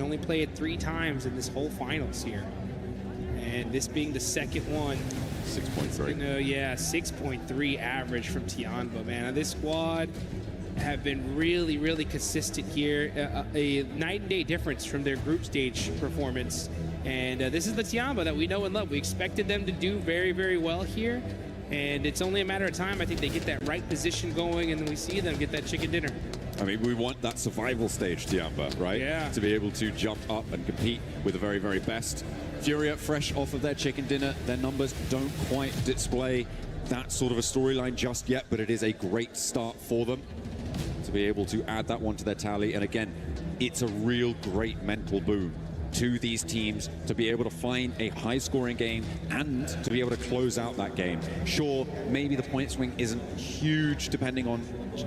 only play it 3 times in this whole finals here. And this being the second one. 6.3. Yeah, 6.3 average from Tianba, man. This squad have been really, really consistent here. A night and day difference from their group stage performance. And this is the Tianba that we know and love. We expected them to do very, very well here. And it's only a matter of time. I think they get that right position going, and then we see them get that chicken dinner. I mean, we want that survival stage, Tianba, right? Yeah. To be able to jump up and compete with the very, very best. Furia, fresh off of their chicken dinner, their numbers don't quite display that sort of a storyline just yet, but it is a great start for them to be able to add that one to their tally. And again, it's a real great mental boon to these teams to be able to find a high-scoring game and to be able to close out that game. Sure, maybe the point swing isn't huge depending on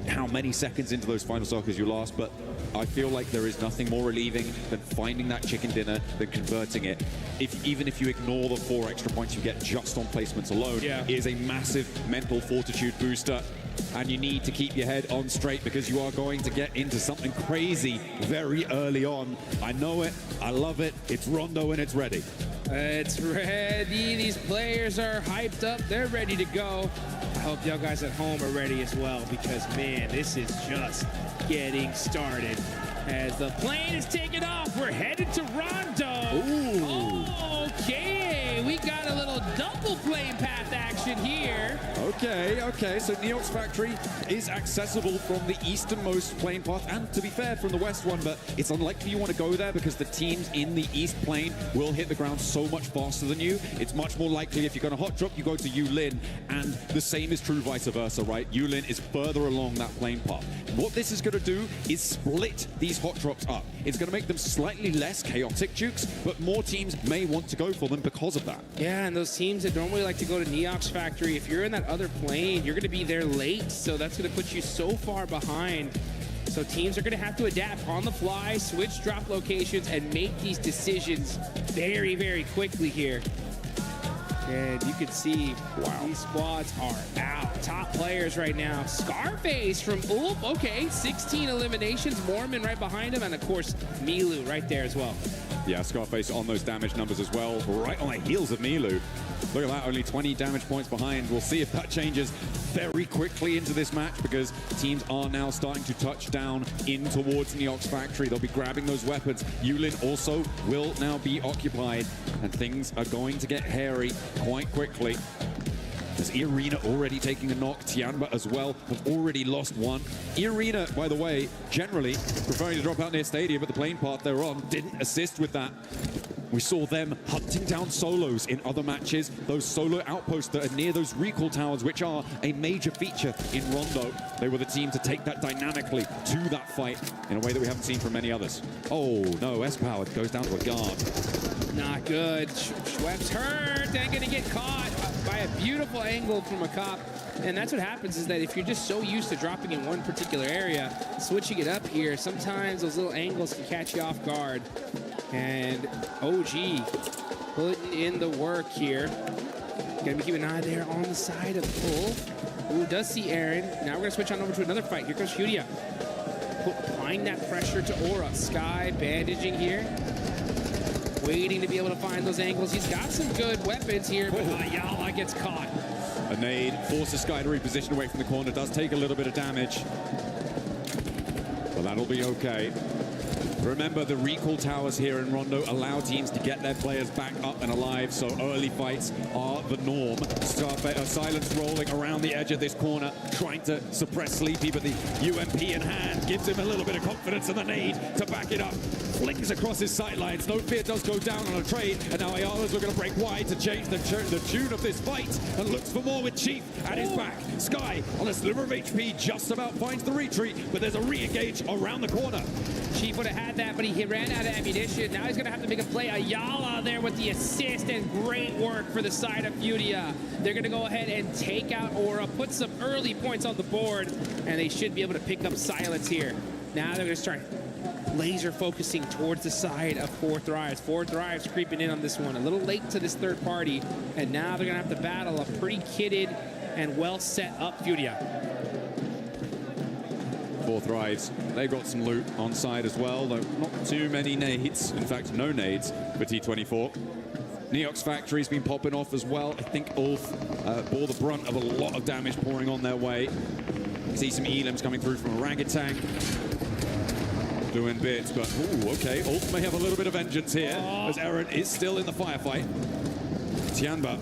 how many seconds into those final circles you last, but I feel like there is nothing more relieving than finding that chicken dinner, than converting it. Even if you ignore the 4 extra points you get just on placements alone, is a massive mental fortitude booster. And you need to keep your head on straight because you are going to get into something crazy very early on. I know it, I love it, it's Rondo and it's ready. It's ready, these players are hyped up, they're ready to go. I hope y'all guys at home are ready as well because man, this is just getting started. As the plane is taking off, we're headed to Rondo. Ooh. Okay, we got a little double plane path action here. Okay, so Neox Factory is accessible from the easternmost plane path, and to be fair, from the west one, but it's unlikely you want to go there because the teams in the east plane will hit the ground so much faster than you. It's much more likely if you're going to hot drop, you go to Yulin, and the same is true vice versa, right? Yulin is further along that plane path. What this is going to do is split these hot drops up. It's going to make them slightly less chaotic, Jukes, but more teams may want to go for them because of that. Yeah, and those teams that normally like to go to Neox Factory, if you're in that other plane, you're going to be there late, so that's going to put you so far behind. So teams are going to have to adapt on the fly, switch drop locations, and make these decisions very, very quickly here. And you can see, these squads are out. Top players right now. Scarface from Ulf, okay, 16 eliminations. Mormon right behind him, and of course, Milu right there as well. Yeah, Scarface on those damage numbers as well, right on the heels of Milu. Look at that, only 20 damage points behind. We'll see if that changes very quickly into this match because teams are now starting to touch down in towards Neox Factory. They'll be grabbing those weapons. Yulin also will now be occupied, and things are going to get hairy quite quickly. There's Irina already taking a knock. Tianba as well have already lost one. Irina, by the way, generally preferring to drop out near Stadium, but the plane path they're on didn't assist with that. We saw them hunting down solos in other matches, those solo outposts that are near those recall towers, which are a major feature in Rondo. They were the team to take that dynamically to that fight in a way that we haven't seen from many others. Oh no, S-Power goes down to a guard. Not good. Schwepp's hurt and gonna get caught by a beautiful angle from a cop. And that's what happens is that if you're just so used to dropping in one particular area, switching it up here, sometimes those little angles can catch you off guard. And OG putting in the work here. Gonna be keeping an eye there on the side of Ulf. Ooh, does see Aaron. Now we're gonna switch on over to another fight. Here comes Furia. Applying that pressure to Aura. Sky bandaging here. Waiting to be able to find those angles. He's got some good weapons here, but Ayala gets caught. A nade forces Sky to reposition away from the corner. Does take a little bit of damage, but that'll be okay. Remember, the recall towers here in Rondo allow teams to get their players back up and alive, so early fights are the norm. Silence rolling around the edge of this corner, trying to suppress Sleepy, but the UMP in hand gives him a little bit of confidence, and the nade to back it up. Flings across his sightlines. No Fear does go down on a trade, and now Ayala's looking to break wide to change the tune of this fight, and looks for more with Chief at his back. Sky on a sliver of HP just about finds the retreat, but there's a re-engage around the corner. Chief would have had that, but he ran out of ammunition. Now he's going to have to make a play. Ayala there with the assist, and great work for the side of Furia. They're going to go ahead and take out Aura, put some early points on the board, and they should be able to pick up Silence here. Now they're going to start laser focusing towards the side of Four Thrives. Four Thrives creeping in on this one. A little late to this third party, and now they're going to have to battle a pretty kitted and well set up Furia. Thrives. They've got some loot on side as well, though not too many nades. In fact, no nades for T24. Neox Factory's been popping off as well. I think Ulf bore the brunt of a lot of damage pouring on their way. You see some elims coming through from Orangutan. Doing bits, but ooh, okay. Ulf may have a little bit of vengeance here, as Eren is still in the firefight. Tianba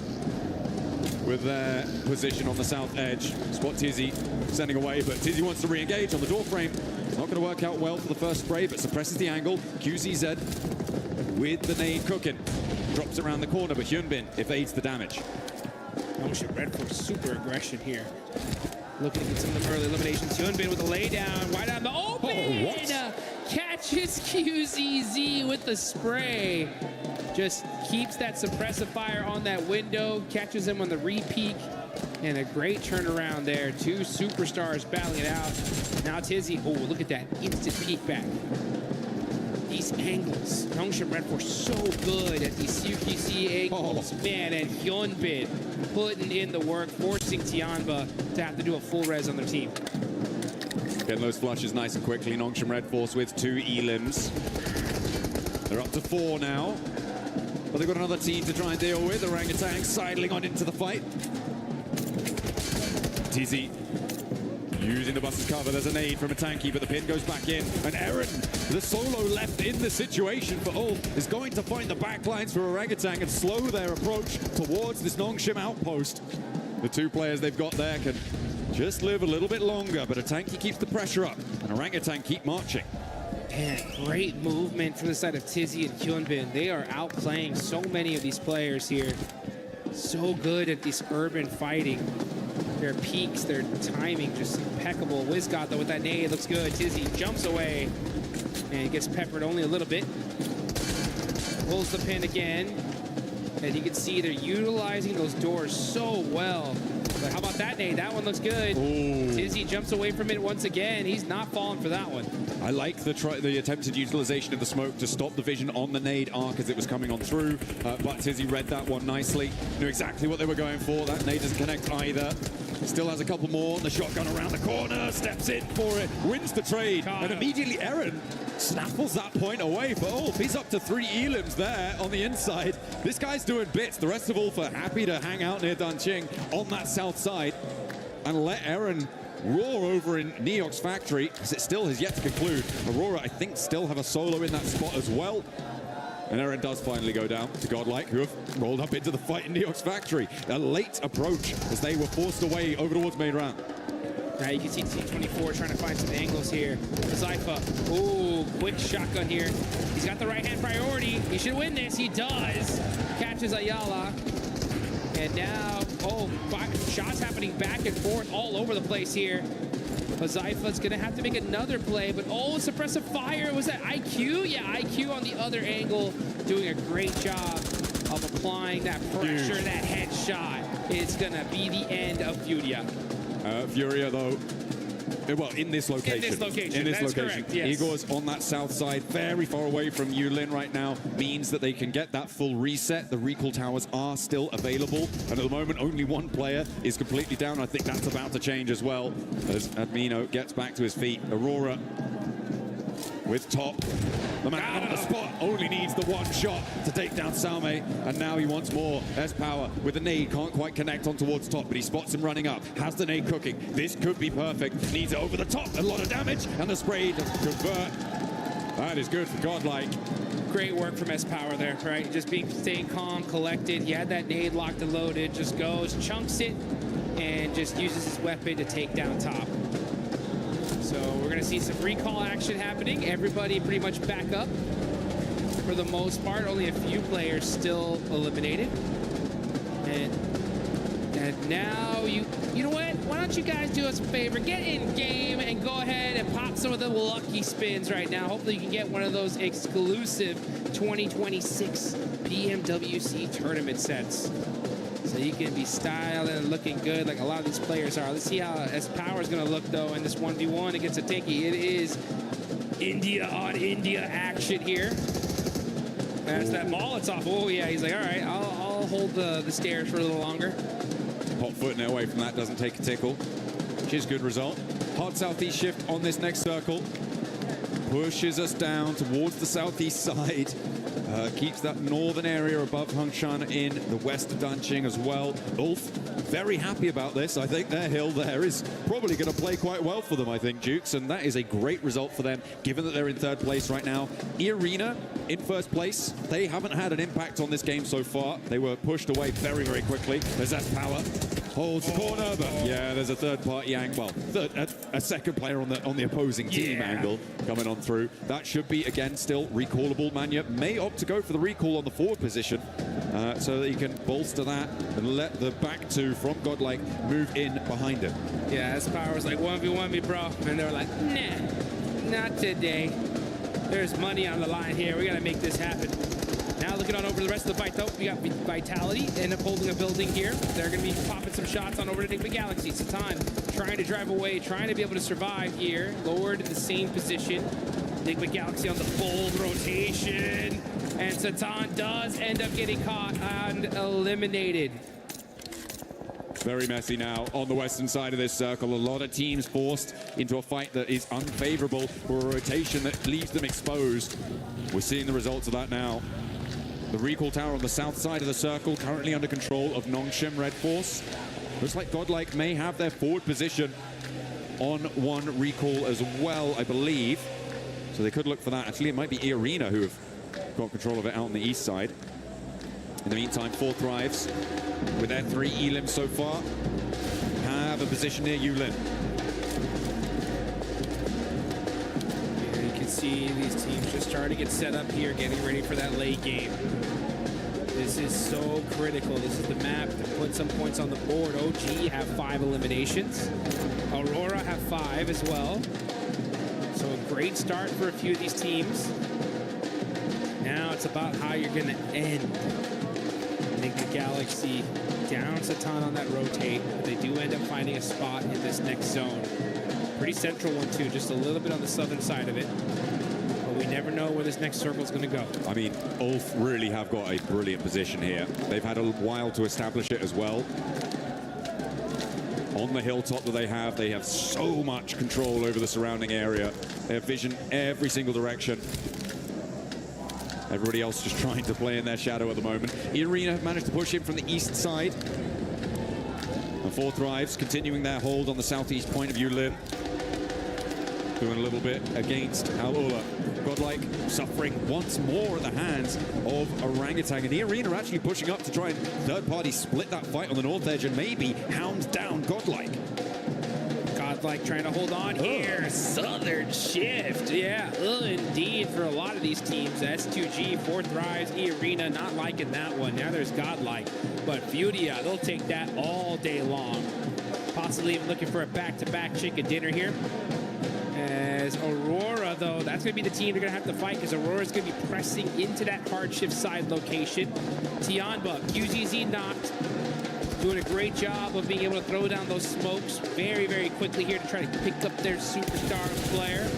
with their position on the south edge. Spot Tizzy sending away, but Tizzy wants to re-engage on the door frame. It's not going to work out well for the first spray, but suppresses the angle. QZZ with the nade cooking. Drops around the corner, but Hyunbin evades the damage. Nongshan Red for super aggression here. Looking to get some of them early eliminations. Hyunbin with a laydown. Wide on the open. Catches QZZ with the spray. Just keeps that suppressive fire on that window. Catches him on the re-peek. And a great turnaround there. Two superstars battling it out. Now Tizzy. Oh, look at that instant peek back. These angles. Nongshan Red Force so good at these CQC angles. Man, and Hyunbin putting in the work, forcing Tianba to have to do a full res on their team. Getting those flushes nice and quickly. Nongshan Red Force with 2 elims. They're up to 4 now. But they've got another team to try and deal with. Orangutan sidling on into the fight. Tizzy using the bus's cover. There's a nade from a tanky, but the pin goes back in. And Eren, the solo left in the situation for Ulf, is going to find the backlines for Orangutan and slow their approach towards this Nongshim outpost. The 2 players they've got there can just live a little bit longer, but a tanky keeps the pressure up, and Orangutan keep marching. Man, great movement from the side of Tizzy and Hyunbin. They are outplaying so many of these players here. So good at this urban fighting. Their peaks, their timing, just impeccable. Wizgot, though, with that nade, looks good. Tizzy jumps away and gets peppered only a little bit. Pulls the pin again. And you can see they're utilizing those doors so well. But how about that nade? That one looks good. Ooh. Tizzy jumps away from it once again. He's not falling for that one. I like the attempted utilization of the smoke to stop the vision on the nade arc as it was coming on through. But Tizzy read that one nicely. Knew exactly what they were going for. That nade doesn't connect either. Still has a couple more. The shotgun around the corner. Steps in for it. Wins the trade. And immediately Eren snaffles that point away for Ulf. He's up to 3 elims there on the inside. This guy's doing bits. The rest of Ulf are happy to hang out near Danqing on that south side and let Eren roar over in Neox Factory, because it still has yet to conclude. Aurora, I think, still have a solo in that spot as well. And Eren does finally go down to Godlike, who have rolled up into the fight in Neox Factory. A late approach as they were forced away over towards main round. Now you can see T24 trying to find some angles here. Zypha, ooh, quick shotgun here. He's got the right-hand priority. He should win this. He does. Catches Ayala. And now, oh, shots happening back and forth all over the place here. Zypha's going to have to make another play, but oh, suppressive fire. Was that IQ? Yeah, IQ on the other angle, doing a great job of applying that pressure, that headshot. It's going to be the end of Furia. Furia, though, well, in this location. In this location, correct, yes. Igor's on that south side, very far away from Yulin right now, means that they can get that full reset. The recall towers are still available, and at the moment, only 1 player is completely down. I think that's about to change as well, as Admino gets back to his feet. Aurora with top. The man on the spot only needs the 1 shot to take down Salme, and now he wants more. S-Power with the nade, can't quite connect on towards top, but he spots him running up. Has the nade cooking. This could be perfect. Needs it over the top. A lot of damage, and the spray doesn't convert. That is good for Godlike. Great work from S-Power there, right? Just staying calm, collected. He had that nade locked and loaded. Just goes, chunks it, and just uses his weapon to take down top. So we're going to see some recall action happening. Everybody pretty much back up for the most part. Only a few players still eliminated. And now you know what? Why don't you guys do us a favor? Get in game and go ahead and pop some of the lucky spins right now. Hopefully you can get one of those exclusive 2026 PMWC tournament sets. So you can be styled and looking good like a lot of these players are. Let's see how S-Power is going to look, though, in this 1v1 against a Tinky. It is India on India action here. That's that Molotov. Oh, yeah. He's like, all right, I'll hold the stairs for a little longer. Hot footing it away from that, doesn't take a tickle, which is good result. Hard southeast shift on this next circle. Pushes us down towards the southeast side. Keeps that northern area above Hongshan in the west of Danqing as well. Ulf, very happy about this. I think their hill there is probably going to play quite well for them, I think, Dukes, and that is a great result for them, given that they're in third place right now. Arena in first place. They haven't had an impact on this game so far. They were pushed away very, very quickly. There's that power. Holds the corner, but yeah, there's a third-party angle. Well, a second player on the opposing team angle coming on through. That should be, again, still recallable. Manya may opt to go for the recall on the forward position so that he can bolster that and let the back two from Godlike move in behind him. Yeah, his power was like 1v1 me, bro. And they were like, nah, not today. There's money on the line here. We got to make this happen. Now looking on over the rest of the fight, though, we got Vitality end up holding a building here. They're going to be popping some shots on over to Enigma Galaxy. Satan trying to drive away, trying to be able to survive here. Lowered in the same position. Enigma Galaxy on the bold rotation. And Satan does end up getting caught and eliminated. Very messy now on the western side of this circle. A lot of teams forced into a fight that is unfavorable for a rotation that leaves them exposed. We're seeing the results of that now. The recall tower on the south side of the circle, currently under control of Nongshim Red Force. Looks like Godlike may have their forward position on one recall as well, I believe. So they could look for that. Actually, it might be Arena who have got control of it out on the east side. In the meantime, 4 Thrives, with their 3 elims so far, have a position near Yulin. You can see these teams just starting to get set up here, getting ready for that late game. This is so critical. This is the map to put some points on the board. OG have 5 eliminations. Aurora have 5 as well. So a great start for a few of these teams. Now it's about how you're going to end. I think the Galaxy down Satan on that rotate, but they do end up finding a spot in this next zone. Pretty central one too, just a little bit on the southern side of it. But we never know where this next circle is going to go. I mean, Ulf really have got a brilliant position here. They've had a while to establish it as well. On the hilltop that they have so much control over the surrounding area. They have vision every single direction. Everybody else just trying to play in their shadow at the moment. Arena have managed to push in from the east side. The 4 Thrives continuing their hold on the southeast point of Yulin. Doing a little bit against Al-Ula. Godlike suffering once more at the hands of Orangutan. And the Arena are actually pushing up to try and third-party split that fight on the north edge and maybe hound down Godlike. Godlike trying to hold on here. Southern shift. Yeah, indeed for a lot of these teams. S2G, 4 Thrives, E-Arena, not liking that one. Now there's Godlike. But Fudia, they'll take that all day long. Possibly even looking for a back-to-back chicken dinner here. As Aurora, though, that's going to be the team they're going to have to fight because Aurora's going to be pressing into that hard shift side location. Tianba, QZZ knocked. Doing a great job of being able to throw down those smokes very, very quickly here to try to pick up their superstar player.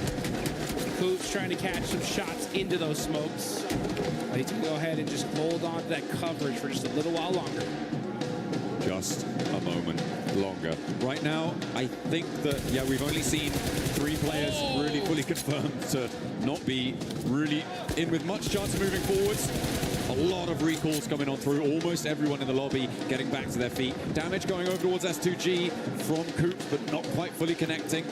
Coops trying to catch some shots into those smokes. But he's going to go ahead and just hold on to that coverage for just a little while longer. Just a moment longer. Right now, I think that, yeah, we've only seen 3 players really fully confirmed to not be really in with much chance of moving forwards. A lot of recalls coming on through. Almost everyone in the lobby getting back to their feet. Damage going over towards S2G from Coop, but not quite fully connecting.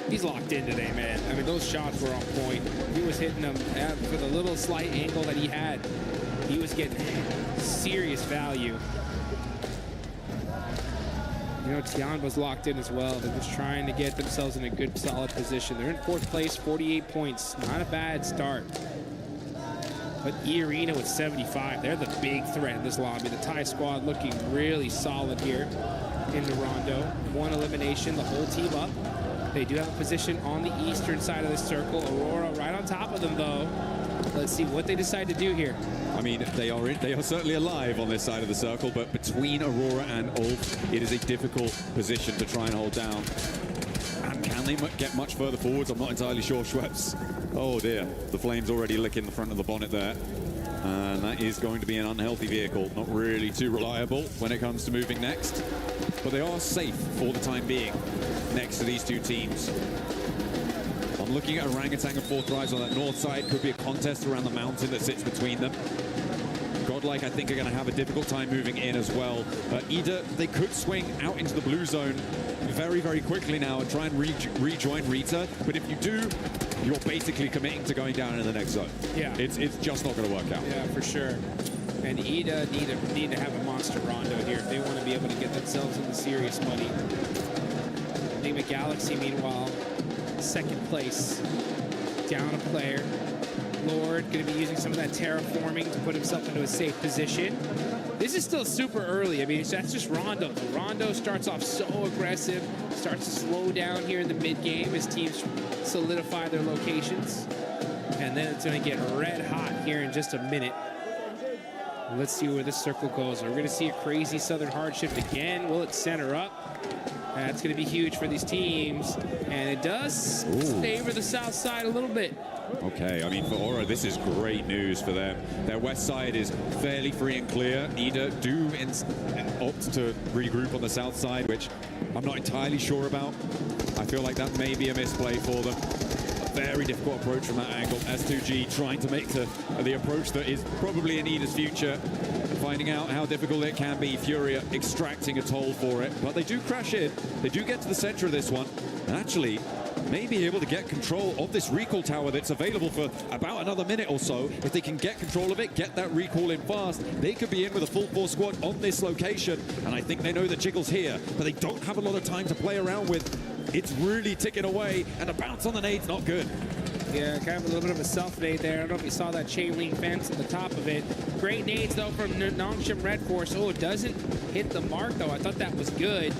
He's locked in today, man. I mean, those shots were on point. He was hitting them for the little slight angle that he had. He was getting serious value. You know, Tianba's locked in as well. They're just trying to get themselves in a good, solid position. They're in 4th place, 48 points. Not a bad start. But E-Arena with 75, they're the big threat in this lobby. The Thai squad looking really solid here in the Rondo. 1 elimination, the whole team up. They do have a position on the eastern side of the circle. Aurora right on top of them, though. Let's see what they decide to do here. I mean, they are certainly alive on this side of the circle, but between Aurora and Ulf, it is a difficult position to try and hold down. And can they get much further forwards? I'm not entirely sure, Schweppes. Oh dear, the flames already licking the front of the bonnet there. And that is going to be an unhealthy vehicle. Not really too reliable when it comes to moving next. But they are safe for the time being. next to these two teams. I'm looking at Orangutan and Fourth Rise on that north side. Could be a contest around the mountain that sits between them. Godlike, I think, are going to have a difficult time moving in as well. Either they could swing out into the blue zone very, very quickly now and try and rejoin Rita. But if you do, you're basically committing to going down in the next zone. Yeah. It's just not going to work out. Yeah, for sure. And Ida need to have a monster rondo here if they want to be able to get themselves into serious money. Enigma Galaxy, meanwhile, second place, down a player. Lord going to be using some of that terraforming to put himself into a safe position. This is still super early. I mean, that's just Rondo. Rondo starts off so aggressive, starts to slow down here in the mid game as teams solidify their locations. And then it's going to get red hot here in just a minute. Let's see where this circle goes. We're going to see a crazy Southern hard shift again. Will it center up? That's going to be huge for these teams. And it does favor the south side a little bit. Okay, I mean, for Aura, this is great news for them. Their west side is fairly free and clear. Ida do opt to regroup on the south side, which I'm not entirely sure about. I feel like that may be a misplay for them. A very difficult approach from that angle. S2G trying to make the approach that is probably in Ida's future. Finding out how difficult it can be. Furia extracting a toll for it. But they do crash in. They do get to the center of this one. And actually, may be able to get control of this recall tower that's available for about another minute or so. If they can get control of it, get that recall in fast, they could be in with a full force squad on this location. And I think they know the Jiggle's here, but they don't have a lot of time to play around with. It's really ticking away, and a bounce on the nade's not good. Yeah, kind of a little bit of a self-nade there. I don't know if you saw that chain link fence at the top of it. Great nades, though, from Nongshim Red Force. Oh, it doesn't hit the mark, though. I thought that was good.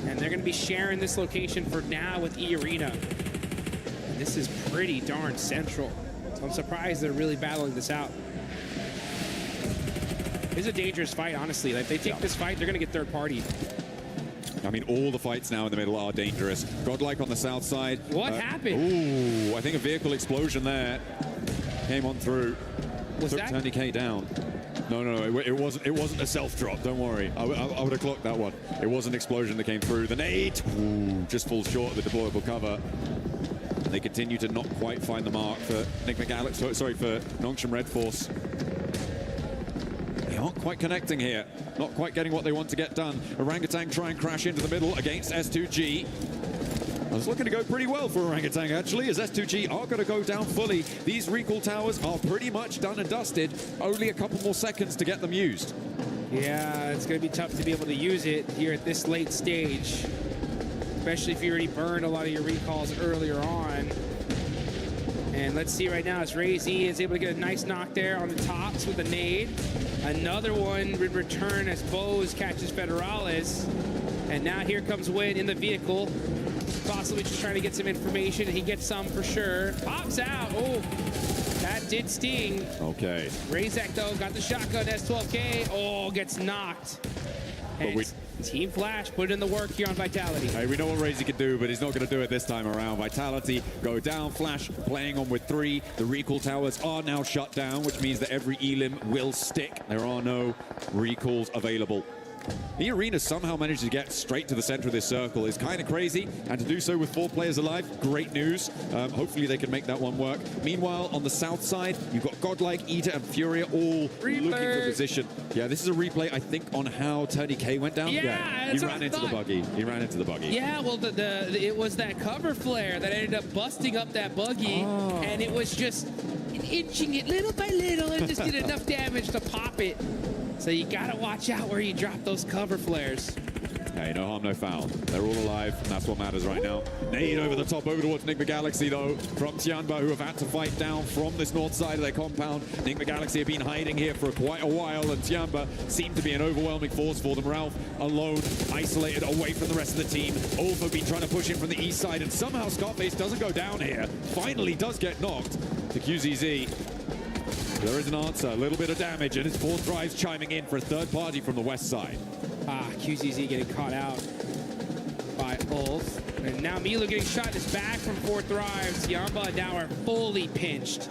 And they're going to be sharing this location for now with E-Arena. And this is pretty darn central. So I'm surprised they're really battling this out. It's a dangerous fight, honestly. Like, if they take this fight, they're going to get third party. I mean, all the fights now in the middle are dangerous. Godlike on the south side. What happened? Ooh, I think a vehicle explosion there came on through. Was took that? Tony K down. No, it wasn't a self-drop, don't worry. I would have clocked that one. It was an explosion that came through. The nade, just falls short of the deployable cover. And they continue to not quite find the mark for for Nongshim Red Force. They aren't quite connecting here. Not quite getting what they want to get done. Orangutan try and crash into the middle against S2G. It's looking to go pretty well for Orangutan, actually, as S2G are going to go down fully. These recall towers are pretty much done and dusted. Only a couple more seconds to get them used. Yeah, it's going to be tough to be able to use it here at this late stage, especially if you already burned a lot of your recalls earlier on. And let's see right now as Ray-Z is able to get a nice knock there on the tops with a nade. Another one would return as Bose catches Federales. And now here comes Win in the vehicle. Possibly just trying to get some information. He gets some for sure. Pops out. Oh, that did sting. Okay. Razak, though, got the shotgun. S12K. Oh, gets knocked. And Team Flash put in the work here on Vitality. Hey, we know what Razy can do, but he's not going to do it this time around. Vitality go down. Flash playing on with 3. The recall towers are now shut down, which means that every elim will stick. There are no recalls available. The Arena somehow managed to get straight to the center of this circle. Is kind of crazy, and to do so with 4 players alive, great news. Hopefully they can make that one work. Meanwhile, on the south side, you've got Godlike, Ida, and Furia all looking for position. Yeah, this is a replay, I think, on how Tony K went down. Yeah, he ran into the buggy. He ran into the buggy. Yeah, well, it was that cover flare that ended up busting up that buggy, and it was just inching it little by little and just did enough damage to pop it. So you gotta watch out where you drop those cover flares. Hey, no harm, no foul. They're all alive, and that's what matters right now. Nade over the top, over towards Enigma Galaxy, though, from Tianba, who have had to fight down from this north side of their compound. Enigma Galaxy have been hiding here for quite a while, and Tianba seemed to be an overwhelming force for them. Ralph, alone, isolated, away from the rest of the team. Also been trying to push in from the east side, and somehow Scarface doesn't go down here. Finally does get knocked to QZZ. There is an answer, a little bit of damage, and his Fourth Rise chiming in for a third party from the west side. QZZ getting caught out by Ulf. And now Milo getting shot in his back from Fourth Rise. Tianba now are fully pinched.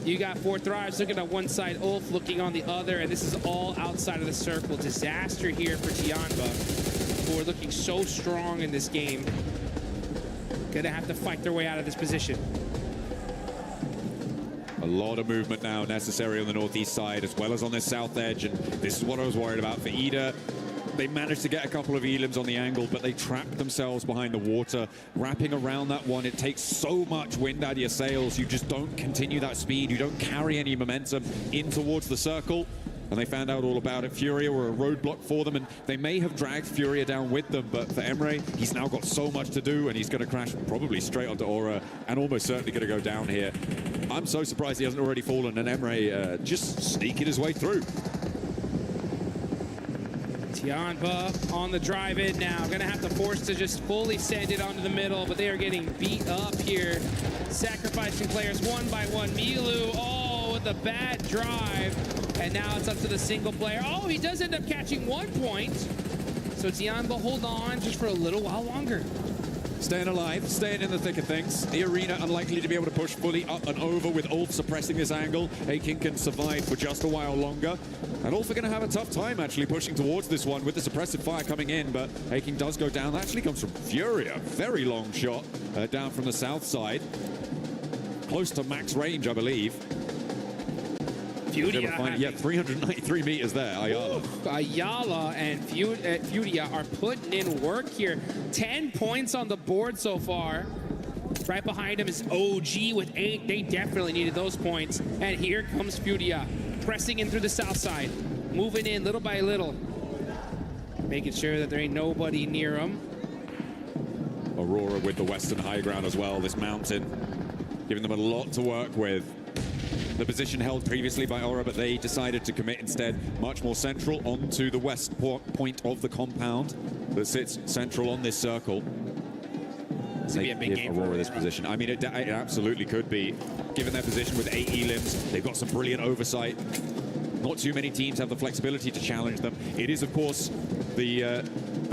You got Fourth Rise looking at one side, Ulf looking on the other, and this is all outside of the circle. Disaster here for Tianba. who are looking so strong in this game, gonna have to fight their way out of this position. A lot of movement now necessary on the northeast side as well as on this south edge, and this is what I was worried about for Ida. They managed to get a couple of elims on the angle, but they trapped themselves behind the water. Wrapping around that one, it takes so much wind out of your sails. You just don't continue that speed. You don't carry any momentum in towards the circle. And they found out all about it. Furia were a roadblock for them, and they may have dragged Furia down with them, but for Emre, he's now got so much to do, and he's going to crash probably straight onto Aura, and almost certainly going to go down here. I'm so surprised he hasn't already fallen, and Emre just sneaking his way through. Tianba on the drive-in now. Gonna have to force to just fully send it onto the middle, but they are getting beat up here. Sacrificing players one by one. Milu, oh, with a bad drive. And now it's up to the single player. Oh, he does end up catching 1 point. So Tianba hold on just for a little while longer. Staying alive, staying in the thick of things. The arena unlikely to be able to push fully up and over with Ulf suppressing this angle. Akin can survive for just a while longer. And Ulf are going to have a tough time actually pushing towards this one with the suppressive fire coming in, but Akin does go down. That actually comes from Furia. Very long shot down from the south side. Close to max range, I believe. Furia, yeah, 393 meters there, Ayala. Ayala and Furia are putting in work here. 10 points on the board so far. Right behind him is OG with 8. They definitely needed those points. And here comes Furia, pressing in through the south side, moving in little by little, making sure that there ain't nobody near him. Aurora with the western high ground as well, this mountain, giving them a lot to work with. The position held previously by Aura, but they decided to commit instead much more central onto the west point of the compound that sits central on this circle. This would be a big game for Aurora this position. I mean, it absolutely could be, given their position with 8 elims. They've got some brilliant oversight. Not too many teams have the flexibility to challenge them. It is, of course, the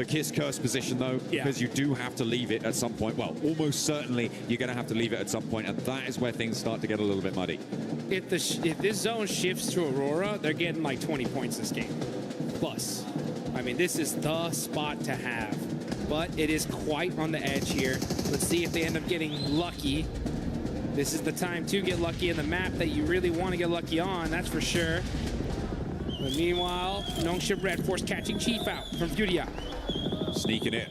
Kiss Curse position, though, because you do have to leave it at some point. Well, almost certainly you're going to have to leave it at some point, and that is where things start to get a little bit muddy. If this zone shifts to Aurora, they're getting like 20 points this game. Plus. I mean, this is the spot to have. But it is quite on the edge here. Let's see if they end up getting lucky. This is the time to get lucky in the map that you really want to get lucky on, that's for sure. But meanwhile, Nongshim Red Force catching Chief out from Furia. Sneaking it.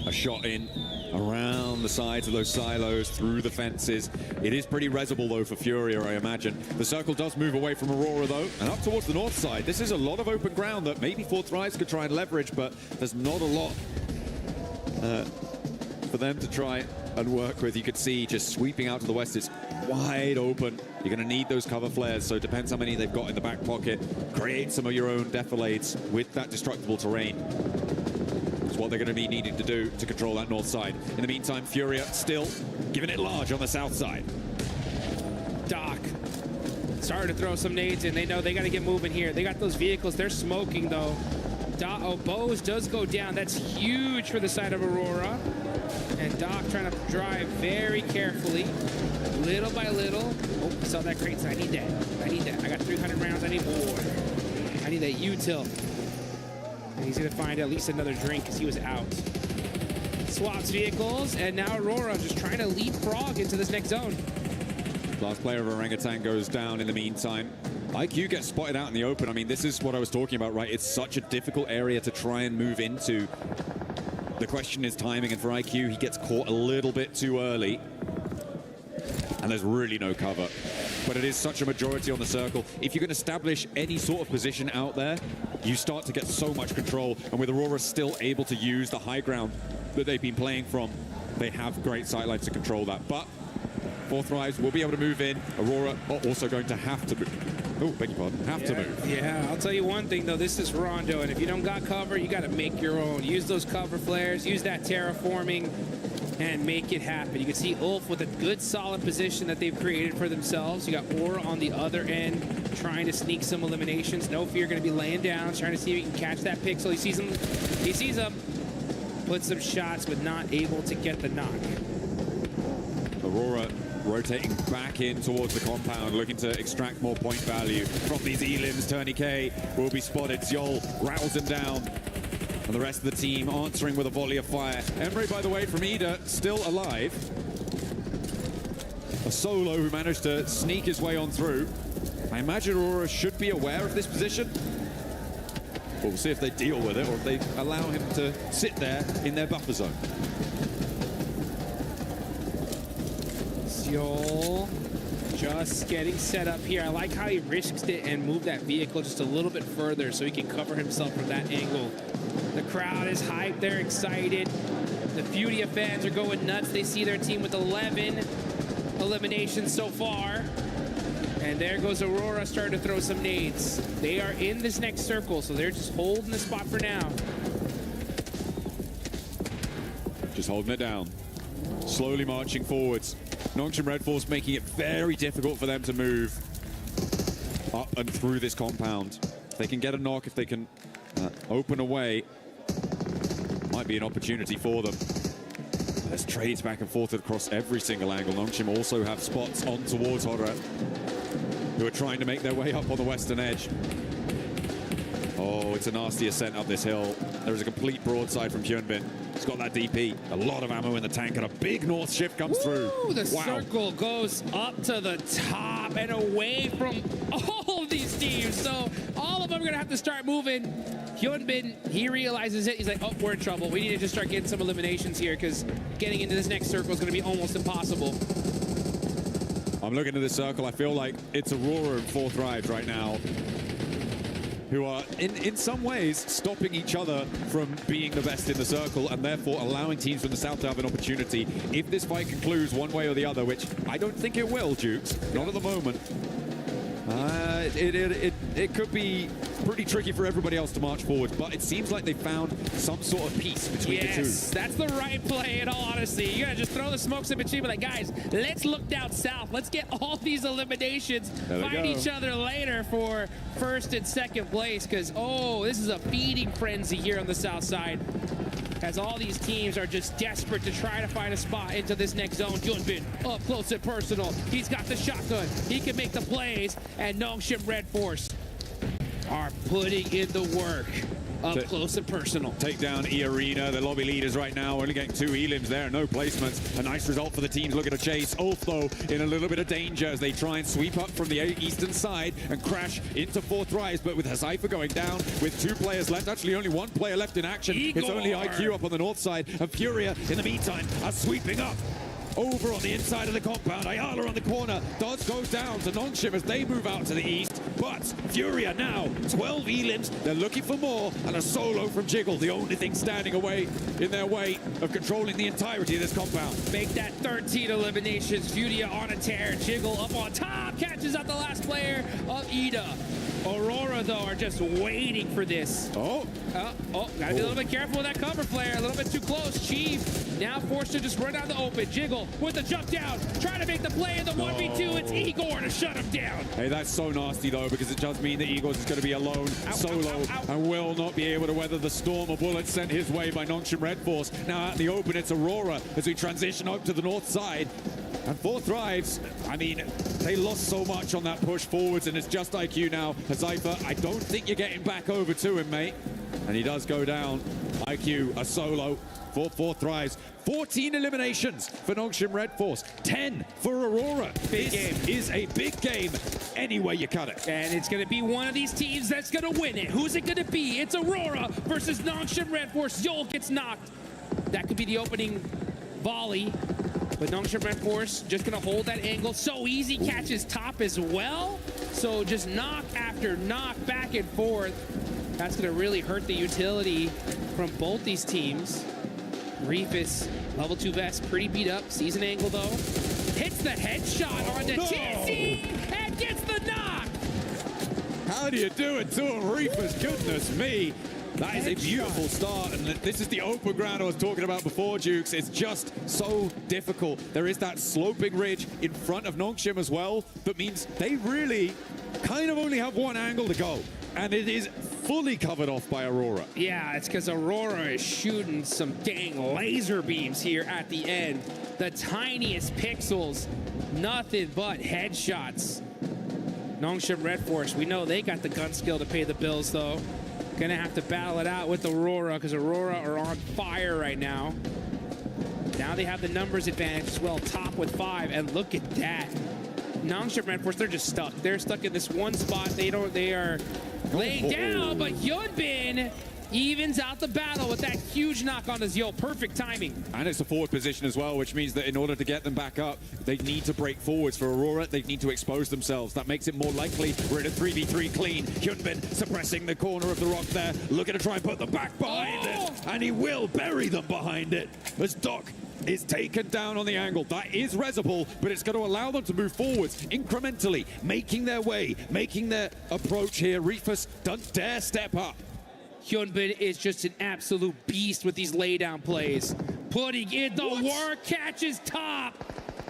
A shot in around the sides of those silos, through the fences. It is pretty resible, though, for Furia, I imagine. The circle does move away from Aurora, though, and up towards the north side. This is a lot of open ground that maybe Forthrise could try and leverage, but there's not a lot for them to try and work with. You could see just sweeping out to the west, it's wide open. You're going to need those cover flares, so it depends how many they've got in the back pocket. Create some of your own defilades with that destructible terrain. What they're going to be needing to do to control that north side. In the meantime, Furia still giving it large on the south side. Doc starting to throw some nades in. They know they got to get moving here. They got those vehicles. They're smoking, though. Bose does go down. That's huge for the side of Aurora. And Doc trying to drive very carefully, little by little. Oh, I saw that crate. I need that. I need that. I got 300 rounds. I need more. I need that util. And he's going to find at least another drink because he was out. Swaps vehicles, and now Aurora just trying to leapfrog into this next zone. Last player of Orangutan goes down in the meantime. IQ gets spotted out in the open. I mean, this is what I was talking about, right? It's such a difficult area to try and move into. The question is timing, and for IQ, he gets caught a little bit too early. And there's really no cover. But it is such a majority on the circle. If you can establish any sort of position out there, you start to get so much control. And with Aurora still able to use the high ground that they've been playing from, they have great sightlines to control that. But Forthrise will be able to move in. Aurora are also going to have to move. Oh, beg your pardon. Have to move. Yeah, I'll tell you one thing, though. This is Rondo, and if you don't got cover, you got to make your own. Use those cover flares. Use that terraforming. And make it happen. You can see Ulf with a good solid position that they've created for themselves. You got Aura on the other end trying to sneak some eliminations. No Fear going to be laying down, trying to see if he can catch that pixel. He sees him. He sees him. Puts some shots, but not able to get the knock. Aurora rotating back in towards the compound, looking to extract more point value from these elims. Tourniquet will be spotted. Zjol rattles him down. And the rest of the team answering with a volley of fire. Emre, by the way, from Ida, still alive. A solo who managed to sneak his way on through. I imagine Aurora should be aware of this position. But we'll see if they deal with it or if they allow him to sit there in their buffer zone. Seoul just getting set up here. I like how he risks it and moved that vehicle just a little bit further so he can cover himself from that angle. The crowd is hyped. They're excited. The Furia fans are going nuts. They see their team with 11 eliminations so far. And there goes Aurora starting to throw some nades. They are in this next circle, so they're just holding the spot for now. Just holding it down. Slowly marching forwards. Nongshim Red Force making it very difficult for them to move up and through this compound. If they can get a knock, if they can open a way, might be an opportunity for them. There's trades back and forth across every single angle. Nongshim also have spots on towards Horror, who are trying to make their way up on the western edge. Oh, it's a nasty ascent up this hill. There is a complete broadside from Hyunbin. He's got that DP, a lot of ammo in the tank, and a big north shift comes through. The circle goes up to the top and away from all of these teams. So all of them are going to have to start moving. Hyunbin, he realizes it. He's like, oh, we're in trouble. We need to just start getting some eliminations here because getting into this next circle is going to be almost impossible. I'm looking at this circle. I feel like it's Aurora and Fourth Rides right now, who are in some ways stopping each other from being the best in the circle and therefore allowing teams from the south to have an opportunity if this fight concludes one way or the other, which I don't think it will, Jukes. Not at the moment. It could be pretty tricky for everybody else to march forward, but it seems like they found some sort of peace between the two. Yes, that's the right play in all honesty. You gotta just throw the smokes in between, but like, guys, let's look down south. Let's get all these eliminations, fight each other later for first and second place, because, oh, this is a feeding frenzy here on the south side, as all these teams are just desperate to try to find a spot into this next zone. Hyunbin up close and personal. He's got the shotgun. He can make the plays, and Nongshim Red Force are putting in the work up close and personal. Take down E-Arena, the lobby leaders right now, only getting 2 elims there, no placements. A nice result for the teams looking to chase. Ulf, though, in a little bit of danger as they try and sweep up from the eastern side and crash into Fourth Rise, but with Hezaifa going down, with 2 players left, actually only 1 player left in action. Igor. It's only IQ up on the north side, and Furia, in the meantime, are sweeping up. Over on the inside of the compound, Ayala on the corner. Does goes down to Nongshim as they move out to the east. But Furia now, 12 elims. They're looking for more, and a solo from Jiggle, the only thing standing away in their way of controlling the entirety of this compound. Make that 13 eliminations. Furia on a tear. Jiggle up on top. Catches out the last player of Ida. Aurora, though, are just waiting for this. Gotta be a little bit careful with that cover flare. A little bit too close. Chief now forced to just run out the open. Jiggle with the jump down. Trying to make the play in the 1v2. It's Igor to shut him down. Hey, that's so nasty, though, because it does mean that Igor's is going to be alone, solo, and will not be able to weather the storm of bullets sent his way by Nongshim Red Force. Now out in the open, it's Aurora as we transition up to the north side. And Fourth Rides, I mean, they lost so much on that push forwards, and it's just IQ now. Hezaifa, I don't think you're getting back over to him, mate. And he does go down. IQ, a solo for Fourth Rides. 14 eliminations for Nongshim Red Force. 10 for Aurora. Big game. Is a big game any way you cut it. And it's going to be one of these teams that's going to win it. Who's it going to be? It's Aurora versus Nongshim Red Force. Yol gets knocked. That could be the opening volley. But Nongshim Red Force just going to hold that angle. So easy, catches top as well. So just knock after knock, back and forth. That's going to really hurt the utility from both these teams. Reefus, level 2 vest, pretty beat up. Season angle, though. Hits the headshot onto TC and gets the knock. How do you do it to him, Reefus? Goodness me. That is a beautiful start, and this is the open ground I was talking about before, Jukes. It's just so difficult. There is that sloping ridge in front of Nongshim as well. That means they really kind of only have one angle to go, and it is fully covered off by Aurora. Yeah, it's because Aurora is shooting some dang laser beams here at the end. The tiniest pixels, nothing but headshots. Nongshim Red Force, we know they got the gun skill to pay the bills, though. Gonna have to battle it out with Aurora because Aurora are on fire right now. Now they have the numbers advantage as well, top with 5, and look at that. Nongshim Red Force, they're just stuck. They're stuck in this one spot. They are laying down, but Hyunbin evens out the battle with that huge knock on the Zeal. Perfect timing. And it's a forward position as well, which means that in order to get them back up, they need to break forwards. For Aurora, they need to expose themselves. That makes it more likely. We're in a 3v3 clean. Hyunbin suppressing the corner of the rock there, looking to try and put them back behind it. And he will bury them behind it as Doc is taken down on the angle. That is resible, but it's going to allow them to move forwards incrementally, making their way, making their approach here. Reefus don't dare step up. Hyunbin is just an absolute beast with these laydown plays. Putting in the work, catches top.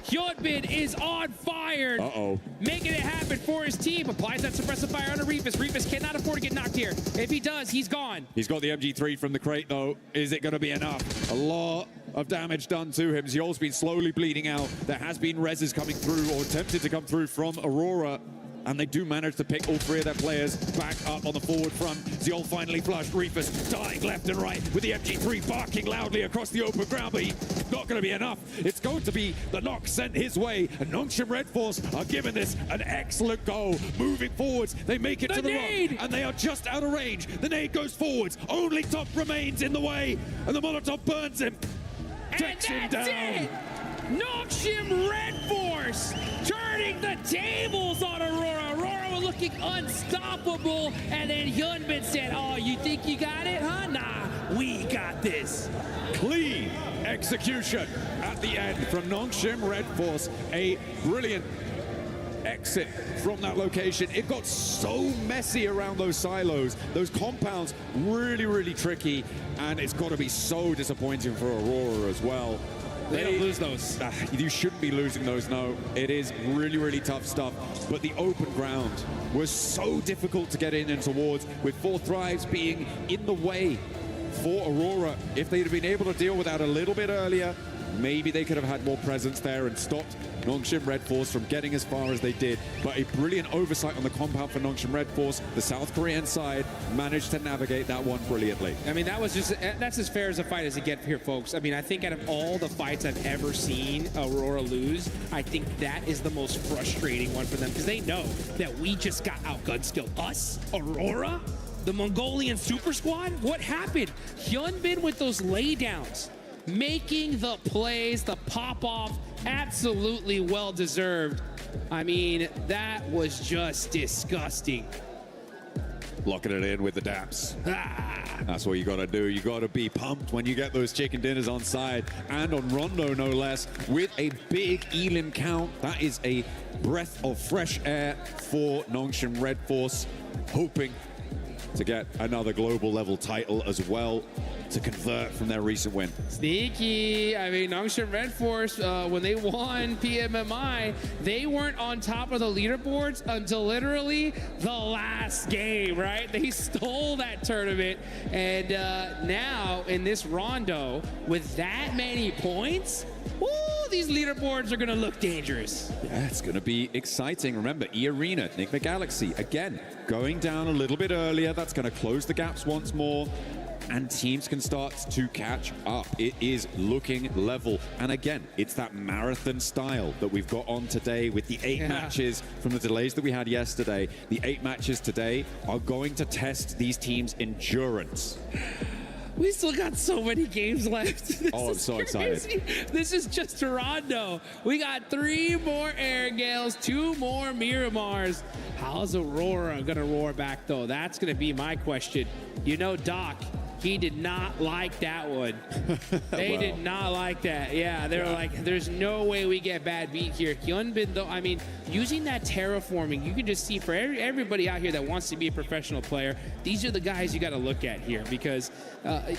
Hyunbin is on fire. Uh-oh. Making it happen for his team. Applies that suppressive fire on Reefus. Reefus cannot afford to get knocked here. If he does, he's gone. He's got the MG3 from the crate, though. Is it going to be enough? A lot of damage done to him. Zeol's been slowly bleeding out. There has been reses coming through, or attempted to come through from Aurora. And they do manage to pick all 3 of their players back up on the forward front. Zeol finally flushed. Reefus dying left and right with the MG3 barking loudly across the open ground, but he's not going to be enough. It's going to be the knock sent his way, and Nongshim Red Force are giving this an excellent go. Moving forwards, they make it to the rock, and they are just out of range. The nade goes forwards. Only Top remains in the way, and the Molotov burns him. Takes him down. It. Nongshim Red Force turning the tables on Aurora. Aurora was looking unstoppable, and then Hyunbin said, "Oh, you think you got it, huh? Nah, we got this." Clean execution at the end from Nongshim Red Force. A brilliant exit from that location. It got so messy around those silos, those compounds, really, really tricky, and it's got to be so disappointing for Aurora as well. They don't lose those. You shouldn't be losing those, no. It is really, really tough stuff. But the open ground was so difficult to get in and towards, with 4 thrives being in the way for Aurora. If they'd have been able to deal with that a little bit earlier, maybe they could have had more presence there and stopped Nongshim Red Force from getting as far as they did. But a brilliant oversight on the compound for Nongshim Red Force. The South Korean side managed to navigate that one brilliantly. I mean, that's as fair as a fight as it gets here, folks. I mean, I think out of all the fights I've ever seen Aurora lose, I think that is the most frustrating one for them, because they know that we just got outgun skilled. Us, Aurora, the Mongolian super squad. What happened? Hyunbin with those laydowns, making the plays, the pop-off, absolutely well-deserved. I mean, that was just disgusting. Locking it in with the daps. That's what you got to do. You got to be pumped when you get those chicken dinners on side, and on Rondo, no less, with a big elim count. That is a breath of fresh air for Nongshim Red Force, hoping to get another global level title as well, to convert from their recent win. Sneaky. I mean, Nongshim Red Force, when they won PMMI, they weren't on top of the leaderboards until literally the last game, right? They stole that tournament, and now in this Rondo, with that many points, woo, these leaderboards are going to look dangerous. Yeah, it's going to be exciting. Remember, E-Arena, Enigma Galaxy, again, going down a little bit earlier. That's going to close the gaps once more, and teams can start to catch up. It is looking level. And again, it's that marathon style that we've got on today with the 8 matches from the delays that we had yesterday. The 8 matches today are going to test these teams' endurance. We still got so many games left. Oh, I'm so excited. This is just Toronto. We got 3 more Air Gales, 2 more Miramars. How's Aurora gonna roar back, though? That's gonna be my question. You know, Doc, he did not like that one. They did not like that. Yeah, they were like, there's no way we get bad beat here. Hyunbin, though, I mean, using that terraforming, you can just see for everybody out here that wants to be a professional player, these are the guys you got to look at here, because,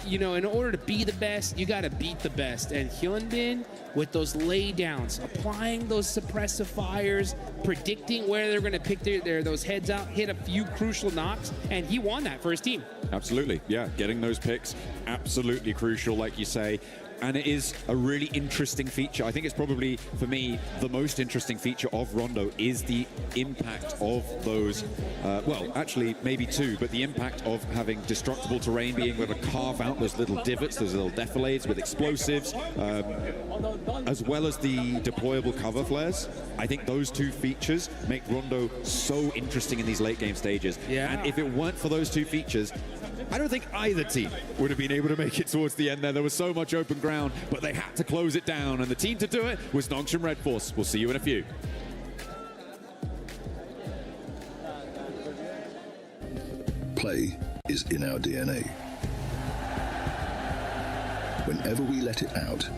you know, in order to be the best, you got to beat the best. And Hyunbin, with those laydowns, applying those suppressive fires, predicting where they're going to pick those heads out, hit a few crucial knocks, and he won that for his team. Absolutely, yeah. Getting those picks, absolutely crucial, like you say. and it is a really interesting feature. I think it's probably, for me, the most interesting feature of Rondo is the impact of those, well, actually, maybe two, but the impact of having destructible terrain, being able to carve out those little divots, those little defilades with explosives, as well as the deployable cover flares. I think those two features make Rondo so interesting in these late game stages. Yeah. And if it weren't for those two features, I don't think either team would have been able to make it towards the end there. There was so much open ground, but they had to close it down. And the team to do it was Nongshim Red Force. We'll see you in a few. Play is in our DNA. Whenever we let it out,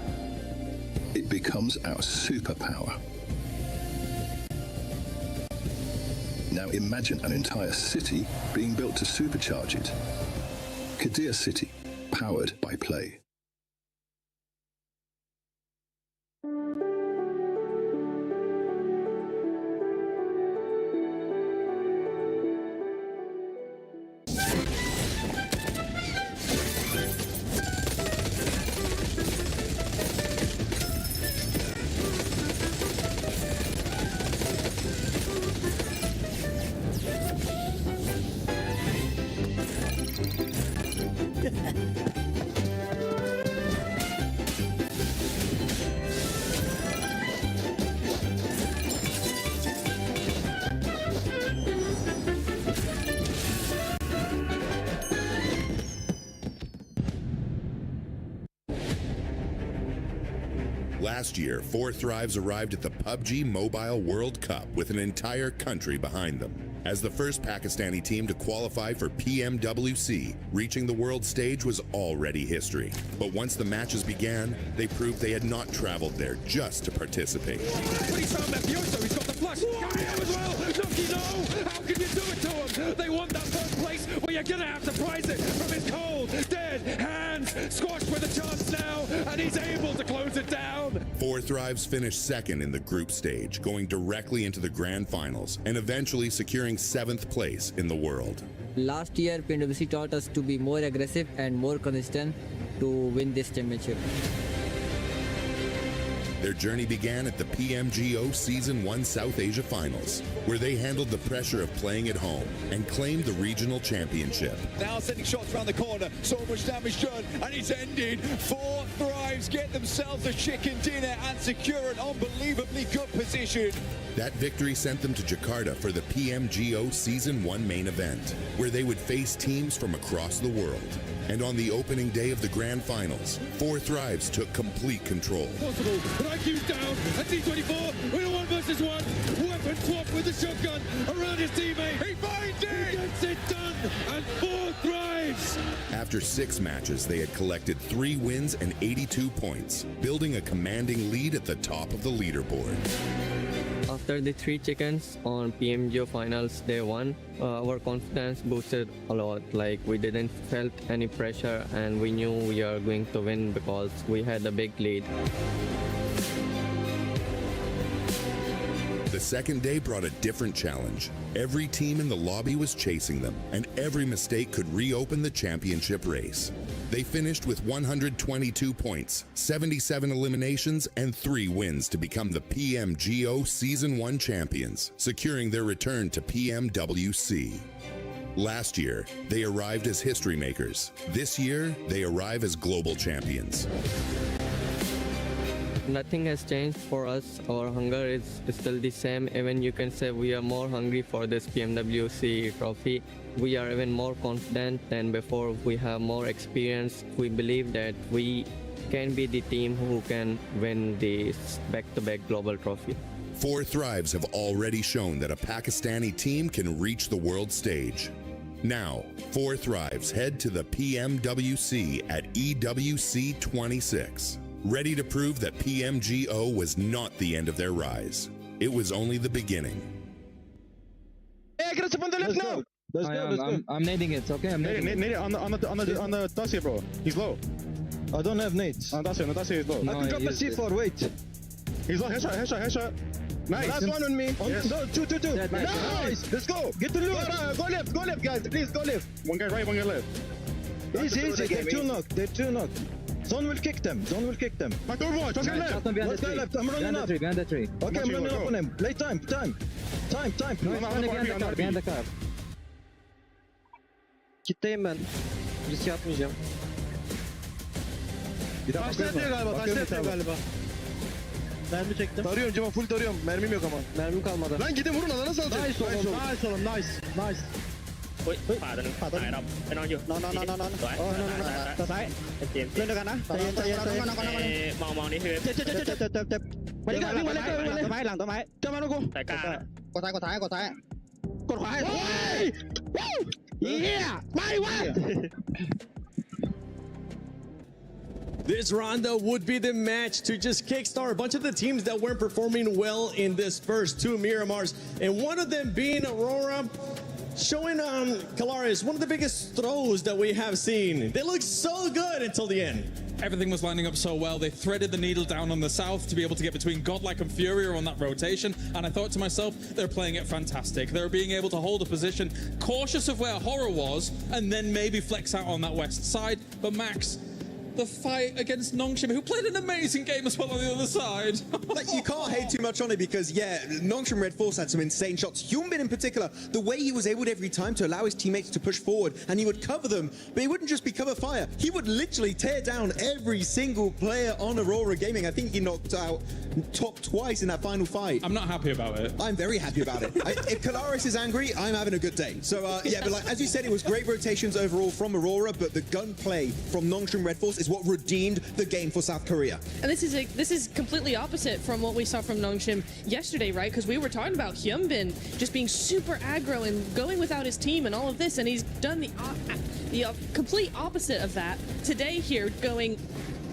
it becomes our superpower. Now imagine an entire city being built to supercharge it. Kadir City, powered by Play. Last year, 4 Thrives arrived at the PUBG Mobile World Cup with an entire country behind them. As the first Pakistani team to qualify for PMWC, reaching the world stage was already history. But once the matches began, they proved they had not traveled there just to participate. He's found Mafioso, he's got the flash. Carry him as well. Nucky, no! How can you do it to him? They want that first place, well, you're gonna have to prize it from his cold, dead hands. Squashed with a chance now, and he's able to close it down. 4 Thrives finished second in the group stage, going directly into the grand finals, and eventually securing 7th place in the world. Last year, PMWC taught us to be more aggressive and more consistent to win this championship. Their journey began at the PMGO Season 1 South Asia Finals, where they handled the pressure of playing at home and claimed the regional championship. Now sending shots around the corner, so much damage done, and it's ended. 4 Thrives get themselves a chicken dinner and secure an unbelievably good position. That victory sent them to Jakarta for the PMGO Season 1 main event, where they would face teams from across the world. And on the opening day of the grand finals, 4 Thrives took complete control. Possible, but IQ's down, and T24 with a 1 versus 1. Weapon swap with the shotgun around his teammate. He finds it! He gets it done, and 4 Thrives! After 6 matches, they had collected 3 wins and 82 points, building a commanding lead at the top of the leaderboard. After the 3 chickens on PMGO finals day 1, our confidence boosted a lot. Like, we didn't felt any pressure and we knew we are going to win because we had a big lead. The second day brought a different challenge. Every team in the lobby was chasing them, and every mistake could reopen the championship race. They finished with 122 points, 77 eliminations, and 3 wins to become the PMGO Season 1 champions, securing their return to PMWC. Last year, they arrived as history makers. This year, they arrive as global champions. Nothing has changed for us. Our hunger is still the same. Even you can say we are more hungry for this PMWC trophy. We are even more confident than before. We have more experience. We believe that we can be the team who can win this back-to-back global trophy. 4 Thrives have already shown that a Pakistani team can reach the world stage. Now, 4 Thrives head to the PMWC at EWC 26. Ready to prove that PMGO was not the end of their rise. It was only the beginning. Hey, aggressive on the left now! Let's go. I'm nading it, okay? I'm nading it. Nade it on the Dacia, bro. He's low. I don't have nades. On Dacia is low. No, I can drop the C4, wait. He's low, headshot. Nice. Last one on me. Yes. No, two. Nice. Let's go. Get the loot. Go left, guys. Please go left. One guy right, one guy left. Easy. They're 2 knocked. Zone will kick them. Zone will kick them. Back Overwatch. Let's go left. Shot them behind Let's the go tree. left. I'm running up. Behind the tree. Okay, I'm running Go. up on him. Late time. Time. No, he's running behind the car. Kitleyim ben. Risk yapmayacağım. Bir daha Taşla bakıyorum. atıyor galiba. Taşla Bakıyorum atıyor tabii. galiba. Mermi çektim. Tarıyorum Cema, full tarıyorum. Mermim yok ama. Mermim kalmadı. Lan gidin vurun, alana salacak. Nice oğlum. Nice oğlum, nice. Nice. อุ้ยผ่าตัวหนึงตายเราไปนอนอยู่ นอน สวย ตัวซ้าย เกม เล่นด้วยกันนะใจเย็นใจเย็นใจเย็น มองนี่คือ เจ็บมาเลยวิ่งมาเลยวิ่งมาเลยหลังต้นไม้เจ้ามาลูกกู สายกลางนะ กดซ้ายกดขวาให้เฮียไม่วะ This rondo would be the match to just kickstart a bunch of the teams that weren't performing well in this first two Miramars, and one of them being Aurora, showing Kalaris one of the biggest throws that we have seen. They look so good until the end. Everything was lining up so well. They threaded the needle down on the south to be able to get between Godlike and Furia on that rotation. And I thought to myself, they're playing it fantastic. They're being able to hold a position, cautious of where Horror was, and then maybe flex out on that west side. But Max, the fight against Nongshim, who played an amazing game as well on the other side. Like, you can't hate too much on it because, yeah, Nongshim Red Force had some insane shots. Hyunbin in particular, the way he was able every time to allow his teammates to push forward and he would cover them, but he wouldn't just be cover fire. He would literally tear down every single player on Aurora Gaming. I think he knocked out top twice in that final fight. I'm not happy about it. I'm very happy about it. If Kalaris is angry, I'm having a good day. So, yeah, but like, as you said, it was great rotations overall from Aurora, but the gunplay from Nongshim Red Force is what redeemed the game for South Korea. And this is completely opposite from what we saw from Nongshim yesterday, right? Because we were talking about Hyunbin just being super aggro and going without his team and all of this, and he's done the complete opposite of that today here, going,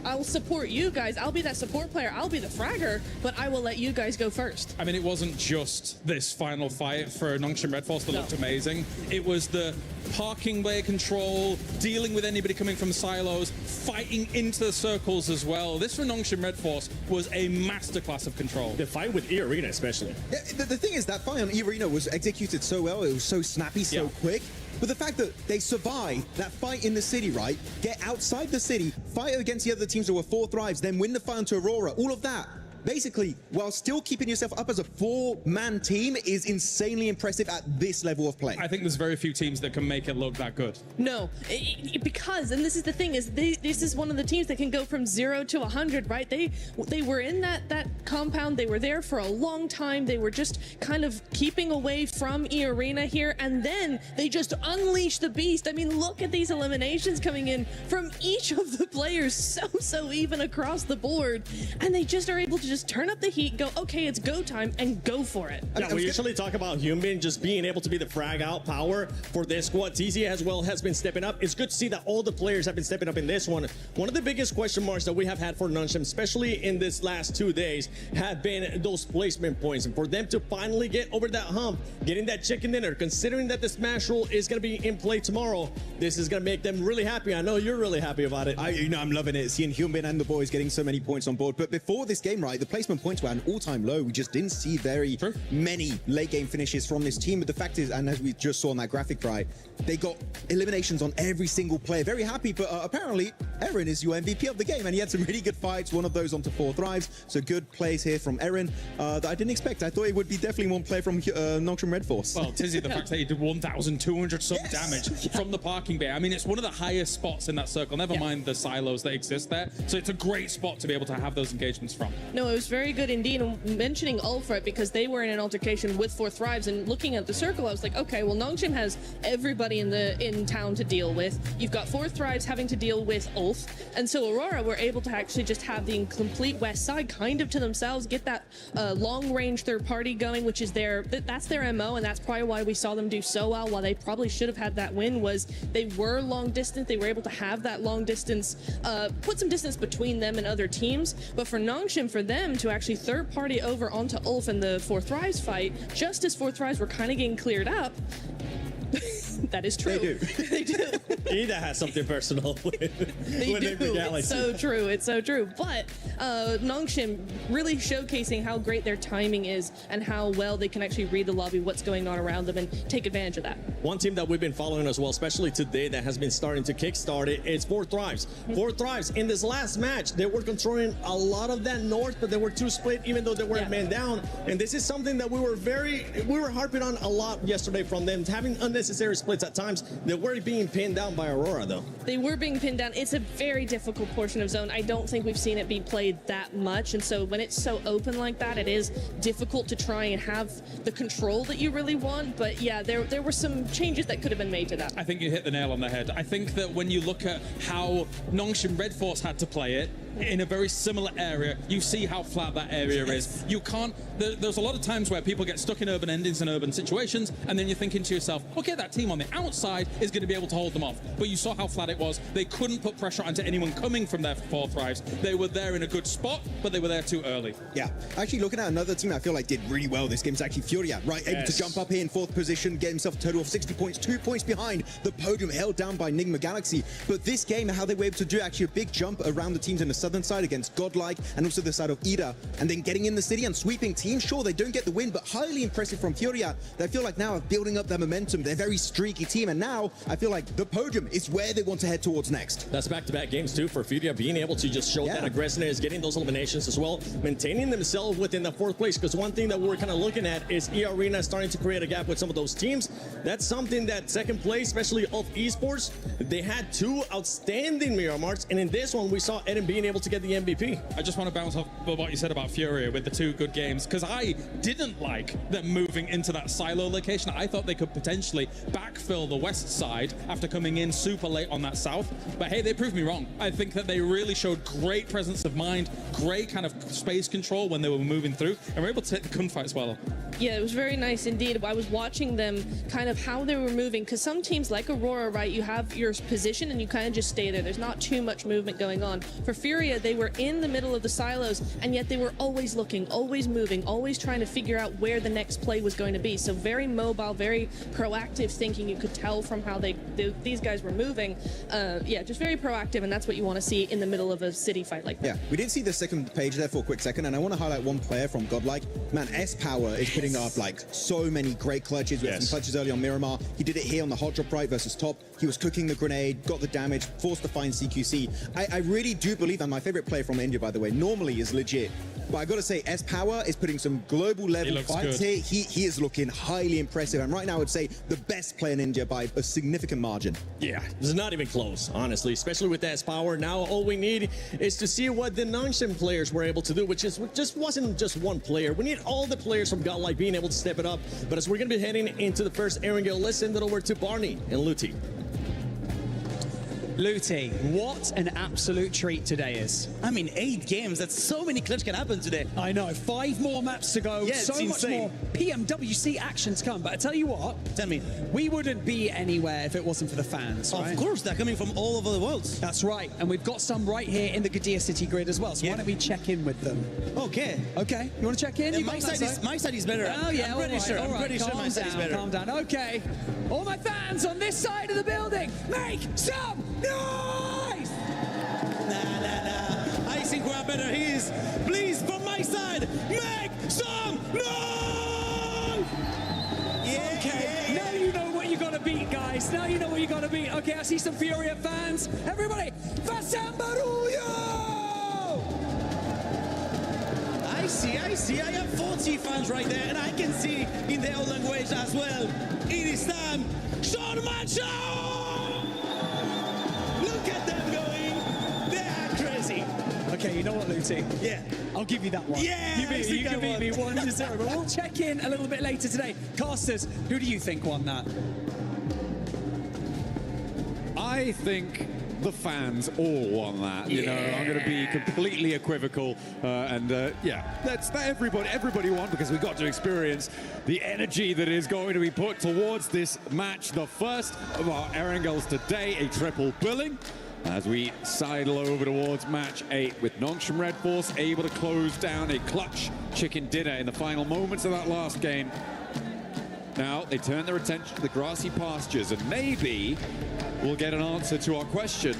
I'll support you guys. I'll be that support player. I'll be the fragger, but I will let you guys go first. I mean, it wasn't just this final fight for Nongshim Red Force that looked amazing. It was the parking bay control, dealing with anybody coming from silos, fighting into the circles as well. This for Nongshim Red Force was a masterclass of control. The fight with E-Arena especially. Yeah, the thing is, that fight on E-Arena was executed so well. It was so snappy, so quick. But the fact that they survived that fight in the city, right? Get outside the city, fight against the other teams that were 4 thrives, then win the fight onto Aurora, all of that. Basically, while still keeping yourself up as a 4-man team is insanely impressive at this level of play. I think there's very few teams that can make it look that good. No, because, and this is the thing, is this is one of the teams that can go from 0 to 100, right? They were in that compound. They were there for a long time. They were just kind of keeping away from E-Arena here, and then they just unleashed the beast. I mean, look at these eliminations coming in from each of the players, so even across the board, and they just are able to just turn up the heat, go, okay, it's go time, and go for it. Yeah, we usually talk about Hyunbin just being able to be the frag out power for this squad. TZ as well has been stepping up. It's good to see that all the players have been stepping up in this one. One of the biggest question marks that we have had for Nongshim, especially in this last 2 days, have been those placement points. And for them to finally get over that hump, getting that chicken dinner, considering that the Smash Roll is going to be in play tomorrow, this is going to make them really happy. I know you're really happy about it. I'm loving it, seeing Hyunbin and the boys getting so many points on board. But before this game, right, the placement points were at an all-time low. We just didn't see very many late game finishes from this team. But the fact is, and as we just saw on that graphic, right, they got eliminations on every single player. Very happy, but apparently Eren is your MVP of the game, and he had some really good fights, one of those onto 4 thrives. So good plays here from Eren that I didn't expect. I thought it would be definitely one play from Nongshim Red Force. Well, Tizzy, the fact that he did 1,200 some damage from the parking bay. I mean, it's one of the highest spots in that circle, never mind the silos that exist there. So it's a great spot to be able to have those engagements from. No, it was very good indeed. And mentioning Ulfred, because they were in an altercation with 4 thrives, and looking at the circle, I was like, okay, well, Nongshim has everybody in town to deal with. You've got 4 thrives having to deal with Ulf, and so Aurora were able to actually just have the complete west side kind of to themselves, get that long-range third party going, which is that's their MO, and that's probably why we saw them do so well. While they probably should have had that win, was they were long distance. They were able to have that long distance, put some distance between them and other teams. But for Nongshim, for them to actually third party over onto Ulf in the 4 thrives fight, just as 4 thrives were kind of getting cleared up, That is true. They do. They do. Ida has something personal with They do. It's so true. It's so true. But Nongshim really showcasing how great their timing is and how well they can actually read the lobby, what's going on around them, and take advantage of that. One team that we've been following as well, especially today, that has been starting to kickstart it, is 4Thrives. 4Thrives, in this last match, they were controlling a lot of that north, but they were too split, even though they weren't man down. And this is something that we were harping on a lot yesterday from them, having unnecessary splits at times. They were being pinned down by Aurora, though. They were being pinned down. It's a very difficult portion of zone. I don't think we've seen it be played that much. And so when it's so open like that, it is difficult to try and have the control that you really want. But yeah, there were some changes that could have been made to that. I think you hit the nail on the head. I think that when you look at how Nongshim Red Force had to play it, in a very similar area, you see how flat that area is. You can't, there's a lot of times where people get stuck in urban endings and urban situations, and then you're thinking to yourself, okay, that team on the outside is going to be able to hold them off. But you saw how flat it was. They couldn't put pressure onto anyone coming from their 4Thrives. They were there in a good spot, but they were there too early. Yeah, actually looking at another team I feel like did really well this game is actually Furia, right? Able to jump up here in 4th position, get himself a total of 60 points, 2 points behind the podium, held down by Nigma Galaxy. But this game, how they were able to do actually a big jump around the teams in the southern side against Godlike and also the side of Ida, and then getting in the city and sweeping teams. Sure, they don't get the win, but highly impressive from Furia. They feel like now are building up their momentum. They're a very streaky team, and now I feel like the podium is where they want to head towards next. That's back-to-back games too for Furia, being able to just show that aggressiveness, getting those eliminations as well, maintaining themselves within the 4th place. Because one thing that we're kind of looking at is E-Arena starting to create a gap with some of those teams. That's something that 2nd place, especially of esports, they had 2 outstanding mirror marks, and in this one we saw Eden being able to get the MVP. I just want to bounce off what you said about Furia with the 2 good games, because I didn't like them moving into that silo location. I thought they could potentially backfill the west side after coming in super late on that south. But hey, they proved me wrong. I think that they really showed great presence of mind, great kind of space control when they were moving through, and were able to hit the gunfights well. Yeah, it was very nice indeed. I was watching them kind of how they were moving, because some teams like Aurora, right, you have your position and you kind of just stay there. There's not too much movement going on. For Furia, they were in the middle of the silos, and yet they were always looking, always moving, always trying to figure out where the next play was going to be. So very mobile, very proactive thinking. You could tell from how these guys were moving. Yeah, just very proactive, and that's what you want to see in the middle of a city fight like that. Yeah, we did see the second page there for a quick second, and I want to highlight one player from Godlike. Man, S-Power is putting up like so many great clutches. We had some clutches early on Miramar. He did it here on the hot drop right versus top. He was cooking the grenade, got the damage, forced to find CQC. I really do believe, and my favorite player from India, by the way, normally is legit. But I got to say, S-Power is putting some global level fights here. He is looking highly impressive. And right now, I would say the best player in India by a significant margin. Yeah, it's not even close, honestly, especially with S-Power. Now, all we need is to see what the Nongshim players were able to do, which just wasn't just one player. We need all the players from Godlike being able to step it up. But as we're going to be heading into the first Erangel, let's send it over to Barney and Luti. Luti, what an absolute treat today is. I mean, 8 games, that's so many clutch can happen today. I know, 5 more maps to go, yeah, so much more PMWC action to come. But I tell you what, we wouldn't be anywhere if it wasn't for the fans, right? Of course, they're coming from all over the world. That's right, and we've got some right here in the Gadia City grid as well, so why don't we check in with them? Okay. Okay, you want to check in? Yeah, my side is better. Oh yeah, I'm pretty sure. All right. I'm pretty sure my side is better. Calm down, okay. All my fans on this side of the building, make some noise! Nah. I think we're better. Please, from my side, make some noise! Yeah, okay, now you know what you gotta beat, guys. Now you know what you gotta beat. Okay, I see some Furia fans. Everybody, Fasambaruyo! I see. I have 40 fans right there, and I can see in their own language as well. It is time. Show the match! Look at them going. They are crazy. Okay, you know what, Luti? Yeah. I'll give you that one. Yeah, you can beat me 1-0. But we'll check in a little bit later today. Casters, who do you think won that? I think the fans all won that. You know, I'm going to be completely equivocal, that's everybody won, because we got to experience the energy that is going to be put towards this match, the first of our Erangels today, a triple billing, as we sidle over towards match 8 with Nongshim Red Force able to close down a clutch chicken dinner in the final moments of that last game. Now they turn their attention to the grassy pastures, and maybe we'll get an answer to our question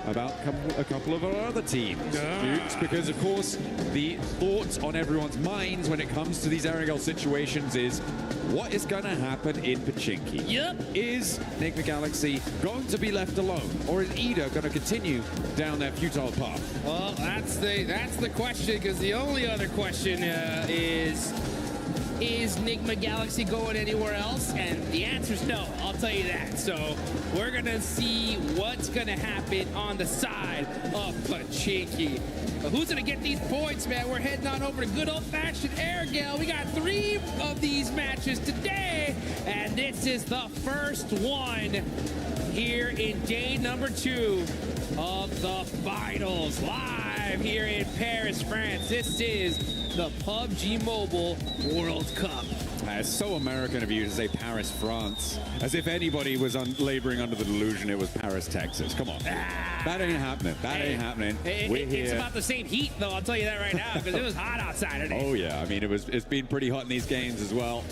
about a couple of our other teams, Dukes, because of course the thoughts on everyone's minds when it comes to these Erangel situations is what is going to happen in Pochinki? Yep. Is Enigma Galaxy going to be left alone, or is Ida going to continue down their futile path? Well, that's the question, because the only other question is Enigma Galaxy going anywhere else? And the answer is no, I'll tell you that. So we're going to see what's going to happen on the side of Pochinki. But who's going to get these points, man? We're heading on over to good old-fashioned Erangel. We got 3 of these matches today, and this is the first one here in day number 2 of the finals, live here in Paris, France. This is the PUBG Mobile World Cup. It's so American of you to say Paris, France, as if anybody was laboring under the delusion it was Paris, Texas. Come on. That ain't happening. That ain't happening. We're here. It's about the same heat, though, I'll tell you that right now, because it was hot outside today. Oh, yeah. I mean, it's been pretty hot in these games as well,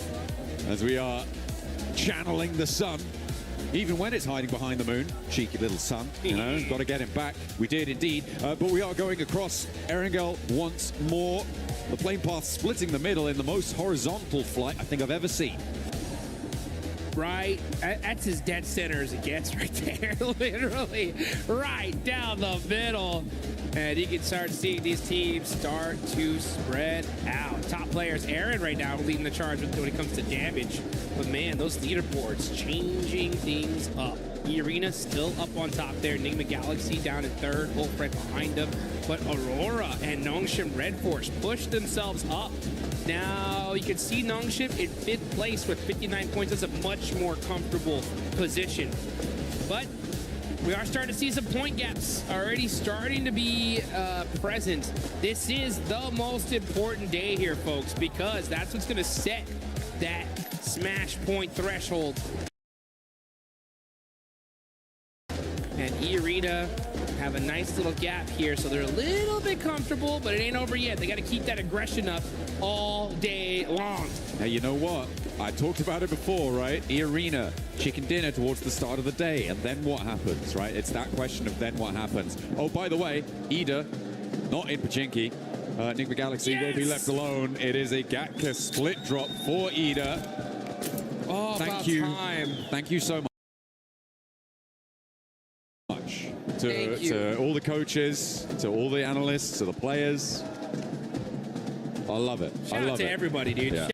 as we are channeling the sun. Even when it's hiding behind the moon, cheeky little sun, you know, got to get him back. We did indeed, but we are going across Erangel once more. The plane path splitting the middle in the most horizontal flight I think I've ever seen. Right, that's as dead center as it gets right there, literally right down the middle. And you can start seeing these teams start to spread out. Top players, Aaron right now leading the charge when it comes to damage. But man, those leaderboards changing things up. E-Arena still up on top there. Enigma Galaxy down in 3rd, Wolf right behind them. But Aurora and Nongshim Red Force push themselves up. Now you can see Nongshim in 5th place with 59 points. That's a much more comfortable position. But we are starting to see some point gaps already starting to be present. This is the most important day here, folks, because that's what's going to set that smash point threshold. And E-Arena have a nice little gap here, so they're a little bit comfortable, but it ain't over yet. They got to keep that aggression up all day long. Now, you know what? I talked about it before, right? E-Arena, chicken dinner towards the start of the day, and then what happens, right? It's that question of then what happens. Oh, by the way, Ida, not in Pochinki. Enigma Galaxy will be left alone. It is a Gatka split drop for Ida. Oh, thank you. Thank you so much. To all the coaches, to all the analysts, to the players. I love it. Shout out to everybody, dude. Yeah.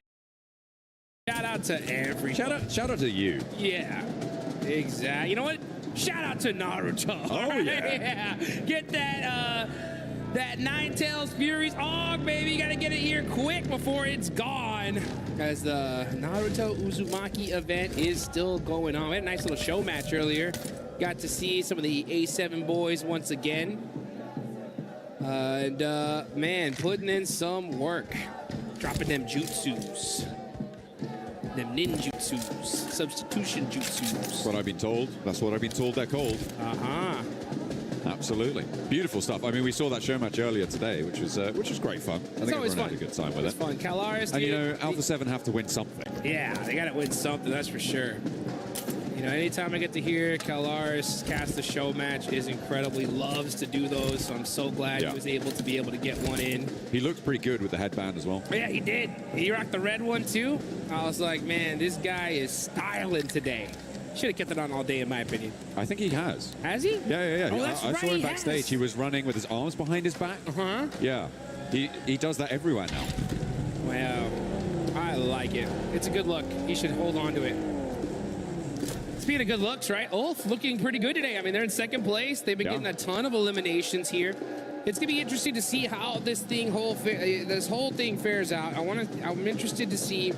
Shout out to everybody. Shout out to you. Yeah, exactly. You know what? Shout out to Naruto. Oh, yeah. Get that that Ninetales Furies Og, baby. You gotta get it here quick before it's gone. As the Naruto Uzumaki event is still going on. We had a nice little show match earlier. Got to see some of the A7 boys once again. And man, putting in some work. Dropping them jutsus. Them ninjutsus. Substitution jutsus. That's what I've been told. That's what I've been told they're called. Uh-huh. Absolutely. Beautiful stuff. I mean, we saw that show match earlier today, which was great fun. I think always everyone had a good time with it. It's fun. Calaris, and you know, Alpha 7 have to win something. Yeah, they got to win something, that's for sure. You know, anytime I get to hear Calaris cast the show match is incredibly loves to do those, so I'm so glad he was able to get one in. He looked pretty good with the headband as well. Yeah, he did. He rocked the red one too. I was like, man, this guy is styling today. Should have kept it on all day, in my opinion. I think he has. Has he? Yeah. Oh, that's I saw him backstage. He was running with his arms behind his back. Uh-huh. Yeah. He does that everywhere now. Wow. I like it. It's a good look. He should hold on to it. Speaking of good looks, right? Ulf looking pretty good today. I mean, they're in 2nd place. They've been getting a ton of eliminations here. It's gonna be interesting to see how this whole thing fares out. I'm interested to see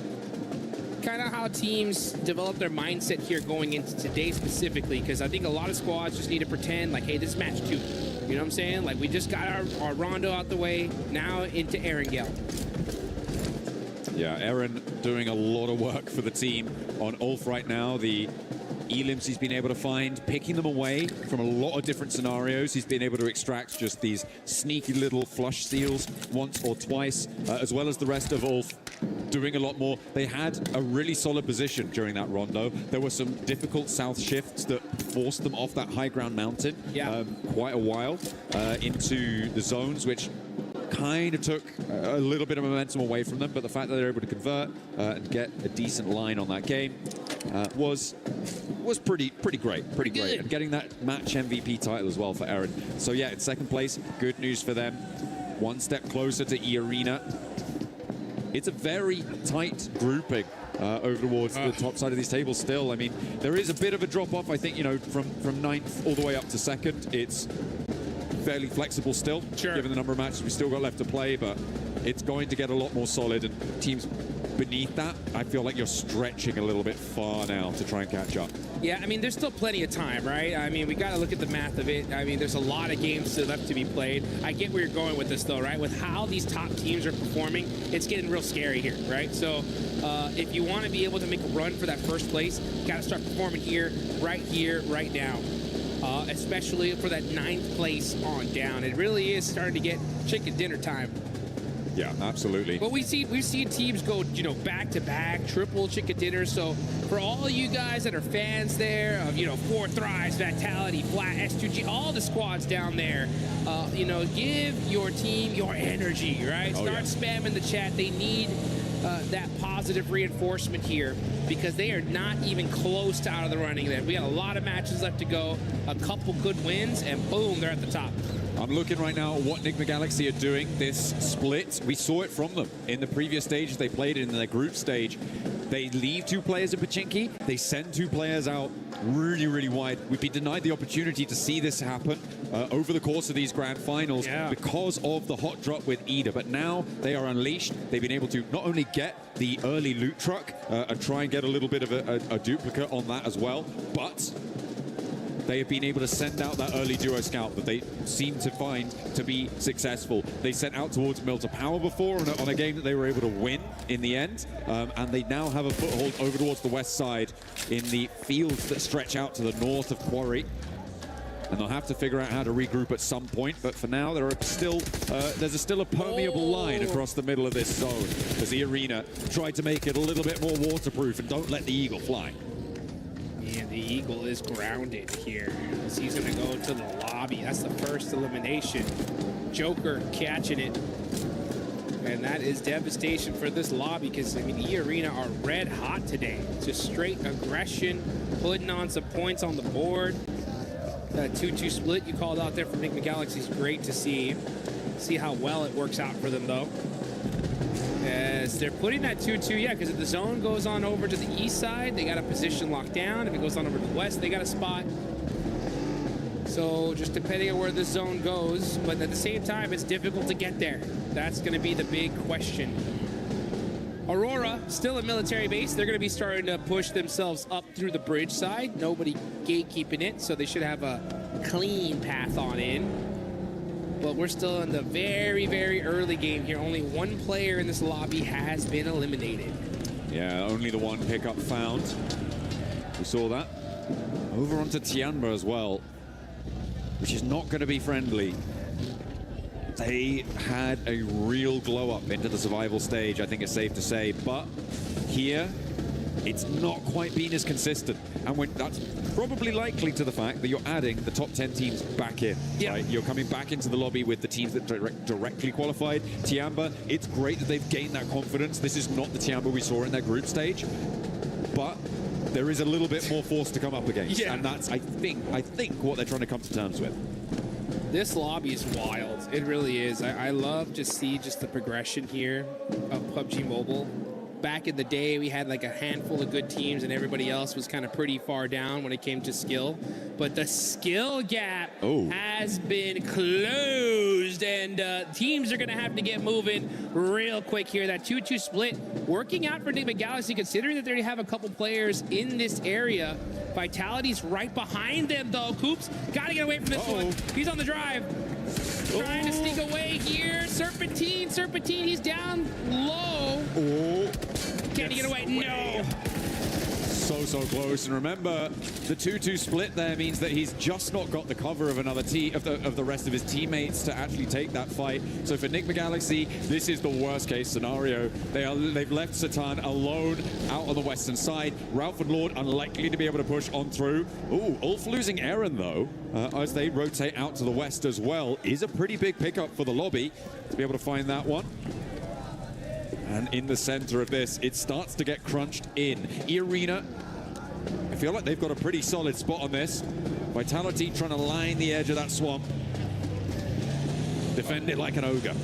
kind of how teams develop their mindset here going into today specifically, because I think a lot of squads just need to pretend like, hey, this is match 2. You know what I'm saying? Like, we just got our rondo out the way, now into Erangel. Yeah, Aaron doing a lot of work for the team on Ulf right now. The elims he's been able to find, picking them away from a lot of different scenarios. He's been able to extract just these sneaky little flush steals once or twice, as well as the rest of Ulf doing a lot more. They had a really solid position during that rondo. There were some difficult south shifts that forced them off that high ground mountain quite a while into the zones, which kind of took a little bit of momentum away from them, but the fact that they're able to convert and get a decent line on that game was pretty great, and getting that match MVP title as well for Aaron. So yeah, in second place, good news for them. One step closer to E-Arena. It's a very tight grouping over towards the top side of these tables still. I mean, there is a bit of a drop off, I think, you know, from ninth all the way up to second. It's fairly flexible still, given the number of matches we still got left to play, but it's going to get a lot more solid, and teams beneath that, I feel like you're stretching a little bit far now to try and catch up. Yeah, I mean, there's still plenty of time, right? I mean, we got to look at the math of it. I mean, there's a lot of games still left to be played. I get where you're going with this, though, right? With how these top teams are performing, it's getting real scary here, right? So if you want to be able to make a run for that first place, you got to start performing here, right now. Especially for that 9th place on down. It really is starting to get chicken dinner time. Yeah, absolutely. But we've seen teams go, you know, back-to-back, triple chicken dinners. So for all you guys that are fans there of, you know, 4 Thrives, Vitality, Flat, S2G, all the squads down there, you know, give your team your energy, right? Start spamming the chat. They need that positive reinforcement here because they are not even close to out of the running there. We got a lot of matches left to go, a couple good wins, and boom, they're at the top. I'm looking right now at what Enigma Galaxy are doing. This split, we saw it from them in the previous stages they played in their group stage. They leave 2 players in Pachinki. They send 2 players out really wide. We've been denied the opportunity to see this happen over the course of these grand finals because of the hot drop with Ida. But now they are unleashed. They've been able to not only get the early loot truck and try and get a little bit of a duplicate on that as well, but they have been able to send out that early duo scout that they seem to find to be successful. They sent out towards Milta Power before on a game that they were able to win in the end, and they now have a foothold over towards the west side in the fields that stretch out to the north of Quarry. And they'll have to figure out how to regroup at some point, but for now there are still there's still a permeable line across the middle of this zone as the Arena tried to make it a little bit more waterproof and don't let the Eagle fly. And the Eagle is grounded here. He's going to go to the lobby. That's the first elimination. Joker catching it. And that is devastation for this lobby because, I mean, the Arena are red hot today. Just straight aggression, putting on some points on the board. That 2-2 split you called out there for Enigma Galaxy is great to see. See how well it works out for them, though. As they're putting that 2-2, yeah, because if the zone goes on over to the east side, they got a position locked down. If it goes on over to the west, they got a spot. So just depending on where the zone goes, but at the same time, it's difficult to get there. That's going to be the big question. Aurora, still a military base. They're going to be starting to push themselves up through the bridge side. Nobody gatekeeping it, so they should have a clean path on in. But we're still in the very early game here. Only 1 player in this lobby has been eliminated. Yeah, only the 1 pickup found. We saw that. Over onto Tianba as well, which is not going to be friendly. They had a real glow up into the survival stage, I think it's safe to say. But here, it's not quite been as consistent. And that's probably likely to the fact that you're adding the top 10 teams back in. Right? You're coming back into the lobby with the teams that directly qualified. Tianba, it's great that they've gained that confidence. This is not the Tianba we saw in their group stage. But there is a little bit more force to come up against. And that's, I think, what they're trying to come to terms with. This lobby is wild. It really is. I love to see just the progression here of PUBG Mobile. Back in the day, we had like a handful of good teams and everybody else was kind of pretty far down when it came to skill. But the skill gap has been closed, and teams are going to have to get moving real quick here. That 2-2 split working out for Enigma Galaxy, considering that they have a couple players in this area. Vitality's right behind them, though. Coops got to get away from this one. He's on the drive. trying to sneak away here. Serpentine, he's down low. Oh. Can he get away? No. So close. And remember, the 2-2 split there means that he's just not got the cover of another of the rest of his teammates to actually take that fight. So for Enigma Galaxy, this is the worst case scenario. They've left Satan alone out on the western side. Ralph and Lord unlikely to be able to push on through. Ooh, Ulf losing Aaron though, as they rotate out to the west as well, is a pretty big pickup for the lobby to be able to find that one. And in the center of this, it starts to get crunched in. E-Arena, I feel like they've got a pretty solid spot on this. Vitality trying to line the edge of that swamp. Defend it like an ogre.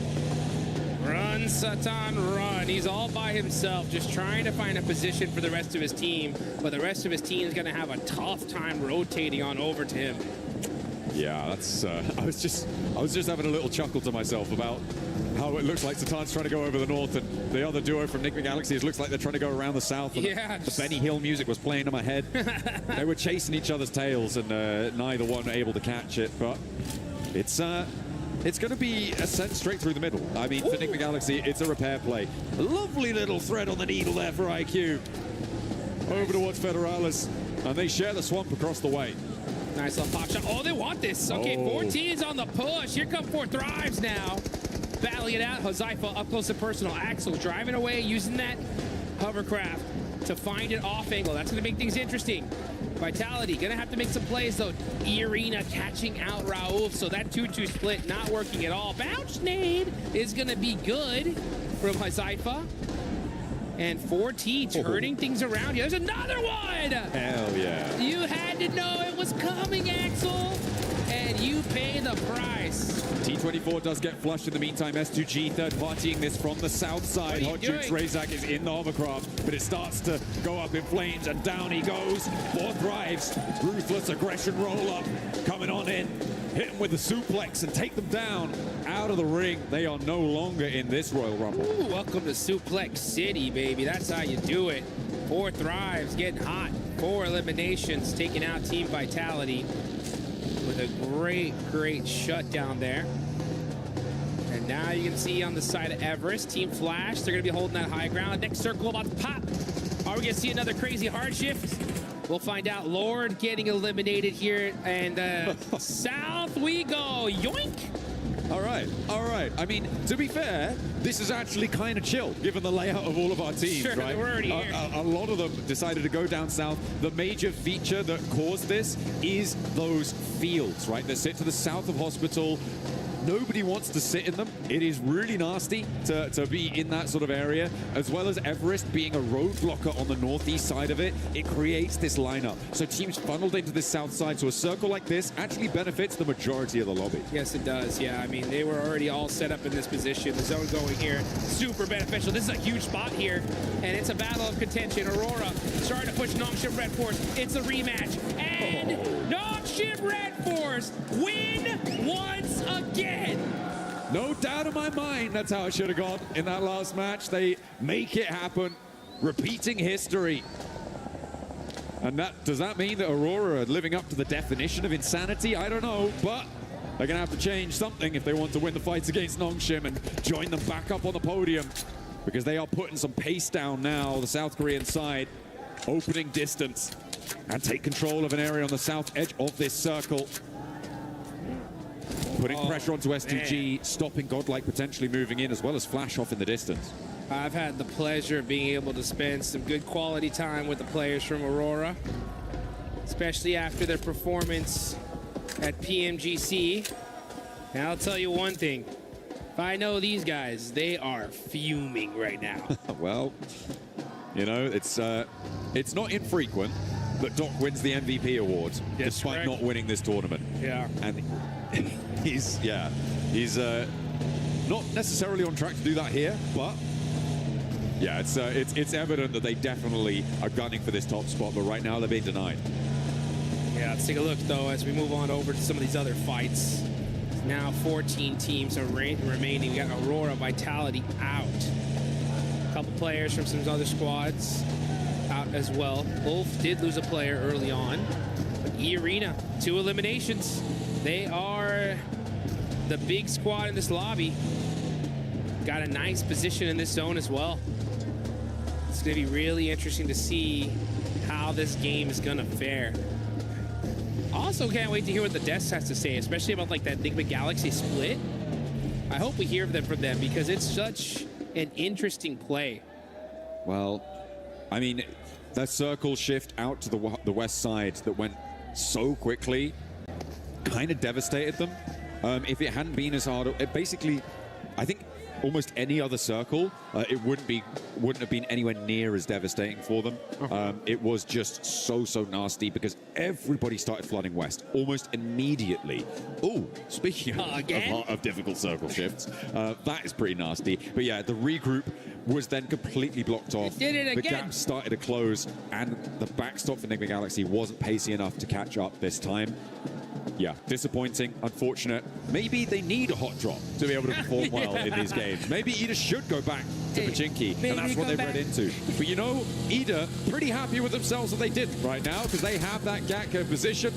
Run, Satan, run. He's all by himself, just trying to find a position for the rest of his team. But the rest of his team is going to have a tough time rotating on over to him. Yeah, that's. I was just having a little chuckle to myself about how it looks like Satan's trying to go over the north, and the other duo from Enigma Galaxy, it looks like they're trying to go around the south. And yeah, the Benny Hill music was playing in my head. They were chasing each other's tails, and neither one able to catch it. But it's going to be a sent straight through the middle. I mean, for Enigma Galaxy, it's a repair play. A lovely little thread on the needle there for IQ. Over towards Federalis, and they share the swamp across the way. Nice little pop shot. Oh, they want this. Okay, 14's on the push. Here come 4 Thrives now. Battling it out. Huzaifa up close and personal. Axel driving away, using that hovercraft to find an off angle. That's going to make things interesting. Vitality going to have to make some plays, though. E-Arena catching out Raouf, so that 2-2 split not working at all. Bounce nade is going to be good from Huzaifa. And 4T turning things around. There's another one! Hell yeah. You had to know it was coming, Axel. And you pay the price. T24 does get flushed in the meantime. S2G third partying this from the south side. Hot Jukes Razak is in the hovercraft, but it starts to go up in flames, and down he goes. 4 Thrives. Ruthless aggression roll up. Coming on in. Hit him with the suplex and take them down out of the ring. They are no longer in this Royal Rumble. Ooh, welcome to Suplex City, baby. That's how you do it. 4 Thrives getting hot. 4 eliminations, taking out Team Vitality with a great shutdown there. And now you can see on the side of Everest, Team Flash, they're going to be holding that high ground. Next circle about to pop. Are we going to see another crazy hard shift? We'll find out. Lord getting eliminated here, and south we go. Yoink! All right. I mean, to be fair, this is actually kind of chill, given the layout of all of our teams, sure, right? We're already here. A lot of them decided to go down south. The major feature that caused this is those fields, right? That sit to the south of Hospital. Nobody wants to sit in them. It is really nasty to be in that sort of area, as well as Everest being a roadblocker on the northeast side of it. It creates this lineup. So teams funneled into this south side, so a circle like this actually benefits the majority of the lobby. Yes, it does. Yeah, I mean, they were already all set up in this position. The zone going here, super beneficial. This is a huge spot here, and it's a battle of contention. Aurora starting to push Nongshim Red Force. It's a rematch, and Nongshim Red Force win once again. No doubt in my mind that's how it should have gone in that last match. They make it happen, repeating history. And does that mean that Aurora are living up to the definition of insanity? I don't know, but they're going to have to change something if they want to win the fights against Nongshim and join them back up on the podium, because they are putting some pace down now, the South Korean side, opening distance and take control of an area on the south edge of this circle. Putting pressure onto S2G, man. Stopping Godlike potentially moving in, as well as Flash off in the distance. I've had the pleasure of being able to spend some good quality time with the players from Aurora, especially after their performance at PMGC. And I'll tell you one thing. If I know these guys, they are fuming right now. Well, you know, it's not infrequent that Doc wins the MVP award, despite not winning this tournament. Yeah. And he's not necessarily on track to do that here, but yeah, it's evident that they definitely are gunning for this top spot, but right now they're being denied. Yeah, let's take a look though as we move on over to some of these other fights. Now 14 teams are remaining. We got Aurora, Vitality out. A couple players from some other squads out as well. Ulf did lose a player early on. But E-Arena, 2 eliminations. They are the big squad in this lobby. Got a nice position in this zone as well. It's going to be really interesting to see how this game is going to fare. Also, can't wait to hear what the Deaths has to say, especially about like that Enigma Galaxy split. I hope we hear from them because it's such an interesting play. Well, I mean, that circle shift out to the west side that went so quickly kind of devastated them. If it hadn't been as hard, it basically, I think almost any other circle, it wouldn't have been anywhere near as devastating for them. It was just so nasty because everybody started flooding west almost immediately. Oh, speaking of difficult circle shifts, that is pretty nasty. But yeah, the regroup was then completely blocked off. It did it again. The gap started to close, and the backstop for Enigma Galaxy wasn't pacey enough to catch up this time. Yeah, disappointing, unfortunate. Maybe they need a hot drop to be able to perform well in these games. Maybe Ida should go back to Pachinki, and that's what they've read into. But you know, Ida pretty happy with themselves that they didn't right now because they have that Gatka position.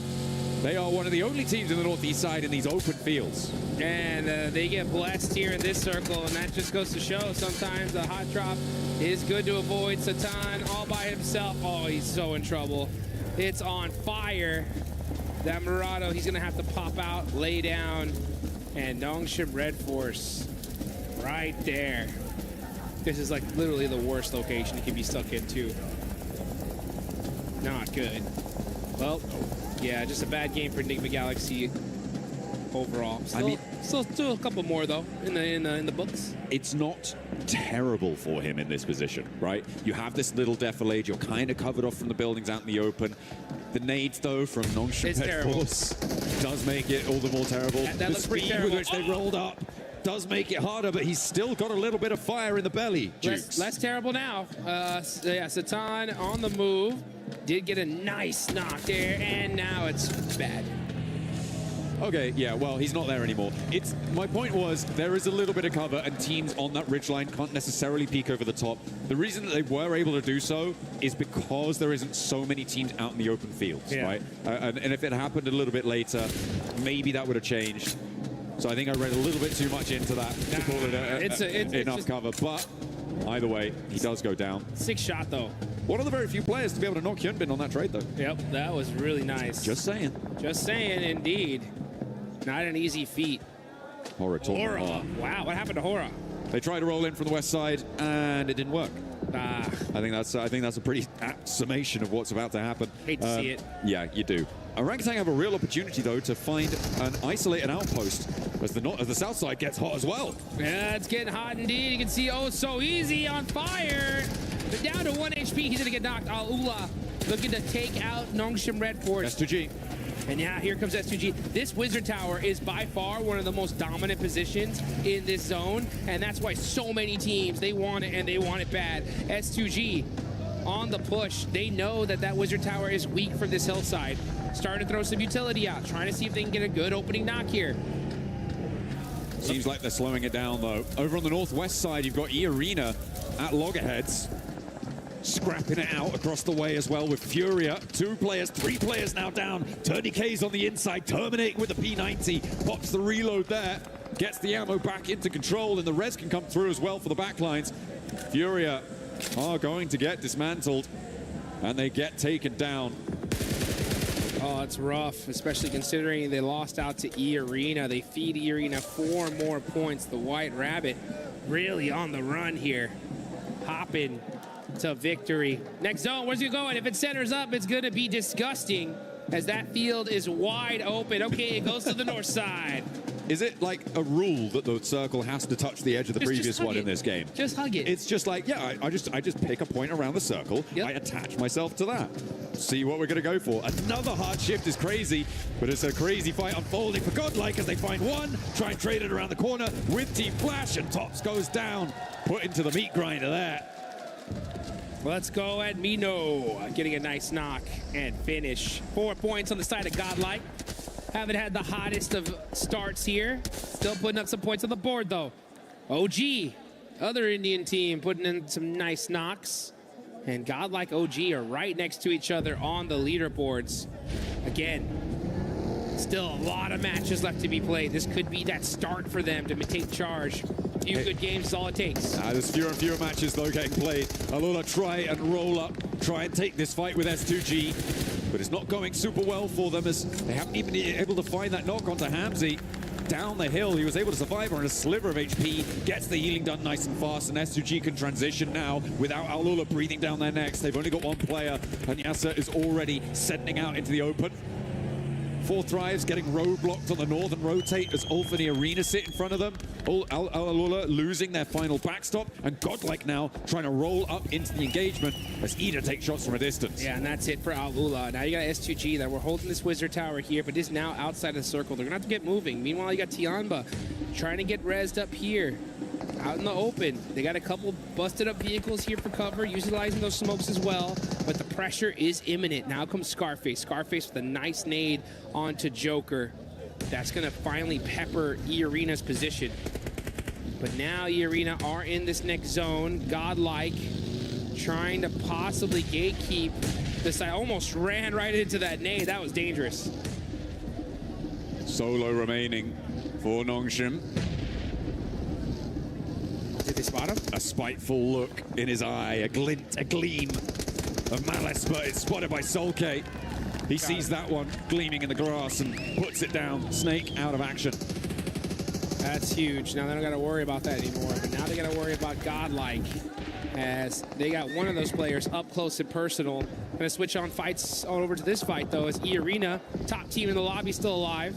They are one of the only teams in the northeast side in these open fields. And they get blessed here in this circle, and that just goes to show sometimes a hot drop is good to avoid. Satan all by himself. Oh, he's so in trouble. It's on fire. That Murado, he's gonna have to pop out, lay down, and Nongshim Red Force right there. This is like literally the worst location he can be stuck into. Not good. Well, yeah, just a bad game for Enigma Galaxy overall. Still a couple more though in the books. It's not terrible for him in this position, right? You have this little defilade, you're kind of covered off from the buildings out in the open. The nades, though, from Nongshim Red Force does make it all the more terrible. That looks pretty terrible. With which they rolled up does make it harder, but he's still got a little bit of fire in the belly. Less terrible now. Yeah, Satan on the move. Did get a nice knock there, and now it's bad. Okay, yeah, well, he's not there anymore. My point was, there is a little bit of cover, and teams on that ridgeline can't necessarily peek over the top. The reason that they were able to do so is because there isn't so many teams out in the open fields, right? And if it happened a little bit later, maybe that would have changed. So I think I read a little bit too much into that to call it enough cover. But either way, he does go down. 6 shot, though. One of the very few players to be able to knock Hyunbin on that trade, though. Yep, that was really nice. Just saying. Just saying, indeed. Not an easy feat. Hora. Wow, what happened to Hora? They tried to roll in from the west side, and it didn't work. I think that's a pretty apt summation of what's about to happen. Hate to see it. Yeah, you do. Orangutan have a real opportunity, though, to find an isolated outpost as the south side gets hot as well. Yeah, it's getting hot indeed. You can see Oh So Easy on fire. But down to 1 HP. He's going to get knocked. Al-Ula looking to take out Nongshim Red Force. S2G. And yeah, here comes S2G. This Wizard Tower is by far one of the most dominant positions in this zone, and that's why so many teams, they want it, and they want it bad. S2G on the push. They know that Wizard Tower is weak from this hillside. Starting to throw some utility out, trying to see if they can get a good opening knock here. Seems like they're slowing it down, though. Over on the northwest side, you've got E-Arena at loggerheads. Scrapping it out across the way as well with Furia. 2 players, 3 players now down. Tourniquet's on the inside, terminating with the P90. Pops the reload there. Gets the ammo back into control, and the res can come through as well for the backlines. Furia are going to get dismantled, and they get taken down. Oh, it's rough, especially considering they lost out to E-Arena. They feed E-Arena 4 more points. The White Rabbit really on the run here. Hopping to victory. Next zone, where's he going? If it centers up, it's going to be disgusting as that field is wide open. Okay, it goes to the north side. Is it like a rule that the circle has to touch the edge of the previous one in this game? Just hug it. It's just like, yeah, I just pick a point around the circle. Yep. I attach myself to that. See what we're going to go for. Another hard shift is crazy, but it's a crazy fight unfolding for Godlike as they find one, try and trade it around the corner with Team Flash, and Tops goes down. Put into the meat grinder there. Let's go at Mino, getting a nice knock and finish. 4 points on the side of Godlike. Haven't had the hottest of starts here. Still putting up some points on the board, though. OG, other Indian team, putting in some nice knocks. And Godlike OG are right next to each other on the leaderboards. Again, Still a lot of matches left to be played. This could be that start for them to take charge. Few good games is all it takes. There's fewer and fewer matches, though, getting played. Alula try and roll up, try and take this fight with S2G, but it's not going super well for them as they haven't even been able to find that knock onto Hamzy. Down the hill, he was able to survive on a sliver of HP, gets the healing done nice and fast, and S2G can transition now without Alula breathing down their necks. They've only got one player, and Yasser is already sending out into the open. 4 Thrives getting roadblocked on the northern rotate as Ulf and the Arena sit in front of them. Alula losing their final backstop, and Godlike now trying to roll up into the engagement as Ida takes shots from a distance. Yeah, and that's it for Alula. Now you got S2G that we're holding this Wizard Tower here, but is now outside of the circle. They're gonna have to get moving. Meanwhile, you got Tianba trying to get rezzed up here. Out in the open. They got a couple busted up vehicles here for cover, utilizing those smokes as well, but the pressure is imminent. Now comes Scarface. Scarface with a nice nade onto Joker. That's gonna finally pepper E-Arena's position. But now E-Arena are in this next zone. Godlike trying to possibly gatekeep this. I almost ran right into that nade. That was dangerous. Solo remaining for Nongshim. Did they spot him? A spiteful look in his eye, a glint, a gleam of malice, but it's spotted by Solke. He sees that one gleaming in the grass and puts it down. Snake out of action. That's huge. Now they don't got to worry about that anymore, but now they got to worry about Godlike as they got one of those players up close and personal. Gonna switch on fights on over to this fight, though, as E-Arena, top team in the lobby, still alive.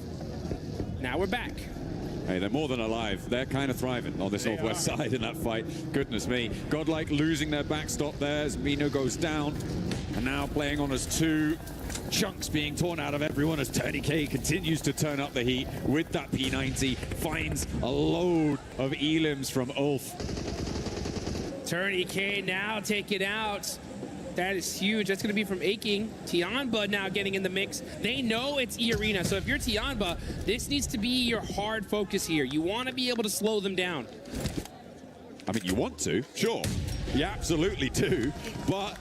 Now we're back. Hey, they're more than alive. They're kind of thriving on this northwest side in that fight. Goodness me. Godlike losing their backstop there as Mino goes down. And now playing on as 2 chunks being torn out of everyone as TourneyK continues to turn up the heat with that P90. Finds a load of elims from Ulf. TourneyK now taken out. That is huge. That's going to be from Aching. Tianba now getting in the mix. They know it's E-Arena, so if you're Tianba, this needs to be your hard focus here. You want to be able to slow them down. I mean, you want to, sure. You absolutely do, but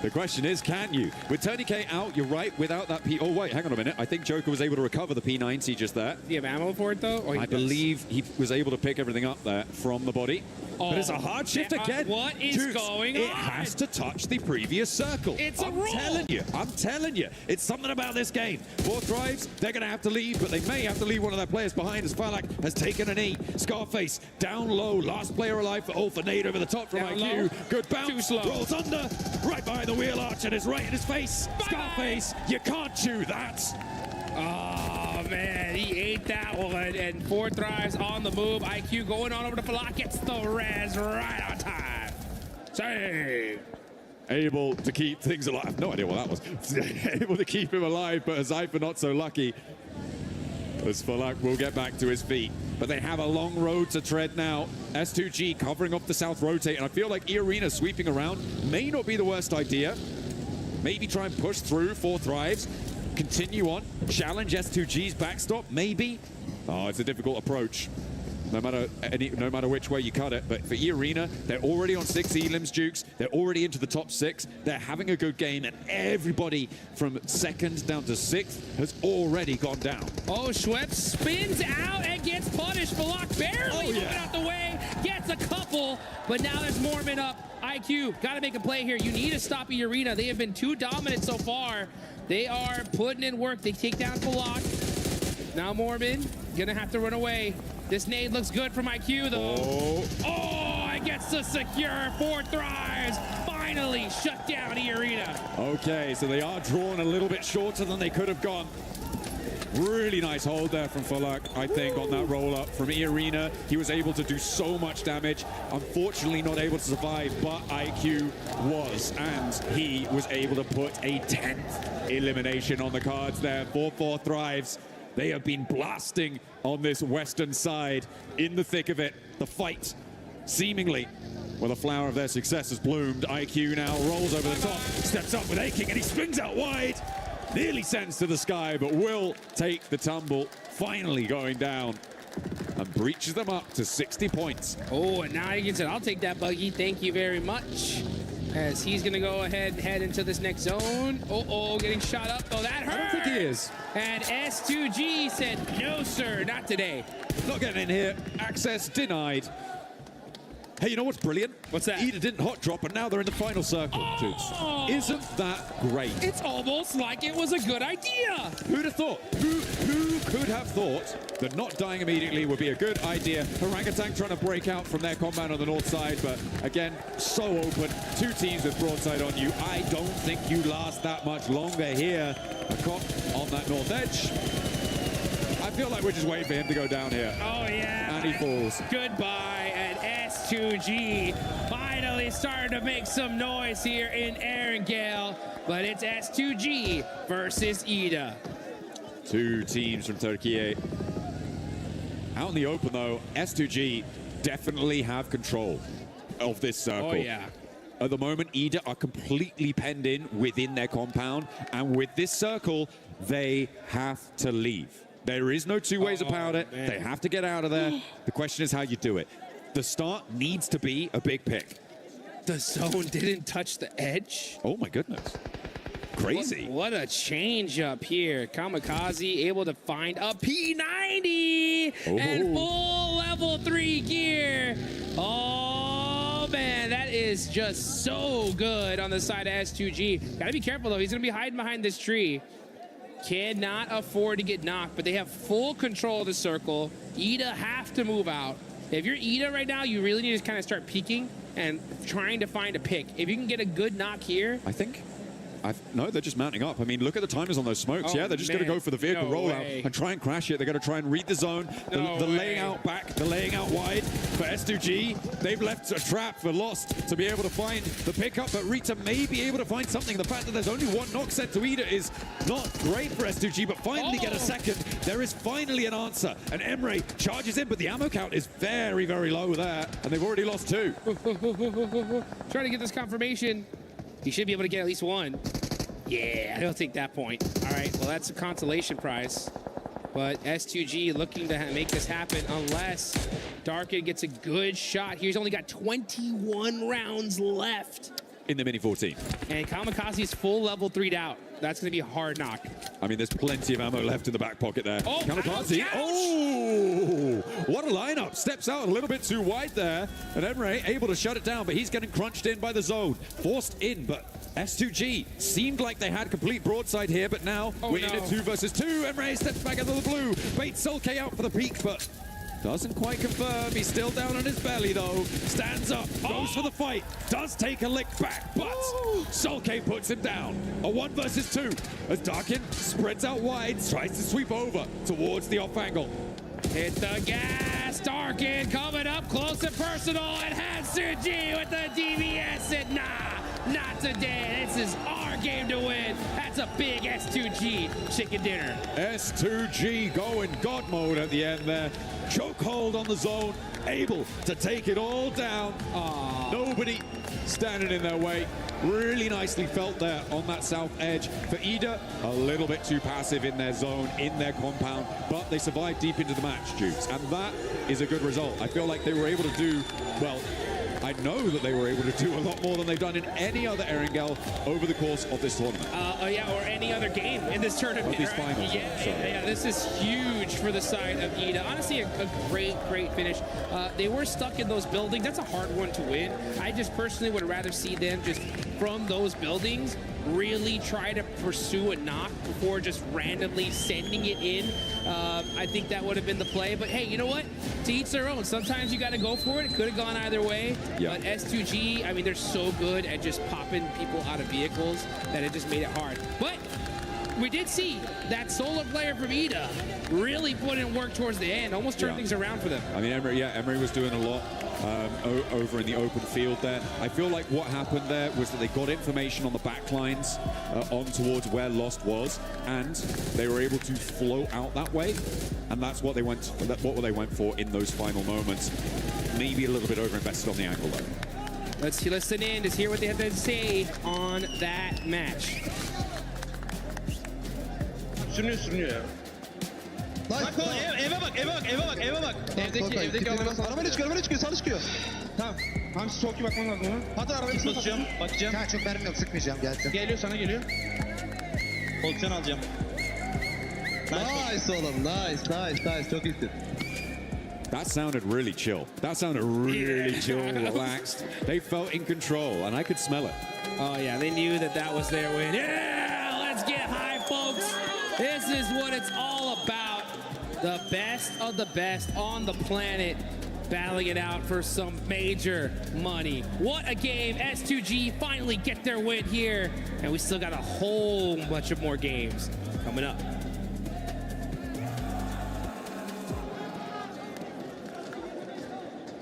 the question is, can you? With TourneyK out, you're right, without that P... Oh, wait, hang on a minute. I think Joker was able to recover the P90 just there. Do you have ammo for it, though? I believe he was able to pick everything up there from the body. Oh, but it's a hard shift again. What is Dukes, going on? It has to touch the previous circle. It's a rule. I'm telling you. It's something about this game. 4 Thrives, they're going to have to leave, but they may have to leave one of their players behind as Falak has taken a knee. Scarface down low. Last player alive for Ulf. A nade over the top from Down IQ. low. Good bounce. Too slow. Rolls under. Right behind the wheel arch and is right in his face. Bye. Scarface, you can't chew that. Oh, man, he ate that one. And 4 Thrives on the move. IQ going on over to Falak. Gets the res right on time. Save. Able to keep things alive. I have no idea what that was. Able to keep him alive, but Azaifa not so lucky. As Falak will get back to his feet. But they have a long road to tread now. S2G covering up the south rotate. And I feel like E-Arena sweeping around may not be the worst idea. Maybe try and push through 4 Thrives. Continue on. Challenge S2G's backstop, maybe. Oh, it's a difficult approach. No matter which way you cut it. But for E-Arena, they're already on 6 elims, Dukes. They're already into the top 6. They're having a good game, and everybody from 2nd down to 6th has already gone down. Oh, Schweppes spins out and gets punished. Falak barely moving out the way. Gets a couple, but now there's Mormon up. IQ, got to make a play here. You need to stop E-Arena. They have been too dominant so far. They are putting in work. They take down Falak. Now Mormon gonna have to run away. This nade looks good from IQ, though. Oh, it gets to secure. 4 Thrives finally shut down E-Arena. Okay, so they are drawn a little bit shorter than they could have gone. Really nice hold there from Falak, I think, on that roll-up from E-Arena. He was able to do so much damage. Unfortunately, not able to survive, but IQ was, and he was able to put a 10th elimination on the cards there for 4 Thrives. They have been blasting on this western side in the thick of it. The fight, seemingly, where the flower of their success has bloomed. IQ now rolls over the top, steps up with Aching, and he spins out wide. Nearly sends to the sky, but will take the tumble, finally going down, and breaches them up to 60 points. Oh, and now he said, I'll take that buggy. Thank you very much. As he's going to go ahead and head into this next zone. Uh-oh, getting shot up, though. That hurt. I don't think he is. And S2G said, no, sir, not today. Not getting in here. Access denied. Hey, you know what's brilliant? What's that? Ida didn't hot drop, and now they're in the final circle. Oh! Isn't that great? It's almost like it was a good idea. Who'd have thought? Who could have thought that not dying immediately would be a good idea? Orangutan trying to break out from their compound on the north side, but again, so open. Two teams with broadside on you. I don't think you last that much longer here. A cop on that north edge. I feel like we're just waiting for him to go down here. Oh, yeah. And he falls. Goodbye, and S2G finally started to make some noise here in Erangel, but it's S2G versus Ida. Two teams from Turkey. Out in the open, though, S2G definitely have control of this circle. Oh, yeah. At the moment, Ida are completely penned in within their compound, and with this circle, they have to leave. There is no two ways about it. Man. They have to get out of there. The question is how you do it. The start needs to be a big pick. The zone didn't touch the edge. Oh, my goodness. Crazy. What a change up here. Kamikaze able to find a P90 and full level 3 gear. Oh, man, that is just so good on the side of S2G. Gotta be careful, though. He's gonna be hiding behind this tree. Cannot afford to get knocked, but they have full control of the circle. Ida have to move out. If you're Ida right now, you really need to kind of start peeking and trying to find a pick. If you can get a good knock here. I think. No, they're just mounting up. I mean, look at the timers on those smokes. Oh, yeah, they're just going to go for the vehicle rollout and try and crash it. They're going to try and read the zone. The laying out back, the laying out wide for S2G. They've left a trap for Lost to be able to find the pickup, but Rita may be able to find something. The fact that there's only one knock set to Ida is not great for S2G, but finally get a second. There is finally an answer, and Emre charges in, but the ammo count is very, very low there, and they've already lost 2. Trying to get this confirmation. He should be able to get at least 1. Yeah, he'll take that point. All right, well, that's a consolation prize. But S2G looking to make this happen unless Darkin gets a good shot. He's only got 21 rounds left. In the Mini 14. And Kamikaze's full level 3'd out. That's going to be a hard knock. I mean, there's plenty of ammo left in the back pocket there. Oh, Kamikaze. ouch, ouch. Oh, what a lineup. Steps out a little bit too wide there. And Emre able to shut it down, but he's getting crunched in by the zone. Forced in, but S2G seemed like they had complete broadside here, but now we're in a 2 versus 2. Emre steps back into the blue. Baits Sulke out for the peak, but doesn't quite confirm. He's still down on his belly, though. Stands up, goes for the fight. Does take a lick back, but Sulke puts him down. A 1 versus 2 as Darkin spreads out wide, tries to sweep over towards the off angle. Hit the gas. Darkin coming up close and personal. And S2G with the DVS. And nah, not today. This is our game to win. That's a big S2G chicken dinner. S2G going God mode at the end there. Chokehold on the zone, able to take it all down. Nobody standing in their way. Really nicely felt there on that south edge. For Ida, a little bit too passive in their zone, in their compound, but they survived deep into the match, Dukes, and that is a good result. I feel like they were able to do, well, I know that they were able to do a lot more than they've done in any other Erangel over the course of this tournament. Yeah, or any other game in this tournament. Of these finals. Yeah, this is huge for the side of Ida. Honestly, a great finish. They were stuck in those buildings. That's a hard one to win. I just personally would rather see them just from those buildings really try to pursue a knock before just randomly sending it in. I think that would have been the play. But hey, you know what? To each their own. Sometimes you got to go for it. It could have gone either way. Yeah. But S2G, I mean, they're so good at just popping people out of vehicles that it just made it hard. But we did see that solo player from Ida really put in work towards the end, almost turned things around for them. I mean, Emre was doing a lot over in the open field there. I feel like what happened there was that they got information on the back lines on towards where Lost was, and they were able to flow out that way, and that's what they went for in those final moments. Maybe a little bit overinvested on the angle though. Let's listen in to hear what they have to say on that match. Sürünüyor ya. Bak eve bak. Evdeki adama arabayla çıkıyor, sağlı çıkıyor. Tamam. Hamsi çok iyi bakman lazım ona. Hadi arabayı bakacağım. Ha, çok mermim yok, sıkmayacağım, gelsin. Geliyor, sana geliyor. Pozisyon alacağım. Nice oğlum. Nice. Çok iyisin. That sounded really chill. That sounded really chill, relaxed. They felt in control, and I could smell it. Oh, yeah, they knew that that was their win. Yeah, let's get high, folks. This is what it's all about. The best of the best on the planet battling it out for some major money. What a game. S2G finally get their win here, and we still got a whole bunch of more games coming up.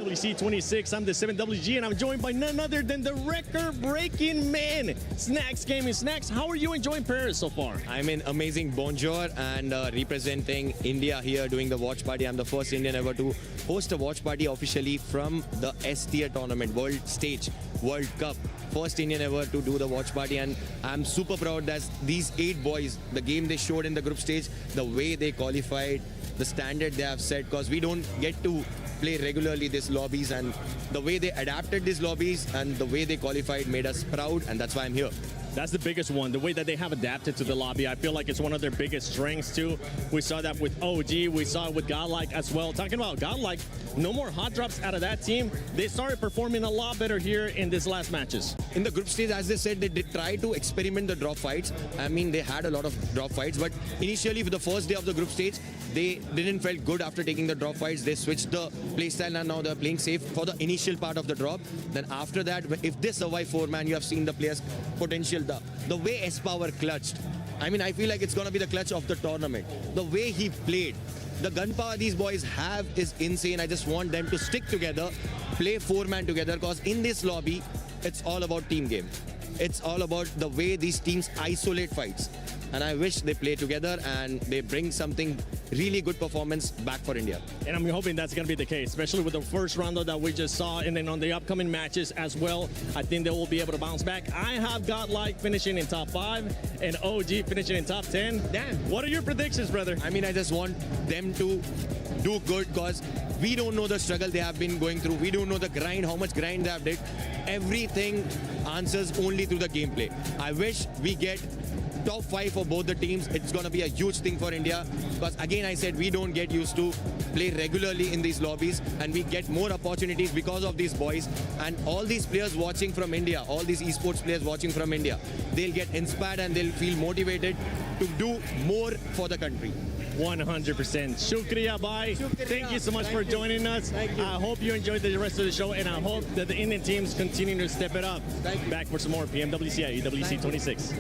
WC 26, I'm the 7WG, and I'm joined by none other than the record-breaking man, Snacks Gaming. Snacks, how are you enjoying Paris so far? I'm in amazing bonjour and representing India here doing the watch party. I'm the first Indian ever to host a watch party officially from the S-tier tournament, World Stage, World Cup. First Indian ever to do the watch party, and I'm super proud that these 8 boys, the game they showed in the group stage, the way they qualified, the standard they have set, because we don't get to play regularly these lobbies, and the way they adapted these lobbies and the way they qualified made us proud, and that's why I'm here. That's the biggest one, the way that they have adapted to the lobby. I feel like it's one of their biggest strengths too. We saw that with OG, we saw it with Godlike as well. Talking about Godlike, no more hot drops out of that team. They started performing a lot better here in these last matches. In the group stage, as they said, they did try to experiment the drop fights. I mean, they had a lot of drop fights, but initially for the first day of the group stage, they didn't felt good after taking the drop fights. They switched the playstyle, and now they're playing safe for the initial part of the drop. Then after that, if they survive 4-man, you have seen the players' potential. The way S-Power clutched, I mean, I feel like it's going to be the clutch of the tournament. The way he played, the gunpower these boys have is insane. I just want them to stick together, play 4-man together, because in this lobby, it's all about team game. It's all about the way these teams isolate fights. And I wish they play together and they bring something really good performance back for India. And I'm hoping that's going to be the case, especially with the first round that we just saw, and then on the upcoming matches as well. I think they will be able to bounce back. I have Godlike finishing in top 5 and OG finishing in top 10. Damn. What are your predictions, brother? I mean, I just want them to do good, because we don't know the struggle they have been going through. We don't know the grind, how much grind they have did. Everything answers only through the gameplay. I wish we get top 5 for both the teams. It's going to be a huge thing for India, because again I said we don't get used to play regularly in these lobbies, and we get more opportunities because of these boys. And all these players watching from India, all these esports players watching from India, they'll get inspired and they'll feel motivated to do more for the country. 100%. Shukriya, bhai. Thank you so much for joining us. I hope you enjoyed the rest of the show, and I hope that the Indian teams continue to step it up. Back for some more PMWC at EWC 26.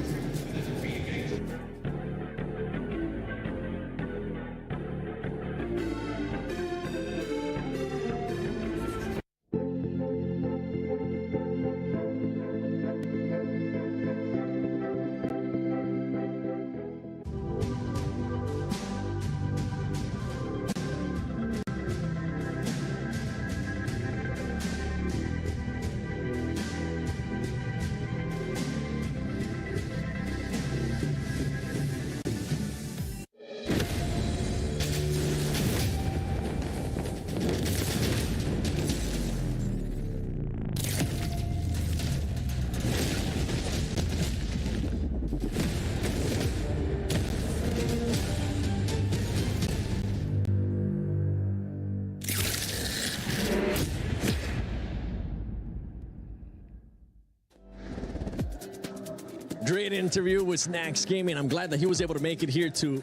Great interview with Snacks Gaming. I'm glad that he was able to make it here to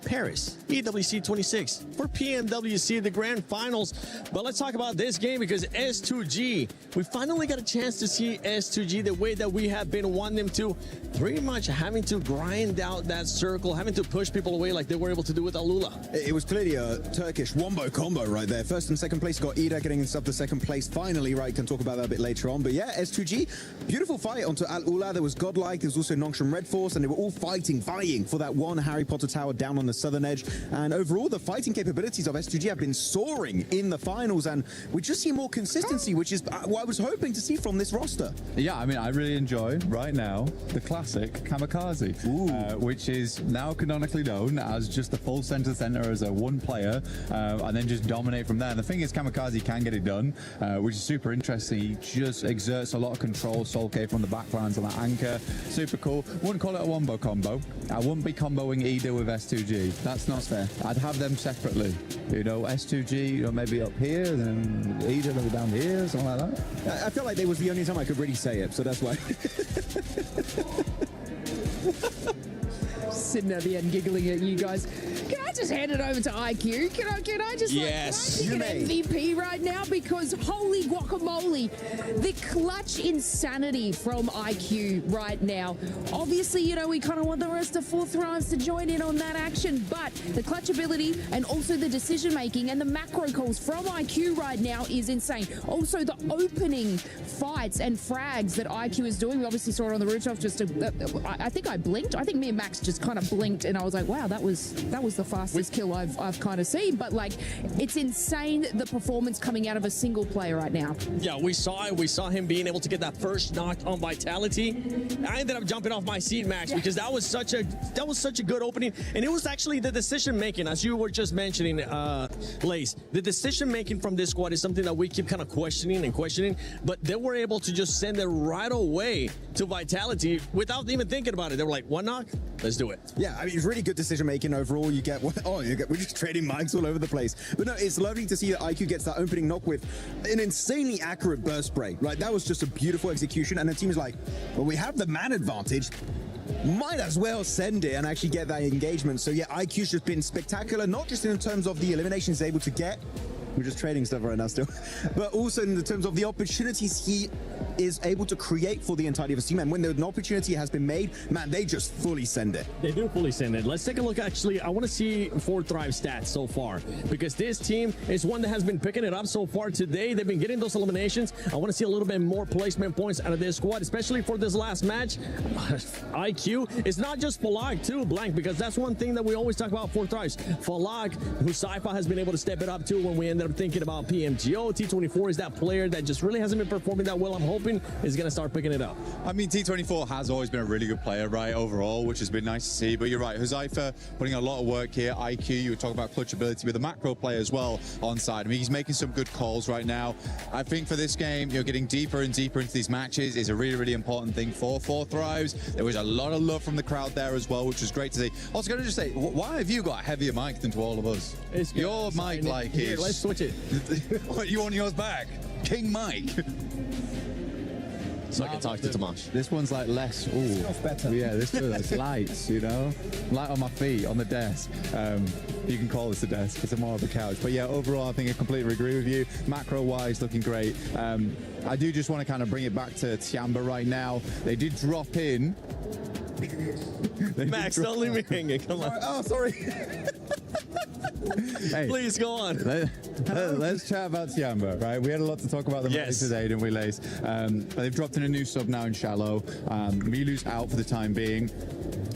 Paris, EWC 26 for PMWC, the grand finals. But let's talk about this game, because S2G, we finally got a chance to see S2G the way that we have been wanting them to, pretty much having to grind out that circle, having to push people away like they were able to do with Alula. It was clearly a Turkish wombo combo right there. First and second place got Ida getting himself the second place finally, right? Can talk about that a bit later on. But yeah, S2G, beautiful fight onto Al-Ula. There was Godlike, there was also Nongshim Red Force, and they were all vying for that one Harry Potter tower down on the southern edge. And overall, the fighting capabilities of S2G have been soaring in the finals, and we just see more consistency, which is what I was hoping to see from this roster. Yeah, I mean, I really enjoy right now the classic Kamikaze, which is now canonically known as just a full center as a one player, and then just dominate from there. And the thing is, Kamikaze can get it done, which is super interesting. He just exerts a lot of control. Soul K from the backlines on that anchor, super cool. Wouldn't call it a wombo combo. I wouldn't be comboing Ida with S2G. me. That's not fair. I'd have them separately. You know, S2G, you know, maybe up here, and then Ida maybe down here, something like that. I felt like it was the only time I could really say it, so that's why. Sitting at the end giggling at you guys. Can I just hand it over to IQ? Can I just Yes, like, can I just get MVP right now? Because holy guacamole, the clutch insanity from IQ right now. Obviously, you know, we kind of want the rest of Fourth Thrives to join in on that action, but the clutch ability and also the decision making and the macro calls from IQ right now is insane. Also, the opening fights and frags that IQ is doing. We obviously saw it on the rooftop. I think I blinked. I think me and Max just kind of blinked, and I was like, wow, that was the fastest kill I've kind of seen. But like, it's insane the performance coming out of a single player right now. Yeah, we saw it. We saw him being able to get that first knock on Vitality. I ended up jumping off my seat, Max, because that was such a good opening, and it was actually the decision making, as you were just mentioning, Lace. The decision making from this squad is something that we keep kind of questioning, but they were able to just send it right away to Vitality without even thinking about it. They were like, one knock, let's do it. Yeah, I mean, it's really good decision making overall. We're just trading mics all over the place. But no, it's lovely to see that IQ gets that opening knock with an insanely accurate burst spray. Right, that was just a beautiful execution, and the team is like, well, we have the man advantage. Might as well send it and actually get that engagement. So yeah, IQ's just been spectacular, not just in terms of the eliminations he's able to get. We're just trading stuff right now still. But also in the terms of the opportunities he is able to create for the entirety of his team. And when an opportunity has been made, man, they just fully send it. They do fully send it. Let's take a look. Actually, I want to see Fourth Thrive stats so far, because this team is one that has been picking it up so far today. They've been getting those eliminations. I want to see a little bit more placement points out of this squad, especially for this last match. IQ, it's not just Falag too, Blank, because that's one thing that we always talk about Fourth Thrives. Falag, who Saifa has been able to step it up to when we ended up thinking about PMGO. T24 is that player that just really hasn't been performing that well. I'm hoping is going to start picking it up. I mean, T24 has always been a really good player, right, overall, which has been nice to see. But you're right, Huzaifa putting a lot of work here. IQ, you were talking about clutch ability with the macro play as well on side. I mean, he's making some good calls right now. I think for this game, you're getting deeper and deeper into these matches is a really, really important thing for Fourth Thrives. There was a lot of love from the crowd there as well, which was great to see. Also, going to just say, why have you got a heavier mic than to all of us? Your mic, like, here, let's switch it. What, you want yours back? King Mike. So I can talk to Tomash. This one's like less. Ooh, better. Yeah, this feels like lights, you know, light on my feet on the desk. You can call this a desk. It's more of a couch. But yeah, overall, I think I completely agree with you. Macro-wise, looking great. I do just want to kind of bring it back to Tiamba right now. They did drop in. Max, don't leave me hanging. Come on. Oh, sorry. Hey, please go on. Let's chat about Tiamba, right? We had a lot to talk about them today, didn't we, Lace? They've dropped in a new sub now in Shallow. Milu's out for the time being.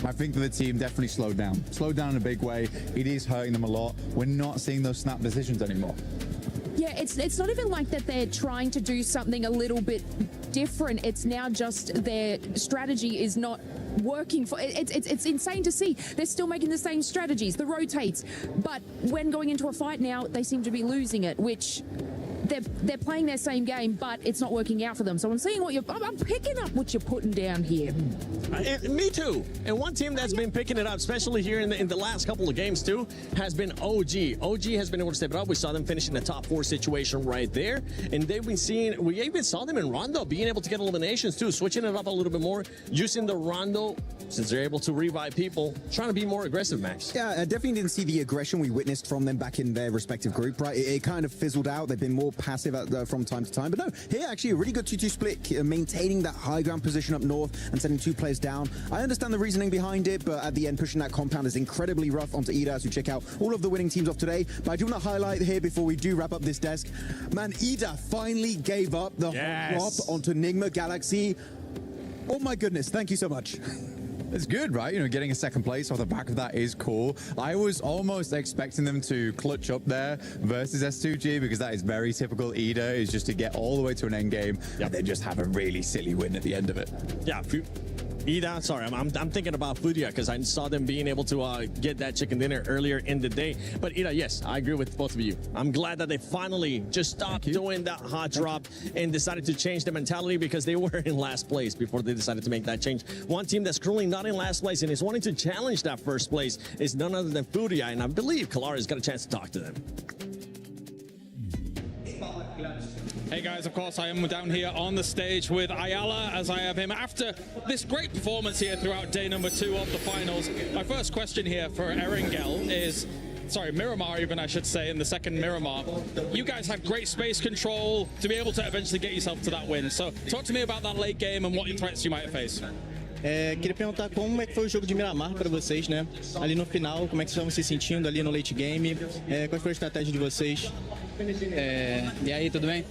I think that the team definitely slowed down. Slowed down in a big way. It is hurting them a lot. We're not seeing those snap decisions anymore. Yeah, it's not even like that they're trying to do something a little bit different. It's now just their strategy is not working for it's insane to see. They're still making the same strategies, the rotates, but when going into a fight now, they seem to be losing it, which they're playing their same game, but it's not working out for them. So I'm seeing I'm picking up what you're putting down here. Me too. And one team that's been picking it up, especially here in the last couple of games too, has been OG. OG has been able to step it up. We saw them finish in the top 4 situation right there. And they've been seeing, we even saw them in Rondo being able to get eliminations too, switching it up a little bit more, using the Rondo, since they're able to revive people, trying to be more aggressive, Max. Yeah, I definitely didn't see the aggression we witnessed from them back in their respective group, right? It kind of fizzled out. They've been more passive from time to time. But no, here actually a really good 2-2 split, maintaining that high ground position up north and sending 2 players down. I understand the reasoning behind it, but at the end, pushing that compound is incredibly rough onto Ida as we check out all of the winning teams of today. But I do want to highlight here before we do wrap up this desk, man, Ida finally gave up the drop onto Nigma Galaxy. Oh my goodness, thank you so much. It's good, right? You know, getting a second place off the back of that is cool. I was almost expecting them to clutch up there versus S2G, because that is very typical Ida, is just to get all the way to an end game and then just have a really silly win at the end of it. Yeah, Ida, sorry, I'm thinking about Furia because I saw them being able to get that chicken dinner earlier in the day. But Ida, yes, I agree with both of you. I'm glad that they finally just stopped doing that hot drop and decided to change the mentality because they were in last place before they decided to make that change. One team that's currently not in last place and is wanting to challenge that first place is none other than Furia, and I believe Kalara's got a chance to talk to them. Hey guys, of course I am down here on the stage with Ayala as I have him after this great performance here throughout day number 2 of the finals. My first question here for Erengel is, sorry, Miramar even I should say, in the second Miramar. You guys had great space control to be able to eventually get yourself to that win. So talk to me about that late game and what threats you might face. Queria perguntar como é que foi o jogo de Miramar para vocês, né? Ali no final, como é que vocês estavam se sentindo ali no late game? Qual foi a estratégia de vocês? E aí, tudo bem?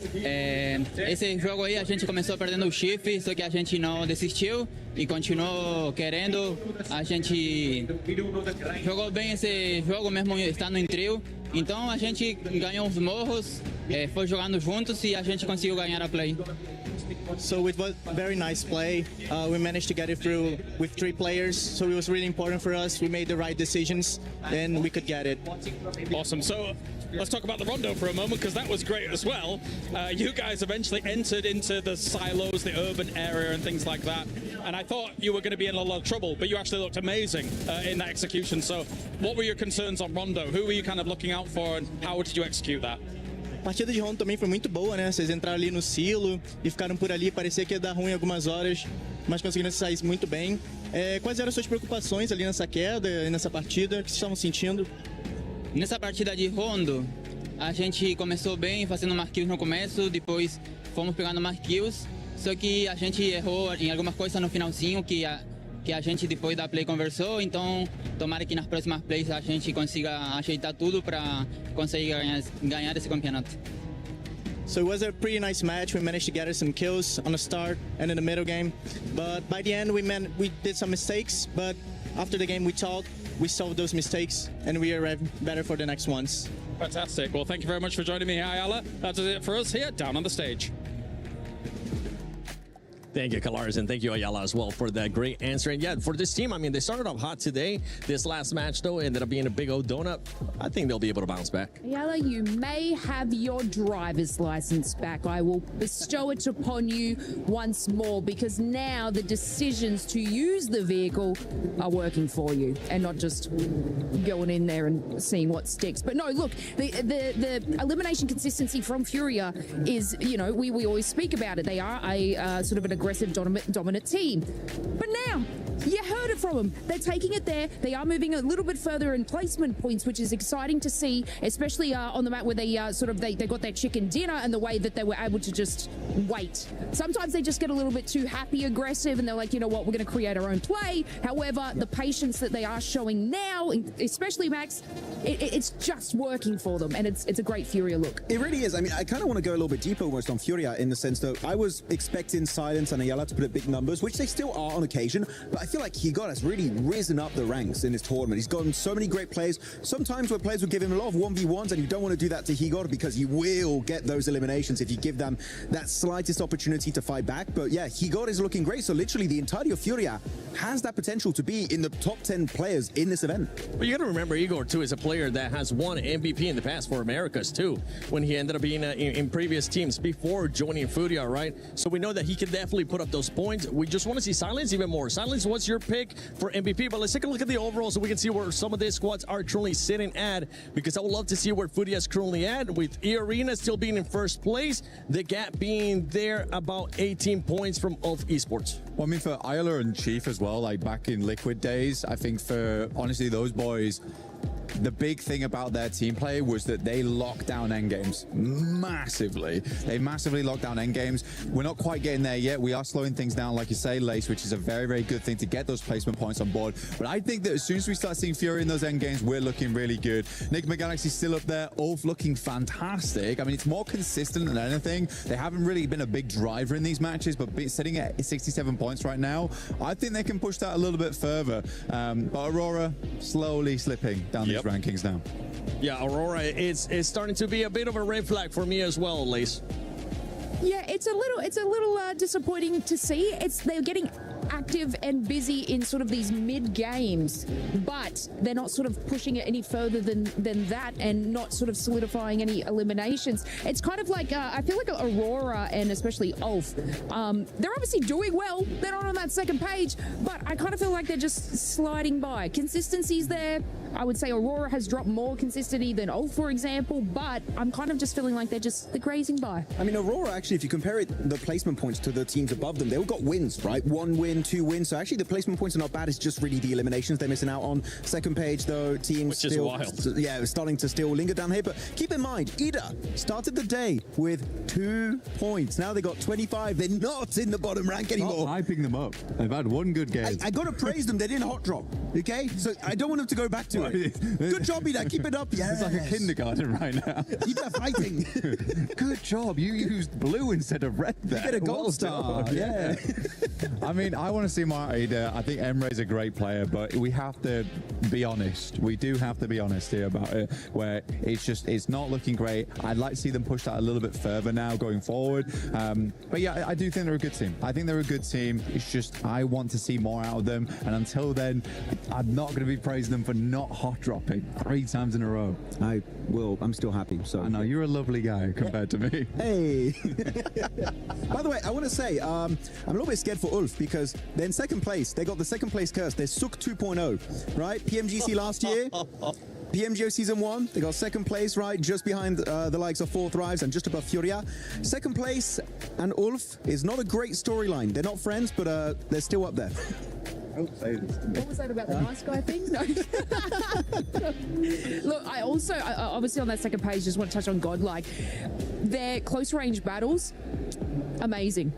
Esse jogo aí a gente começou perdendo o chifre, só que a gente não desistiu e continuou querendo. A gente jogou bem esse jogo mesmo estando em trio. Então a gente ganhou os morros, foi jogando juntos e a gente conseguiu ganhar a play. So it was very nice play. We managed to get it through with 3 players, so it was really important for us. We made the right decisions, and we could get it. Awesome. So let's talk about the rondo for a moment, because that was great as well. You guys eventually entered into the silos, the urban area and things like that. And I thought you were going to be in a lot of trouble, but you actually looked amazing in that execution. So what were your concerns on rondo? Who were you kind of looking out for, and how did you execute that? A partida de Rondo também foi muito boa, né? Vocês entraram ali no silo e ficaram por ali, parecia que ia dar ruim algumas horas, mas conseguiram sair muito bem. Quais eram as suas preocupações ali nessa queda, nessa partida? O que vocês estavam sentindo? Nessa partida de Rondo, a gente começou bem, fazendo mais kills no começo, depois fomos pegando mais kills, só que a gente errou em algumas coisas no finalzinho que a gente depois da play conversou, então tomara que nas próximas plays a gente consiga ajeitar tudo para conseguir ganhar esse campeonato. So it was a pretty nice match. We managed to get some kills on the start and in the middle game, but by the end we did some mistakes, but after the game we talked, we solved those mistakes and we are better for the next ones. Fantastic. Well, thank you very much for joining me, Ayala. That is it for us here down on the stage. Thank you, Kalaris, and thank you, Ayala, as well, for that great answer. And yeah, for this team, I mean, they started off hot today. This last match, though, ended up being a big old donut. I think they'll be able to bounce back. Ayala, you may have your driver's license back. I will bestow it upon you once more, because now the decisions to use the vehicle are working for you and not just going in there and seeing what sticks. But no, look, the elimination consistency from Furia is, you know, we always speak about it. They are a sort of an aggressive dominant team. But now, you heard it from them. They're taking it there. They are moving a little bit further in placement points, which is exciting to see, especially on the map where they they got their chicken dinner and the way that they were able to just wait. Sometimes they just get a little bit too happy, aggressive, and they're like, you know what, we're going to create our own play. However, the patience that they are showing now, especially Max, it's just working for them, and it's a great Furia look. It really is. I mean, I kind of want to go a little bit deeper almost on Furia, in the sense that I was expecting Silence and Ayala to put up big numbers, which they still are on occasion, but I feel like Higot has really risen up the ranks in this tournament. He's gotten so many great plays. Sometimes where players will give him a lot of 1v1s, and you don't want to do that to Higot, because he will get those eliminations if you give them that slightest opportunity to fight back. But yeah, Higot is looking great. So literally the entirety of Furia has that potential to be in the top 10 players in this event. But you got to remember, Igor, too, is a player that has won MVP in the past for Americas, too, when he ended up being in previous teams before joining Furia, right? So we know that he can definitely put up those points. We just want to see Silence even more. Silence, what's your pick for MVP? But let's take a look at the overall so we can see where some of these squads are currently sitting at, because I would love to see where Furia is currently at, with E-Arena still being in first place, the gap being there about 18 points from Ulf Esports. Well, I mean, for Ayala and Chief as well, like back in Liquid days, I think for, honestly, those boys, the big thing about their team play was that they locked down endgames massively. They massively locked down endgames. We're not quite getting there yet. We are slowing things down, like you say, Lace, which is a very, very good thing to get those placement points on board. But I think that as soon as we start seeing Fury in those endgames, we're looking really good. Enigma Galaxy's still up there. Ulf looking fantastic. I mean, it's more consistent than anything. They haven't really been a big driver in these matches, but sitting at 67 points right now, I think they can push that a little bit further. But Aurora slowly slipping down these rankings now. Yeah, Aurora is starting to be a bit of a red flag for me as well, Lace. Yeah, it's a little disappointing to see. They're getting active and busy in sort of these mid games, but they're not sort of pushing it any further than that, and not sort of solidifying any eliminations. It's kind of like I feel like Aurora and especially Ulf, they're obviously doing well. They're not on that second page, but I kind of feel like they're just sliding by. Consistency's there. I would say Aurora has dropped more consistency than Ulf, for example, but I'm kind of just feeling like they're grazing by. I mean, Aurora, actually, if you compare the placement points to the teams above them, they all got wins, right? 1 win, 2 wins. So actually, the placement points are not bad. It's just really the eliminations they're missing out on. Second page, though, teams which still, is wild. Yeah, starting to still linger down here. But keep in mind, Ida started the day with 2 points. Now they got 25. They're not in the bottom rank anymore. Stop hyping them up. They've had one good game. I got to praise them. They didn't hot drop, okay? So I don't want them to go back to it. Good job, Ida. Keep it up. Yeah, it's like a kindergarten right now. Ida fighting. Good job. You used blue instead of red there. You get a gold star. Yeah. I mean, I want to see more Ida. I think Emre's a great player, but we have to be honest. We do have to be honest here about it, where it's not looking great. I'd like to see them push that a little bit further now going forward. But yeah, I do think they're a good team. I think they're a good team. It's just I want to see more out of them. And until then, I'm not going to be praising them for not hot dropping 3 times in a row. I will. I'm still happy. So I know you're a lovely guy compared to me. Hey. By the way, I want to say I'm a little bit scared for Ulf because they're in second place. They got the second place curse. They're Suk 2.0, right? PMGC last year. PMGO Season 1, they got second place, right? Just behind the likes of 4 Thrives and just above Furia. Second place and Ulf is not a great storyline. They're not friends, but they're still up there. What was that about the nice guy thing? No. Look, I obviously on that second page just want to touch on Godlike. Their close range battles, amazing.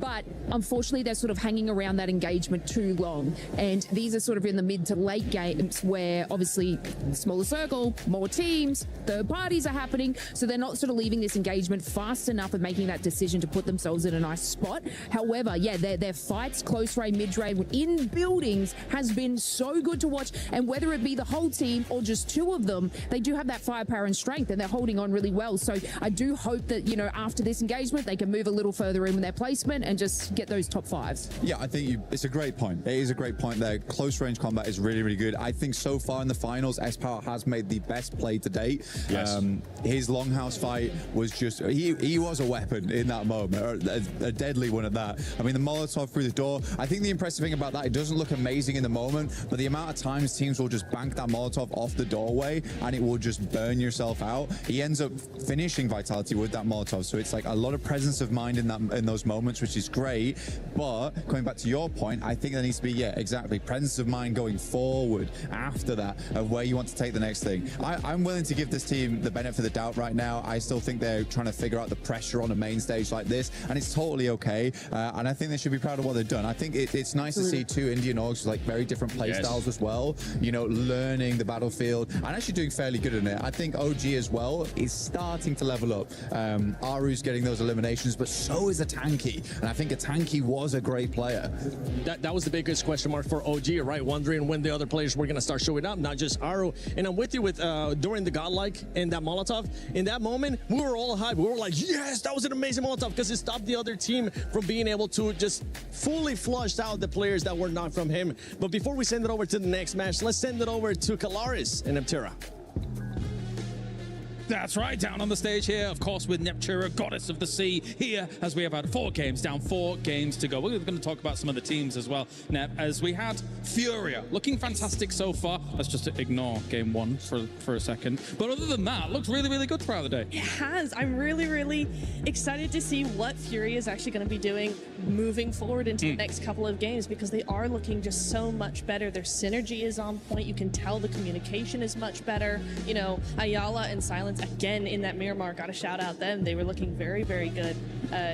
But unfortunately, they're sort of hanging around that engagement too long. And these are sort of in the mid to late games where obviously smaller circle, more teams, third parties are happening. So they're not sort of leaving this engagement fast enough and making that decision to put themselves in a nice spot. However, yeah, their fights, close range, mid range, in buildings has been so good to watch. And whether it be the whole team or just 2 of them, they do have that firepower and strength and they're holding on really well. So I do hope that, you know, after this engagement, they can move a little further in with their placement and just get those top 5s. Yeah, I think it's a great point. It is a great point there. Close range combat is really, really good. I think so far in the finals, S-Power has made the best play to date. Yes. His Longhouse fight was just, he was a weapon in that moment, a deadly one at that. I mean, the Molotov through the door, I think the impressive thing about that, it doesn't look amazing in the moment, but the amount of times teams will just bank that Molotov off the doorway and it will just burn yourself out. He ends up finishing Vitality with that Molotov, so it's like a lot of presence of mind in those moments, which is great. But coming back to your point, I think there needs to be, yeah, exactly, presence of mind going forward after that of where you want to take the next thing. I'm willing to give this team the benefit of the doubt right now. I still think they're trying to figure out the pressure on a main stage like this, and it's totally okay. And I think they should be proud of what they've done. I think it's nice to see 2 Indian orgs with like very different play styles as well, you know, learning the battlefield and actually doing fairly good in it. I think OG as well is starting to level up. Aru's getting those eliminations, but so is a Tanky, and I think a Tanky was a great player. That was the biggest question mark for OG, right? Wondering when the other players were going to start showing up, not just Aru. And I'm with you with during the Godlike and that Molotov. In that moment, we were all hyped. We were like, yes, that was an amazing Molotov because it stopped the other team from being able to just fully flush out the players that were not from him. But before we send it over to the next match, let's send it over to Kalaris and Neptira. That's right, down on the stage here, of course, with Neptira, Goddess of the Sea, here as we have had 4 games down, 4 games to go. We're going to talk about some of the teams as well, Nep, as we had Furia, looking fantastic so far. Let's just ignore game 1 for a second. But other than that, looks really, really good throughout the day. It has. I'm really, really excited to see what Furia is actually going to be doing moving forward into the next couple of games, because they are looking just so much better. Their synergy is on point. You can tell the communication is much better. You know, Ayala and Silence, again, in that Miramar, got to shout out them. They were looking very, very good.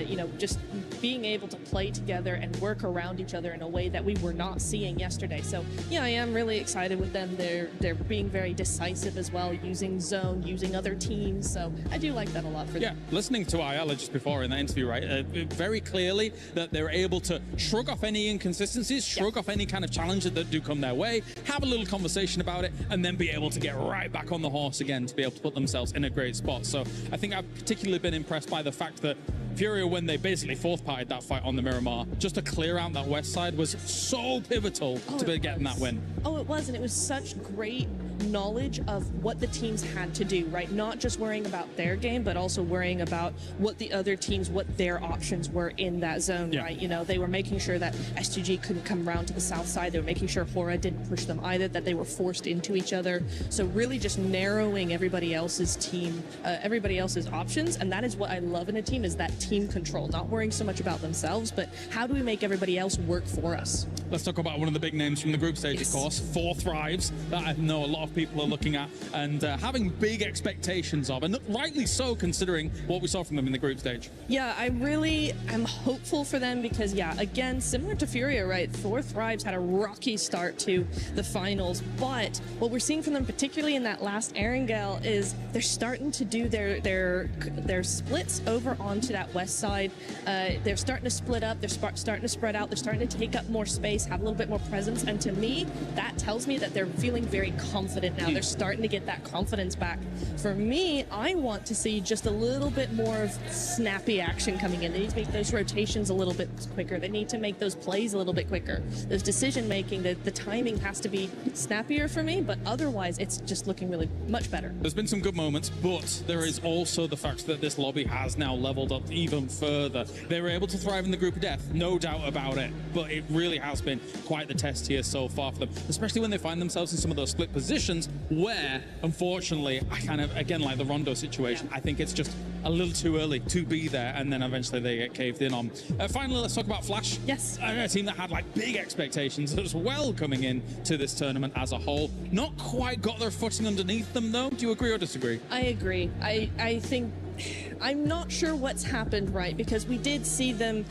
You know, just being able to play together and work around each other in a way that we were not seeing yesterday. So, yeah, I am really excited with them. They're being very decisive as well, using zone, using other teams. So I do like that a lot for them. Yeah, listening to Ayala just before in that interview, right, very clearly that they're able to shrug off any inconsistencies, shrug off any kind of challenges that do come their way, have a little conversation about it, and then be able to get right back on the horse again to be able to put themselves in a great spot. So I think I've particularly been impressed by the fact that Furia, when they basically fourth partied that fight on the Miramar, just to clear out that west side was so pivotal to be getting that win. Oh, it was, and it was such great knowledge of what the teams had to do, right? Not just worrying about their game, but also worrying about what the other teams, what their options were in that zone, right? You know, they were making sure that S2G couldn't come around to the south side. They were making sure Hora didn't push them either, that they were forced into each other. So really just narrowing everybody else's team, everybody else's options. And that is what I love in a team, is that team control, not worrying so much about themselves, but how do we make everybody else work for us? Let's talk about one of the big names from the group stage, of course, 4 Thrives, that I know a lot of people are looking at and having big expectations of, and rightly so considering what we saw from them in the group stage. Yeah, I really am hopeful for them because, yeah, again, similar to Furia, right? 4 Thrives had a rocky start to the finals, but what we're seeing from them, particularly in that last Erangel, is they're starting to do their splits over onto that west side. They're starting to split up, they're starting to spread out, they're starting to take up more space, have a little bit more presence, and to me, that tells me that they're feeling very confident now. They're starting to get that confidence back. For me, I want to see just a little bit more of snappy action coming in. They need to make those rotations a little bit quicker. They need to make those plays a little bit quicker. Those decision making, the timing has to be snappier for me, but otherwise it's just looking really much better. There's been some good moments, but there is also the fact that this lobby has now leveled up even further. They were able to thrive in the group of death, no doubt about it, but it really has been quite the test here so far for them, especially when they find themselves in some of those split positions where, unfortunately, I kind of, again, like the Rondo situation, I think it's just a little too early to be there, and then eventually they get caved in on. Finally, let's talk about Flash. Yes. A team that had like big expectations as well coming in to this tournament as a whole. Not quite got their footing underneath them, though. Do you agree or disagree? I agree. I think, I'm not sure what's happened, right? Because we did see them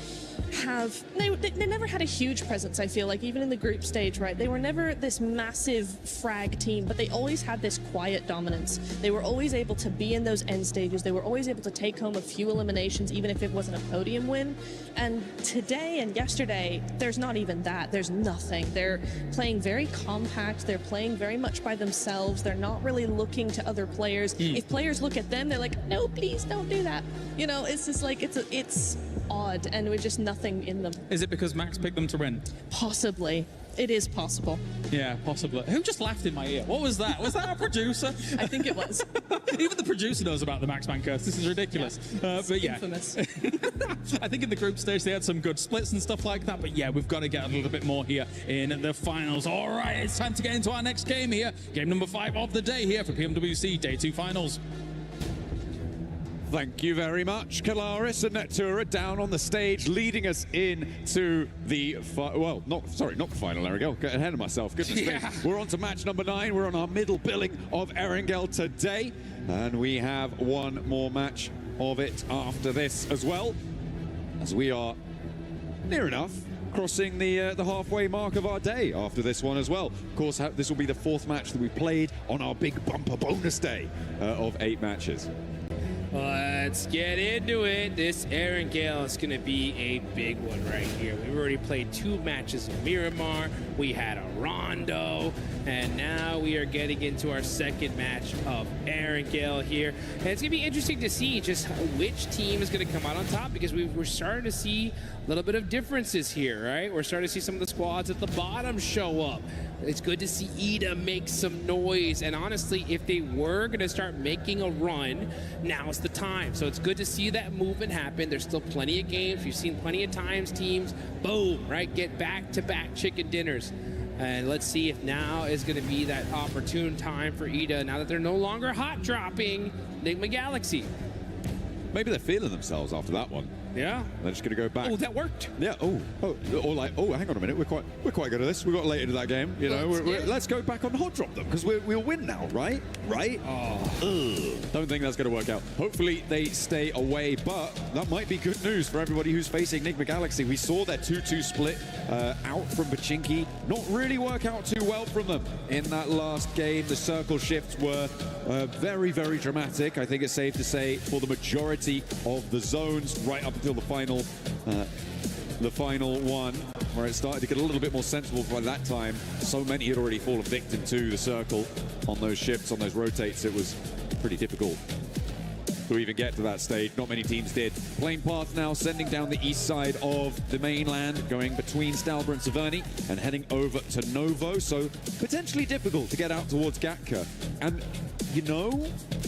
have, they never had a huge presence, I feel like, even in the group stage, right? They were never this massive frag team, but they always had this quiet dominance. They were always able to be in those end stages. They were always able to take home a few eliminations, even if it wasn't a podium win. And today and yesterday, there's not even that. There's nothing. They're playing very compact. They're playing very much by themselves. They're not really looking to other players. If players look at them, they're like, no, please don't do that. You know, it's just like, it's odd, and we're just nothing in them. Is it because Max picked them to win? Possibly. It is possible. Yeah, possibly. Who just laughed in my ear? What was that? Was that our producer? I think it was. Even the producer knows about the Max Man curse. This is ridiculous. But yeah, infamous. I think in the group stage they had some good splits and stuff like that. But yeah, we've got to get a little bit more here in the finals. All right, it's time to get into our next game here. Game number 5 of the day here for PMWC Day 2 finals. Thank you very much, Kalaris and Netura down on the stage, leading us into the not the final, Erangel. Get ahead of myself. Goodness me. We're on to match number 9. We're on our middle billing of Erangel today, and we have one more match of it after this as well, as we are near enough crossing the halfway mark of our day after this one as well. Of course, this will be the 4th match that we played on our big bumper bonus day of 8 matches. Let's get into it. This Erangel is going to be a big one right here. We've already played 2 matches in Miramar. We had a Rondo, and now we are getting into our 2nd match of Erangel here. And it's going to be interesting to see just which team is going to come out on top, because we're starting to see a little bit of differences here, right? We're starting to see some of the squads at the bottom show up. It's good to see Ida make some noise, and honestly, if they were going to start making a run, now's the time. So it's good to see that movement happen. There's still plenty of games. We've seen plenty of times teams, boom, right, get back-to-back chicken dinners. And let's see if now is going to be that opportune time for Ida, now that they're no longer hot-dropping Enigma Galaxy. Maybe they're feeling themselves after that one. Yeah. They're just going to go back. Oh, that worked. Yeah. Or like, hang on a minute. We're quite good at this. We got late into that game. You know, let's go back on hot drop them, because we'll win now, right? Right? Don't think that's going to work out. Hopefully they stay away, but that might be good news for everybody who's facing Enigma Galaxy. We saw their 2-2 split out from Pachinki not really work out too well from them in that last game. The circle shifts were very, very dramatic. I think it's safe to say for the majority of the zones right up until the final one, where it started to get a little bit more sensible by that time. So many had already fallen victim to the circle on those shifts, on those rotates. It was pretty difficult. to even get to that stage. Not many teams did. Plane path now sending down the east side of the mainland, going between Stalber and Severny and heading over to Novo. So potentially difficult to get out towards Gatka. And you know,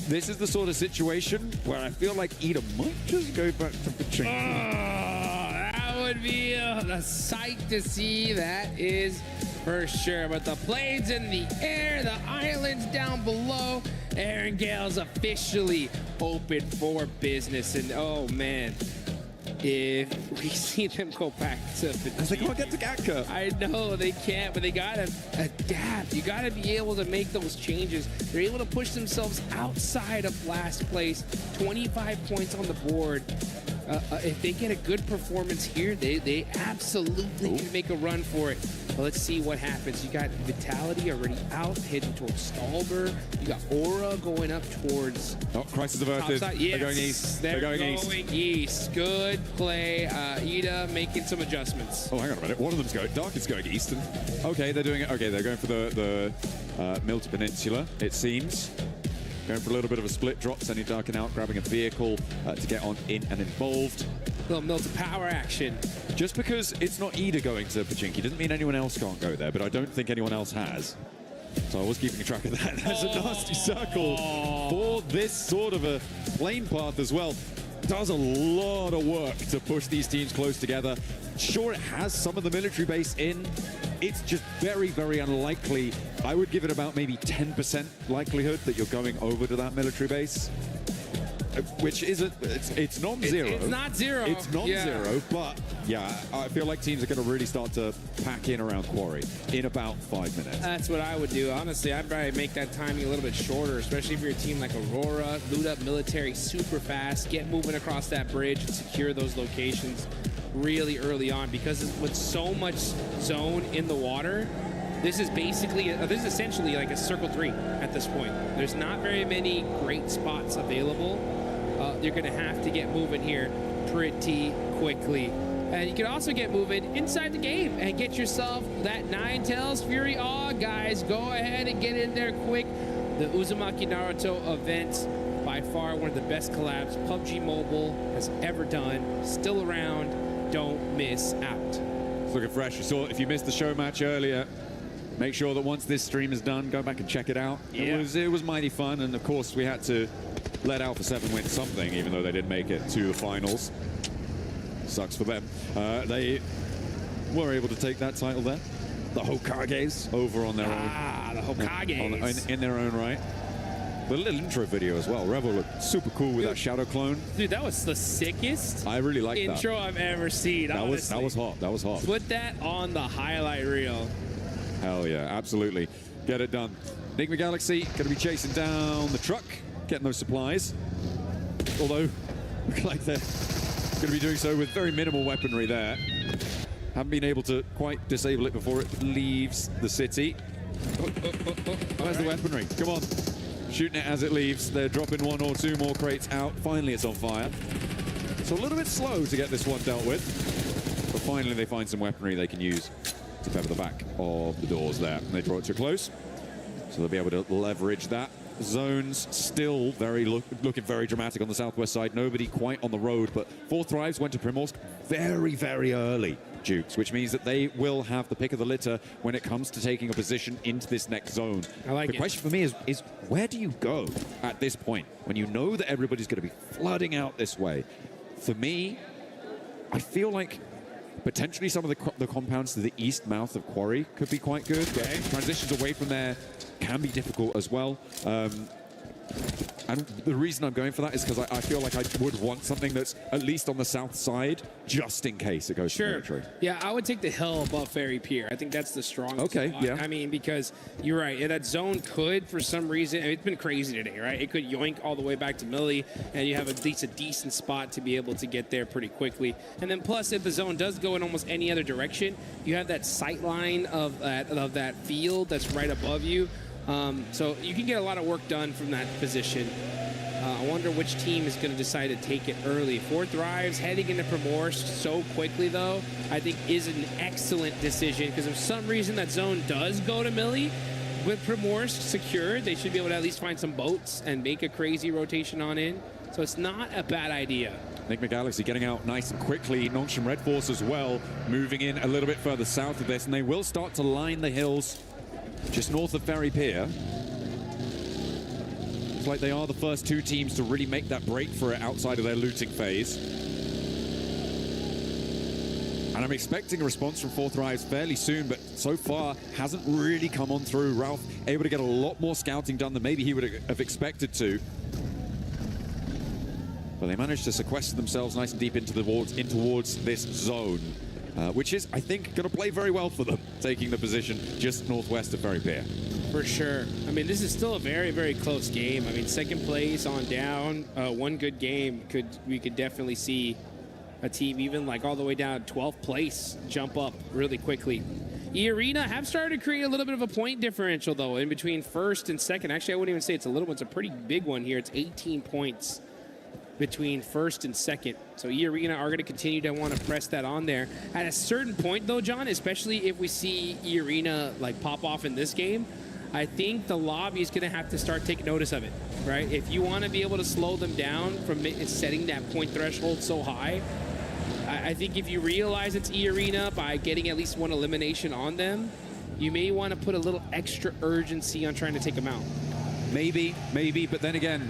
this is the sort of situation where I feel like Ida might just go back to Pachinko. That would be a sight to see, that is for sure. But the plane's in the air, the island's down below. Aaron Gale's officially open for business. And oh man, if we see them go back to the they can't get to Gatka. I know they can't, but they gotta adapt. You gotta be able to make those changes. They're able to push themselves outside of last place. 25 points on the board. If they get a good performance here, they absolutely can make a run for it. But let's see what happens. You got Vitality already out, heading towards Stalber. You got Aura going up towards... Oh, crisis averted. Yes, they're going east. They're going east. Good play. Ida making some adjustments. Oh, hang on a minute. One of them's going... Dark is going east. And, okay, they're doing it. Okay, they're going for the Milton Peninsula, it seems. Going for a little bit of a split drop, sending Darkin out, grabbing a vehicle to get on in and involved. Little Milton power action. Just because it's not Ida going to Pachinki doesn't mean anyone else can't go there, but I don't think anyone else has. So I was keeping track of that. There's a nasty circle for this sort of a plane path as well. Does a lot of work to push these teams close together. Sure, it has some of the military base in. It's just very, very unlikely. I would give it about maybe 10% likelihood that you're going over to that military base. Which isn't, it's non-zero. It's not zero. It's non-zero, but yeah, I feel like teams are going to really start to pack in around Quarry in about 5 minutes. That's what I would do. Honestly, I'd probably make that timing a little bit shorter, especially if you're a team like Aurora, loot up military super fast, get moving across that bridge and secure those locations really early on, because with so much zone in the water, this is basically, this is essentially like a circle 3 at this point. There's not very many great spots available. You're going to have to get moving here pretty quickly. And you can also get moving inside the game and get yourself that Ninetales Fury Awe, guys. Go ahead and get in there quick. The Uzumaki Naruto event, by far one of the best collabs PUBG Mobile has ever done. Still around. Don't miss out. It's looking fresh. You saw, if you missed the show match earlier, make sure that once this stream is done, go back and check it out. Yeah. It was mighty fun, and of course we had to let Alpha 7 win something, even though they didn't make it to the finals. Sucks for them. They were able to take that title there. The Hokages over on their own. The Hokages. In their own right. The little intro video as well. Revel looked super cool with that shadow clone. Dude, that was the sickest I really like intro I've ever seen. That was hot. That was hot. Put that on the highlight reel. Hell yeah, absolutely. Get it done. Enigma Galaxy going to be chasing down the truck, getting those supplies. Although, look like they're going to be doing so with very minimal weaponry there. Haven't been able to quite disable it before it leaves the city. Where's the weaponry? Come on. Shooting it as it leaves. They're dropping 1 or 2 more crates out. Finally, it's on fire. So a little bit slow to get this one dealt with. But finally, they find some weaponry they can use to pepper the back of the doors there. And they draw it too close. So they'll be able to leverage that. Zones still looking very dramatic on the southwest side. Nobody quite on the road, but 4 Thrives went to Primorsk very, very early, Dukes, which means that they will have the pick of the litter when it comes to taking a position into this next zone. I like the question for me is where do you go at this point when you know that everybody's going to be flooding out this way? For me, I feel like potentially some of the compounds to the east mouth of Quarry could be quite good. Okay. Transitions away from there can be difficult as well. And the reason I'm going for that is because I feel like I would want something that's at least on the south side, just in case it goes to military. Yeah, I would take the hill above Ferry Pier. I think that's the strongest spot. Yeah. I mean, because you're right. Yeah, that zone could, for some reason, it's been crazy today, right? It could yoink all the way back to Millie, and you have at least a decent spot to be able to get there pretty quickly. And then plus, if the zone does go in almost any other direction, you have that sight line of that field that's right above you. So you can get a lot of work done from that position. I wonder which team is going to decide to take it early. 4 Thrives heading into Primorsk so quickly, though, I think is an excellent decision, because if some reason that zone does go to Millie, with Primorsk secured, they should be able to at least find some boats and make a crazy rotation on in. So it's not a bad idea. Nick McGalaxy getting out nice and quickly. Nongshim Red Force as well, moving in a little bit further south of this, and they will start to line the hills just north of Ferry Pier. It's like they are the first two teams to really make that break for it outside of their looting phase. And I'm expecting a response from Fourth Rise fairly soon, but so far hasn't really come on through. Ralph able to get a lot more scouting done than maybe he would have expected to. But they managed to sequester themselves nice and deep into towards this zone, which is, I think, going to play very well for them, taking the position just northwest of Ferry Pier. For sure. I mean, this is still a very, very close game. I mean, second place on down, one good game, we could definitely see a team even like all the way down 12th place jump up really quickly. E-Arena have started to create a little bit of a point differential, though, in between first and second. Actually, I wouldn't even say it's a little one. It's a pretty big one here. It's 18 points between first and second. So E-Arena are going to continue to want to press that on there. At a certain point, though, John, especially if we see E-Arena like pop off in this game, I think the lobby is going to have to start taking notice of it, right? If you want to be able to slow them down from setting that point threshold so high, I think if you realize it's E-Arena by getting at least one elimination on them, you may want to put a little extra urgency on trying to take them out. Maybe, but then again,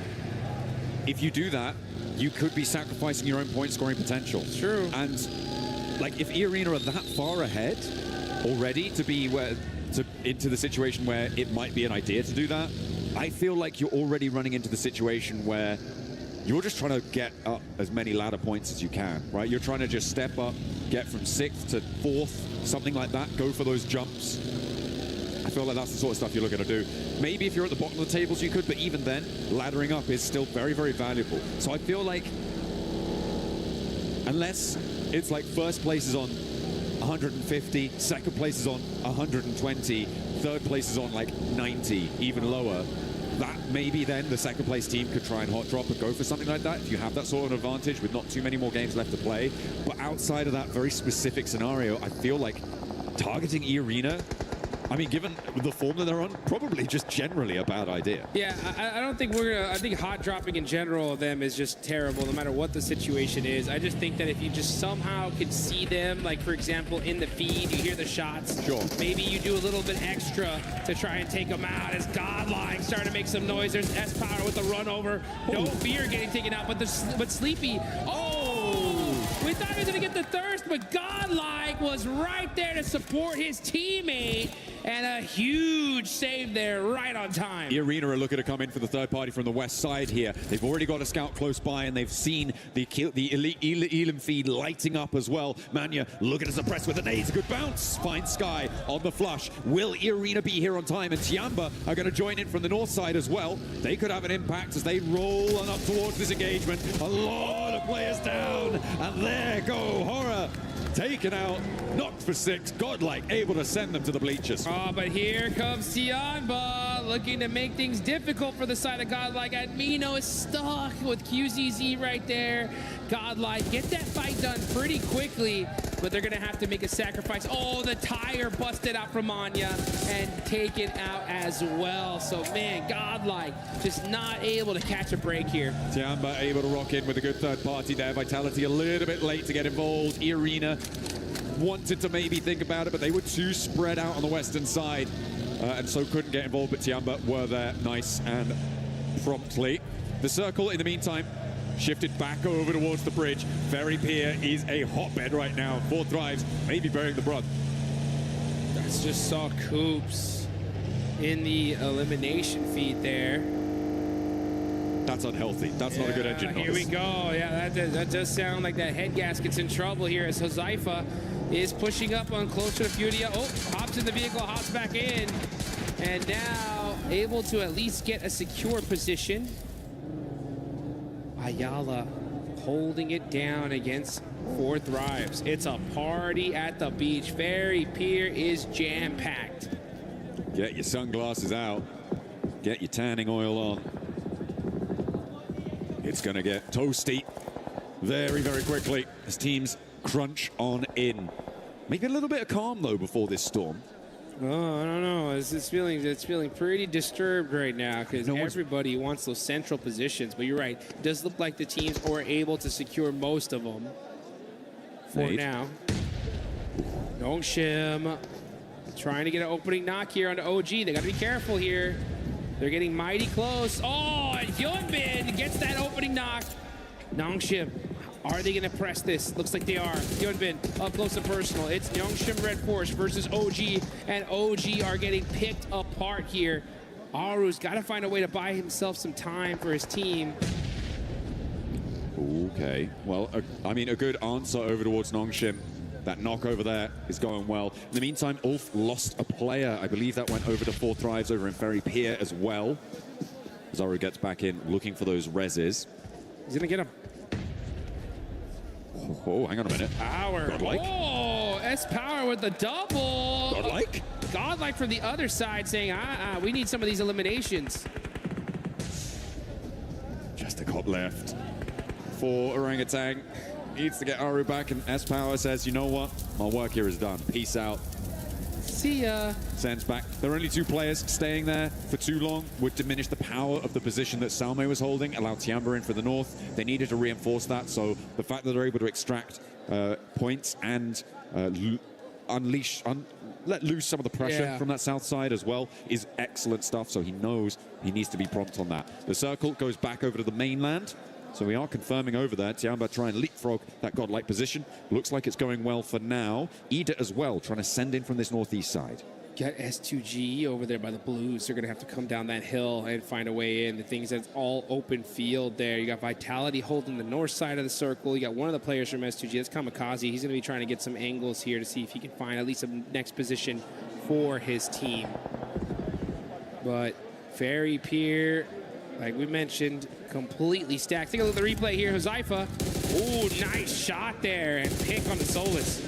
if you do that, you could be sacrificing your own point scoring potential. True. And like if E-Arena are that far ahead already to be into the situation where it might be an idea to do that, I feel like you're already running into the situation where you're just trying to get up as many ladder points as you can, right? You're trying to just step up, get from 6th to 4th, something like that, go for those jumps. I feel like that's the sort of stuff you're looking to do. Maybe if you're at the bottom of the tables you could, but even then, laddering up is still very, very valuable. So I feel like, unless it's like first place is on 150, second place is on 120, third place is on like 90, even lower, that maybe then the second place team could try and hot drop and go for something like that if you have that sort of advantage with not too many more games left to play. But outside of that very specific scenario, I feel like targeting E-Arena, I mean, given the form that they're on, probably just generally a bad idea. Yeah, I don't think I think hot dropping in general of them is just terrible, no matter what the situation is. I just think that if you just somehow could see them, like for example, in the feed, you hear the shots. Sure. Maybe you do a little bit extra to try and take them out. As Godlike starting to make some noise. There's S-Power with the run over. No fear getting taken out, but Sleepy. Oh! We thought he was going to get the thirst, but Godlike was right there to support his teammate. And a huge save there right on time. E-Arena are looking to come in for the third party from the west side here. They've already got a scout close by, and they've seen the Elim feed lighting up as well. Manya looking to suppress with the nades. Good bounce. Finds Sky on the flush. Will E-Arena be here on time? And Tiamba are going to join in from the north side as well. They could have an impact as they roll on up towards this engagement. A lot of players down. And there go Horror. Taken out, knocked for 6, Godlike able to send them to the bleachers. Oh, but here comes Tiamba looking to make things difficult for the side of Godlike. Admino is stuck with QZZ right there. Godlike get that fight done pretty quickly, but they're gonna have to make a sacrifice. Oh, the tire busted out from Anya and taken out as well. So man, Godlike just not able to catch a break here. Tiamba able to rock in with a good third party there. Vitality a little bit late to get involved. E-Arena wanted to maybe think about it, but they were too spread out on the western side, and so couldn't get involved, but Tiamba were there nice and promptly. The circle, in the meantime, shifted back over towards the bridge. Ferry Pier is a hotbed right now. Fourth Drives maybe burying the brunt. That's just saw Coops in the elimination feed there. That's unhealthy. That's not a good engine. Here we go. Yeah, that does sound like that head gasket's in trouble here as Huzaifa is pushing up on closer to Furia. Oh, hops in the vehicle, hops back in, and now able to at least get a secure position. Ayala holding it down against Fourth Drives. It's a party at the beach. Ferry Pier is jam-packed. Get your sunglasses out. Get your tanning oil on. It's going to get toasty very, very quickly as teams crunch on in. Maybe a little bit of calm, though, before this storm. Oh, I don't know. It's feeling pretty disturbed right now because everybody wants those central positions. But you're right. It does look like the teams are able to secure most of them for now. Nongshim trying to get an opening knock here onto OG. They got to be careful here. They're getting mighty close. Oh, and Hyunbin gets that opening knock. Nongshim, are they going to press this? Looks like they are. Hyunbin up close and personal. It's Nongshim Red Force versus OG, and OG are getting picked apart here. Aru's got to find a way to buy himself some time for his team. Okay, well, I mean, a good answer over towards Nongshim. That knock over there is going well. In the meantime, Ulf lost a player. I believe that went over to 4 Thrives over in Ferry Pier as well. Zaru gets back in, looking for those reses. He's going to get him. Oh, hang on a minute. Power. Godlike. Oh, S-Power with the double. Godlike? Godlike from the other side saying, we need some of these eliminations. Just a cop left for Orangutan. Needs to get Aru back, and S-Power says, you know what? My work here is done. Peace out. See ya. Sends back. There are only 2 players. Staying there for too long would diminish the power of the position that Salme was holding, allow Tiamba in for the north. They needed to reinforce that, so the fact that they're able to extract points and let loose some of the pressure from that south side as well is excellent stuff, so he knows he needs to be prompt on that. The circle goes back over to the mainland. So we are confirming over there. Tiamba trying to leapfrog that godlike position. Looks like it's going well for now. Ida as well, trying to send in from this northeast side. Got S2G over there by the Blues. They're going to have to come down that hill and find a way in. The thing is that's all open field there. You got Vitality holding the north side of the circle. You got one of the players from S2G. That's Kamikaze. He's going to be trying to get some angles here to see if he can find at least a next position for his team. But Ferry Pier, like we mentioned, completely stacked. Take a look at the replay here. Huzaifa. Oh, nice shot there. And pick on the Solus.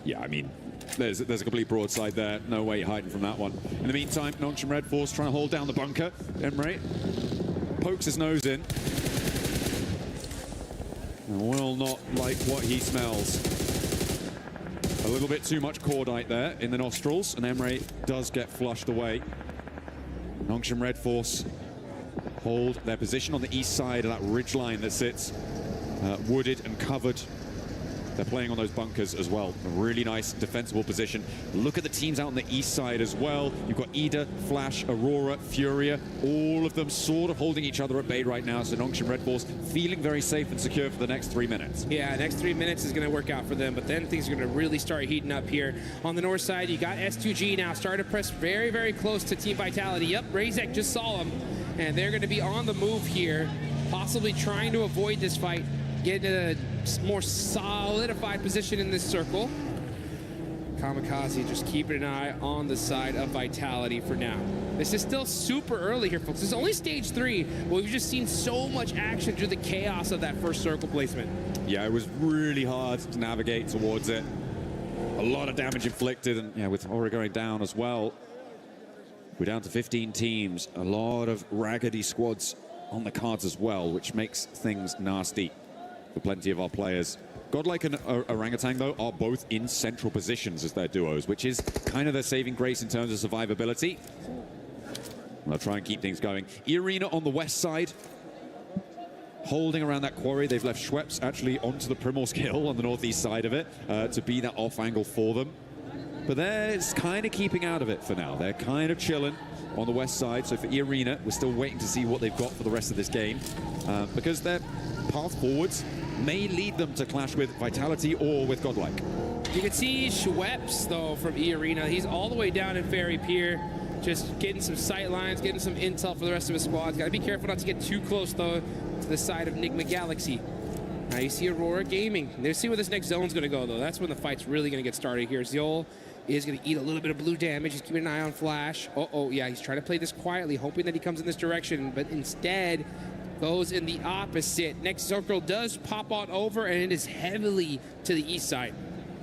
Yeah, I mean, there's a complete broadside there. No way hiding from that one. In the meantime, Nongshim Red Force trying to hold down the bunker. Emre pokes his nose in. Will not like what he smells. A little bit too much cordite there in the nostrils, and Emre does get flushed away. Nongshim Red Force hold their position on the east side of that ridgeline that sits wooded and covered. They're playing on those bunkers as well. A really nice defensible position. Look at the teams out on the east side as well. You've got Ida, Flash, Aurora, Furia, all of them sort of holding each other at bay right now. So Nongshim Red Force feeling very safe and secure for the next 3 minutes. Yeah, next 3 minutes is going to work out for them, but then things are going to really start heating up here. On the north side, you got S2G now starting to press very, very close to Team Vitality. Yep, Razek just saw him, and they're going to be on the move here, possibly trying to avoid this fight, get a more solidified position in this circle. Kamikaze just keeping an eye on the side of Vitality for now. This is still super early here, folks. This is only stage 3, but we've just seen so much action through the chaos of that first circle placement. Yeah, it was really hard to navigate towards it. A lot of damage inflicted, and yeah, with Aura going down as well. We're down to 15 teams. A lot of raggedy squads on the cards as well, which makes things nasty for plenty of our players. Godlike and Orangutan, though, are both in central positions as their duos, which is kind of their saving grace in terms of survivability. They'll try and keep things going. E-Arena on the west side, holding around that quarry. They've left Schweppes actually onto the Primorsk Hill on the northeast side of it to be that off angle for them. But they're kind of keeping out of it for now. They're kind of chilling on the west side. So for E-Arena, we're still waiting to see what they've got for the rest of this game, because their path forwards may lead them to clash with Vitality or with Godlike. You can see Schweppes, though, from E-Arena. He's all the way down in Ferry Pier, just getting some sight lines, getting some intel for the rest of his squad. Got to be careful not to get too close, though, to the side of Nigma Galaxy. Now you see Aurora Gaming. Let's see where this next zone's going to go, though. That's when the fight's really going to get started here. Zeol is going to eat a little bit of blue damage. He's keeping an eye on Flash. Yeah, he's trying to play this quietly, hoping that he comes in this direction, but instead goes in the opposite. Next circle does pop on over, and it is heavily to the east side.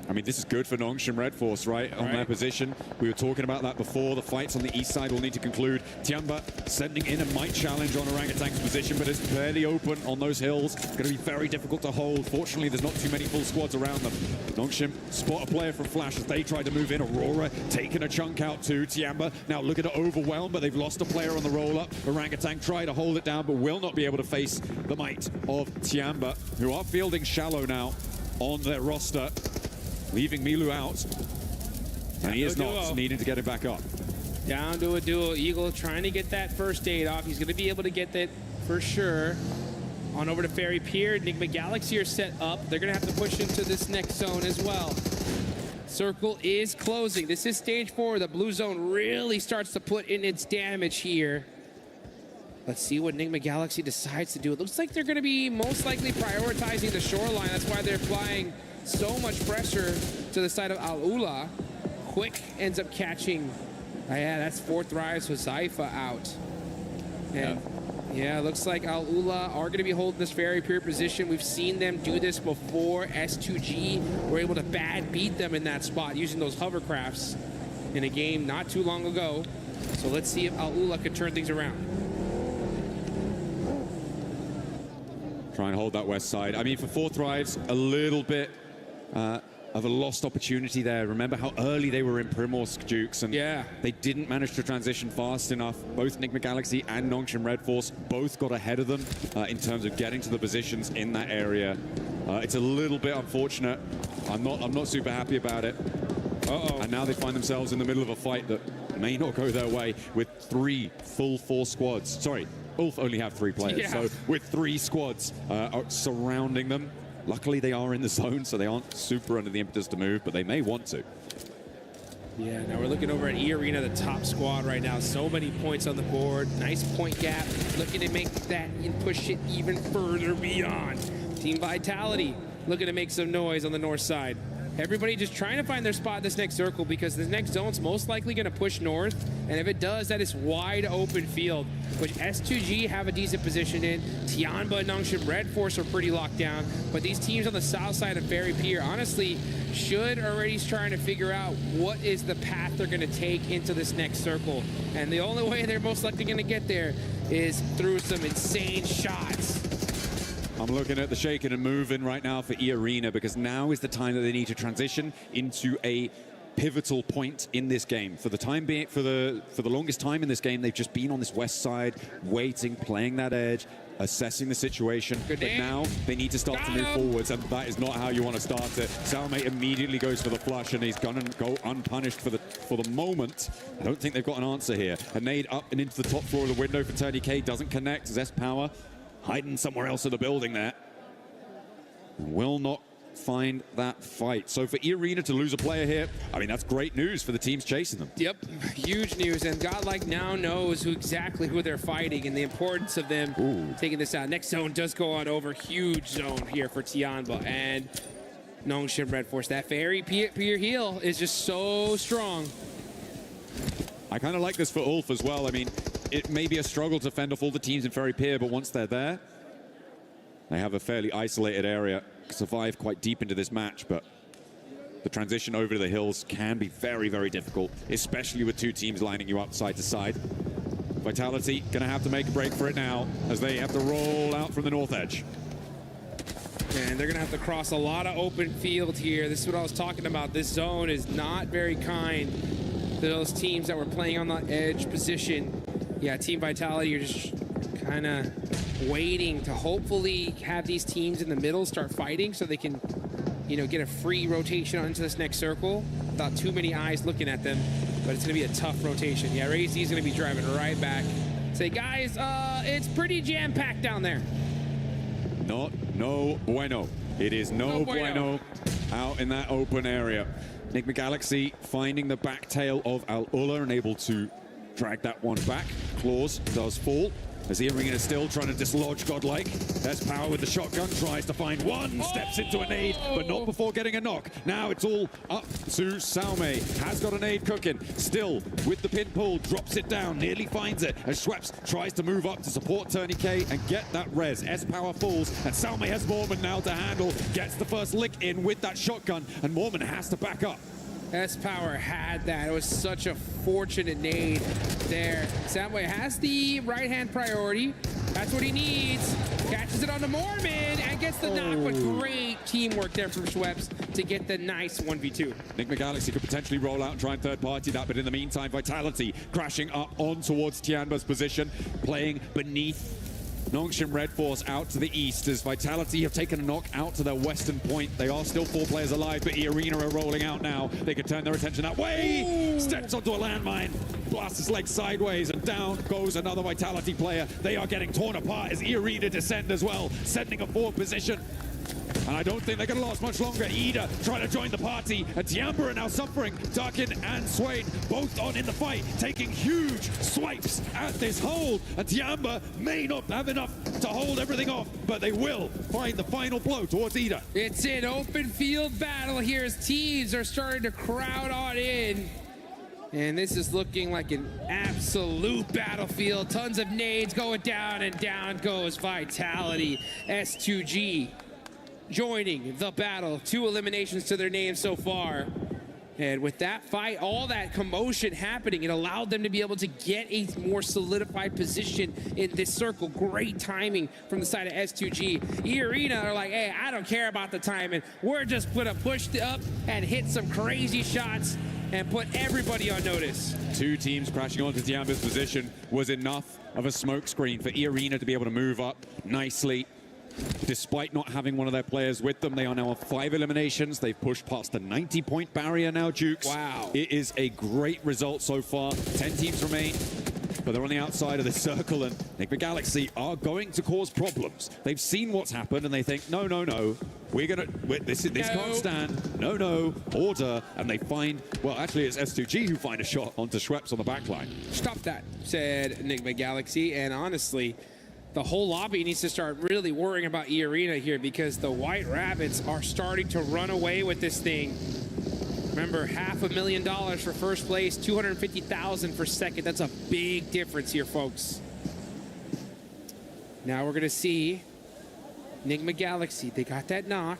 I mean, this is good for Nongshim Red Force, right? On their position. We were talking about that before. The fights on the east side will need to conclude. Tiamba sending in a might challenge on Orangutan's position, but it's fairly open on those hills. Going to be very difficult to hold. Fortunately, there's not too many full squads around them. Nongshim spot a player from Flash as they try to move in. Aurora taking a chunk out too. Tiamba now looking to overwhelm, but they've lost a player on the roll-up. Orangutan try to hold it down, but will not be able to face the might of Tiamba, who are fielding Shallow now on their roster, leaving Milu out, and he is not needing to get it back up. Down to a duo. Eagle trying to get that first aid off. He's going to be able to get that for sure. On over to Fairy Pier. Enigma Galaxy are set up. They're going to have to push into this next zone as well. Circle is closing. This is stage 4. The blue zone really starts to put in its damage here. Let's see what Enigma Galaxy decides to do. It looks like they're going to be most likely prioritizing the shoreline. That's why they're applying so much pressure to the side of Al-Ula. Quick ends up catching. Yeah, that's 4 thrives with Zypha out. And yeah, looks like Al-Ula are going to be holding this very pure position. We've seen them do this before. S2G were able to bad beat them in that spot using those hovercrafts in a game not too long ago. So let's see if Al-Ula can turn things around. Try and hold that west side. I mean, for 4 thrives, a little bit of a lost opportunity there. Remember how early they were in Primorsk, Dukes, and they didn't manage to transition fast enough. Both Enigma Galaxy and Nongshim Red Force both got ahead of them in terms of getting to the positions in that area. It's a little bit unfortunate. I'm not super happy about it. And now they find themselves in the middle of a fight that may not go their way with 3 full 4 squads. Sorry, Ulf only have 3 players, so with 3 squads surrounding them. Luckily, they are in the zone, so they aren't super under the impetus to move, but they may want to. Yeah, now we're looking over at E-Arena, the top squad right now. So many points on the board. Nice point gap. Looking to make that and push it even further beyond. Team Vitality looking to make some noise on the north side. Everybody just trying to find their spot in this next circle because the next zone's most likely going to push north. And if it does, that is wide open field, which S2G have a decent position in. Tianba and Nongshim Red Force are pretty locked down. But these teams on the south side of Fairy Pier, honestly, should already trying to figure out what is the path they're going to take into this next circle. And the only way they're most likely going to get there is through some insane shots. I'm looking at the shaking and moving right now for E-Arena because now is the time that they need to transition into a pivotal point in this game. For the time being, for the longest time in this game, they've just been on this west side, waiting, playing that edge, assessing the situation. But now they need to start to move forwards, and that is not how you want to start it. Salme immediately goes for the flush, and he's gonna go unpunished for the moment. I don't think they've got an answer here. A nade up and into the top floor of the window for Tony K doesn't connect. Zest Power hiding somewhere else in the building there. Will not find that fight. So for E-Arena to lose a player here, I mean, that's great news for the teams chasing them. Yep, huge news. And Godlike now knows exactly who they're fighting and the importance of them taking this out. Next zone does go on over. Huge zone here for Tianba and Nongshim Red Force. That Fairy Pier heal is just so strong. I kind of like this for Ulf as well. I mean, it may be a struggle to fend off all the teams in Fairy Pier, but once they're there, they have a fairly isolated area, survive quite deep into this match, but the transition over to the hills can be very, very difficult, especially with 2 teams lining you up side to side. Vitality gonna have to make a break for it now as they have to roll out from the north edge. And they're gonna have to cross a lot of open field here. This is what I was talking about. This zone is not very kind to those teams that were playing on the edge position. Yeah, Team Vitality, you're just kind of waiting to hopefully have these teams in the middle start fighting so they can, you know, get a free rotation onto this next circle without too many eyes looking at them. But it's going to be a tough rotation. Yeah, Razy is going to be driving right back. Say, guys, it's pretty jam-packed down there. No bueno. It is no bueno out in that open area. Enigma Galaxy finding the back tail of Al-Ula and able to drag that one back. Claws does fall. As Arena is still trying to dislodge Godlike. Esewa with the shotgun, tries to find one, steps into a nade, but not before getting a knock. Now it's all up to Salme. Has got a nade cooking. Still with the pin pull, drops it down, nearly finds it. As Schweppes tries to move up to support Tourniquet and get that res. Esewa falls, and Salme has Mormon now to handle. Gets the first lick in with that shotgun, and Mormon has to back up. Esewa had that. It was such a fortunate nade there. Samway has the right-hand priority. That's what he needs. Catches it on the Mormon and gets the knock, but great teamwork there from Schweppes to get the nice 1v2. Enigma Galaxy could potentially roll out and try and third-party that, but in the meantime, Vitality crashing up on towards Tianba's position, playing beneath Nongshim Red Force out to the east as Vitality have taken a knock out to their western point. They are still 4 players alive, but E-Arena are rolling out now. They could turn their attention that way. Steps onto a landmine, blasts his leg sideways, and down goes another Vitality player. They are getting torn apart as E-Arena descend as well, sending a 4th position. And I don't think they're going to last much longer. Ida trying to join the party, and Tiamba are now suffering. Darkin and Swain both on in the fight, taking huge swipes at this hold. And Tiamba may not have enough to hold everything off, but they will find the final blow towards Ida. It's an open field battle here as teams are starting to crowd on in. And this is looking like an absolute battlefield. Tons of nades going down, and down goes Vitality. S2G joining the battle. 2 eliminations to their name so far. And with that fight, all that commotion happening, it allowed them to be able to get a more solidified position in this circle. Great timing from the side of S2G. E-Arena are like, hey, I don't care about the timing. We're just gonna push up and hit some crazy shots and put everybody on notice. 2 teams crashing onto Tiamba's position was enough of a smoke screen for E-Arena to be able to move up nicely. Despite not having one of their players with them, they are now on 5 eliminations. They've pushed past the 90-point barrier now, Jukes. Wow. It is a great result so far. 10 teams remain, but they're on the outside of the circle, and Enigma Galaxy are going to cause problems. They've seen what's happened, and they think, no, no, no. This can't stand. No, no, order. And they find, well, actually, it's S2G who find a shot onto Schweppes on the back line. Stop that, said Enigma Galaxy, and honestly, the whole lobby needs to start really worrying about E-Arena here because the White Rabbits are starting to run away with this thing. Remember, $500,000 for first place, $250,000 for second. That's a big difference here, folks. Now we're going to see Enigma Galaxy. They got that knock.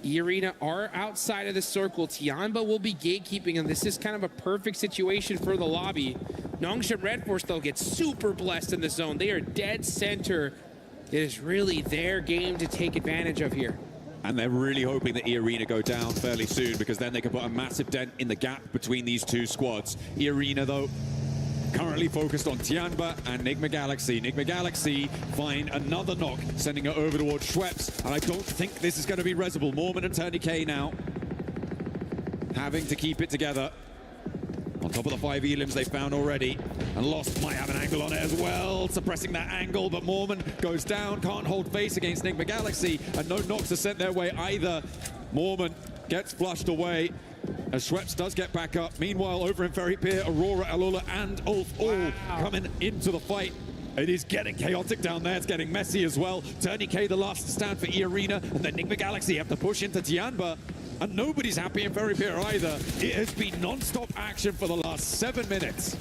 E-Arena are outside of the circle. Tiamba will be gatekeeping, and this is kind of a perfect situation for the lobby. Nongshim Red Force, though, gets super blessed in the zone. They are dead center. It is really their game to take advantage of here. And they're really hoping that E-Arena go down fairly soon because then they can put a massive dent in the gap between these 2 squads. E-Arena, though, currently focused on Tiamba and Enigma Galaxy. Enigma Galaxy find another knock, sending it over towards Schweppes. And I don't think this is going to be resible. Mormon and Tourniquet now having to keep it together. On top of the 5 elims they found already. And Lost might have an angle on it as well, suppressing that angle, but Mormon goes down, can't hold face against Enigma Galaxy, and no knocks are sent their way either. Mormon gets flushed away as Schweppes does get back up. Meanwhile, over in Ferry Pier, Aurora, Alula, and Ulf all coming into the fight. It is getting chaotic down there. It's getting messy as well. Tourniquet the last to stand for E-Arena, and then Enigma Galaxy have to push into Tiamba. And nobody's happy in Ferry Pier either. It has been non-stop action for the last 7 minutes.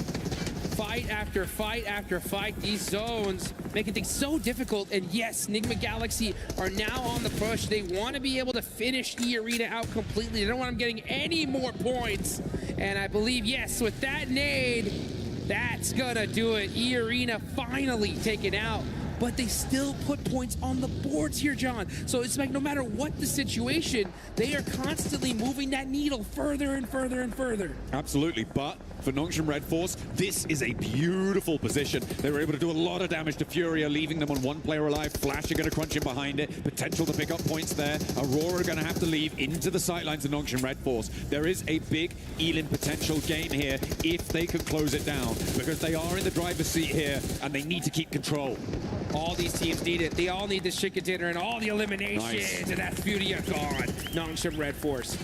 Fight after fight after fight. These zones making things so difficult. And yes, Enigma Galaxy are now on the push. They want to be able to finish E-Arena out completely. They don't want them getting any more points. And I believe, yes, with that nade, that's gonna do it. E-Arena finally taken out. But they still put points on the boards here, John. So it's like no matter what the situation, they are constantly moving that needle further and further and further. Absolutely, but for Nongshim Red Force, this is a beautiful position. They were able to do a lot of damage to Furia, leaving them on 1 player alive. Flash are going to crunch in behind it. Potential to pick up points there. Aurora are going to have to leave into the sightlines of Nongshim Red Force. There is a big Elim potential game here if they can close it down, because they are in the driver's seat here, and they need to keep control. All these teams need it. They all need this chicken dinner and all the eliminations. Nice. And that's Furia gone. Nongshim Red Force.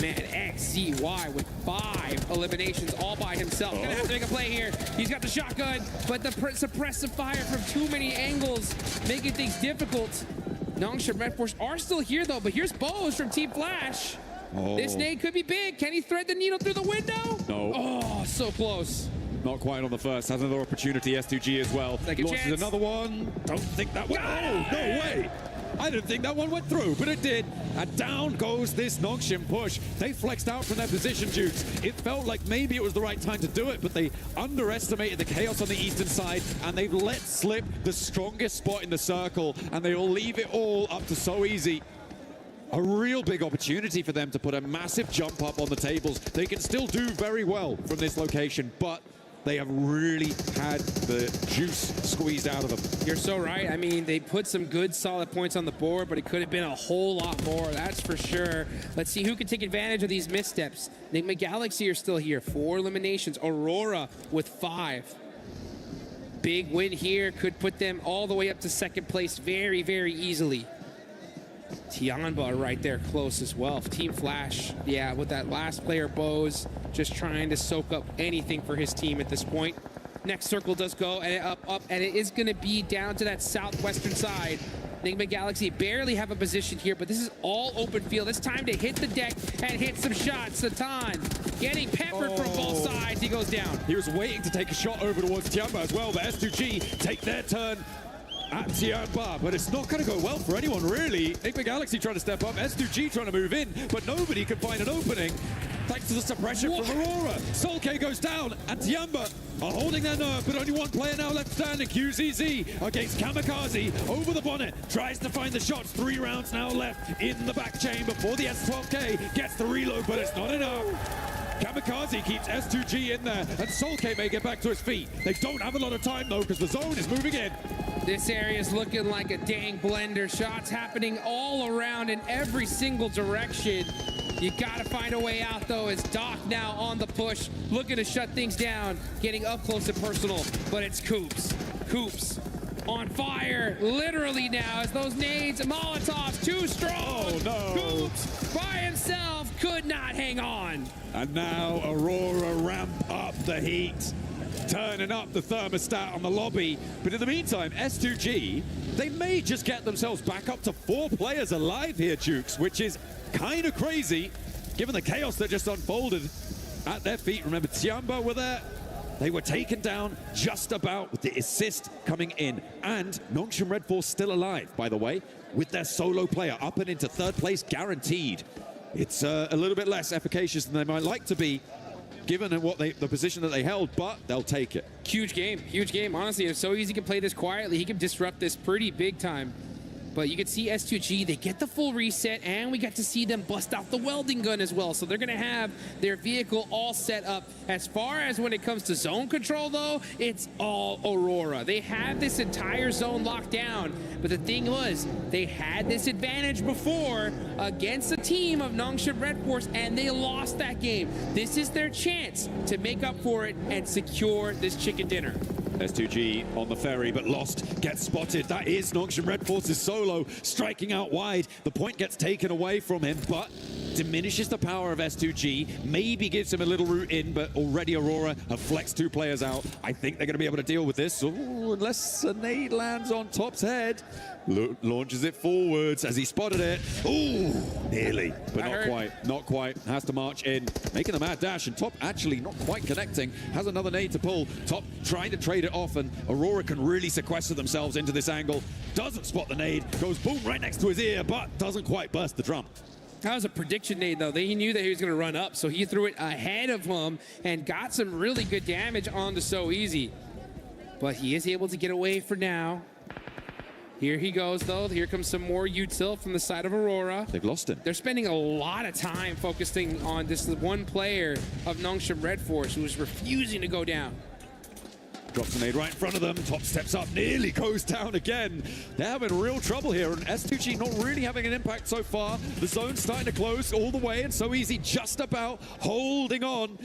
Man, XZY with 5 eliminations all by himself. Gonna have to make a play here. He's got the shotgun, but the suppressive fire from too many angles making things difficult. Nongshim Red Force are still here though, but here's Bose from Team Flash. This nade could be big. Can he thread the needle through the window? No. Oh, so close. Not quite on the first. Has another opportunity. S2G as well. Second Launches chance. another one. Don't think that one. Oh, no way. I didn't think that one went through, but it did. And down goes this Nongshim push. They flexed out from their position, Dukes. It felt like maybe it was the right time to do it, but they underestimated the chaos on the eastern side, and they've let slip the strongest spot in the circle, and they will leave it all up to So Easy. A real big opportunity for them to put a massive jump up on the tables. They can still do very well from this location, but they have really had the juice squeezed out of them. You're so right. I mean, they put some good, solid points on the board, but it could have been a whole lot more, that's for sure. Let's see who can take advantage of these missteps. Enigma Galaxy are still here. 4 eliminations. Aurora with 5. Big win here could put them all the way up to second place very, very easily. Tianba right there close as well. Team Flash, yeah, with that last player, Bose, just trying to soak up anything for his team at this point. Next circle does go, and up, and it is going to be down to that southwestern side. Enigma Galaxy barely have a position here, but this is all open field. It's time to hit the deck and hit some shots. Satan getting peppered from both sides. He goes down. He was waiting to take a shot over towards Tianba as well, but S2G take their turn at Tianba, but it's not going to go well for anyone, really. Enigma Galaxy trying to step up, S2G trying to move in, but nobody can find an opening thanks to the suppression from Aurora. Solke goes down, and Tianba are holding their nerve, but only one player now left standing. QZZ against Kamikaze over the bonnet, tries to find the shots. 3 rounds now left in the back chamber for the S12K. Gets the reload, but it's not enough. Kamikaze keeps S2G in there, and Solke may get back to his feet. They don't have a lot of time, though, because the zone is moving in. This area is looking like a dang blender. Shots happening all around in every single direction. You gotta find a way out, though, as Doc now on the push, looking to shut things down, getting up close and personal, but it's Coops. Coops on fire, literally now, as those nades, Molotovs, too strong. Oh, no. Coops by himself could not hang on. And now Aurora ramp up the heat, turning up the thermostat on the lobby. But in the meantime, S2G, they may just get themselves back up to 4 players alive here, Jukes, which is kind of crazy, given the chaos that just unfolded at their feet. Remember, Tianba were there. They were taken down just about with the assist coming in. And Nongshim Red Force still alive, by the way, with their solo player up and into 3rd place guaranteed. It's a little bit less efficacious than they might like to be, given what the position that they held, but they'll take it. Huge game. Honestly, if So Easy can play this quietly, he can disrupt this pretty big time. But you can see S2G, they get the full reset, and we got to see them bust out the welding gun as well. So they're going to have their vehicle all set up. As far as when it comes to zone control, though, it's all Aurora. They have this entire zone locked down. But the thing was, they had this advantage before against a team of Nongshim Red Force, and they lost that game. This is their chance to make up for it and secure this chicken dinner. S2G on the ferry, but lost, gets spotted. That is Nongshim Red Force's solo, striking out wide. The point gets taken away from him, but diminishes the power of S2G. Maybe gives him a little route in, but already Aurora have flexed 2 players out. I think they're going to be able to deal with this. Ooh, unless a nade lands on Top's head. Launches it forwards as he spotted it. Ooh, nearly, but not quite. Has to march in, making the mad dash, and Top actually not quite connecting. Has another nade to pull. Top trying to trade it off, and Aurora can really sequester themselves into this angle. Doesn't spot the nade, goes boom right next to his ear, but doesn't quite burst the drum. That was a prediction nade, though. He knew that he was going to run up, so he threw it ahead of him and got some really good damage on the So Easy. But he is able to get away for now. Here he goes, though. Here comes some more util from the side of Aurora. They've lost him. They're spending a lot of time focusing on this one player of Nongshim Red Force who is refusing to go down. Drops a nade right in front of them. Top steps up, nearly goes down again. They're having real trouble here, and S2G not really having an impact so far. The zone's starting to close all the way, and So Easy just about holding on.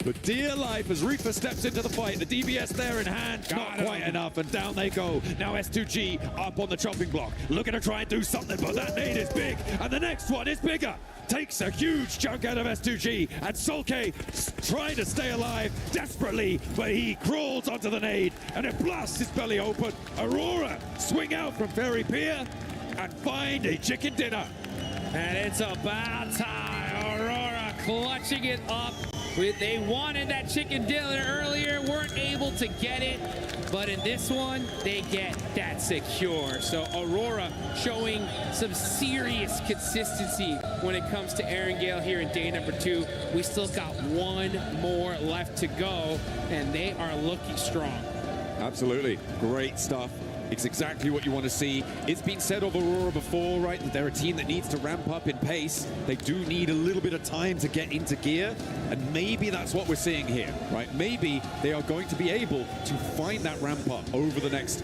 But dear life, as Reaper steps into the fight, the DBS there in hand, not quite enough, and down they go. Now S2G up on the chopping block, looking to try and do something, but that nade is big, and the next one is bigger. Takes a huge chunk out of S2G, and Sulke trying to stay alive desperately, but he crawls onto the nade, and it blasts his belly open. Aurora swing out from Fairy Pier and find a chicken dinner. And it's about time. Aurora clutching it up. They wanted that chicken dinner earlier, weren't able to get it. But in this one, they get that secure. So Aurora showing some serious consistency when it comes to Erangel here in day number 2. We still got one more left to go, and they are looking strong. Absolutely. Great stuff. It's exactly what you want to see. It's been said of Aurora before, right, that they're a team that needs to ramp up in pace. They do need a little bit of time to get into gear, and maybe that's what we're seeing here, right? Maybe they are going to be able to find that ramp up over the next,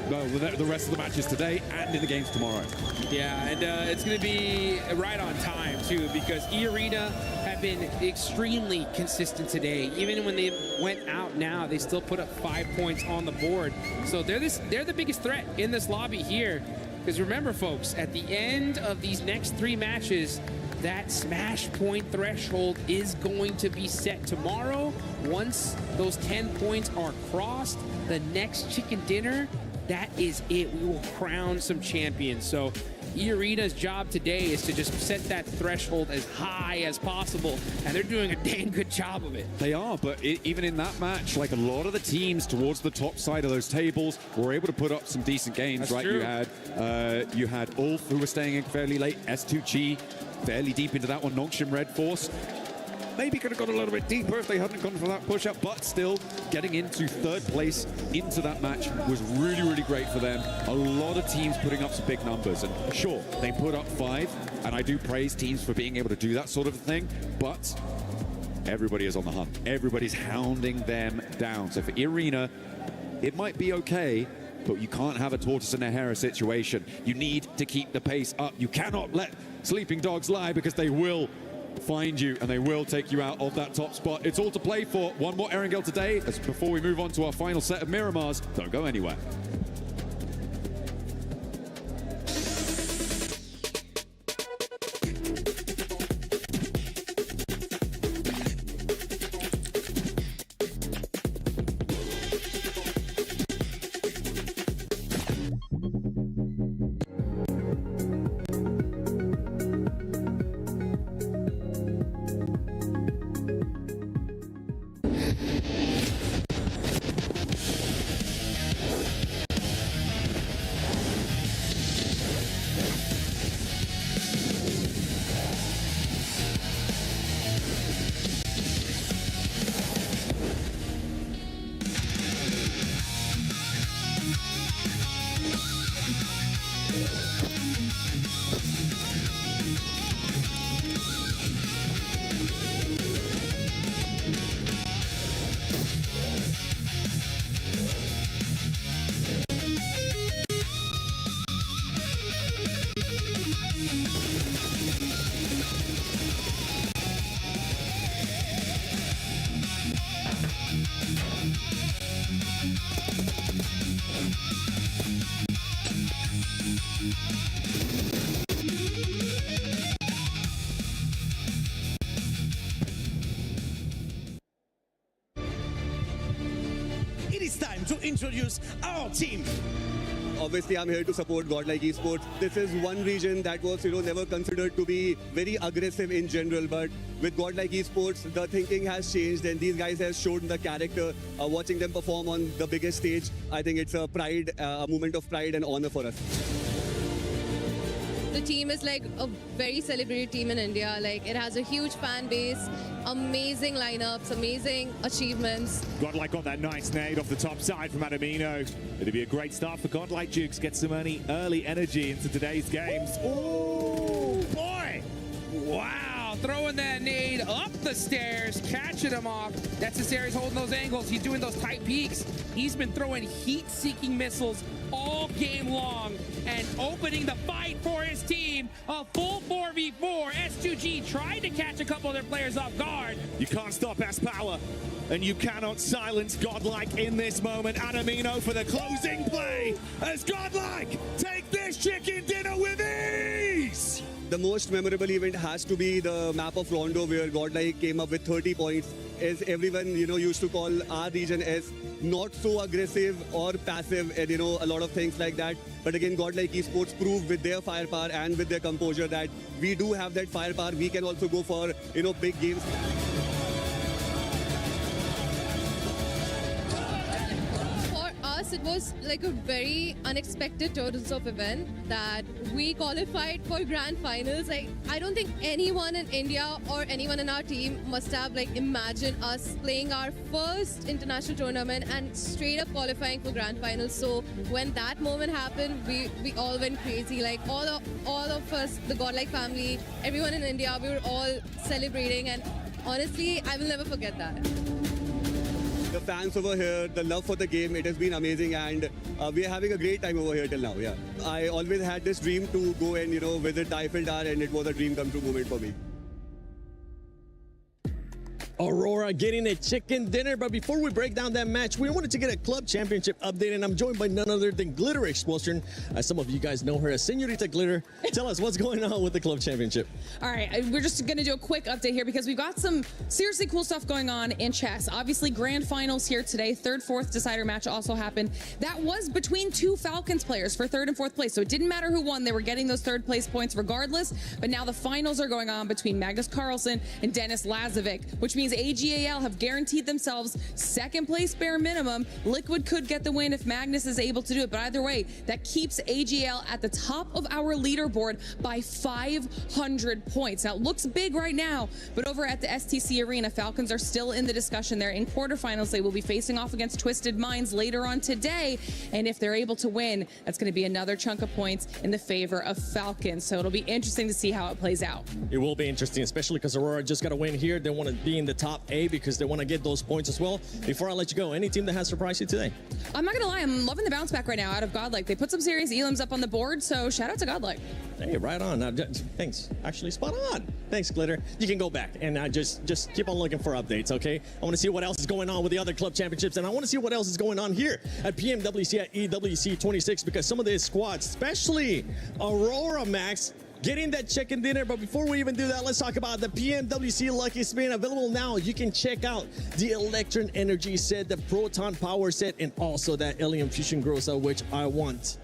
well, the rest of the matches today and in the games tomorrow. Yeah, and it's going to be right on time, too, because E-Arena have been extremely consistent today. Even when they went out now, they still put up 5 points on the board. So they're the biggest threat in this lobby here. Because remember, folks, at the end of these next 3 matches, that smash point threshold is going to be set tomorrow. Once those 10 points are crossed, the next chicken dinner, that is it. We will crown some champions. So E-Arena's job today is to just set that threshold as high as possible, and they're doing a dang good job of it. They are, but even in that match, like a lot of the teams towards the top side of those tables were able to put up some decent games, That's right? true. You had Ulf, who was staying in fairly late, S2G fairly deep into that one, Nongshim Red Force. Maybe could have gone a little bit deeper if they hadn't gone for that push-up, but still getting into 3rd place into that match was really, really great for them. A lot of teams putting up some big numbers, and sure, they put up 5, and I do praise teams for being able to do that sort of thing, but everybody is on the hunt. Everybody's hounding them down. So for Arena, it might be okay, but you can't have a tortoise and a hare situation. You need to keep the pace up. You cannot let sleeping dogs lie, because they will find you and they will take you out of that top spot. It's all to play for. One more Erangel today before we move on to our final set of Miramars. Don't go anywhere. It is time to introduce our team. Obviously, I'm here to support Godlike Esports. This is one region that was, never considered to be very aggressive in general. But with Godlike Esports, the thinking has changed, and these guys have shown the character. Watching them perform on the biggest stage, I think it's a moment of pride and honor for us. The team is like a very celebrated team in India. Like, it has a huge fan base, amazing lineups, amazing achievements. Godlike got that nice nade off the top side from Adamino. It'll be a great start for Godlike. Jukes get some early energy into today's games. Oh boy! Wow, throwing that nade up the stairs, catching him off. That's Esewa's holding those angles. He's doing those tight peaks. He's been throwing heat-seeking missiles all game long and opening the fight for his team. A full 4v4. S2G tried to catch a couple of their players off guard. You can't stop S-Power, and you cannot silence Godlike in this moment. Adamino for the closing play as Godlike take this chicken dinner with ease. The most memorable event has to be the map of Rondo, where Godlike came up with 30 points. As everyone, used to call our region as not so aggressive or passive, and a lot of things like that. But again, Godlike Esports proved with their firepower and with their composure that we do have that firepower. We can also go for, big games. It was like a very unexpected turns of event that we qualified for grand finals. Like, I don't think anyone in India or anyone in our team must have imagined us playing our first international tournament and straight up qualifying for grand finals. So when that moment happened, we all went crazy. Like all of us, the Godlike family, everyone in India, we were all celebrating, and honestly, I will never forget that. The fans over here, the love for the game, it has been amazing, and we are having a great time over here till now. Yeah, I always had this dream to go and visit the Eiffel Tower, and it was a dream come true moment for me. Aurora getting a chicken dinner. But before we break down that match, we wanted to get a club championship update, and I'm joined by none other than Glitter Explosion. As some of you guys know her as Senorita Glitter. Tell us what's going on with the club championship. All right, we're just going to do a quick update here because we've got some seriously cool stuff going on in chess. Obviously, grand finals here today. Third, fourth decider match also happened. That was between two Falcons players for third and fourth place. So it didn't matter who won. They were getting those third place points regardless. But now the finals are going on between Magnus Carlsen and Dennis Lazovic, which means AGAL have guaranteed themselves second place bare minimum. Liquid could get the win if Magnus is able to do it, but either way, that keeps AGAL at the top of our leaderboard by 500 points. Now, it looks big right now, but over at the STC Arena, Falcons are still in the discussion. They're in quarterfinals. They will be facing off against Twisted Minds later on today, and if they're able to win, that's going to be another chunk of points in the favor of Falcons. So it'll be interesting to see how it plays out. It will be interesting, especially because Aurora just got a win here. They want to be in the top 8 because they want to get those points as well. Before I let you go, any team that has surprised you today? I'm not going to lie, I'm loving the bounce back right now out of Godlike. They put some serious elims up on the board, so shout out to Godlike. Hey, right on. Now, thanks. Actually, spot on. Thanks, Glitter. You can go back and just keep on looking for updates, okay? I want to see what else is going on with the other club championships, and I want to see what else is going on here at PMWC at EWC 26, because some of these squads, especially Aurora, Max, getting that chicken dinner. But before we even do that, let's talk about the PMWC Lucky Spin. Available now. You can check out the Electron Energy set, the Proton Power set, and also that Alien Fusion Grossa, which I want.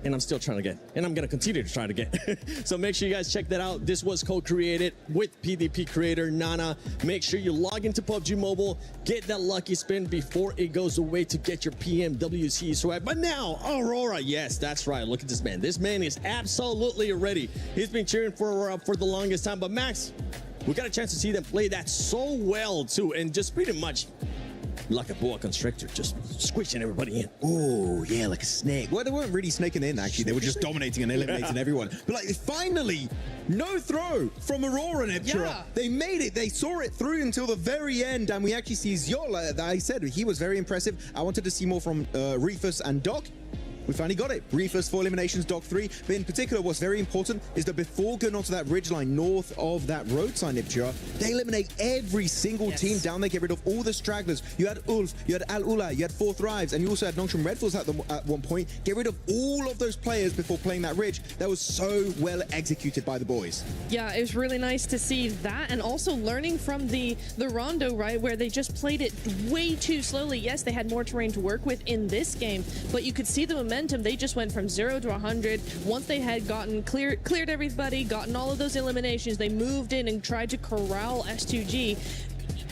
And I'm still trying to get, and I'm going to continue to try to get. So make sure you guys check that out. This was co-created with PvP creator Nana. Make sure you log into PUBG Mobile, get that lucky spin before it goes away to get your PMWC swag. But now, Aurora, yes, that's right. Look at this man. This man is absolutely ready. He's been cheering for Aurora for the longest time. But Max, we got a chance to see them play that so well too, and just pretty much like a boa constrictor, just squishing everybody in. Oh, yeah, like a snake. Well, they weren't really snaking in, actually. They were just dominating and eliminating everyone. But, finally, no throw from Aurora and Eptura. Yeah. They made it. They saw it through until the very end. And we actually see Ziola, that I said, he was very impressive. I wanted to see more from Reefus and Doc. We finally got it. Reefus 4 eliminations, Doc 3. But in particular, what's very important is that before going onto that ridgeline north of that road sign, Ipchia, they eliminate every single team down there, get rid of all the stragglers. You had Ulf, you had Al Ula, you had Fourth Thrives, and you also had Nongshim Redfalls at one point. Get rid of all of those players before playing that ridge. That was so well executed by the boys. Yeah, it was really nice to see that, and also learning from the Rondo, right, where they just played it way too slowly. Yes, they had more terrain to work with in this game, but you could see the momentum. They just went from 0 to 100. Once they had gotten cleared everybody, gotten all of those eliminations, they moved in and tried to corral S2G.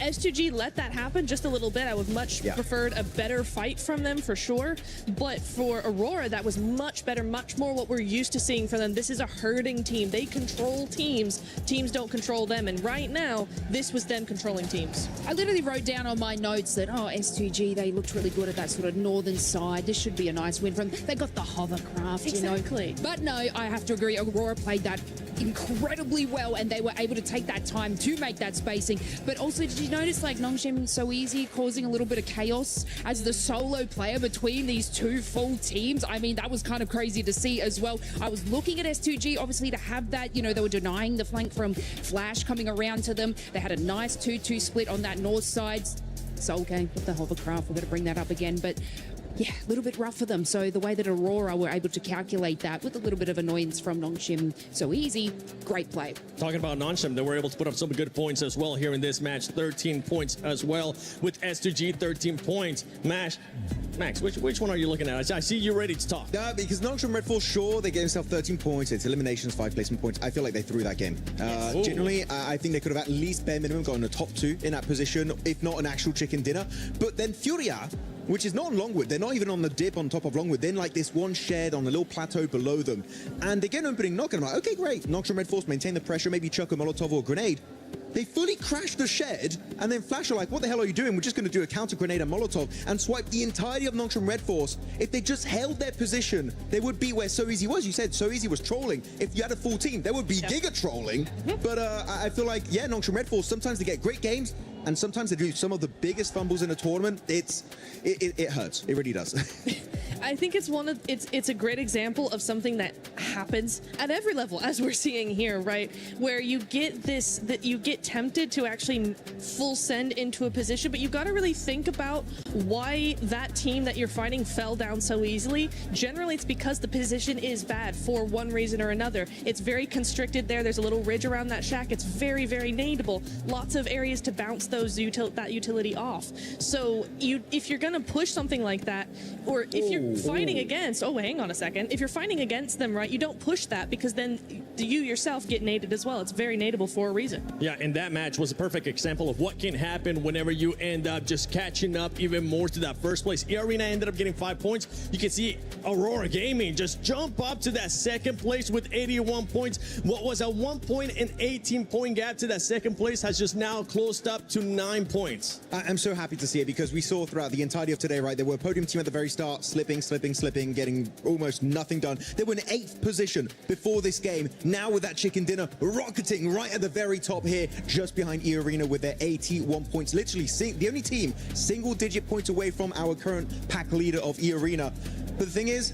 S2G let that happen just a little bit. I would much preferred a better fight from them for sure. But for Aurora, that was much better, much more what we're used to seeing from them. This is a herding team. They control teams. Teams don't control them. And right now, this was them controlling teams. I literally wrote down on my notes that, oh, S2G, they looked really good at that sort of northern side. This should be a nice win from them. They got the hovercraft, exactly. You know. But no, I have to agree, Aurora played that incredibly well, and they were able to take that time to make that spacing. But also, did you notice like Nongshim So Easy causing a little bit of chaos as the solo player between these two full teams? I mean, that was kind of crazy to see as well. I was looking at S2G, obviously, to have that, you know, they were denying the flank from Flash coming around to them. They had a nice 2-2 split on that north side. Soul game with the hovercraft, we're going to bring that up again, but yeah, a little bit rough for them. So the way that Aurora were able to calculate that with a little bit of annoyance from Nongshim So Easy, great play. Talking about Nongshim, they were able to put up some good points as well here in this match. 13 points as well with S2G, 13 points. Max, which one are you looking at? I see you ready to talk. Yeah, because Nongshim Red Force, sure, they gave themselves 13 points. It's eliminations, 5 placement points. I feel like they threw that game. Generally, I think they could have at least bare minimum gotten a top 2 in that position, if not an actual chicken dinner. But then Furia, which is not on Longwood. They're not even on the dip on top of Longwood. Then like this one shed on a little plateau below them. And they get an opening knock, and I'm like, okay, great. Nongshim Red Force maintain the pressure, maybe chuck a Molotov or a grenade. They fully crash the shed, and then Flash are like, what the hell are you doing? We're just going to do a counter grenade and Molotov and swipe the entirety of Nongshim Red Force. If they just held their position, they would be where So Easy was. You said So Easy was trolling. If you had a full team, there would be giga trolling. But I feel like, yeah, Nongshim Red Force, sometimes they get great games, and sometimes they do some of the biggest fumbles in a tournament. It hurts. It really does. I think it's a great example of something that happens at every level, as we're seeing here, right? Where you get that you get tempted to actually full send into a position, but you've got to really think about why that team that you're fighting fell down so easily. Generally, it's because the position is bad for one reason or another. It's very constricted there. There's a little ridge around that shack. It's very, very nadeable. Lots of areas to bounce that utility off. So if you're going to push something like that, or if you're fighting against, hang on a second. If you're fighting against them, right, you don't push that, because then you yourself get naded as well. It's very nadeable for a reason. Yeah, and that match was a perfect example of what can happen whenever you end up just catching up even more to that first place. E-Arena ended up getting 5 points. You can see Aurora Gaming just jump up to that second place with 81 points. What was a 1 point and 18 point gap to that second place has just now closed up to 9 points. I'm so happy to see it, because we saw throughout the entirety of today, right, they were a podium team at the very start, slipping, getting almost nothing done. They were in 8th position before this game. Now with that chicken dinner, rocketing right at the very top here, just behind E-Arena with their 81 points. Literally the only team single-digit points away from our current pack leader of E-Arena. But the thing is,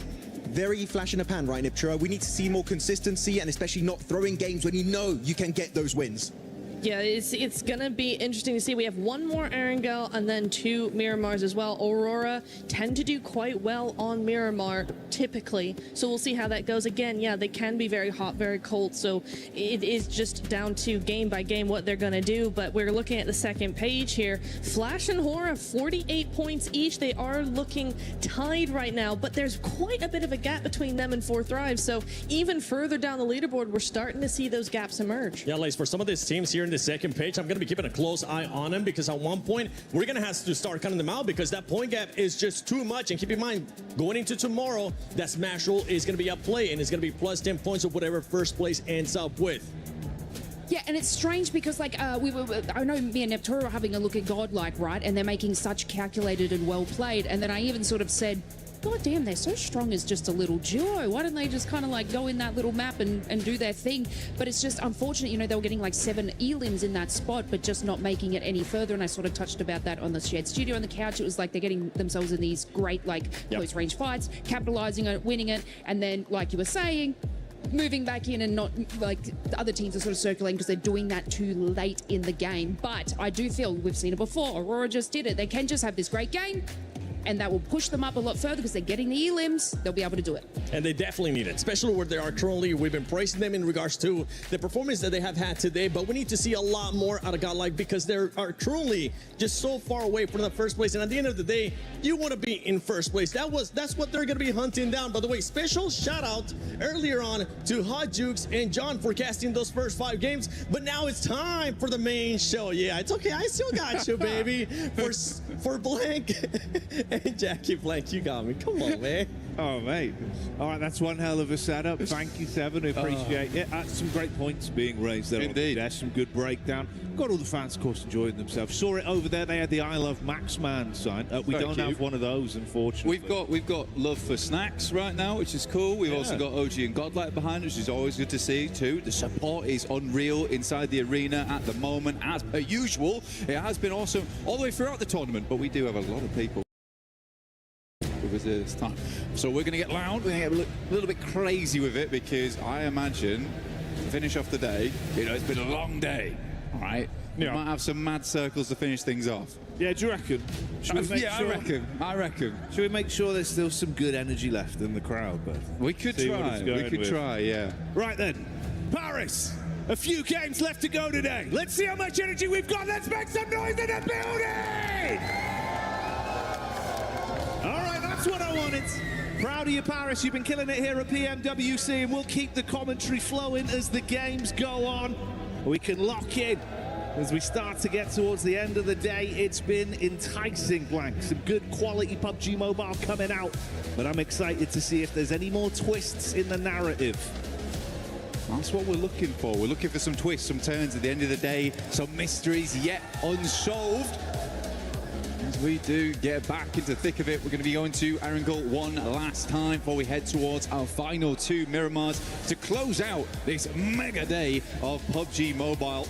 very flash in the pan, right, Niptura? We need to see more consistency, and especially not throwing games when you know you can get those wins. Yeah, it's gonna be interesting to see. We have one more Erangel and then 2 Miramars as well. Aurora tend to do quite well on Miramar typically, so we'll see how that goes. Again, yeah, they can be very hot, very cold, so it is just down to game by game what they're gonna do. But we're looking at the second page here. Flash and Hora, 48 points each. They are looking tied right now, but there's quite a bit of a gap between them and 4 Thrives, so even further down the leaderboard, we're starting to see those gaps emerge. Yeah, Lace, for some of these teams here in the second page, I'm going to be keeping a close eye on them, because at one point we're going to have to start cutting them out, because that point gap is just too much. And keep in mind, going into tomorrow, that smash roll is going to be up play, and it's going to be plus 10 points of whatever first place ends up with. Yeah, and it's strange because, like, I know me and Neptura were having a look at Godlike, right? And they're making such calculated and well played. And then I even sort of said, God damn, they're so strong as just a little duo. Why don't they just kind of like go in that little map and do their thing? But it's just unfortunate, you know, they were getting like 7 elims in that spot, but just not making it any further. And I sort of touched about that on the shared studio on the couch. It was like they're getting themselves in these great, like, close range fights, capitalizing on it, winning it. And then, like you were saying, moving back in, and not like the other teams are sort of circulating because they're doing that too late in the game. But I do feel we've seen it before. Aurora just did it. They can just have this great game, and that will push them up a lot further because they're getting the elims. They'll be able to do it. And they definitely need it, especially where they are currently. We've been praising them in regards to the performance that they have had today, but we need to see a lot more out of Godlike because they are truly just so far away from the first place. And at the end of the day, you want to be in first place. That's what they're going to be hunting down. By the way, special shout out earlier on to Hot Jukes and John for casting those first 5 games. But now it's time for the main show. Yeah, it's okay. I still got you, baby. For Blank and Jackie Blank, you got me. Come on, man. Oh, mate. All right, that's one hell of a setup. Thank you, Seven. We appreciate it. Some great points being raised there. Indeed. There's some good breakdown. Got all the fans, of course, enjoying themselves. Saw it over there. They had the I Love Max Man sign. We don't have one of those, unfortunately. We've got love for snacks right now, which is cool. We've also got OG and Godlike behind, which is always good to see too. The support is unreal inside the arena at the moment, as per usual. It has been awesome all the way throughout the tournament, but we do have a lot of people with us this time. So we're going to get loud. We're going to get a little bit crazy with it because I imagine to finish off the day, it's been a long day. All right. Yeah. We might have some mad circles to finish things off. Yeah, do you reckon? I reckon. Should we make sure there's still some good energy left in the crowd? But we could try. Yeah. Right then, Paris. A few games left to go today. Let's see how much energy we've got. Let's make some noise in the building. All right, that's what I wanted. Proud of you, Paris. You've been killing it here at PMWC, and we'll keep the commentary flowing as the games go on. We can lock in as we start to get towards the end of the day. It's been enticing, Blank. Some good quality PUBG Mobile coming out, but I'm excited to see if there's any more twists in the narrative. That's what we're looking for. We're looking for some twists, some turns at the end of the day, some mysteries yet unsolved. As we do get back into the thick of it, we're going to be going to Erangel one last time before we head towards our final 2 Miramars to close out this mega day of PUBG Mobile.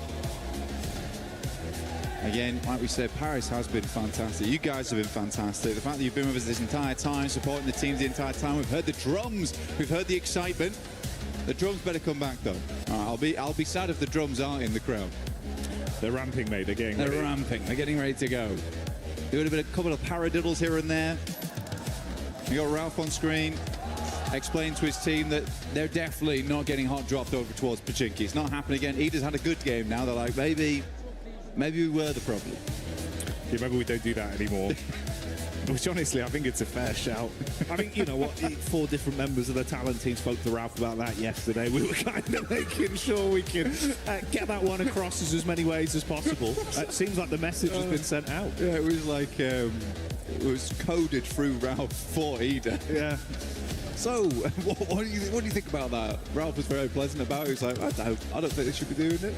Again, like we said, Paris has been fantastic. You guys have been fantastic. The fact that you've been with us this entire time, supporting the teams the entire time. We've heard the drums. We've heard the excitement. The drums better come back, though. I'll be sad if the drums aren't in the crowd. They're ramping, mate. They're ramping. They're getting ready to go. Doing a couple of paradiddles here and there. We got Ralph on screen explaining to his team that they're definitely not getting hot dropped over towards Pachinki. It's not happening again. Eda's had a good game now. They're like, maybe we were the problem. Yeah, maybe we don't do that anymore. Which honestly, I think it's a fair shout. I think, you know what, 4 different members of the talent team spoke to Ralph about that yesterday. We were kind of making sure we can get that one across as many ways as possible. It seems like the message has been sent out. Yeah, it was like, it was coded through Ralph for Eda. Yeah. So, what do you think about that? Ralph was very pleasant about it. He was like, I don't think they should be doing it.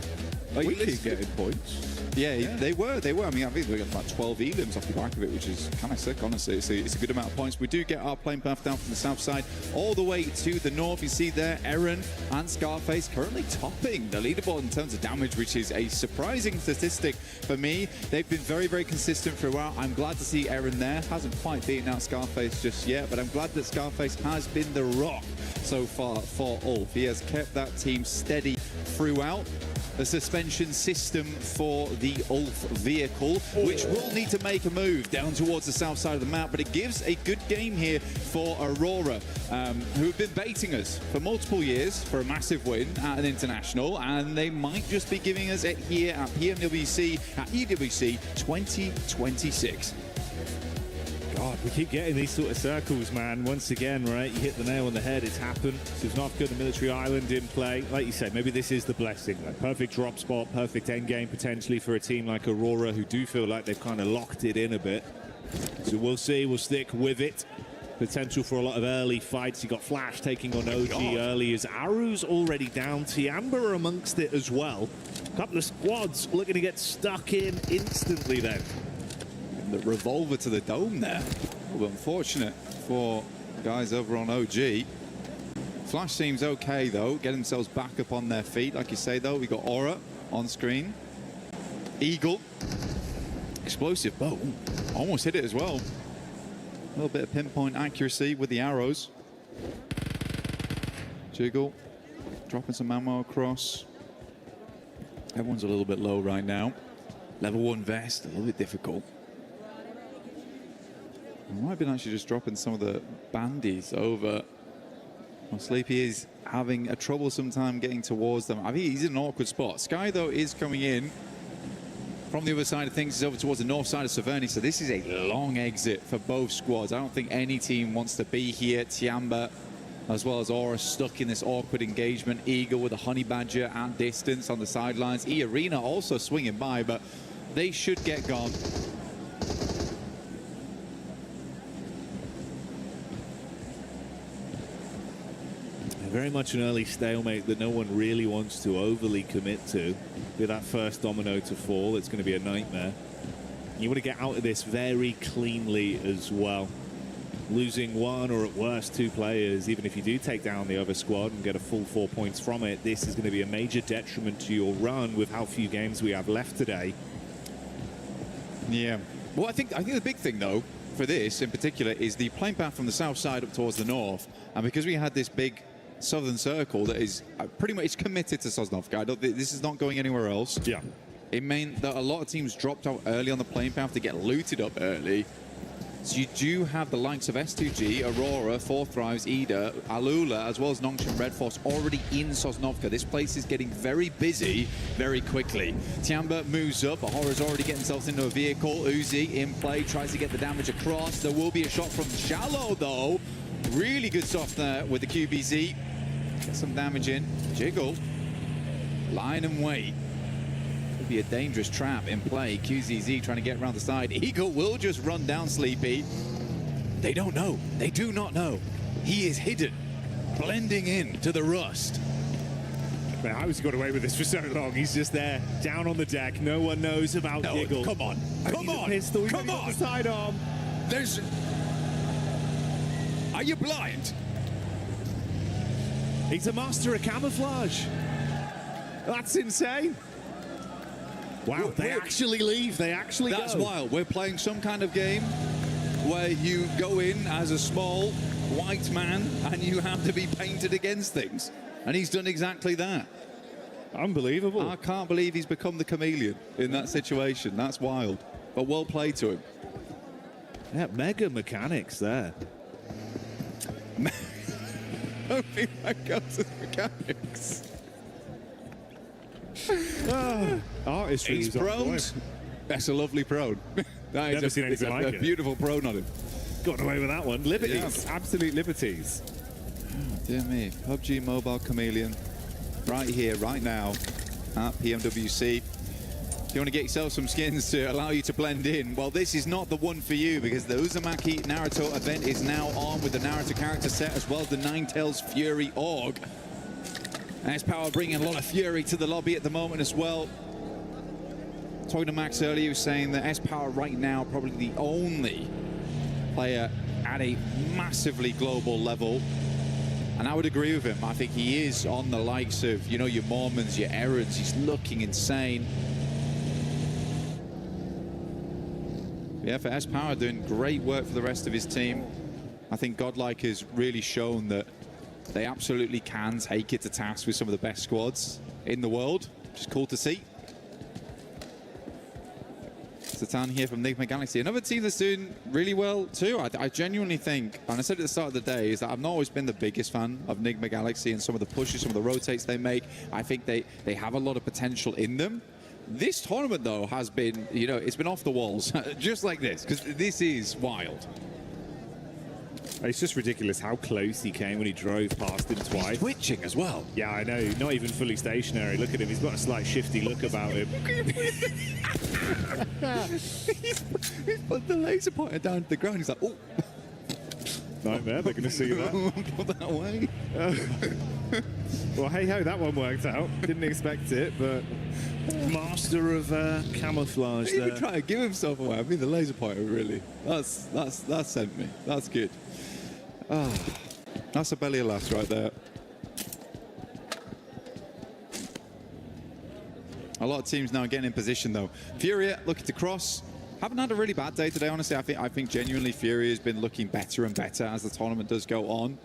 Like, we keep getting points. Yeah, they were. I mean, I think we got about 12 elims off the back of it, which is kind of sick, honestly. It's a good amount of points. We do get our plane path down from the south side all the way to the north. You see there, Eren and Scarface currently topping the leaderboard in terms of damage, which is a surprising statistic for me. They've been very, very consistent throughout. I'm glad to see Eren there. Hasn't quite beaten out Scarface just yet, but I'm glad that Scarface has been the rock so far for Ulf. He has kept that team steady throughout. The suspension system for the Ulf vehicle, which will need to make a move down towards the south side of the map, but it gives a good game here for Aurora, who have been baiting us for multiple years for a massive win at an international, and they might just be giving us it here at PMWC, at EWC 2026. God, we keep getting these sort of circles, man. Once again, right, you hit the nail on the head. It's happened. South Africa, the military island in play. Like you said, maybe this is the blessing. Like, perfect drop spot, perfect end game potentially for a team like Aurora, who do feel like they've kind of locked it in a bit. So we'll see. We'll stick with it. Potential for a lot of early fights. You got Flash taking on OG early as Aru's already down. Tiamba amongst it as well. A couple of squads looking to get stuck in instantly then. The revolver to the dome there. A little unfortunate for guys over on OG. Flash seems okay though, get themselves back up on their feet. Like you say though, we got Aura on screen. Eagle. Explosive bow. Almost hit it as well. A little bit of pinpoint accuracy with the arrows. Jiggle. Dropping some ammo across. Everyone's a little bit low right now. Level 1 vest, a little bit difficult. I might have been actually just dropping some of the bandies over. Well, Sleepy is having a troublesome time getting towards them. I think he's in an awkward spot. Sky, though, is coming in from the other side of things. He's over towards the north side of Severny, so this is a long exit for both squads. I don't think any team wants to be here. Tiamba, as well as Aura, stuck in this awkward engagement. Eagle with a Honey Badger at distance on the sidelines. E-Arena also swinging by, but they should get gone. Very much an early stalemate that no one really wants to overly commit to. With that first domino to fall, it's going to be a nightmare. You want to get out of this very cleanly as well. Losing one or at worst 2 players, even if you do take down the other squad and get a full 4 points from it, this is going to be a major detriment to your run with how few games we have left today. Yeah. Well, I think the big thing, though, for this in particular is the plane path from the south side up towards the north. And because we had this big southern circle that is pretty much committed to Sosnovka. This is not going anywhere else. Yeah. It meant that a lot of teams dropped out early on the plane path to get looted up early. So you do have the likes of S2G, Aurora, Fourth Thrives, Ida, Alula, as well as Nongshim Red Force already in Sosnovka. This place is getting very busy very quickly. Tiamba moves up. Ahora's already getting themselves into a vehicle. Uzi in play, tries to get the damage across. There will be a shot from Shallow, though. Really good stuff there with the QBZ. Get some damage in. Jiggle. Line and wait. Could be a dangerous trap in play. QZZ trying to get around the side. Eagle will just run down Sleepy. They don't know. They do not know. He is hidden, blending in to the rust. Man, I was got away with this for so long. He's just there, down on the deck. No one knows about Jiggle. Come on. Come on. Pistol. Come on. The sidearm. There's... Are you blind? He's a master of camouflage. That's insane. Wow, they actually leave. They actually That's go. wild. We're playing some kind of game where you go in as a small white man and you have to be painted against things. And he's done exactly that. Unbelievable. I can't believe he's become the chameleon in that situation. That's wild. But well played to him. Yeah, mega mechanics there. I think that goes as mechanics. Artistry. He's prone. That's a lovely prone. That Never seen anything like a it. beautiful prone on him. Got away with that one. Liberties. Yeah. Absolute liberties. Dear me. PUBG Mobile Chameleon. Right here, right now, at PMWC. If you want to get yourself some skins to allow you to blend in, well, this is not the one for you because the Uzumaki Naruto event is now on with the Naruto character set as well as the Ninetales Fury Org. S-Power bringing a lot of fury to the lobby at the moment as well. Talking to Max earlier, he was saying that S-Power right now probably the only player at a massively global level. And I would agree with him. I think he is on the likes of, you know, your Mormons, your Errands. He's looking insane. Yeah, for S-Power doing great work for the rest of his team. I think Godlike has really shown that they absolutely can take it to task with some of the best squads in the world, which is cool to see. Satan here from Nigma Galaxy. Another team that's doing really well too. I genuinely think, and I said at the start of the day, is that I've not always been the biggest fan of Nigma Galaxy and some of the pushes, some of the rotates they make. I think they have a lot of potential in them. This tournament, though, has been, you know, it's been off the walls, just like this, because this is wild. It's just ridiculous how close he came when he drove past him twice. He's twitching as well. Yeah, I know. Not even fully stationary. Look at him. He's got a slight shifty look about him. He's put the laser pointer down to the ground. He's like, oh. Nightmare. They're going to see that. Put that away. Well, hey ho, that one worked out. Didn't expect it, but master of camouflage. He there. even trying to give himself away. I mean, the laser pointer really. That sent me. That's good. Oh, that's a belly of laughs right there. A lot of teams now getting in position though. Furia looking to cross. Haven't had a really bad day today, honestly. I think genuinely Furia has been looking better and better as the tournament does go on.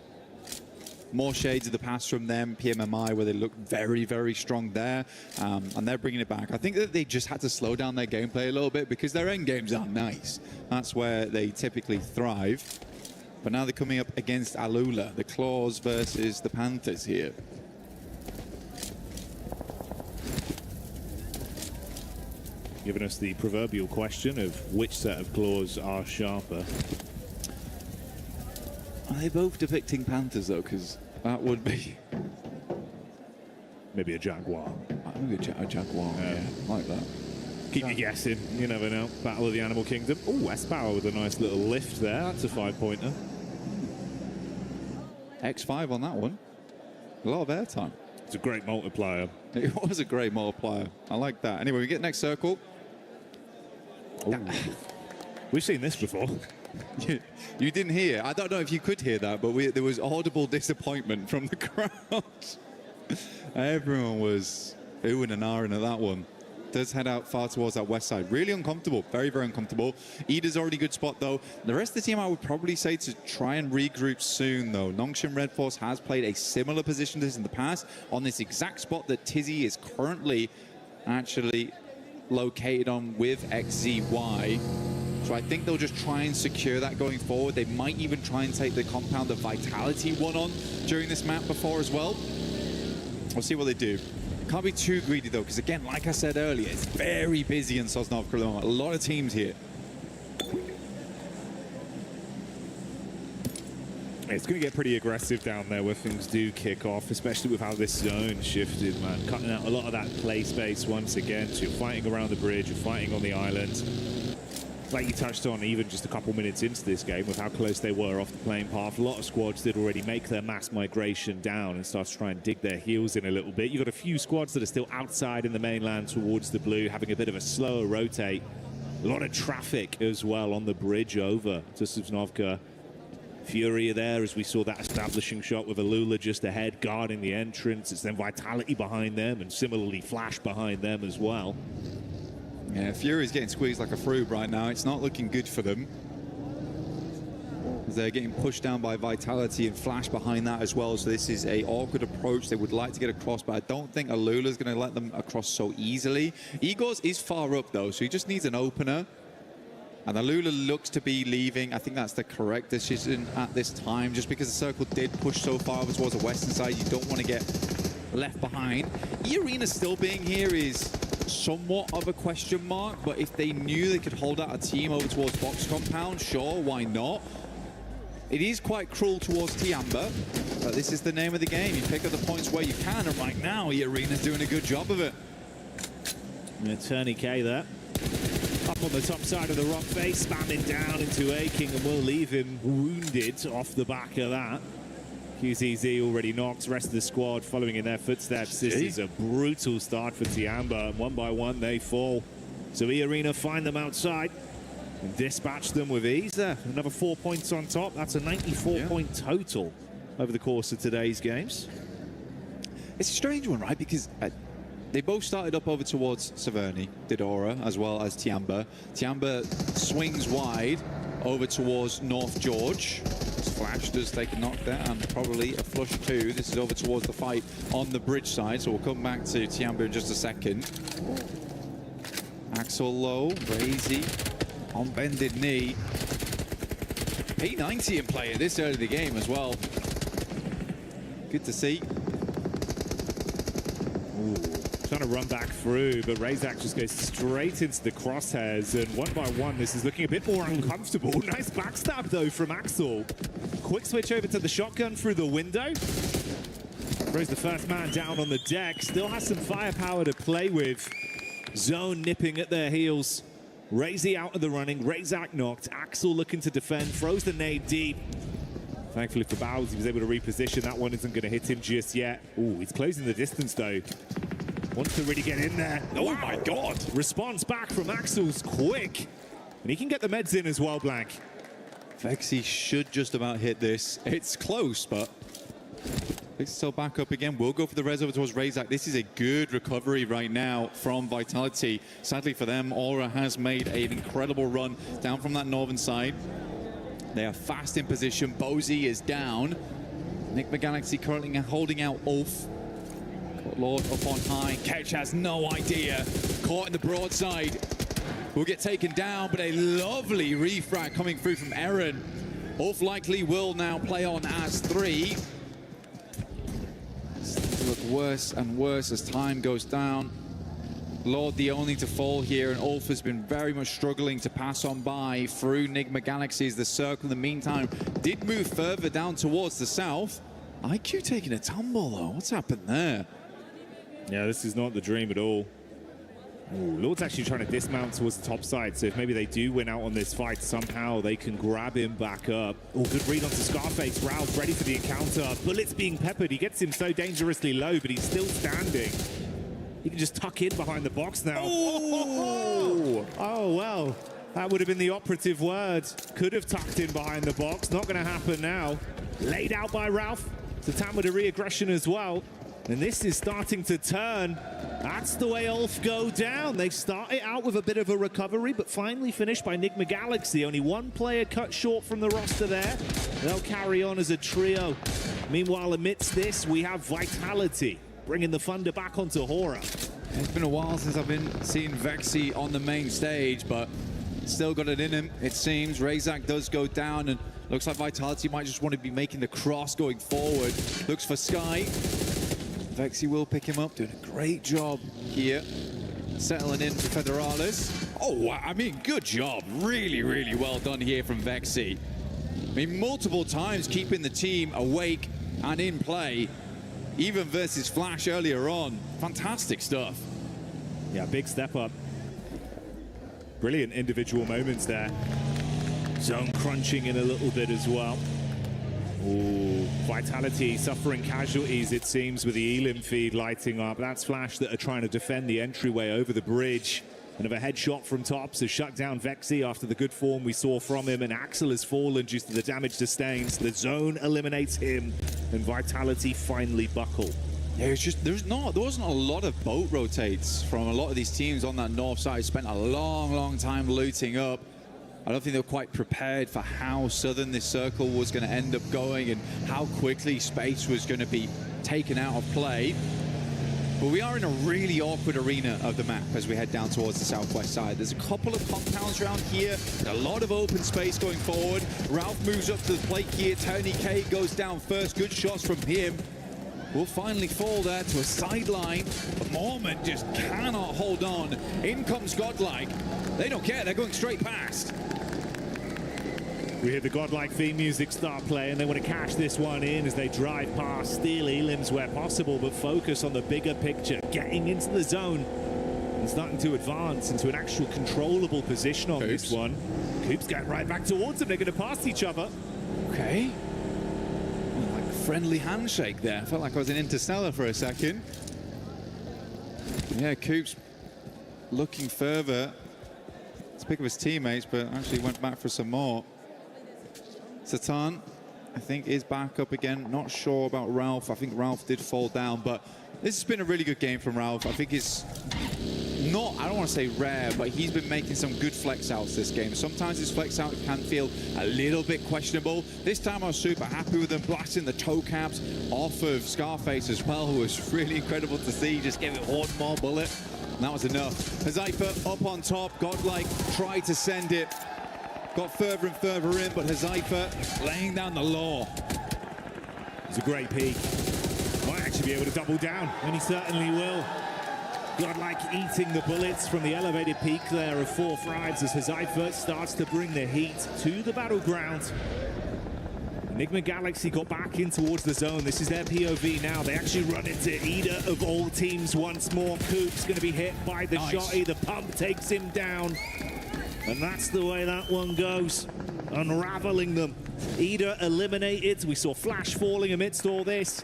more shades of the past from them. PMMI, where they looked very, very strong there, and they're bringing it back. I think that they just had to slow down their gameplay a little bit because their end games are nice. That's where they typically thrive. But now they're coming up against Alula, the Claws versus the Panthers here. Giving us the proverbial question of which set of claws are sharper. Are they both depicting Panthers, though? Because that would be... Maybe a Jaguar. Maybe a Jaguar, yeah, like that. Keep you guessing, you never know. Battle of the Animal Kingdom. Oh, S-Power with a nice little lift there. That's a 5-pointer. X5 on that one. A lot of airtime. It's a great multiplier. It was a great multiplier. I like that. Anyway, we get next circle. We've seen this before. You didn't hear. I don't know if you could hear that, but there was audible disappointment from the crowd. Everyone was oohing and ahhing at that one. Does head out far towards that west side. Really uncomfortable. Very, very uncomfortable. Ida's already good spot, though. The rest of the team, I would probably say to try and regroup soon, though. Nongshim Red Force has played a similar position to this in the past on this exact spot that Tizzy is currently actually located on with XZY. So I think they'll just try and secure that going forward. They might even try and take the compound of Vitality one on during this map before as well. We'll see what they do. Can't be too greedy, though, because, again, like I said earlier, it's very busy in Sosnovka at the moment. A lot of teams here. It's going to get pretty aggressive down there where things do kick off, especially with how this zone shifted, man. Cutting out a lot of that play space once again. So you're fighting around the bridge, you're fighting on the island. Like you touched on, even just a couple minutes into this game, with how close they were off the playing path, a lot of squads did already make their mass migration down and start to try and dig their heels in a little bit. You've got a few squads that are still outside in the mainland towards the blue, having a bit of a slower rotate. A lot of traffic as well on the bridge over to Sosnovka. Fury there as we saw that establishing shot with Alula just ahead, guarding the entrance. It's then Vitality behind them and similarly Flash behind them as well. Yeah, Fury's getting squeezed like a fruit right now. It's not looking good for them. They're getting pushed down by Vitality and Flash behind that as well. So this is an awkward approach. They would like to get across, but I don't think Alula's going to let them across so easily. Igor's is far up, though, so he just needs an opener. And Alula looks to be leaving. I think that's the correct decision at this time, just because the circle did push so far over towards the western side. You don't want to get left behind. E-Arena still being here is somewhat of a question mark, but if they knew they could hold out a team over towards Box Compound, sure, why not? It is quite cruel towards Tiamba, but this is the name of the game. You pick up the points where you can, and right now, E-Arena's doing a good job of it. And Attorney K there. Up on the top side of the rock face, spamming down into Aking, and will leave him wounded off the back of that. QZZ already knocked. Rest of the squad following in their footsteps. This is a brutal start for Tiamba, and one by one they fall. So E-Arena find them outside and dispatch them with ease there. Another 4 points on top. That's a 94-point total over the course of today's games. It's a strange one, right? Because they both started up over towards Severny, Didora, as well as Tiamba. Tiamba swings wide over towards North George. Flash does take a knock there, and probably a flush too. This is over towards the fight on the bridge side, so we'll come back to Tiamba in just a second. Axel low, Razy on bended knee. P90 in play at this early in the game as well. Good to see. Trying to run back through, but Razak just goes straight into the crosshairs, and one by one this is looking a bit more uncomfortable. Nice backstab though from Axel. Quick switch over to the shotgun through the window. Throws the first man down on the deck. Still has some firepower to play with. Zone nipping at their heels. Razy out of the running. Razak knocked. Axel looking to defend. Throws the nade deep. Thankfully for Bowles, he was able to reposition. That one isn't going to hit him just yet. Ooh, he's closing the distance though. Wants to really get in there. Oh my God. Response back from Axel's quick. And he can get the meds in as well, Blank. Vexy should just about hit this. It's close, but it's still back up again. We'll go for the res over towards Razak. This is a good recovery right now from Vitality. Sadly for them, Aura has made an incredible run down from that northern side. They are fast in position. Bozy is down. Enigma Galaxy currently holding out Ulf. Got Lord up on high. Ketch has no idea. Caught in the broadside. Will get taken down, but a lovely refrag coming through from Eren. Ulf likely will now play on as 3. It's going to look worse and worse as time goes down. Lord the only to fall here, and Ulf has been very much struggling to pass on by through Enigma Galaxy as the circle in the meantime did move further down towards the south. IQ taking a tumble though. What's happened there? Yeah, this is not the dream at all. Ooh, Lord's actually trying to dismount towards the top side, so if maybe they do win out on this fight, somehow they can grab him back up. Oh, good read onto Scarface. Ralph ready for the encounter. Bullets being peppered. He gets him so dangerously low, but he's still standing. He can just tuck in behind the box now. Oh, well, that would have been the operative word. Could have tucked in behind the box. Not going to happen now. Laid out by Ralph. Satan with a re-aggression as well. And this is starting to turn. That's the way Ulf go down. They started out with a bit of a recovery, but finally finished by Enigma Galaxy. Only one player cut short from the roster there. They'll carry on as a trio. Meanwhile, amidst this, we have Vitality bringing the thunder back onto Hora. It's been a while since I've been seeing Vexy on the main stage, but still got it in him, it seems. Razak does go down, and looks like Vitality might just want to be making the cross going forward. Looks for Sky. Vexy will pick him up, doing a great job here. Settling in for Federalis. Oh, wow. I mean, good job. Really, really well done here from Vexy. I mean, multiple times keeping the team awake and in play. Even versus Flash earlier on. Fantastic stuff. Yeah, big step up. Brilliant individual moments there. Zone crunching in a little bit as well. Ooh, Vitality suffering casualties, it seems, with the Elim feed lighting up. That's Flash that are trying to defend the entryway over the bridge. Another headshot from Tops has shut down Vexy after the good form we saw from him, and Axel has fallen due to the damage sustained. The zone eliminates him, and Vitality finally buckle. Yeah, it's just there wasn't a lot of boat rotates from a lot of these teams on that north side. Spent a long time looting up. I don't think they were quite prepared for how southern this circle was going to end up going and how quickly space was going to be taken out of play. But we are in a really awkward arena of the map as we head down towards the southwest side. There's a couple of compounds around here, a lot of open space going forward. Ralph moves up to the plate here. Tony K goes down first. Good shots from him. Will finally fall there to a sideline. But Mormon just cannot hold on. In comes Godlike. They don't care. They're going straight past. We hear the godlike theme music start playing. They want to cash this one in as they drive past, steal Elims where possible, but focus on the bigger picture, getting into the zone and starting to advance into an actual controllable position on this one. Coop's going right back towards them. They're going to pass each other. Okay. Like a friendly handshake there. I felt like I was in Interstellar for a second. Yeah, Coop's looking further to pick up his teammates, but actually went back for some more. Satan, I think, is back up again. Not sure about Ralph. I think Ralph did fall down, but this has been a really good game from Ralph. I think it's not, I don't want to say rare, but he's been making some good flex outs this game. Sometimes his flex out can feel a little bit questionable. This time I was super happy with him, blasting the toe caps off of Scarface as well, who was really incredible to see. Just gave it one more bullet, and that was enough. Hazaifa up on top. Godlike tried to send it. Got further and further in, but Hazaifa laying down the law. It's a great peek. Might actually be able to double down, and he certainly will. Godlike eating the bullets from the elevated peak there of 4 thrives as Hazaifa starts to bring the heat to the battleground. Enigma Galaxy got back in towards the zone. This is their POV now. They actually run into Ida of all teams once more. Coop's going to be hit by the shotty. The pump takes him down. And that's the way that one goes, unraveling them. Ida eliminated. We saw Flash falling amidst all this.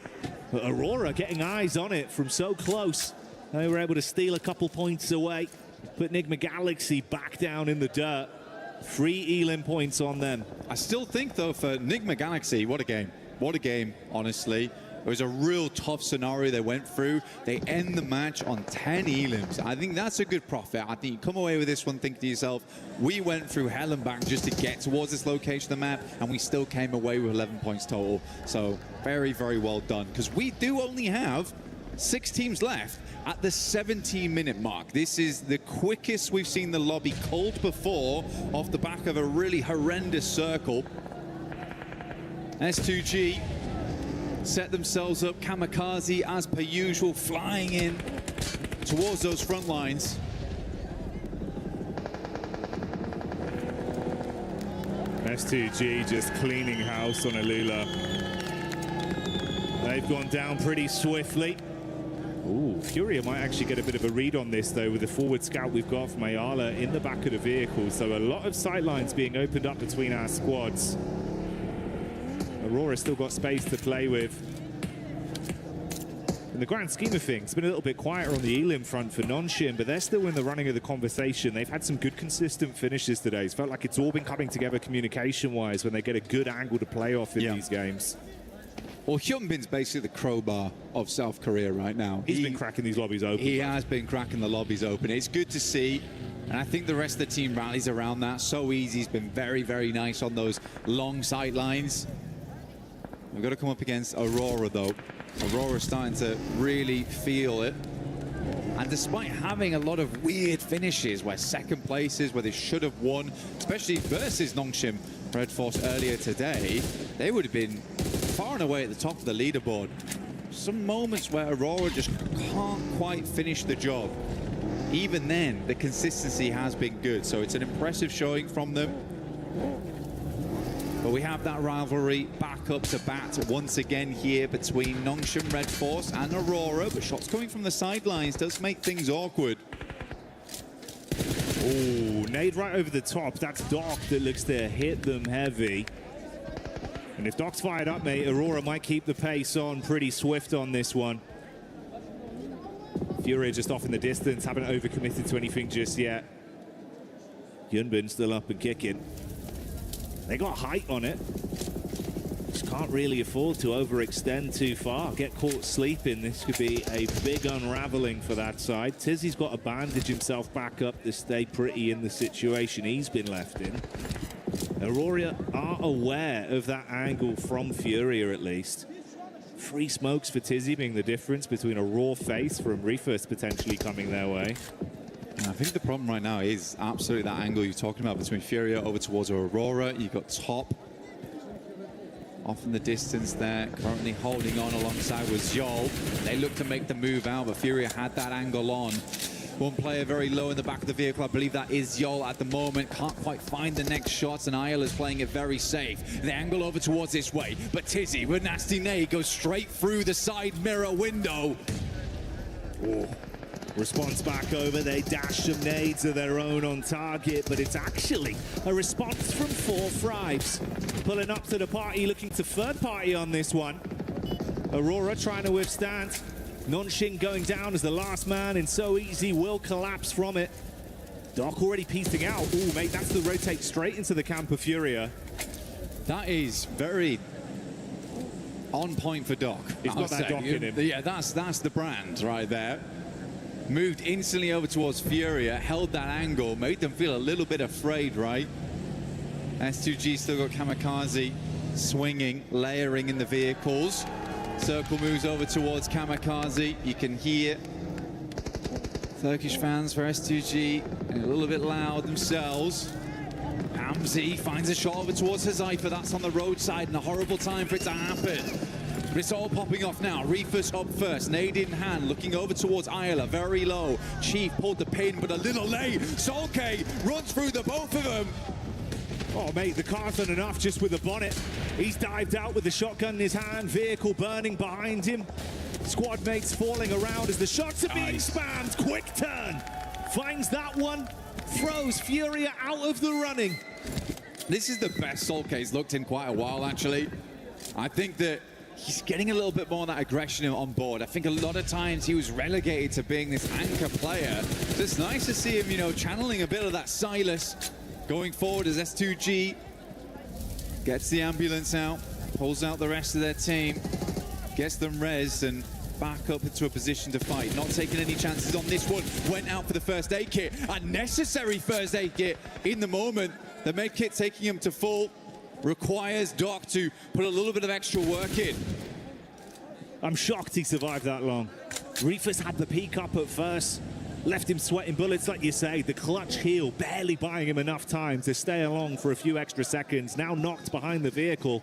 But Aurora getting eyes on it from so close. They were able to steal a couple points away. Put Enigma Galaxy back down in the dirt. 3 Elim points on them. I still think, though, for Enigma Galaxy, what a game. What a game, honestly. It was a real tough scenario they went through. They end the match on 10 Elims. I think that's a good profit. I think you come away with this one thinking to yourself, we went through hell and back just to get towards this location of the map, and we still came away with 11 points total. So Very, very well done, because we do only have 6 teams left at the 17-minute mark. This is the quickest we've seen the lobby cold before, off the back of a really horrendous circle. S2G set themselves up, kamikaze as per usual, flying in towards those front lines. S2G just cleaning house on Alula. They've gone down pretty swiftly. Ooh, Furia might actually get a bit of a read on this, though, with the forward scout we've got from Ayala in the back of the vehicle. So a lot of sight lines being opened up between our squads. Aurora's still got space to play with. In the grand scheme of things, it's been a little bit quieter on the Elim front for Nonshim, but they're still in the running of the conversation. They've had some good, consistent finishes today. It's felt like it's all been coming together communication-wise when they get a good angle to play off in these games. Well, Hyunbin's basically the crowbar of South Korea right now. He's been cracking these lobbies open. He has been cracking the lobbies open. It's good to see, and I think the rest of the team rallies around that. So easy. He's been very, very nice on those long sight lines. We've got to come up against Aurora, though. Aurora's starting to really feel it. And despite having a lot of weird finishes where second places, where they should have won, especially versus Nongshim Red Force earlier today, they would have been far and away at the top of the leaderboard. Some moments where Aurora just can't quite finish the job. Even then, the consistency has been good, so it's an impressive showing from them. But we have that rivalry back up to bat once again here between Nongshim Red Force and Aurora, but shots coming from the sidelines does make things awkward. Oh, nade right over the top. That's Doc that looks to hit them heavy. And if Doc's fired up, mate, Aurora might keep the pace on pretty swift on this one. Furia just off in the distance, haven't overcommitted to anything just yet. Hyunbin still up and kicking. They got height on it. Just can't really afford to overextend too far. Get caught sleeping. This could be a big unraveling for that side. Tizzy's got to bandage himself back up to stay pretty in the situation he's been left in. Aurora are aware of that angle from Furia, at least. Free smokes for Tizzy being the difference between a raw face from Refirst potentially coming their way. I think the problem right now is absolutely that angle you're talking about between Furia over towards Aurora. You've got Top off in the distance there, currently holding on alongside with Zhol. They look to make the move out, but Furia had that angle on. One player very low in the back of the vehicle. I believe that is Zhol at the moment. Can't quite find the next shots, and Ayala is playing it very safe. The angle over towards this way, but Tizzy with nasty nade goes straight through the side mirror window. Oh. Response back over, they dash some nades of their own on target, but it's actually a response from Four Thrives. Pulling up to the party, looking to third party on this one. Aurora trying to withstand. Nonshim going down as the last man, and So Easy will collapse from it. Doc already piecing out. Ooh, mate, that's the rotate straight into the camp of Furia. That is very on point for Doc. He's got that Doc in him. Yeah, that's the brand right there. Moved instantly over towards Furia, held that angle, made them feel a little bit afraid, right? S2G still got Kamikaze swinging, layering in the vehicles. Circle moves over towards Kamikaze. You can hear Turkish fans for S2G a little bit loud themselves. Hamzi finds a shot over towards Hezaifa. That's on the roadside, and a horrible time for it to happen. But it's all popping off now. Refus up first, nade in hand, looking over towards Ayala, very low. Chief pulled the pin, but a little late. Solke runs through the both of them. Oh, mate, the car's done enough just with the bonnet. He's dived out with the shotgun in his hand, vehicle burning behind him. Squad mates falling around as the shots are being spammed. Quick turn. Finds that one, throws Furia out of the running. This is the best Solke's looked in quite a while, actually. I think that he's getting a little bit more of that aggression on board. I think a lot of times he was relegated to being this anchor player. So it's nice to see him, you know, channeling a bit of that Silas going forward as S2G gets the ambulance out, pulls out the rest of their team, gets them rezzed and back up into a position to fight. Not taking any chances on this one. Went out for the first aid kit. A necessary first aid kit in the moment. The med kit taking him to full. Requires Doc to put a little bit of extra work in. I'm shocked he survived that long. Rufus had the peak up at first, left him sweating bullets, like you say. The clutch heal barely buying him enough time to stay along for a few extra seconds. Now knocked behind the vehicle.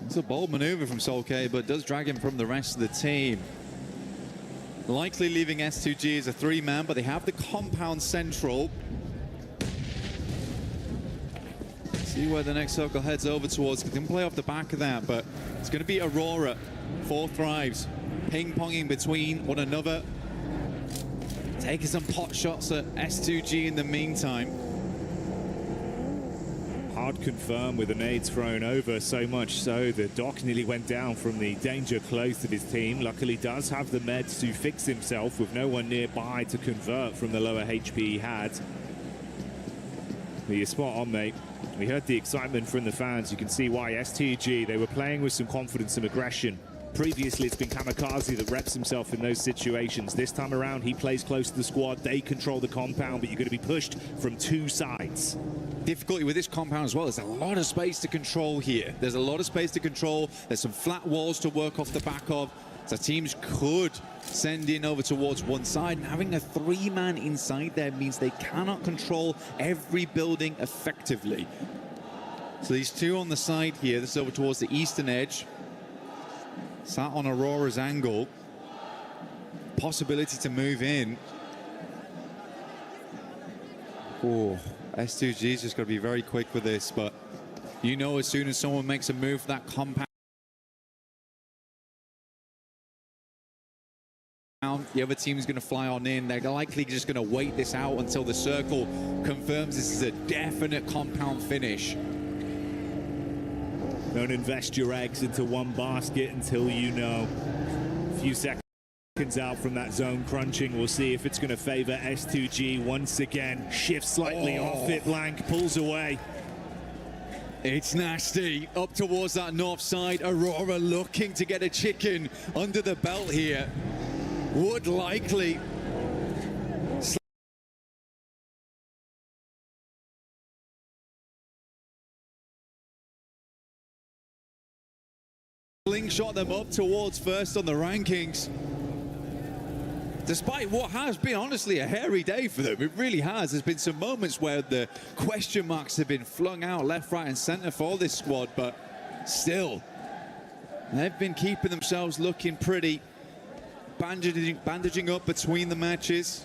It's a bold maneuver from Solkay, but does drag him from the rest of the team. Likely leaving S2G as a 3-man, but they have the compound central. See where the next circle heads over towards. They can play off the back of that, but it's going to be Aurora. 4 Thrives, ping-ponging between one another. Taking some pot shots at S2G in the meantime. Hard confirm with the nades thrown over, so much so that Doc nearly went down from the danger close of his team. Luckily does have the meds to fix himself with no one nearby to convert from the lower HP he had. But you're spot on, mate. We heard the excitement from the fans. You can see why. STG, they were playing with some confidence and aggression. Previously, it's been Kamikaze that reps himself in those situations. This time around, he plays close to the squad. They control the compound, but you're going to be pushed from 2 sides. Difficulty with this compound as well. There's a lot of space to control here. There's a lot of space to control. There's some flat walls to work off the back of. So teams could send in over towards one side. And having a 3-man inside there means they cannot control every building effectively. So these 2 on the side here. This is over towards the eastern edge. Sat on Aurora's angle. Possibility to move in. Oh, S2G is just going to be very quick with this, but you know as soon as someone makes a move, that compound, the other team is going to fly on in. They're likely just going to wait this out until the circle confirms this is a definite compound finish. Don't invest your eggs into one basket until you know. A few seconds out from that zone crunching. We'll see if it's going to favor S2G once again. Shifts slightly off it. Blank pulls away. It's nasty. Up towards that north side. Aurora looking to get a chicken under the belt here. Would likely slingshot them up towards first on the rankings. Despite what has been honestly a hairy day for them, it really has. There's been some moments where the question marks have been flung out left, right and center for this squad, but still, they've been keeping themselves looking pretty, bandaging up between the matches.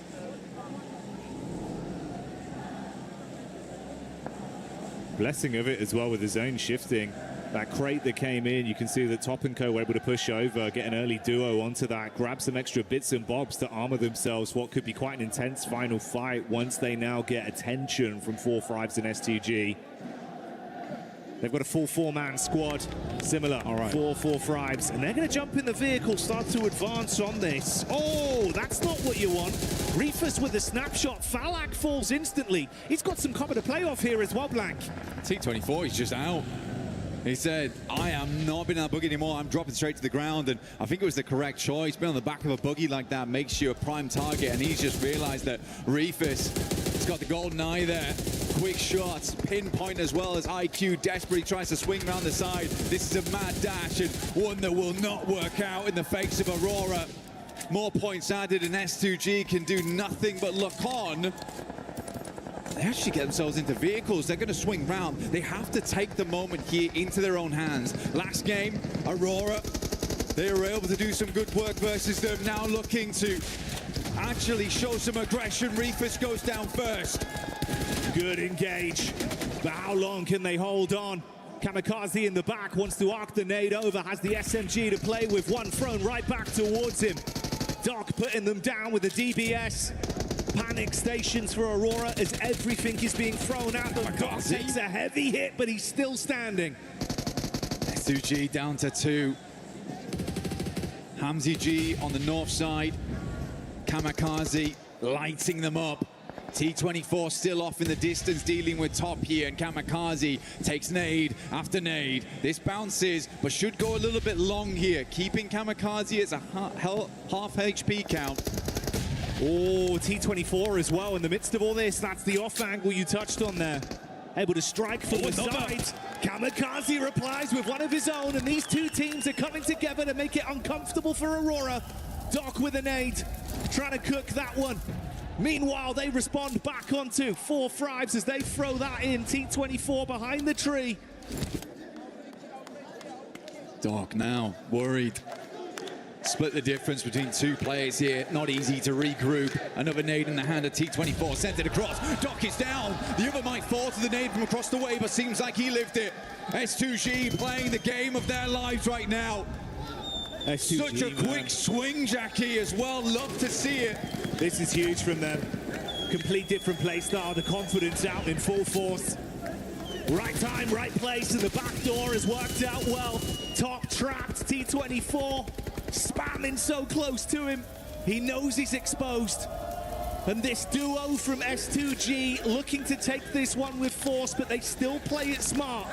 Blessing of it as well with the zone shifting. That crate that came in, you can see that Top & Co were able to push over, get an early duo onto that, grab some extra bits and bobs to armor themselves what could be quite an intense final fight once they now get attention from 4 Thrives and STG. They've got a full 4-man squad, similar, for 4 Thrives, and they're going to jump in the vehicle, start to advance on this. Oh, that's not what you want. Rufus with the snapshot. Falak falls instantly. He's got some cover to play off here as well, Blank. T24 is just out. He said, I am not been on that buggy anymore. I'm dropping straight to the ground. And I think it was the correct choice. Being on the back of a buggy like that makes you a prime target. And he's just realized that Rufus has got the golden eye there. Quick shots, pinpoint as well as IQ desperately tries to swing around the side. This is a mad dash and one that will not work out in the face of Aurora. More points added and S2G can do nothing but look on. They actually get themselves into vehicles. They're going to swing round. They have to take the moment here into their own hands. Last game, Aurora, they were able to do some good work versus them. Now looking to actually show some aggression. Rufus goes down first. Good engage. But how long can they hold on? Kamikaze in the back wants to arc the nade over, has the SMG to play with, one thrown right back towards him. Doc putting them down with the DBS. Panic stations for Aurora as everything is being thrown at them. Doc takes a heavy hit, but he's still standing. S2G down to 2. Hamzy G on the north side. Kamikaze lighting them up. T24 still off in the distance, dealing with Top here, and Kamikaze takes nade after nade. This bounces, but should go a little bit long here, keeping Kamikaze as a half HP count. Oh, T24 as well in the midst of all this. That's the off angle you touched on there. able to strike from the another. side. Kamikaze replies with one of his own, and these two teams are coming together to make it uncomfortable for Aurora. Doc with a nade, trying to cook that one. Meanwhile, they respond back onto 4 Thrives as they throw that in. T24 behind the tree. Doc now worried. Split the difference between 2 players here. Not easy to regroup. Another nade in the hand of T24. Sent it across. Doc is down. The other might fall to the nade from across the way, but seems like he lived it. S2G playing the game of their lives right now. S2G, such a quick swing, Jackie, as well. Love to see it. This is huge from them. Complete different play style. The confidence out in full force. Right time, right place, and the back door has worked out well. Top trapped, T24 spamming so close to him. He knows he's exposed. And this duo from S2G looking to take this one with force, but they still play it smart.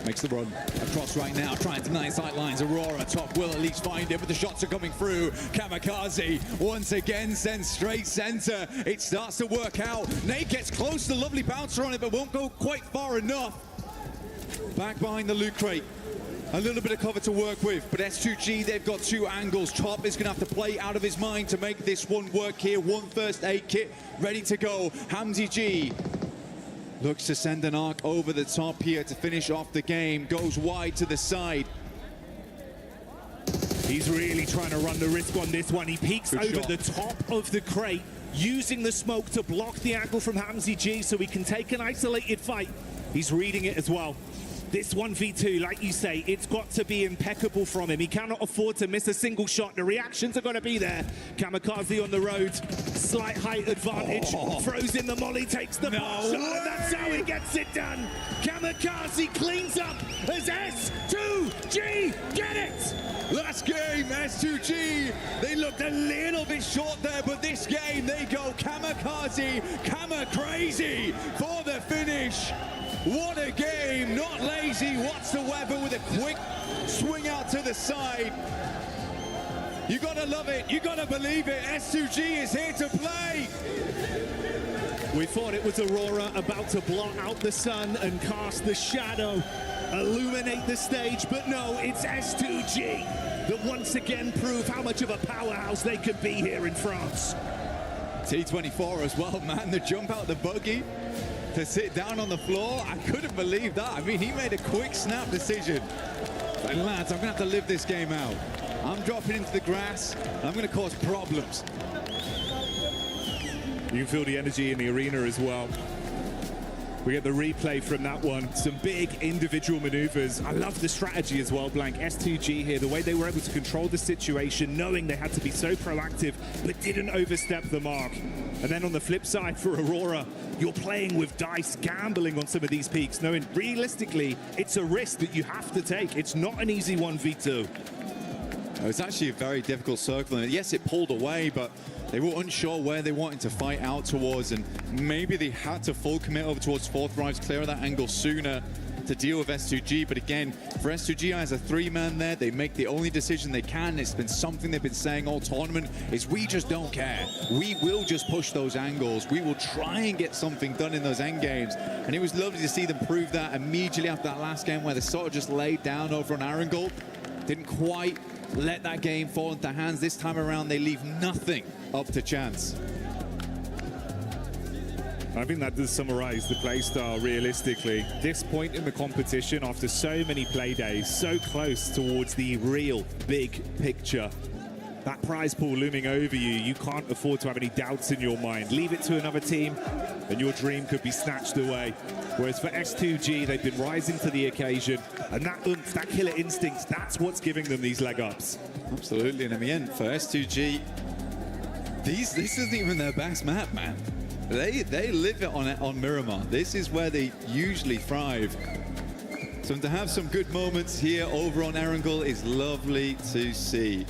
Makes the run across right now, trying to deny sight lines. Aurora, Top will at least find it, but the shots are coming through. Kamikaze once again sends straight center. It starts to work out. Nate gets close to the lovely bouncer on it, but won't go quite far enough. Back behind the loot crate. A little bit of cover to work with, but S2G, they've got 2 angles. Top is going to have to play out of his mind to make this one work here. 1 first aid kit ready to go. Hamzy G looks to send an arc over the top here to finish off the game. Goes wide to the side. He's really trying to run the risk on this one. He peeks Good over shot. the top of the crate, using the smoke to block the angle from Hamzy G so he can take an isolated fight. He's reading it as well. This 1v2, like you say, it's got to be impeccable from him. He cannot afford to miss a single shot. The reactions are going to be there. Kamikaze on the road, slight height advantage, throws in the molly, takes the shot, and that's how he gets it done. Kamikaze cleans up as S2G get it! Last game, S2G, they looked a little bit short there, but this game, they go Kamikaze, Kama-crazy for the finish. What a game, not lazy whatsoever, with a quick swing out to the side. You gotta love it, you gotta believe it, S2G is here to play. We thought it was Aurora about to blot out the sun and cast the shadow, illuminate the stage, but no, it's S2G that once again prove how much of a powerhouse they could be here in France. T24 as well, man, the jump out the buggy to sit down on the floor. I couldn't believe that. I mean, he made a quick snap decision. But lads, I'm gonna have to live this game out. I'm dropping into the grass, and I'm gonna cause problems. You can feel the energy in the arena as well. We get the replay from that one. Some big individual maneuvers. I love the strategy as well, Blank. S2G here, the way they were able to control the situation, knowing they had to be so proactive, but didn't overstep the mark. And then on the flip side for Aurora, you're playing with dice, gambling on some of these peaks, knowing realistically, it's a risk that you have to take. It's not an easy 1v2. It was actually a very difficult circle, and yes, it pulled away, but they were unsure where they wanted to fight out towards, and maybe they had to full commit over towards 4th Thrives, clear that angle sooner to deal with S2G. But again, for S2G as a 3-man there, they make the only decision they can. It's been something they've been saying all tournament, is we just don't care. We will just push those angles. We will try and get something done in those end games. And it was lovely to see them prove that immediately after that last game, where they sort of just laid down over on Arundel. Didn't quite let that game fall into hands. This time around, they leave nothing up to chance. I think that does summarize the play style realistically. This point in the competition, after so many play days, so close towards the real big picture. That prize pool looming over you, you can't afford to have any doubts in your mind. Leave it to another team and your dream could be snatched away. Whereas for S2G, they've been rising to the occasion, and that oomph, that killer instinct, that's what's giving them these leg ups. Absolutely, and in the end, for S2G, this isn't even their best map, man. They live it on Miramar. This is where they usually thrive. So to have some good moments here over on Erangel is lovely to see.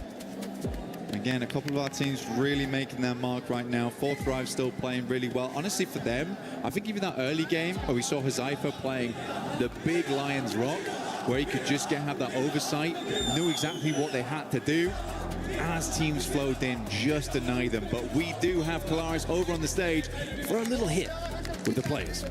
Again, a couple of our teams really making their mark right now. 4th Thrive still playing really well. Honestly, for them, I think even that early game where we saw Huzaifa playing the big Lions Rock, where he could just have that oversight, knew exactly what they had to do. As teams flowed in, just deny them. But we do have Kalaris over on the stage for a little hit with the players.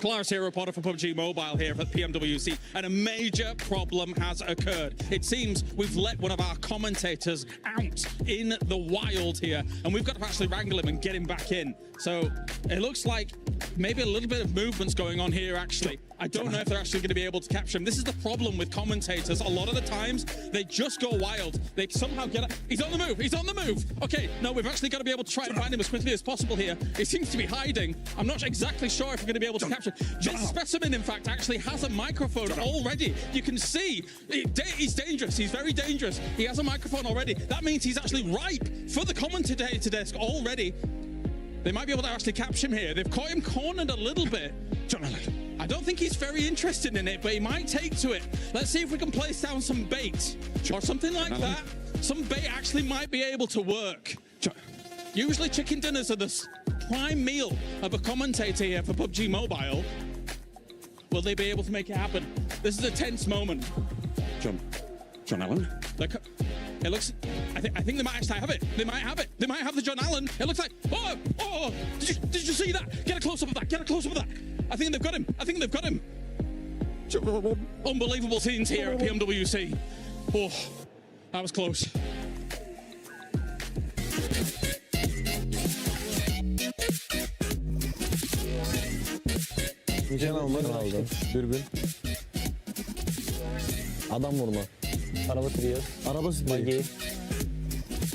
Clarus here, reporter for PUBG Mobile here at PMWC, and a major problem has occurred. It seems we've let one of our commentators out in the wild here, and we've got to actually wrangle him and get him back in. So it looks like maybe a little bit of movement's going on here, actually. I don't know if they're actually going to be able to capture him. This is the problem with commentators. A lot of the times, they just go wild. They somehow get it. He's on the move. He's on the move. Okay, no, we've actually got to be able to try and find him as quickly as possible here. He seems to be hiding. I'm not exactly sure if we're going to be able to capture him. This specimen, in fact, actually has a microphone already. You can see he's dangerous. He's very dangerous. He has a microphone already. That means he's actually ripe for the commentator desk already. They might be able to actually capture him here. They've caught him cornered a little bit. I don't think he's very interested in it, but he might take to it. Let's see if we can place down some bait or something like that. Some bait actually might be able to work. Usually chicken dinners are the prime meal of a commentator here for PUBG Mobile. Will they be able to make it happen? This is a tense moment. John Allen? It looks, I think they might actually have it. They might have it. They might have the John Allen. It looks like, oh, did you see that? Get a close-up of that. Get a close-up of that. I think they've got him. I think they've got him. Unbelievable scenes here at PMWC. Oh, that was close. Nişan almak aldı. Dürbün. Adam vurma. Araba sürüyor. Araba sürüyor. Bagi.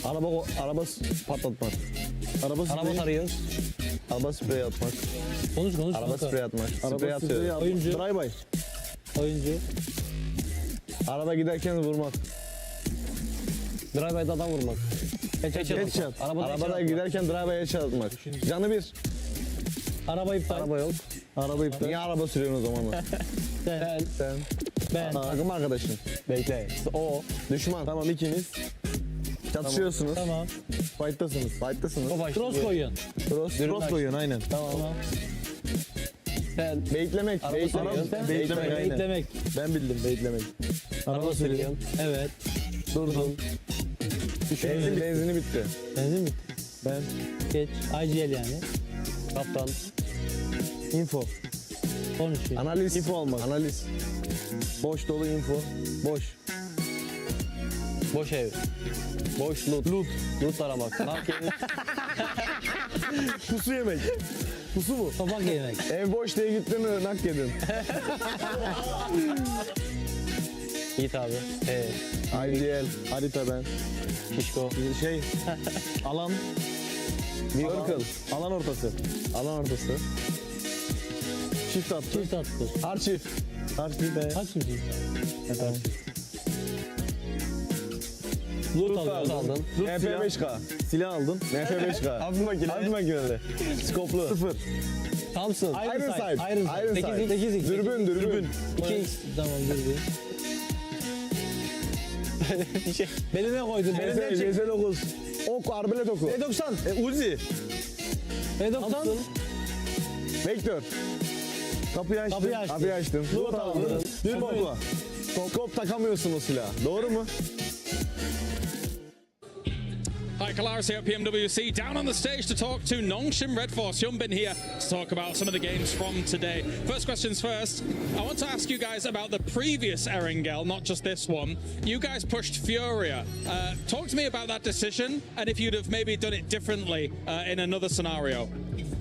Araba patlatmak. Araba tarıyor. Araba sprey atmak. Konuş. Araba sprey atmak. Sprey atıyor. Oyuncu. Drive-by. Oyuncu. Araba giderken vurmak. Drive-by'da adam vurmak. Headshot. Arabada giderken drive-by'e headshot atmak. Canı bir. Araba iptal. Araba yok. Araba iptal. Niye araba sürüyorsun o zaman? Ben. Takım arkadaşın. Bekle. O. Düşman. Tamam ikiniz. Çatışıyorsunuz. Tamam. Fight'tasınız. Cross koyuyorsun. Cross koyuyorsun aynen. Tamam. Sen. Baitlemek. Baitlemek. Ben bildim baitlemek. Araba sürüyorsun. Evet. Durdun. Benzini bitti. Benzin bitti. Ben. Geç. IGL yani. Kaptan. Info. Konuşuyor. Analiz. Info almak. Analiz. Boş dolu info. Boş ev. Boş loot. Loot aramak. Pusu yemek. Pusu mu? Tabak yemek. Ev boş diye gittin mi nak yedin. Git abi. IDL. Harita ben. Kişko. Alan. Circle. Alan ortası. Çift attı. Hard çift. Tamam. Loot aldın. MP5K. Silah aldın. MP5K. Hafif makineli. Skoplu. 0. Thompson. Iron sight. 8x. Dürbün. 2x. Tamam dürbün. Beline koydun. CS9. Ok, arbelet oku. E90. Uzi. E90. Vektör. Kapıyı açtım. Loot aldın. Dürbün. Skop takamıyorsun o silahı. Doğru mu? Hi, Kalaris here at PMWC, down on the stage to talk to Nongshim Red Force. Hyunbin here to talk about some of the games from today. First questions first. I want to ask you guys about the previous Erangel, not just this one. You guys pushed Furia. Talk to me about that decision and if you'd have maybe done it differently in another scenario.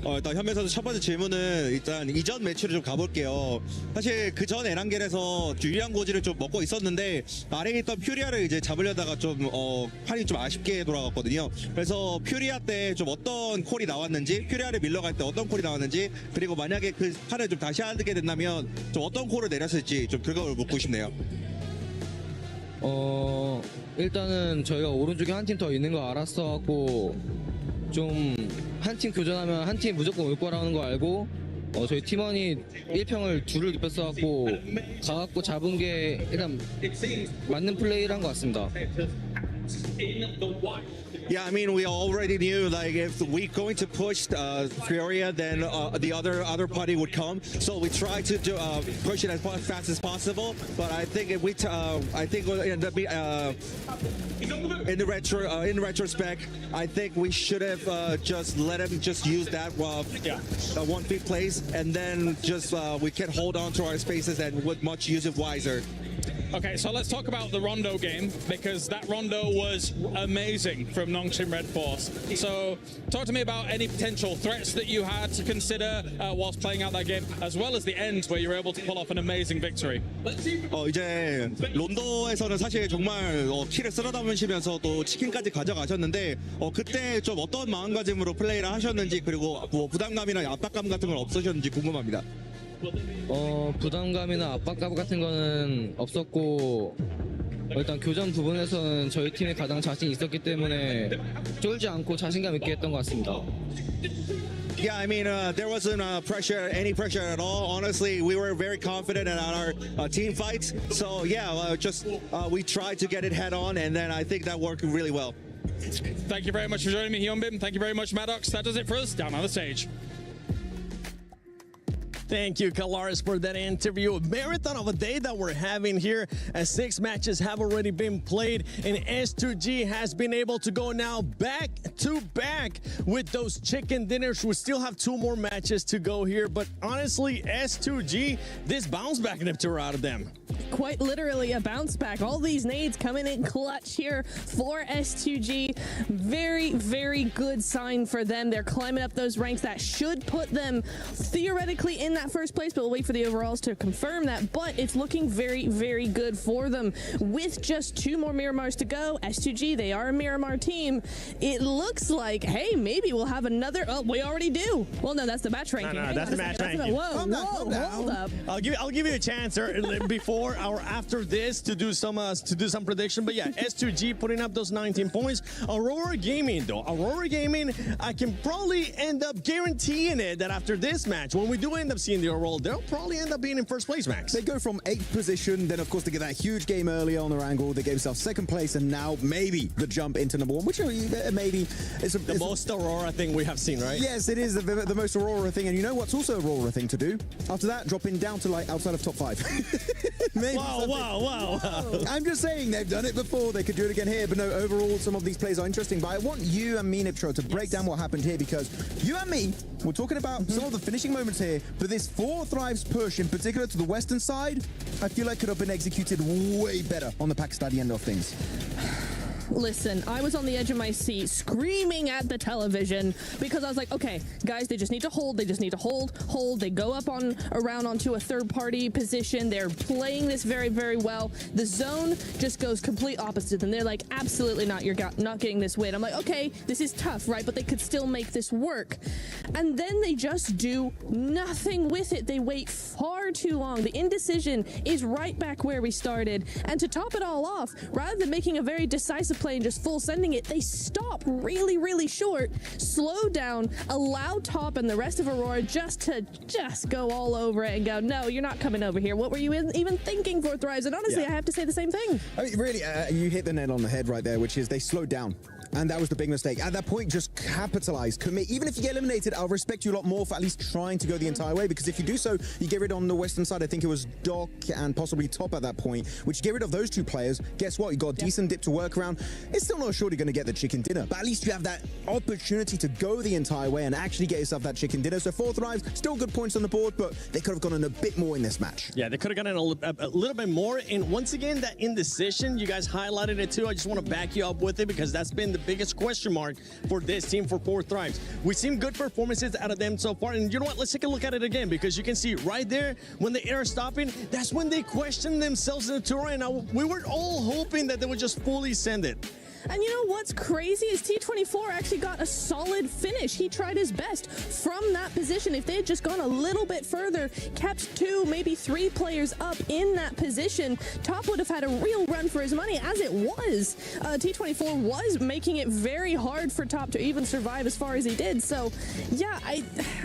일단 현배 선수 첫 번째 질문은 일단 이전 매치로 좀 가볼게요. 사실 그전 에란겔에서 유리한 고지를 좀 먹고 있었는데 아래에 있던 퓨리아를 이제 잡으려다가 좀 판이 좀 아쉽게 돌아갔거든요. 그래서 퓨리아 때 좀 어떤 콜이 나왔는지, 퓨리아를 밀러갈 때 어떤 콜이 나왔는지, 그리고 만약에 그 판을 좀 다시 하게 된다면 좀 어떤 콜을 내렸을지 좀 그걸 묻고 싶네요. 일단은 저희가 오른쪽에 한 팀 더 있는 거 알았어갖고 좀 한 팀 교전하면 한 팀 무조건 올 거라는 거 알고 저희 팀원이 1평을 둘을 입혔어갖고 가갖고 잡은 게 일단 맞는 플레이를 한 것 같습니다. in the wild. Yeah, I mean, we already knew like if we're going to push Furia, then the other party would come. So we tried to push it as fast as possible. But I think if we, I think we'll end up in retrospect, I think we should have just let him just use that 1-feet place, and then just we can hold on to our spaces and would much use it wiser. Okay, so let's talk about the Rondo game, because that Rondo was amazing from Nongshim Red Force. So talk to me about any potential threats that you had to consider whilst playing out that game, as well as the end where you were able to pull off an amazing victory. 이제 론도에서는 사실 정말 키를 쓸어 담으시면서 또 치킨까지 가져가셨는데 그때 좀 어떤 마음가짐으로 플레이를 하셨는지, 그리고 뭐 부담감이나 압박감 같은 건 없으셨는지 궁금합니다. 부담감이나 압박감 같은 거는 없었고, 일단 교전 부분에서는 저희 팀이 가장 자신 있었기 때문에 쫄지 않고 자신감 있게 했던 것 같습니다. Yeah, I mean, there wasn't any pressure at all. Honestly, we were very confident in our team fights. So yeah, we tried to get it head on, and then I think that worked really well. Thank you very much for joining me, Hyunbin. Thank you very much, Maddox. That does it for us. Down on the stage. Thank you, Kalaris, for that interview. A marathon of a day that we're having here, as 6 matches have already been played, and S2G has been able to go now back to back with those chicken dinners. We still have 2 more matches to go here, but honestly, S2G, this bounce back tour out of them. Quite literally a bounce back. All these nades coming in clutch here for S2G. Very, very good sign for them. They're climbing up those ranks. That should put them theoretically in that first place, but we'll wait for the overalls to confirm that. But it's looking very, very good for them. With just 2 more Miramars to go, S2G, they are a Miramar team. It looks like, hey, maybe we'll have another. Oh, we already do. Well, no, that's the match ranking. No, that's the match ranking. Whoa, hold up. I'll give you a chance before or after this to do some prediction. But yeah, S2G putting up those 19 points. Aurora Gaming, I can probably end up guaranteeing it that after this match, when we do end up seeing the overall, they'll probably end up being in first place, Max. They go from 8th position, then of course they get that huge game earlier on their angle. They gave themselves 2nd place, and now maybe the jump into number 1, which maybe it's the most Aurora thing we have seen, right? Yes, it is the most Aurora thing. And you know what's also Aurora thing to do? After that, dropping down to like outside of top 5. Maybe Wow. I'm just saying they've done it before. They could do it again here. But no, overall, some of these plays are interesting. But I want you and me, Niptro, to break down what happened here, because you and me, we're talking about some of the finishing moments here. But this 4 Thrives push, in particular to the western side, I feel like could have been executed way better on the Pakistani end of things. Listen, I was on the edge of my seat screaming at the television because I was like, okay, guys, they just need to hold. They just need to hold. They go up around onto a third-party position. They're playing this very, very well. The zone just goes complete opposite, and they're like, absolutely not. You're not getting this win. I'm like, okay, this is tough, right? But they could still make this work. And then they just do nothing with it. They wait far too long. The indecision is right back where we started. And to top it all off, rather than making a very decisive play and just full sending it, they stop really, really short, slow down, allow Top and the rest of Aurora just go all over it and go, no, you're not coming over here. What were you even thinking for Thrives? And honestly, I have to say the same thing. I mean, really, you hit the nail on the head right there, which is they slowed down. And that was the big mistake. At that point, just capitalize, commit. Even if you get eliminated, I'll respect you a lot more for at least trying to go the entire way, because if you do so, you get rid on the western side. I think it was Doc and possibly Top at that point, which get rid of those 2 players. Guess what? You got a decent dip to work around. It's still not sure you're going to get the chicken dinner, but at least you have that opportunity to go the entire way and actually get yourself that chicken dinner. So 4 Thrives, still good points on the board, but they could have gone in a bit more in this match. Yeah, they could have gotten a little bit more. And once again, that indecision, you guys highlighted it too. I just want to back you up with it, because that's been the biggest question mark for this team for 4 Thrives. We've seen good performances out of them so far, and you know what, let's take a look at it again, because you can see right there when the air is stopping, that's when they question themselves in the tour, and we were all hoping that they would just fully send it. And you know what's crazy is T24 actually got a solid finish. He tried his best from that position. If they had just gone a little bit further, kept 2, maybe 3 players up in that position, Top would have had a real run for his money. As it was, T24 was making it very hard for Top to even survive as far as he did. So, yeah,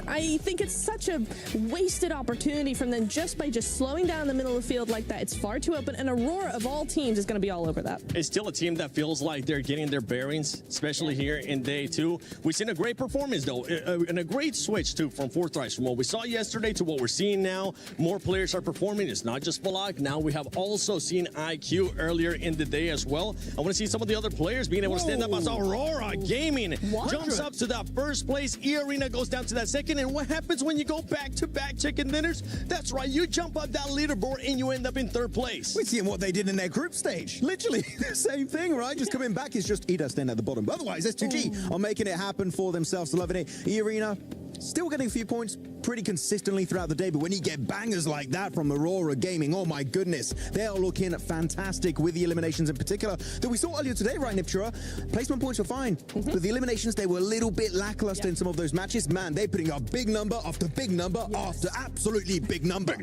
I think it's such a wasted opportunity from them just by slowing down the middle of the field like that. It's far too open, and Aurora, of all teams, is going to be all over that. It's still a team that feels like they're getting their bearings, especially here in day 2. We've seen a great performance, though, and a great switch, too, from fourth thrives. From what we saw yesterday to what we're seeing now, more players are performing. It's not just Falak. Now we have also seen IQ earlier in the day as well. I want to see some of the other players being able to stand up as Aurora Gaming jumps up to that first place. E-Arena goes down to that second. And what happens when you go back-to-back chicken dinners? That's right. You jump up that leaderboard and you end up in third place. We're seeing what they did in their group stage. Literally the same thing, right? Just coming back. It's just Ida staying at the bottom. But otherwise, S2G are making it happen for themselves. Loving it. E-Arena still getting a few points pretty consistently throughout the day, but when you get bangers like that from Aurora Gaming, oh my goodness, they are looking fantastic with the eliminations in particular that we saw earlier today, right, Nipchura? Placement points were fine, but the eliminations, they were a little bit lackluster in some of those matches. Man, they're putting up big number after big number after absolutely big number.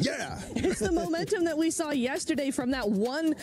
Yeah. It's the momentum that we saw yesterday from that one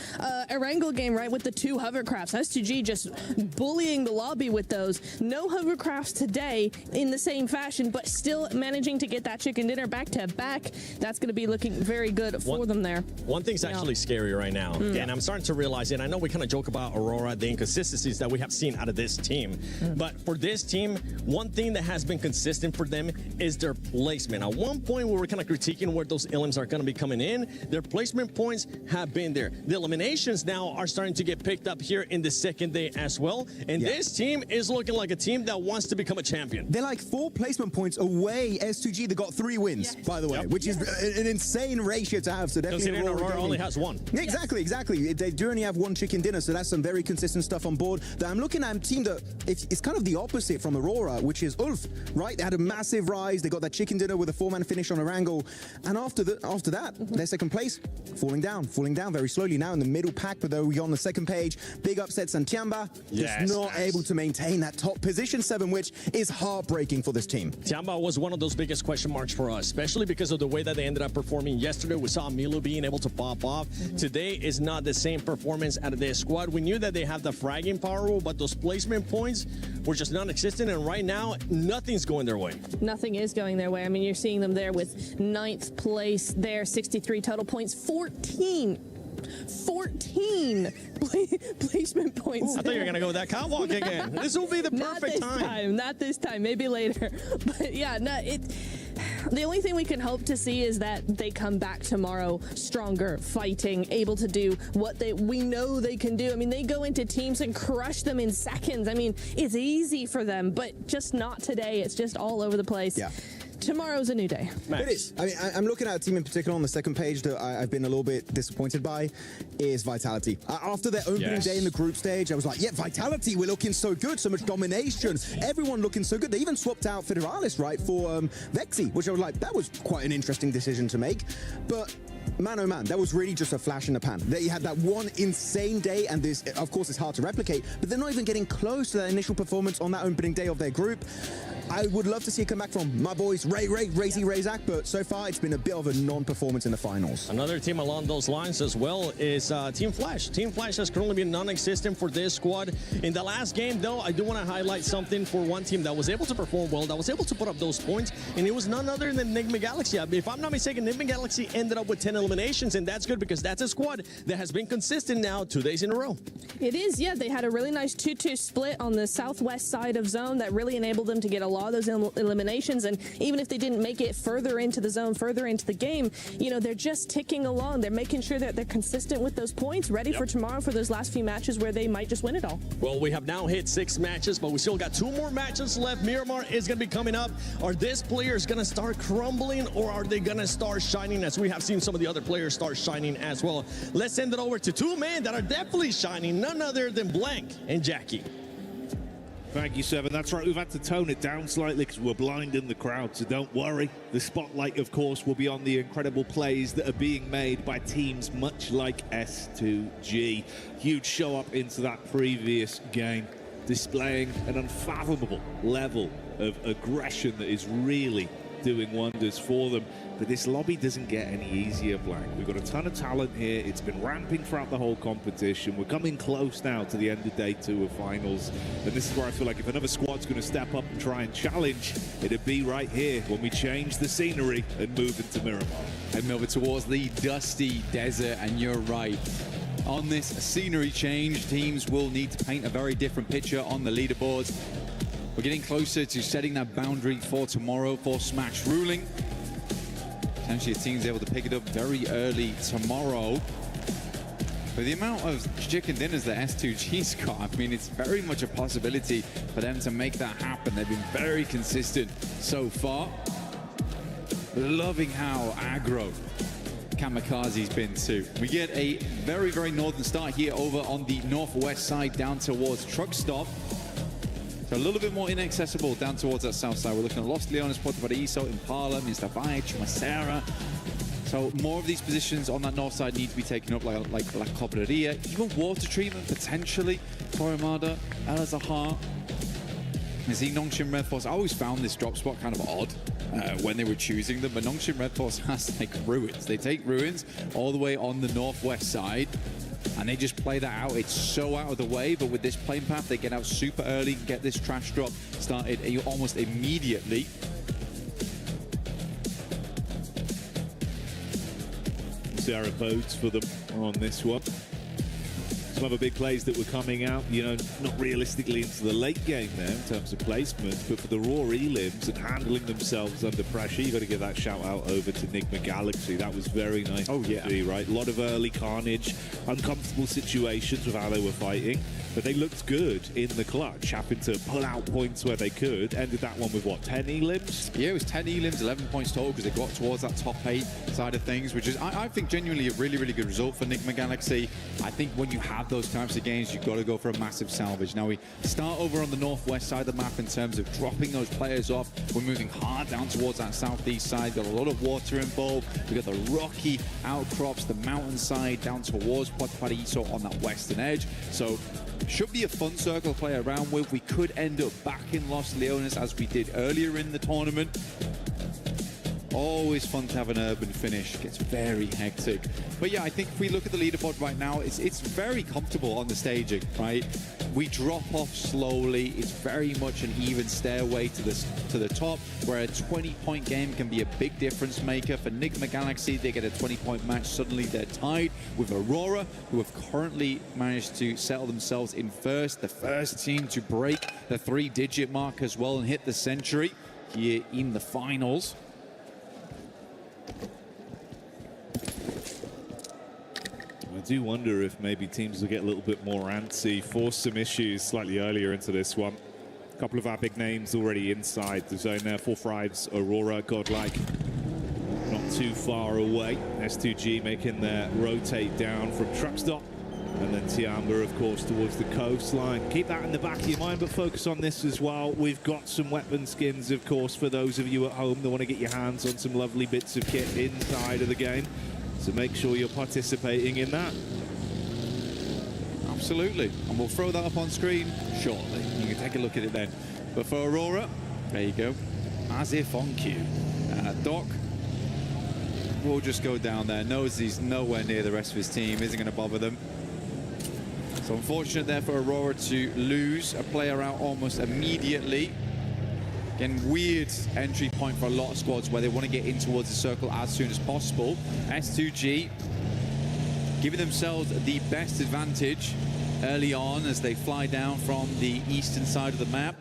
Erangel game, right, with the 2 hovercrafts. S2G just bullying the lobby with those. No hovercrafts today in the same fashion, but still managing to get that chicken dinner back to back. That's going to be looking very good for them there. One thing's actually scary right now, and I'm starting to realize it. I know we kind of joke about Aurora, the inconsistencies that we have seen out of this team, but for this team, one thing that has been consistent for them is their placement. At one point, we were kind of critiquing where those elims are going to be coming in. Their placement points have been there. The eliminations now are starting to get picked up here in the second day as well, and this team is looking like a team that wants to become a champion. They're like 4 placement points away. S2G, they got 3 wins, by the way, which is an insane ratio to have. So definitely Aurora only has 1. Exactly. They do only have 1 chicken dinner, so that's some very consistent stuff on board. That I'm looking at a team that it's kind of the opposite from Aurora, which is Ulf, right? They had a massive rise. They got that chicken dinner with a 4-man finish on Erangel, and after that, their second place falling down very slowly now in the middle pack. But though we on the second page, big upsets and Tiamba just not able to maintain that top position 7, which is heartbreaking for this team. Tiamba was one of those biggest question marks for us, especially because of the way that they ended up performing yesterday. We saw Milo being able to pop off. Today is not the same performance out of their squad. We knew that they have the fragging power, but those placement points were just non-existent, and right now, nothing's going their way. Nothing is going their way. I mean, you're seeing them there with 9th place there, 63 total points, 14 placement points. I thought you were going to go with that catwalk again. This will be the perfect time. Not this time. Maybe later. But yeah, no, the only thing we can hope to see is that they come back tomorrow stronger, fighting, able to do what we know they can do. I mean, they go into teams and crush them in seconds. I mean, it's easy for them, but just not today. It's just all over the place. Yeah. Tomorrow's a new day. It is. I mean, I'm looking at a team in particular on the second page that I've been a little bit disappointed by is Vitality. After their opening day in the group stage, I was like, yeah, Vitality, we're looking so good, so much domination, everyone looking so good. They even swapped out Federalis, right, for Vexi, which I was like, that was quite an interesting decision to make. But man, oh man, that was really just a flash in the pan. They had that one insane day, and this, of course, is hard to replicate, but they're not even getting close to that initial performance on that opening day of their group. I would love to see it come back from my boys, Razak, but so far it's been a bit of a non-performance in the finals. Another team along those lines as well is Team Flash. Team Flash has currently been non-existent for this squad. In the last game, though, I do want to highlight something for one team that was able to perform well, that was able to put up those points, and it was none other than Enigma Galaxy. If I'm not mistaken, Enigma Galaxy ended up with 10 eliminations, and that's good because that's a squad that has been consistent now 2 days in a row. It is, yeah. They had a really nice 2-2 split on the southwest side of zone that really enabled them to get a lot of those eliminations, and even if they didn't make it further into the zone, further into the game, you know, they're just ticking along. They're making sure that they're consistent with those points, ready for tomorrow for those last few matches where they might just win it all. Well, we have now hit 6 matches, but we still got 2 more matches left. Miramar is going to be coming up. Are these players going to start crumbling, or are they going to start shining, as we have seen some of the other players start shining as well? Let's send it over to 2 men that are definitely shining, none other than Blank and Jackie. Thank you, Seven. That's right, we've had to tone it down slightly because we're blinding the crowd, so don't worry. The spotlight, of course, will be on the incredible plays that are being made by teams much like S2G. Huge show up into that previous game, displaying an unfathomable level of aggression that is really doing wonders for them. But this lobby doesn't get any easier, Blank. We've got a ton of talent here. It's been ramping throughout the whole competition. We're coming close now to the end of day 2 of finals. And this is where I feel like if another squad's going to step up and try and challenge, it'd be right here when we change the scenery and move into Miramar. And move it towards the dusty desert, and you're right. on this scenery change. Teams will need to paint a very different picture on the leaderboards. We're getting closer to setting that boundary for tomorrow for Smash Ruling. Potentially a team's able to pick it up very early tomorrow. With the amount of chicken dinners that S2G's got, I mean, it's very much a possibility for them to make that happen. They've been very consistent so far. Loving how aggro Kamikaze's been too. We get a very, very northern start here over on the northwest side down towards Truck Stop. So a little bit more inaccessible down towards that south side. We're looking at Los Leones, Puerto Paraíso, Impala, Mr. Valle, Chumacera. So more of these positions on that north side need to be taken up, like La Cobreria, even water treatment potentially. Torremada, El Azahar. I see Nongshim Red Force. I always found this drop spot kind of odd when they were choosing them, but Nongshim Red Force has like ruins. They take ruins all the way on the northwest side, and they just play that out. It's so out of the way, but with this plane path, they get out super early, get this trash drop started almost immediately. Sarah boats for them on this one. Some other big plays that were coming out, you know, not realistically into the late game there in terms of placement, but for the raw elims and handling themselves under pressure, you got to give that shout out over to Enigma Galaxy. That was very nice to see, right? A lot of early carnage, uncomfortable situations with how they were fighting, but they looked good in the clutch, having to pull out points where they could. Ended that one with what, 10 elims? Yeah, it was 10 elims, 11 points total, because they got towards that top 8 side of things, which is, I think, genuinely a really, really good result for Enigma Galaxy. I think when you have those types of games, you've got to go for a massive salvage. Now we start over on the northwest side of the map in terms of dropping those players off. We're moving hard down towards that southeast side. Got a lot of water involved. We've got the rocky outcrops, the mountainside down towards Puerto Paraíso on that western edge. So should be a fun circle to play around with. We could end up back in Los Leones as we did earlier in the tournament. Always fun to have an urban finish. It gets very hectic. But yeah, I think if we look at the leaderboard right now, it's very comfortable on the staging, right? We drop off slowly. It's very much an even stairway to the top, where a 20-point game can be a big difference maker. For Enigma Galaxy, they get a 20-point match. Suddenly they're tied with Aurora, who have currently managed to settle themselves in first. The first team to break the 3-digit mark as well and hit the century here in the finals. I do wonder if maybe teams will get a little bit more antsy, force some issues slightly earlier into this one. A couple of our big names already inside the zone there. 4-5's Aurora, Godlike, not too far away. S2G making their rotate down from truck stop. And then Tiamba, of course, towards the coastline. Keep that in the back of your mind, but focus on this as well. We've got some weapon skins, of course, for those of you at home that want to get your hands on some lovely bits of kit inside of the game. So make sure you're participating in that. Absolutely. And we'll throw that up on screen shortly. You can take a look at it then. But for Aurora, there you go. As if on cue. Doc will just go down there. Knows he's nowhere near the rest of his team. Isn't going to bother them. So unfortunate there for Aurora to lose a player out almost immediately. Again, weird entry point for a lot of squads where they want to get in towards the circle as soon as possible. S2G giving themselves the best advantage early on as they fly down from the eastern side of the map.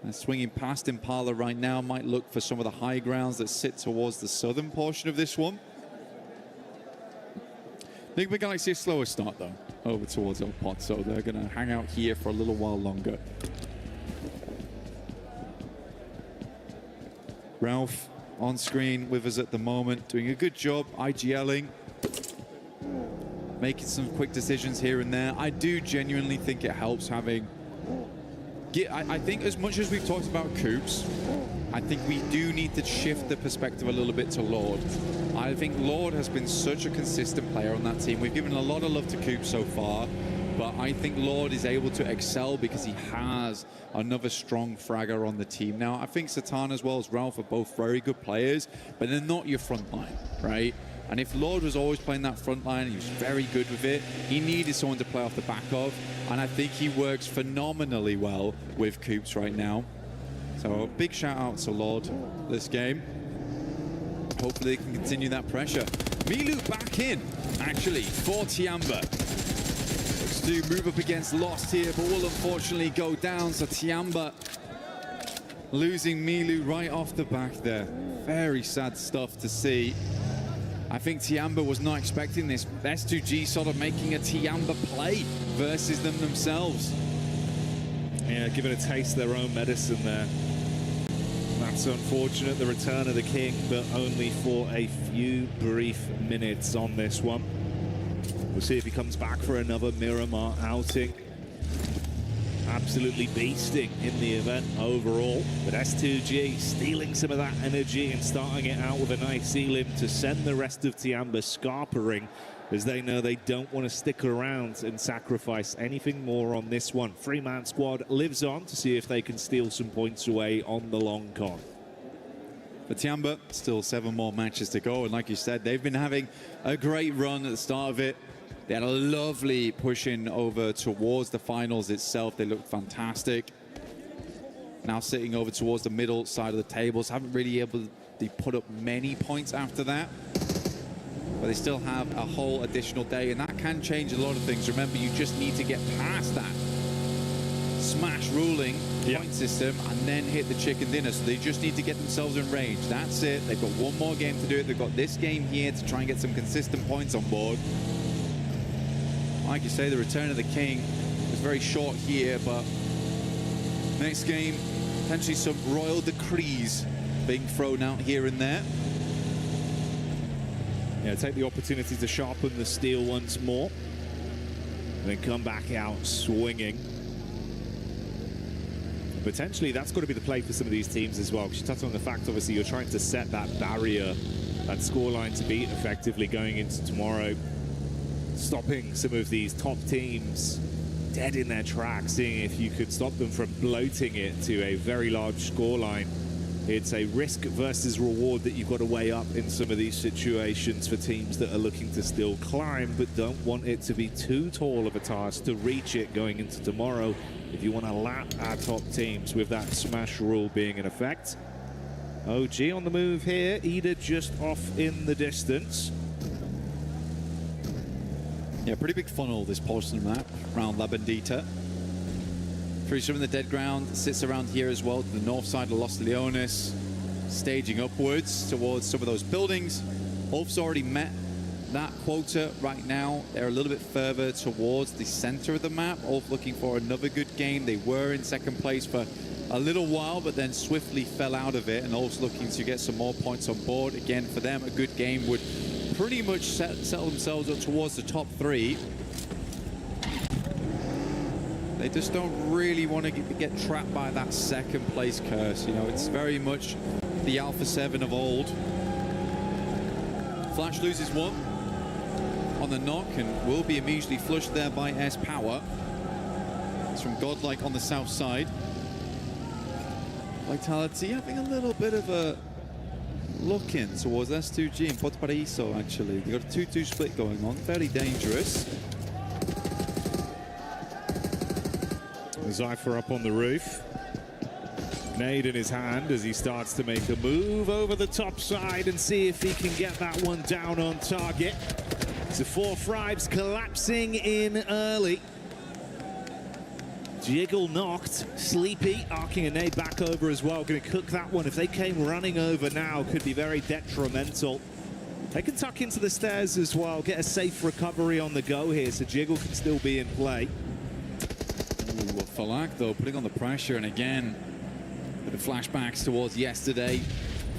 They're swinging past Impala right now. Might look for some of the high grounds that sit towards the southern portion of this one. Enigma Galaxy a slower start though, over towards El Pot, so they're going to hang out here for a little while longer. Ralph on screen with us at the moment, doing a good job IGLing, making some quick decisions here and there. I do genuinely think it helps having... I think as much as we've talked about Coops, I think we do need to shift the perspective a little bit to Lord. I think Lord has been such a consistent player on that team. We've given a lot of love to Coops so far, but I think Lord is able to excel because he has another strong fragger on the team. Now, I think Satan as well as Ralph are both very good players, but they're not your front line, right? And if Lord was always playing that front line, he was very good with it, he needed someone to play off the back of, and I think he works phenomenally well with Coops right now. So a big shout out to Lord this game. Hopefully they can continue that pressure. Milu back in, actually, for Tiamba. Looks to move up against Lost here, but will unfortunately go down. So Tiamba losing Milu right off the back there. Very sad stuff to see. I think Tiamba was not expecting this. S2G sort of making a Tiamba play versus them themselves. Yeah, giving a taste of their own medicine there. That's unfortunate, the return of the King, but only for a few brief minutes on this one. We'll see if he comes back for another Miramar outing. Absolutely beasting in the event overall, but S2G stealing some of that energy and starting it out with a nice ceiling to send the rest of Tiamba scarpering, as they know they don't want to stick around and sacrifice anything more on this one. Three-man squad lives on to see if they can steal some points away on the long con. For Tiamba, still 7 more matches to go, and like you said, they've been having a great run at the start of it. They had a lovely pushing over towards the finals itself. They looked fantastic. Now sitting over towards the middle side of the tables. Haven't really able to put up many points after that. But they still have a whole additional day, and that can change a lot of things. Remember, you just need to get past that smash ruling point system and then hit the chicken dinner. So they just need to get themselves in range. That's it. They've got one more game to do it. They've got this game here to try and get some consistent points on board. Like you say, the return of the King was very short here, but next game, potentially some royal decrees being thrown out here and there. Yeah, take the opportunity to sharpen the steel once more, and then come back out swinging. Potentially, that's got to be the play for some of these teams as well, because you touched on the fact, obviously, you're trying to set that barrier, that scoreline to beat effectively going into tomorrow. Stopping some of these top teams dead in their tracks, seeing if you could stop them from bloating it to a very large scoreline. It's a risk versus reward that you've got to weigh up in some of these situations for teams that are looking to still climb but don't want it to be too tall of a task to reach it going into tomorrow if you want to lap our top teams with that smash rule being in effect. OG on the move here, Ida just off in the distance. Yeah, pretty big funnel, this portion map around La Bendita. Friesum in the dead ground sits around here as well, to the north side of Los Leones, staging upwards towards some of those buildings. Ulf's already met that quota right now. They're a little bit further towards the center of the map. Ulf looking for another good game. They were in second place for a little while, but then swiftly fell out of it, and Ulf's looking to get some more points on board. Again, for them, a good game would pretty much settle themselves up towards the top 3. They just don't really want to get trapped by that second place curse. You know, it's very much the Alpha 7 of old. Flash loses 1 on the knock and will be immediately flushed there by S Power. It's from Godlike on the south side. Vitality having a little bit of a look in towards S2G and Potparaíso, actually. They've got a 2-2 split going on, fairly dangerous. Zypher up on the roof. Nade in his hand as he starts to make a move over the top side and see if he can get that one down on target. So 4 Thrives collapsing in early. Jiggle knocked. Sleepy arcing a nade back over as well. Going to cook that one. If they came running over now, could be very detrimental. They can tuck into the stairs as well. Get a safe recovery on the go here, so Jiggle can still be in play. Ooh, Falak, though, putting on the pressure, and again, bit of flashbacks towards yesterday.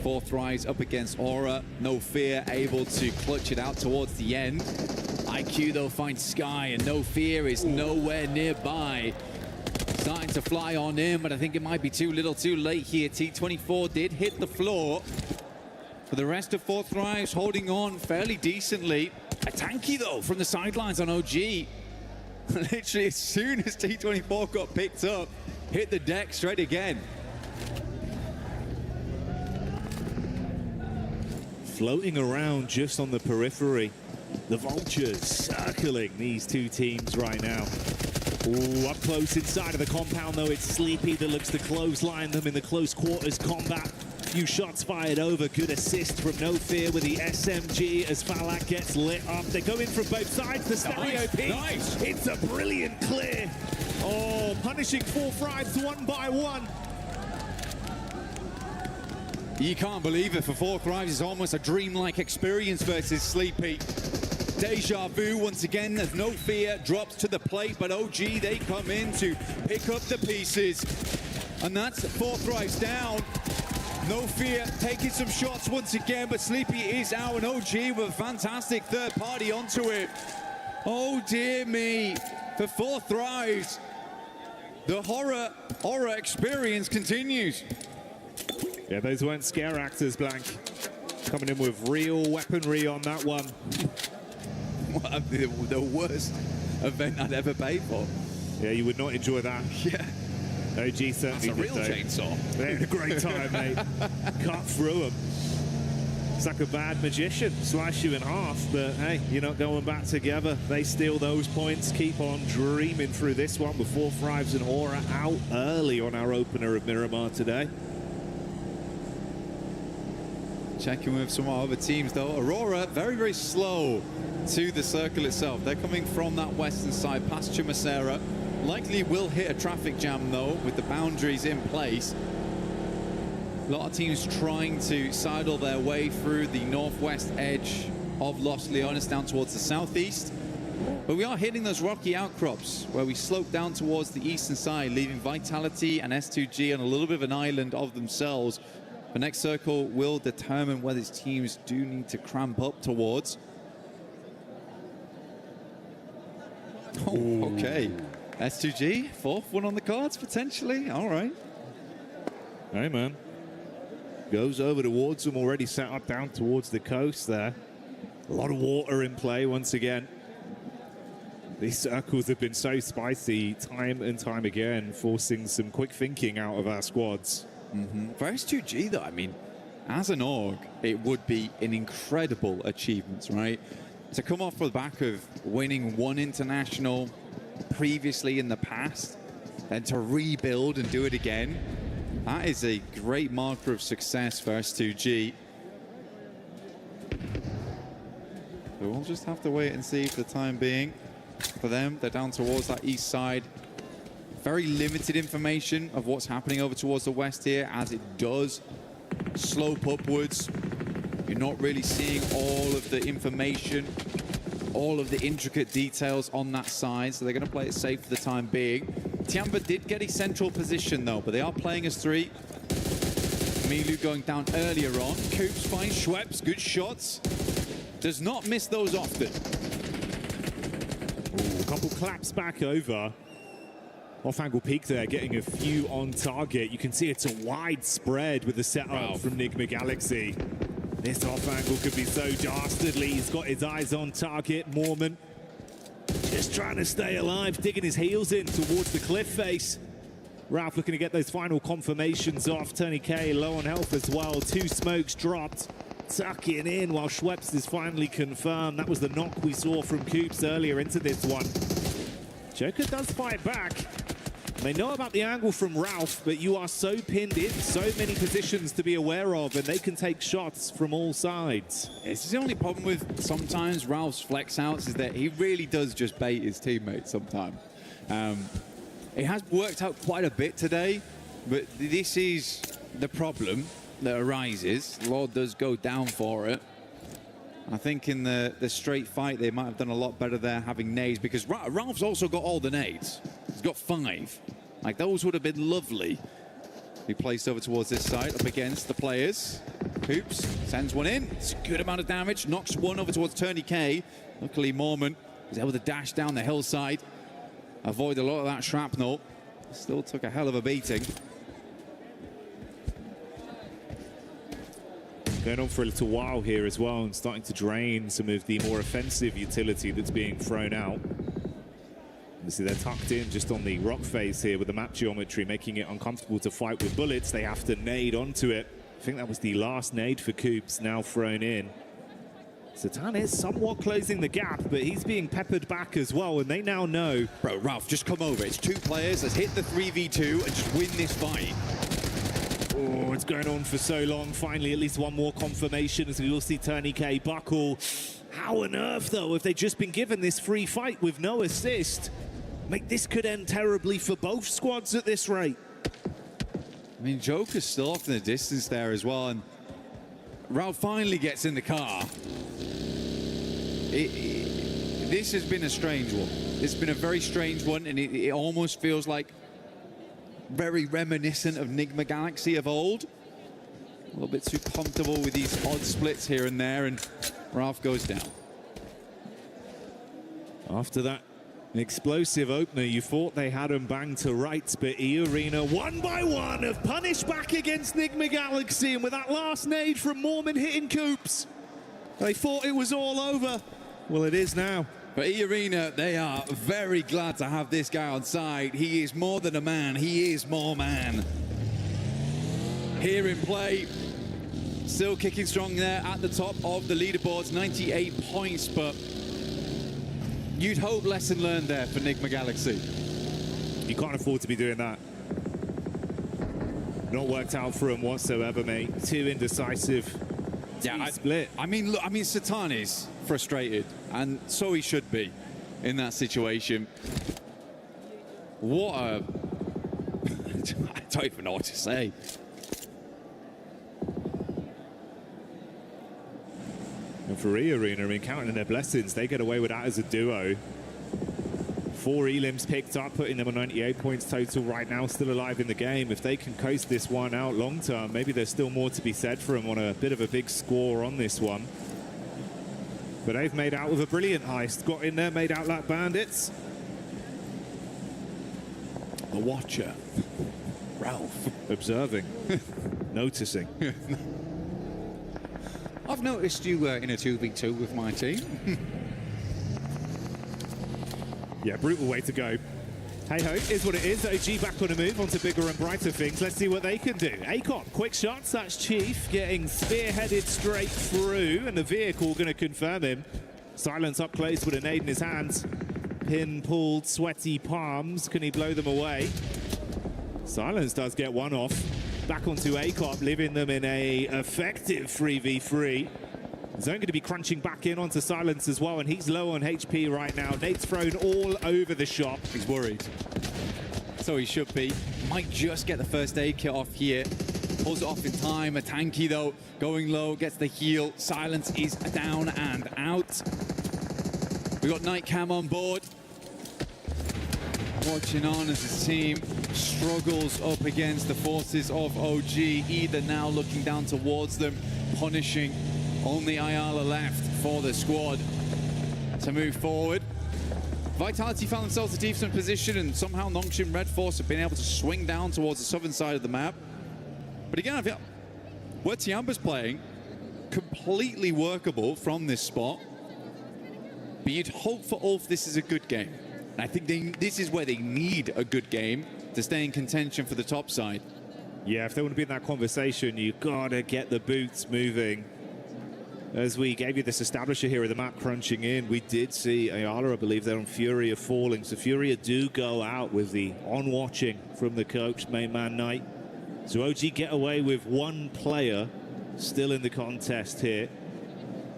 4 Thrives up against Aura. No Fear able to clutch it out towards the end. IQ, though, finds Sky, and No Fear is nowhere nearby. Starting to fly on in, but I think it might be too little too late here. T24 did hit the floor. For the rest of 4 Thrives, holding on fairly decently. A tanky, though, from the sidelines on OG. Literally, as soon as T24 got picked up, hit the deck straight again. Floating around just on the periphery. The Vultures circling these 2 teams right now. Ooh, up close inside of the compound, though, it's Sleepy that looks to clothesline them in the close quarters combat. few shots fired over. Good assist from No Fear with the SMG as Falak gets lit up. They go in from both sides. The stereo P. Nice. It's a brilliant clear. Oh, punishing 4-5s one by one. You can't believe it. For 4 Thrives, it's almost a dreamlike experience versus Sleepy. Deja vu once again as No Fear drops to the plate, but OG, they come in to pick up the pieces. And that's 4 Thrives down. No Fear taking some shots once again, but Sleepy is out, and OG with a fantastic third party onto it. Oh dear me, for 4 Thrives, the horror experience continues. Yeah, those weren't scare actors, Blank. Coming in with real weaponry on that one. The worst event I'd ever paid for. Yeah, you would not enjoy that. Yeah. OG certainly That's a real chainsaw. They had a great time, mate. Cut through them. It's like a bad magician. Slice you in half, but hey, you're not going back together. They steal those points, keep on dreaming through this one with 4 Thrives and Aura out early on our opener of Miramar today. Checking with some other teams though. Aurora very, very slow to the circle itself. They're coming from that western side past Chumacera. Likely will hit a traffic jam though with the boundaries in place. A lot of teams trying to sidle their way through the northwest edge of Los Leones down towards the southeast. But we are hitting those rocky outcrops where we slope down towards the eastern side, leaving Vitality and S2G on a little bit of an island of themselves. The next circle will determine where these teams do need to cramp up towards. Oh, okay. S2G, 4th one on the cards, potentially. All right. Hey, man. Goes over towards them, already set up down towards the coast there. A lot of water in play once again. These circles have been so spicy time and time again, forcing some quick thinking out of our squads. For S2G though, I mean, as an org, it would be an incredible achievement, right? To come off the back of winning 1 international previously in the past, and to rebuild and do it again, that is a great marker of success for S2G. So we'll just have to wait and see for the time being. For them, they're down towards that east side. Very limited information of what's happening over towards the west here, as it does slope upwards. You're not really seeing all of the information, all of the intricate details on that side, so they're going to play it safe for the time being. Tiamba did get a central position though, but they are playing as 3. Milu going down earlier on. Coops finds Schweppes, good shots. Does not miss those often. Ooh, a couple claps back over. Off-angle peek there, getting a few on target. You can see it's a wide spread with the setup from Nigma Galaxy. This off-angle could be so dastardly. He's got his eyes on target. Mormon just trying to stay alive, digging his heels in towards the cliff face. Ralph looking to get those final confirmations off. Tony K low on health as well. 2 smokes dropped. Tucking in while Schweppes is finally confirmed. That was the knock we saw from Coops earlier into this one. Joker does fight back. They know about the angle from Ralph, but you are so pinned in, so many positions to be aware of, and they can take shots from all sides. This is the only problem with sometimes Ralph's flex outs, is that he really does just bait his teammates sometimes. It has worked out quite a bit today, but this is the problem that arises. Lord does go down for it. I think in the straight fight, they might have done a lot better there having nades, because Ralph's also got all the nades. He's got 5. Like, those would have been lovely. He placed over towards this side, up against the players. Hoops sends one in. It's a good amount of damage. Knocks one over towards Turney K. Luckily, Mormon was able to dash down the hillside, avoid a lot of that shrapnel. Still took a hell of a beating. Going on for a little while here as well, and starting to drain some of the more offensive utility that's being thrown out. Obviously, they're tucked in just on the rock face here with the map geometry, making it uncomfortable to fight with bullets. They have to nade onto it. I think that was the last nade for Coops, now thrown in. Satan is somewhat closing the gap, but he's being peppered back as well, and they now know. Bro, Ralph, just come over. It's 2 players. Let's hit the 3v2 and just win this fight. Oh, it's going on for so long. Finally, at least one more confirmation as we will see Tourniquet buckle. How on earth, though, if they'd just been given this free fight with no assist? Mate, this could end terribly for both squads at this rate. I mean, Joker's still off in the distance there as well, and Ralph finally gets in the car. This has been a strange one. It's been a very strange one, and it almost feels like very reminiscent of Nigma Galaxy of old. A little bit too comfortable with these odd splits here and there, and Ralph goes down. After that explosive opener, you thought they had him banged to rights, but E-Arena, one by one, have punished back against Nigma Galaxy, and with that last nade from Mormon hitting Coops, they thought it was all over. Well, it is now. But E-Arena, they are very glad to have this guy on side. He is more than a man, he is more man. Here in play, still kicking strong there at the top of the leaderboards, 98 points, but you'd hope lesson learned there for Nigma Galaxy. You can't afford to be doing that. Not worked out for him whatsoever, mate. Too indecisive. Yeah, split. I mean, look, Satani's frustrated, and so he should be in that situation. What a... I don't even know what to say. And for E-Arena, I mean, counting their blessings, they get away with that as a duo. 4 elims picked up, putting them on 98 points total right now, still alive in the game. If they can coast this one out long term, maybe there's still more to be said for them on a bit of a big score on this one. But they've made out with a brilliant heist. Got in there, made out like bandits. A watcher. Ralph. Observing. Noticing. I've noticed you in a 2v2 with my team. Yeah, brutal way to go. Hey-ho, is what it is. OG back on a move onto bigger and brighter things. Let's see what they can do. ACOP, quick shots. That's Chief getting spearheaded straight through, and the vehicle going to confirm him. Silence up close with a nade in his hands. Pin pulled, sweaty palms. Can he blow them away? Silence does get one off. Back onto ACOP, leaving them in a effective 3v3. Zone going to be crunching back in onto Silence as well, and he's low on HP right now. Nate's thrown all over the shop. He's worried. So he should be. Might just get the first aid kit off here. Pulls it off in time. A tanky though, going low, gets the heal. Silence is down and out. We got Night Cam on board. Watching on as his team struggles up against the forces of OG. Either now looking down towards them, punishing. Only Ayala left for the squad to move forward. Vitality found themselves a decent position, and somehow Nongshim Red Force have been able to swing down towards the southern side of the map. But again, I feel where Tiamba's playing, completely workable from this spot. But you'd hope for Ulf this is a good game. And I think this is where they need a good game to stay in contention for the top side. Yeah, if they want to be in that conversation, you've got to get the boots moving. As we gave you this establisher here of the map crunching in, we did see Ayala, I believe, there on Furia falling. So Furia do go out with the on-watching from the coach, main man Knight. So OG get away with one player still in the contest here.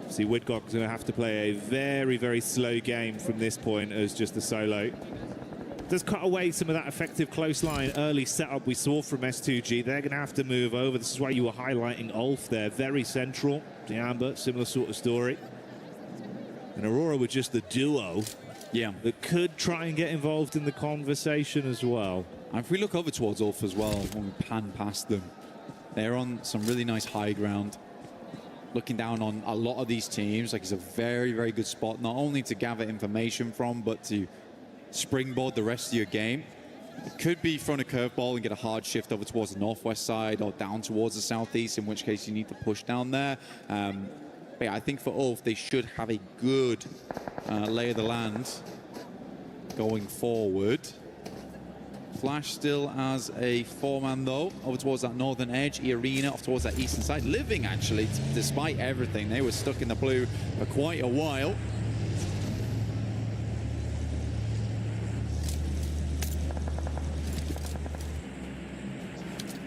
See, Widgock's going to have to play a very, very slow game from this point as just a solo. Does cut away some of that effective close line early setup we saw from S2G. They're going to have to move over. This is why you were highlighting Ulf there. Very central. Diamba, similar sort of story. And Aurora with just the duo. Yeah. That could try and get involved in the conversation as well. And if we look over towards Ulf as well, when we pan past them, they're on some really nice high ground. Looking down on a lot of these teams, like it's a very, very good spot, not only to gather information from, but to springboard the rest of your game. It could be thrown a curveball and get a hard shift over towards the northwest side or down towards the southeast, in which case you need to push down there. But yeah, I think for Ulf, they should have a good lay of the land going forward. Flash still as a 4-man though, over towards that northern edge. E-Arena off towards that eastern side. Living actually, despite everything. They were stuck in the blue for quite a while.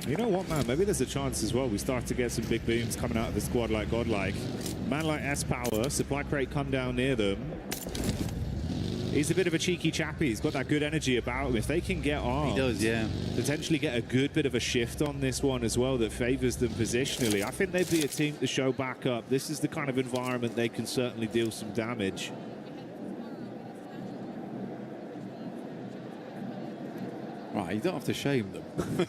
You know what, man? Maybe there's a chance as well. We start to get some big booms coming out of the squad like Godlike. Man like S-Power, supply crate come down near them. He's a bit of a cheeky chappy. He's got that good energy about him. If they can get armed, He does, yeah. potentially get a good bit of a shift on this one as well that favors them positionally. I think they'd be a team to show back up. This is the kind of environment they can certainly deal some damage. Right, you don't have to shame them.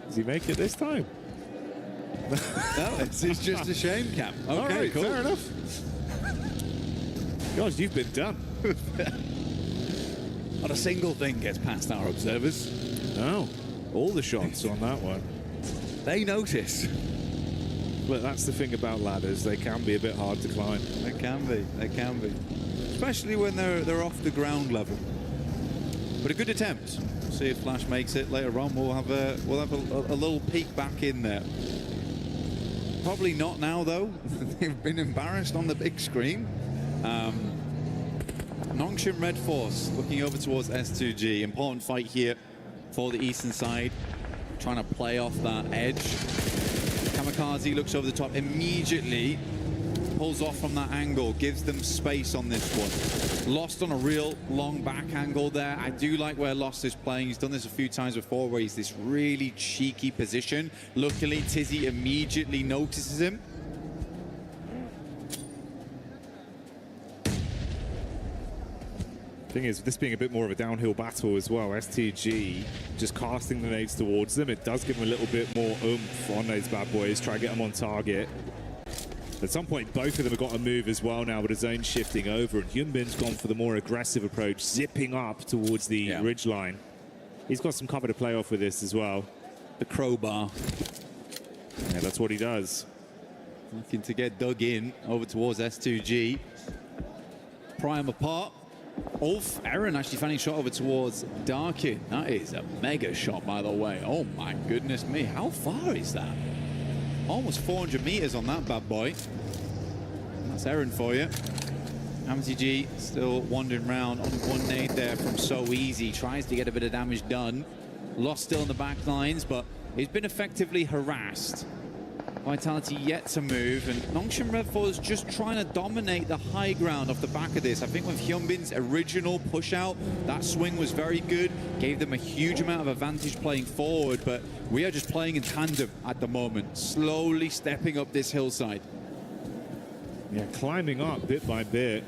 Does he make it this time? No, it's just a shame, Cam. Okay, All right, cool. fair enough. Gosh, you've been done. Not a single thing gets past our observers. No, all the shots on that one. They notice. But that's the thing about ladders. They can be a bit hard to climb. They can be. They can be. Especially when they're off the ground level. But a good attempt. See if Flash makes it later on. We'll have a little peek back in there. Probably not now though. They've been embarrassed on the big screen. Nongshim Red Force looking over towards S2G. Important fight here for the eastern side. Trying to play off that edge. Kamikaze looks over the top immediately. Pulls off from that angle, gives them space on this one. Lost on a real long back angle there. I do like where Lost is playing. He's done this a few times before where he's this really cheeky position. Luckily, Tizzy immediately notices him. Thing is, this being a bit more of a downhill battle as well, STG just casting the nades towards them. It does give them a little bit more oomph on those bad boys. Try to get them on target. At some point, both of them have got to move as well now with the zone shifting over. And Hyunbin's gone for the more aggressive approach, zipping up towards the ridge line. He's got some cover to play off with this as well. The crowbar. Yeah, that's what he does. Looking to get dug in over towards S2G. Prime apart. Ulf, Aaron actually finding shot over towards Darkin. That is a mega shot, by the way. Oh my goodness me. How far is that? Almost 400 meters on that bad boy. That's Aaron for you. MTG still wandering around on one nade there from So Easy. Tries to get a bit of damage done. Lost still in the back lines, but he's been effectively harassed. Vitality yet to move, and Nongshim Red Force just trying to dominate the high ground off the back of this. I think with Hyunbin's original push out, that swing was very good, gave them a huge amount of advantage playing forward, but we are just playing in tandem at the moment, slowly stepping up this hillside. Yeah, climbing up bit by bit.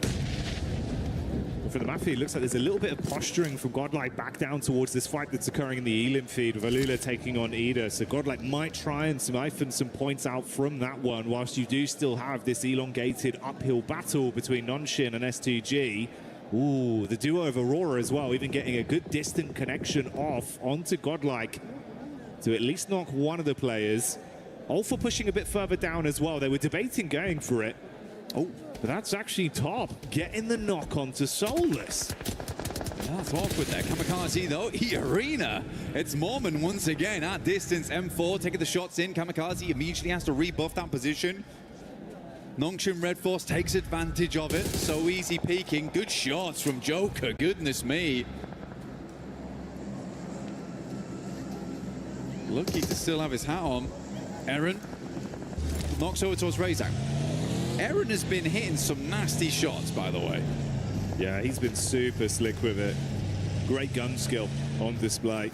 For the Mafia, it looks like there's a little bit of posturing from Godlike back down towards this fight that's occurring in the Elim feed with Alula taking on Ida. So Godlike might try and siphon some points out from that one, whilst you do still have this elongated uphill battle between Nongshim and S2G. Ooh, the duo of Aurora as well, even getting a good distant connection off onto Godlike to at least knock one of the players. Alpha pushing a bit further down as well. They were debating going for it. Oh, but that's actually Top getting the knock onto Soulless. That's awkward there. Kamikaze though, E-Arena. It's Mormon once again at distance. M4 taking the shots in. Kamikaze immediately has to rebuff that position. Nongshim Red Force takes advantage of it. So Easy peeking. Good shots from Joker. Goodness me. Lucky to still have his hat on. Aaron knocks over towards Razak. Aaron has been hitting some nasty shots, by the way. Yeah, he's been super slick with it. Great gun skill on display.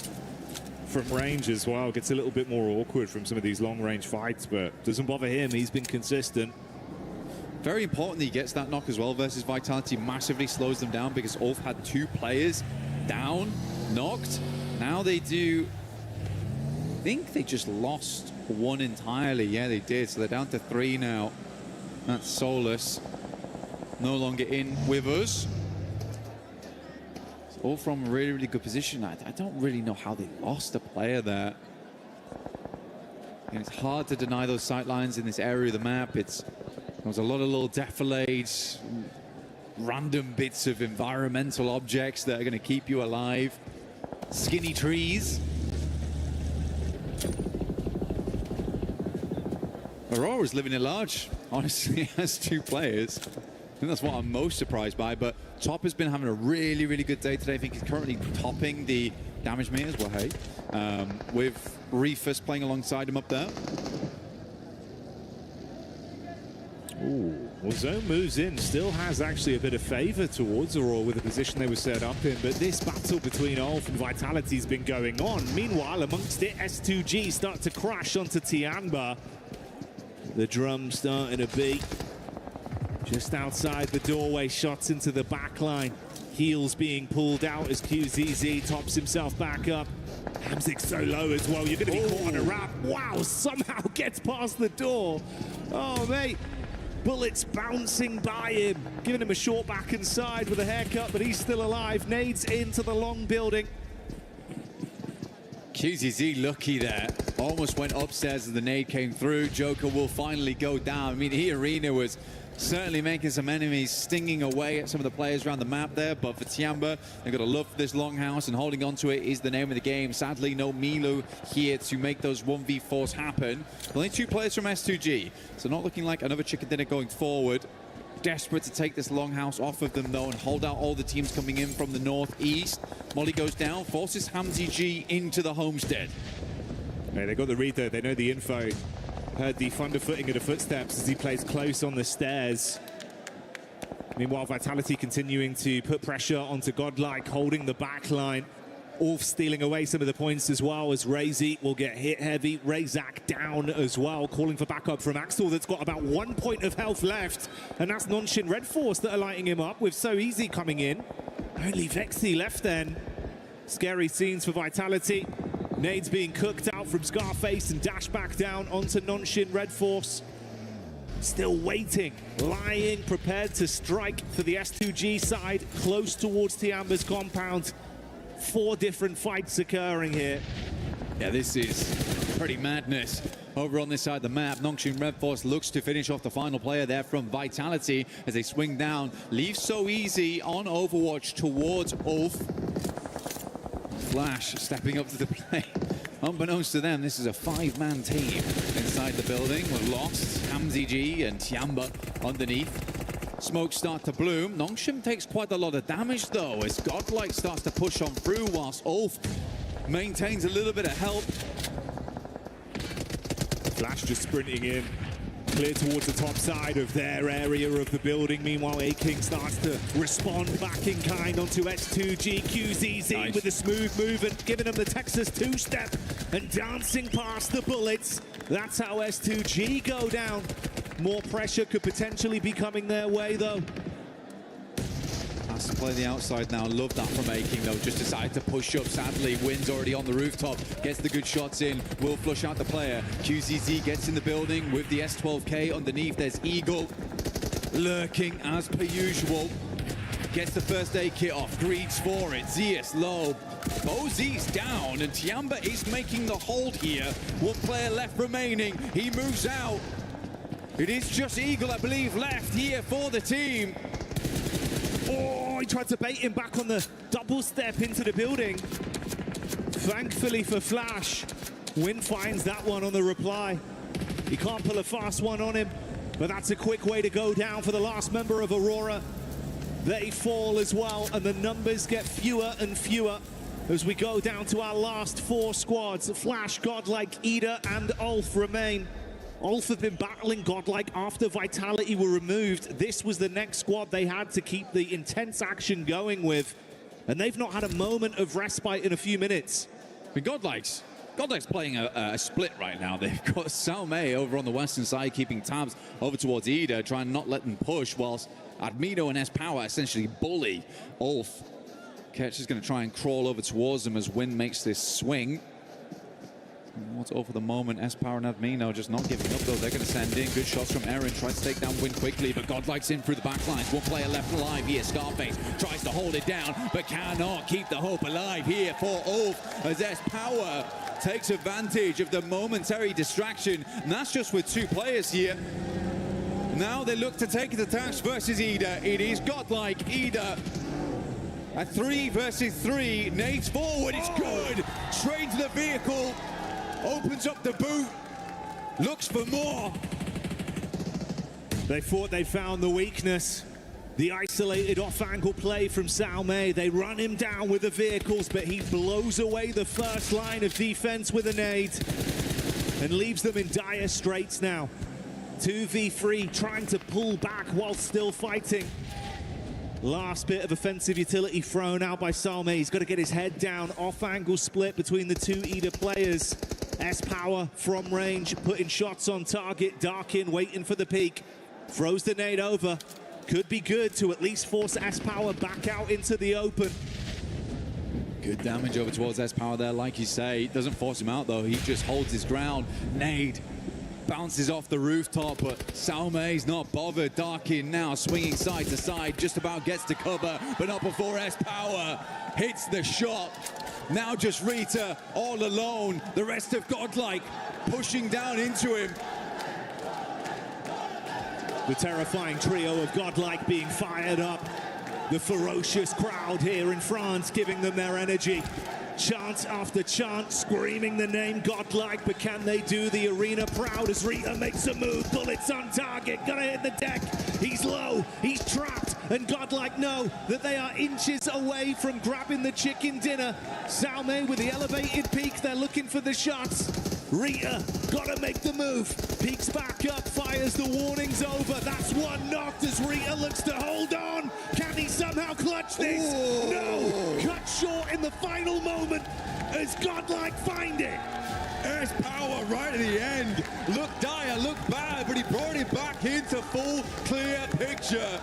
From range as well, gets a little bit more awkward from some of these long-range fights, but doesn't bother him. He's been consistent. Very important that he gets that knock as well versus Vitality. Massively slows them down because Ulf had 2 players down, knocked. Now they do... I think they just lost 1 entirely. Yeah, they did. So they're down to 3 now. That's Soulless. No longer in with us. It's all from a really, really good position. I don't really know how they lost a player there. And it's hard to deny those sight lines in this area of the map. There's a lot of little defilades, random bits of environmental objects that are going to keep you alive. Skinny trees. Aurora's living it large. Honestly, has 2 players. I think that's what I'm most surprised by. But Top has been having a really, really good day today. I think he's currently topping the damage meters, well, hey. With Reefus playing alongside him up there. Ooh, well, Zone moves in, still has actually a bit of favour towards Aurora with the position they were set up in, but this battle between Ulf and Vitality has been going on. Meanwhile, amongst it, S2G start to crash onto Tianba. The drum starting to beat. Just outside the doorway, shots into the back line. Heels being pulled out as QZZ tops himself back up. Hamzik's so low as well, you're going to be caught on a wrap. Wow, somehow gets past the door. Oh, mate. Bullets bouncing by him, giving him a short back and side with a haircut, but he's still alive. Nades into the long building. QZZ lucky there. Almost went upstairs as the nade came through. Joker will finally go down. I mean, Arena was certainly making some enemies, stinging away at some of the players around the map there, but for Tianba, they've got a love for this longhouse, and holding on to it is the name of the game. Sadly, no Milu here to make those 1v4s happen. Only 2 players from S2G, so not looking like another chicken dinner going forward. Desperate to take this longhouse off of them, though, and hold out all the teams coming in from the northeast. Molly goes down, forces Hamzy G into the homestead. Yeah, they got the read there, they know the info. Heard the thunder footing of the footsteps as he plays close on the stairs. Meanwhile, Vitality continuing to put pressure onto Godlike, holding the back line. Ulf stealing away some of the points as well, as Razy will get hit heavy. Razak down as well, calling for backup from Axel, that's got about 1 point of health left. And that's Nonshin Red Force that are lighting him up with So Easy coming in. Only Vexy left then. Scary scenes for Vitality. Nades being cooked out from Scarface and dash back down onto Nonshin Red Force. Still waiting, lying, prepared to strike for the S2G side, close towards Tiamba's compound. 4 different fights occurring here. Yeah, this is pretty madness. Over on this side of the map, Nongshim Red Force looks to finish off the final player there from Vitality as they swing down. Leave So Easy on Overwatch towards Ulf. Flash stepping up to the play. Unbeknownst to them, this is a 5-man team inside the building. We're lost. Hamzy G and Tiamba underneath. Smoke start to bloom. Nongshim takes quite a lot of damage, though, as Godlike starts to push on through, whilst Ulf maintains a little bit of help. Flash just sprinting in, clear towards the top side of their area of the building. Meanwhile, A-King starts to respond back in kind onto S2G. QZZ nice. With a smooth move and giving them the Texas 2-step and dancing past the bullets. That's how S2G go down. More pressure could potentially be coming their way, though. Has to play the outside now. Love that from A-King, though. Just decided to push up, sadly. Wind's already on the rooftop. Gets the good shots in. Will flush out the player. QZZ gets in the building with the S12K underneath. There's Eagle lurking as per usual. Gets the first aid kit off. Greeds for it. Zeus low. Bozy's down, and Tiamba is making the hold here. 1 player left remaining. He moves out. It is just Eagle, I believe, left here for the team. Oh, he tried to bait him back on the double step into the building. Thankfully for Flash, Win finds that one on the reply. He can't pull a fast one on him, but that's a quick way to go down for the last member of Aurora. They fall as well, and the numbers get fewer and fewer as we go down to our last 4 squads. Flash, Godlike, Ida, and Ulf remain. Ulf have been battling Godlike after Vitality were removed. This was the next squad they had to keep the intense action going with, and they've not had a moment of respite in a few minutes. But Godlike's playing a split right now. They've got Salme over on the western side, keeping tabs over towards Ida, trying not let them push, whilst Admino and S-Power essentially bully Ulf. Ketch is going to try and crawl over towards them as Win makes this swing. What's over the moment? S-Power and Admino just not giving up, though. They're going to send in good shots from Erin. Tries to take down Win quickly, but Godlike's in through the back lines. 1 player left alive here. Scarface tries to hold it down, but cannot keep the hope alive here for Ulf as S-Power takes advantage of the momentary distraction. And that's just with 2 players here. Now they look to take it to task versus Ida. It is Godlike, Ida. A 3 versus 3. Nades forward. It's good. Straight to the vehicle. Opens up the boot, looks for more. They thought they found the weakness. The isolated off-angle play from Salme. They run him down with the vehicles, but he blows away the first line of defense with a nade and leaves them in dire straits now. 2v3, trying to pull back while still fighting. Last bit of offensive utility thrown out by Salme. He's got to get his head down. Off-angle split between the two Eda players. S-Power from range, putting shots on target. Darkin waiting for the peak. Throws the nade over. Could be good to at least force S-Power back out into the open. Good damage over towards S-Power there, like you say. Doesn't force him out, though. He just holds his ground. Nade bounces off the rooftop, but Salme's not bothered. Darkin now swinging side to side, just about gets to cover, but not before S-Power hits the shot. Now just Rita all alone. The rest of Godlike pushing down into him. The terrifying trio of Godlike being fired up. The ferocious crowd here in France giving them their energy. Chant after chant, screaming the name Godlike, but can they do the arena proud as Rita makes a move? Bullets on target, gonna hit the deck. He's low, he's trapped, and Godlike know that they are inches away from grabbing the chicken dinner. Salme with the elevated peak, they're looking for the shots. Rita, gotta make the move. Peeks back up, fires the warnings over. That's one knocked as Rita looks to hold on. Can he somehow clutch this? Ooh. No, cut short in the final moment as Godlike find it. S-Power right at the end. Looked dire, looked bad, but he brought it back into full, clear picture.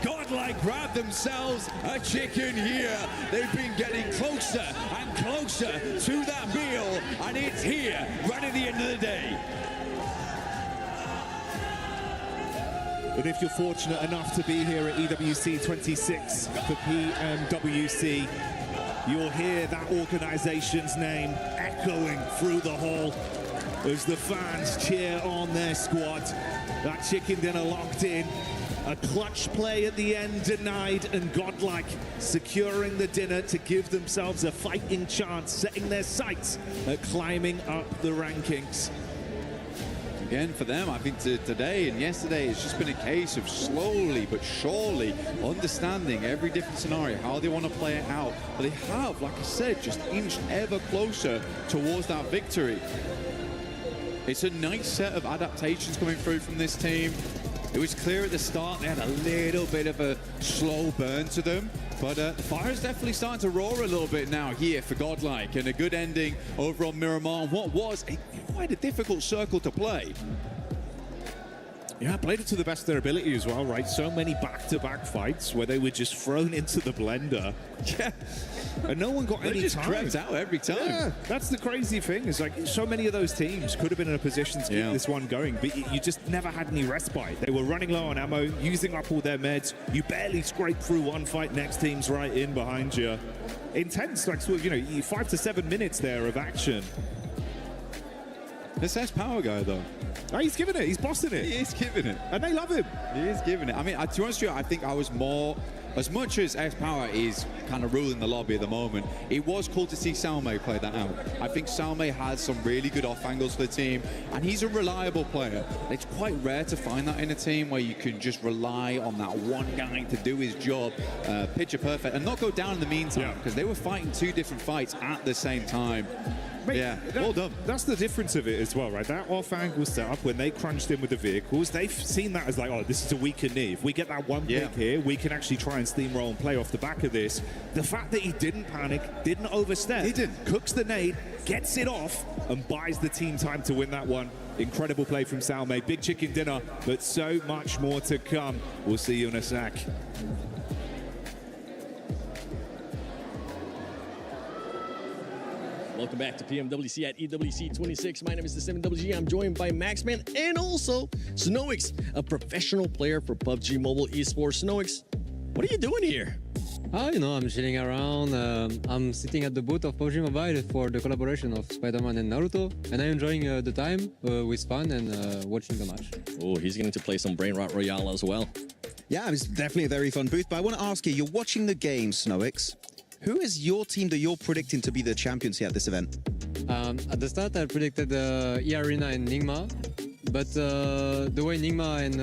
Godlike grabbed themselves a chicken here. They've been getting closer and closer to that meal, and it's here right at the end of the day. And if you're fortunate enough to be here at EWC 26 for PMWC, you'll hear that organization's name echoing through the hall as the fans cheer on their squad. That chicken dinner locked in. A clutch play at the end denied, and Godlike securing the dinner to give themselves a fighting chance, setting their sights at climbing up the rankings. Again, for them, I think today and yesterday, it's just been a case of slowly but surely understanding every different scenario, how they want to play it out. But they have, like I said, just inched ever closer towards that victory. It's a nice set of adaptations coming through from this team. It was clear at the start they had a little bit of a slow burn to them, but the fire's definitely starting to roar a little bit now here for Godlike, and a good ending over on Miramar. What was quite a difficult circle to play. Yeah, played it to the best of their ability as well, right? So many back-to-back fights where they were just thrown into the blender. Yeah. And no one got any just time. crept out every time. Yeah, that's the crazy thing. Is like so many of those teams could have been in a position to keep this one going, but you just never had any respite. They were running low on ammo, using up all their meds. You barely scraped through one fight. Next team's right in behind you. Intense, like, you know, 5 to 7 minutes there of action. This S-Power guy, though. Oh, he's giving it. He's bossing it. He is giving it. And they love him. He is giving it. I mean, to be honest with you, I think I was more... As much as S-Power is kind of ruling the lobby at the moment, it was cool to see Salme play that out. I think Salme has some really good off angles for the team, and he's a reliable player. It's quite rare to find that in a team where you can just rely on that one guy to do his job, picture perfect, and not go down in the meantime, because they were fighting 2 different fights at the same time. Mate, yeah, well done. That's the difference of it as well, right? That off-angle setup, when they crunched in with the vehicles, they've seen that as like, oh, this is a weaker knee. If we get that one pick here, we can actually try and steamroll and play off the back of this. The fact that he didn't panic, didn't overstep, cooks the nade, gets it off, and buys the team time to win that one. Incredible play from Salme. Big chicken dinner, but so much more to come. We'll see you in a sec. Welcome back to PMWC at EWC 26. My name is the 7WG. I'm joined by Maxman and also Snowix, a professional player for PUBG Mobile Esports. Snowix, what are you doing here? You know, I'm chilling around. I'm sitting at the booth of PUBG Mobile for the collaboration of Spider-Man and Naruto, and I'm enjoying the time with fun and watching the match. Oh, he's going to play some Brain Rot Royale as well. Yeah, it's definitely a very fun booth, but I want to ask you, you're watching the game, Snowix. Who is your team that you're predicting to be the champions here at this event? At the start, I predicted E-Arena and Nigma, But the way Nigma and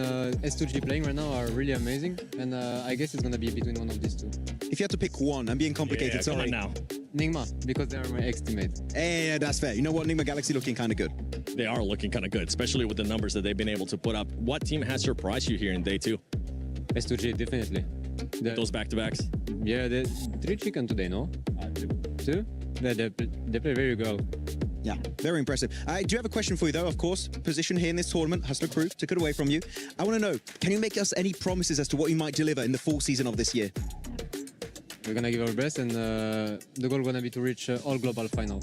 S2G playing right now are really amazing, and I guess it's gonna be between one of these two. If you had to pick one, I'm being complicated, Come sorry. on now. Nigma, because they are my ex-teammates. Yeah, that's fair. You know what? Nigma Galaxy looking kind of good. They are looking kind of good, especially with the numbers that they've been able to put up. What team has surprised you here in day two? S2G, definitely. Those back-to-backs? Yeah, they 3 chicken today, no? 2? They play very well. Yeah, very impressive. I do have a question for you, though, of course. Position here in this tournament, Hustler Crew, took it away from you. I want to know, can you make us any promises as to what you might deliver in the full season of this year? We're gonna give our best, and the goal gonna be to reach all global final.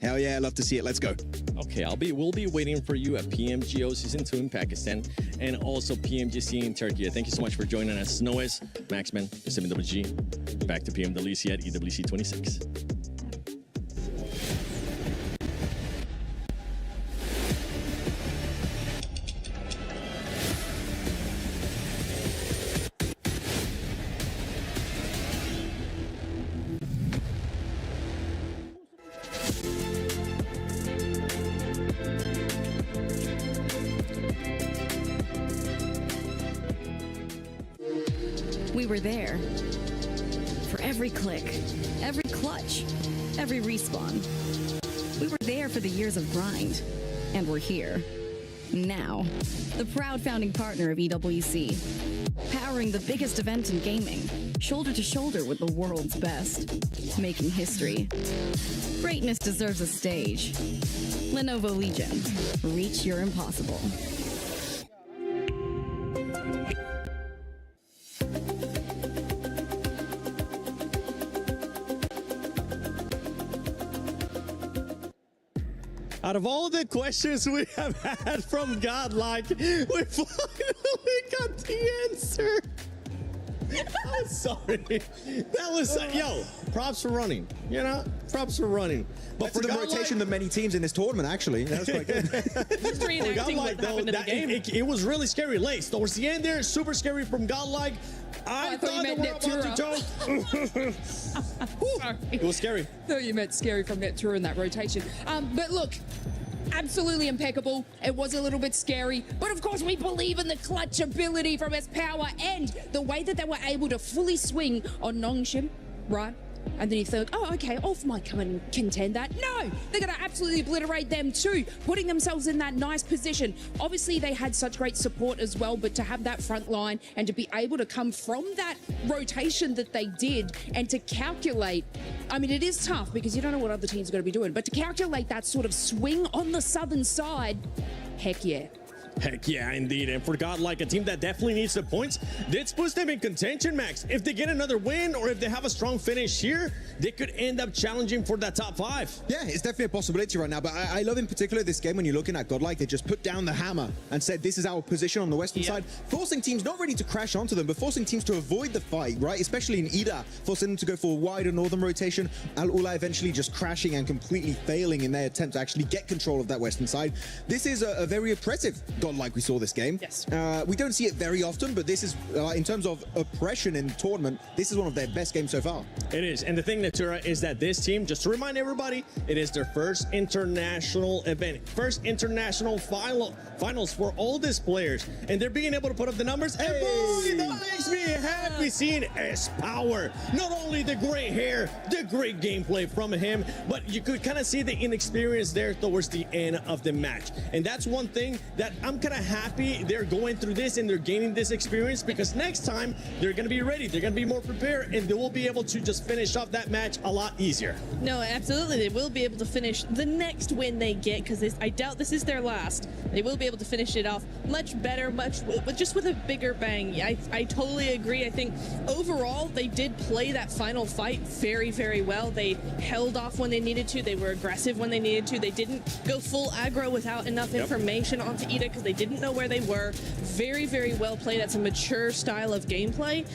Hell yeah, I love to see it. Let's go. Okay, we'll be waiting for you at PMGO Season 2 in Pakistan and also PMGC in Turkey. Thank you so much for joining us. Noes, Maxman, PMWC. Back to PMWC at EWC 26. We were there. For every click, every clutch, every respawn. We were there for the years of grind. And we're here. Now. The proud founding partner of EWC. Powering the biggest event in gaming. Shoulder to shoulder with the world's best. Making history. Greatness deserves a stage. Lenovo Legion. Reach your impossible. Out of all the questions we have had from Godlike, we finally got the answer. I'm sorry. That was, yo, props for running. You know, props for running. But for the rotation of many teams in this tournament, actually. That was quite good. For Godlike, though, it was really scary late. Towards the end there, super scary from Godlike. I thought they were about to choke. It was scary. Thought you meant scary from Netura in that rotation. But look, absolutely impeccable. It was a little bit scary, but of course we believe in the clutch ability from his power and the way that they were able to fully swing on Nongshim, right? And then you think, oh, okay, Ulf might come and contend that. No, they're going to absolutely obliterate them too, putting themselves in that nice position. Obviously, they had such great support as well, but to have that front line and to be able to come from that rotation that they did and to calculate, I mean, it is tough because you don't know what other teams are going to be doing, but to calculate that sort of swing on the southern side, heck yeah. Heck yeah, indeed. And for Godlike, a team that definitely needs the points, this puts them in contention, Max. If they get another win or if they have a strong finish here, they could end up challenging for that top 5. Yeah, it's definitely a possibility right now. But I love in particular this game when you're looking at Godlike, they just put down the hammer and said, this is our position on the western side, forcing teams not ready to crash onto them, but forcing teams to avoid the fight, right? Especially in Ida, forcing them to go for a wider northern rotation. Al-Ula eventually just crashing and completely failing in their attempt to actually get control of that western side. This is a very impressive Godlike we saw this game. Yes. We don't see it very often, but this is, in terms of oppression in the tournament, this is one of their best games so far. It is. And the thing, Natura, is that this team, just to remind everybody, it is their first international event, first international finals for all these players. And they're being able to put up the numbers. Hey. And boy, that makes me happy seeing S-Power. Not only the great hair, the great gameplay from him, but you could kind of see the inexperience there towards the end of the match. And that's one thing that I'm kind of happy they're going through this and they're gaining this experience, because next time they're going to be ready, they're going to be more prepared, and they will be able to just finish off that match a lot easier. No, absolutely, they will be able to finish the next win they get, because I doubt this is their last. They will be able to finish it off much better, just with a bigger bang. I totally agree. I think overall they did play that final fight very, very well. They held off when they needed to. They were aggressive when they needed to. They didn't go full aggro without enough information onto Ida because they didn't know where they were. Very, very well played. That's a mature style of gameplay,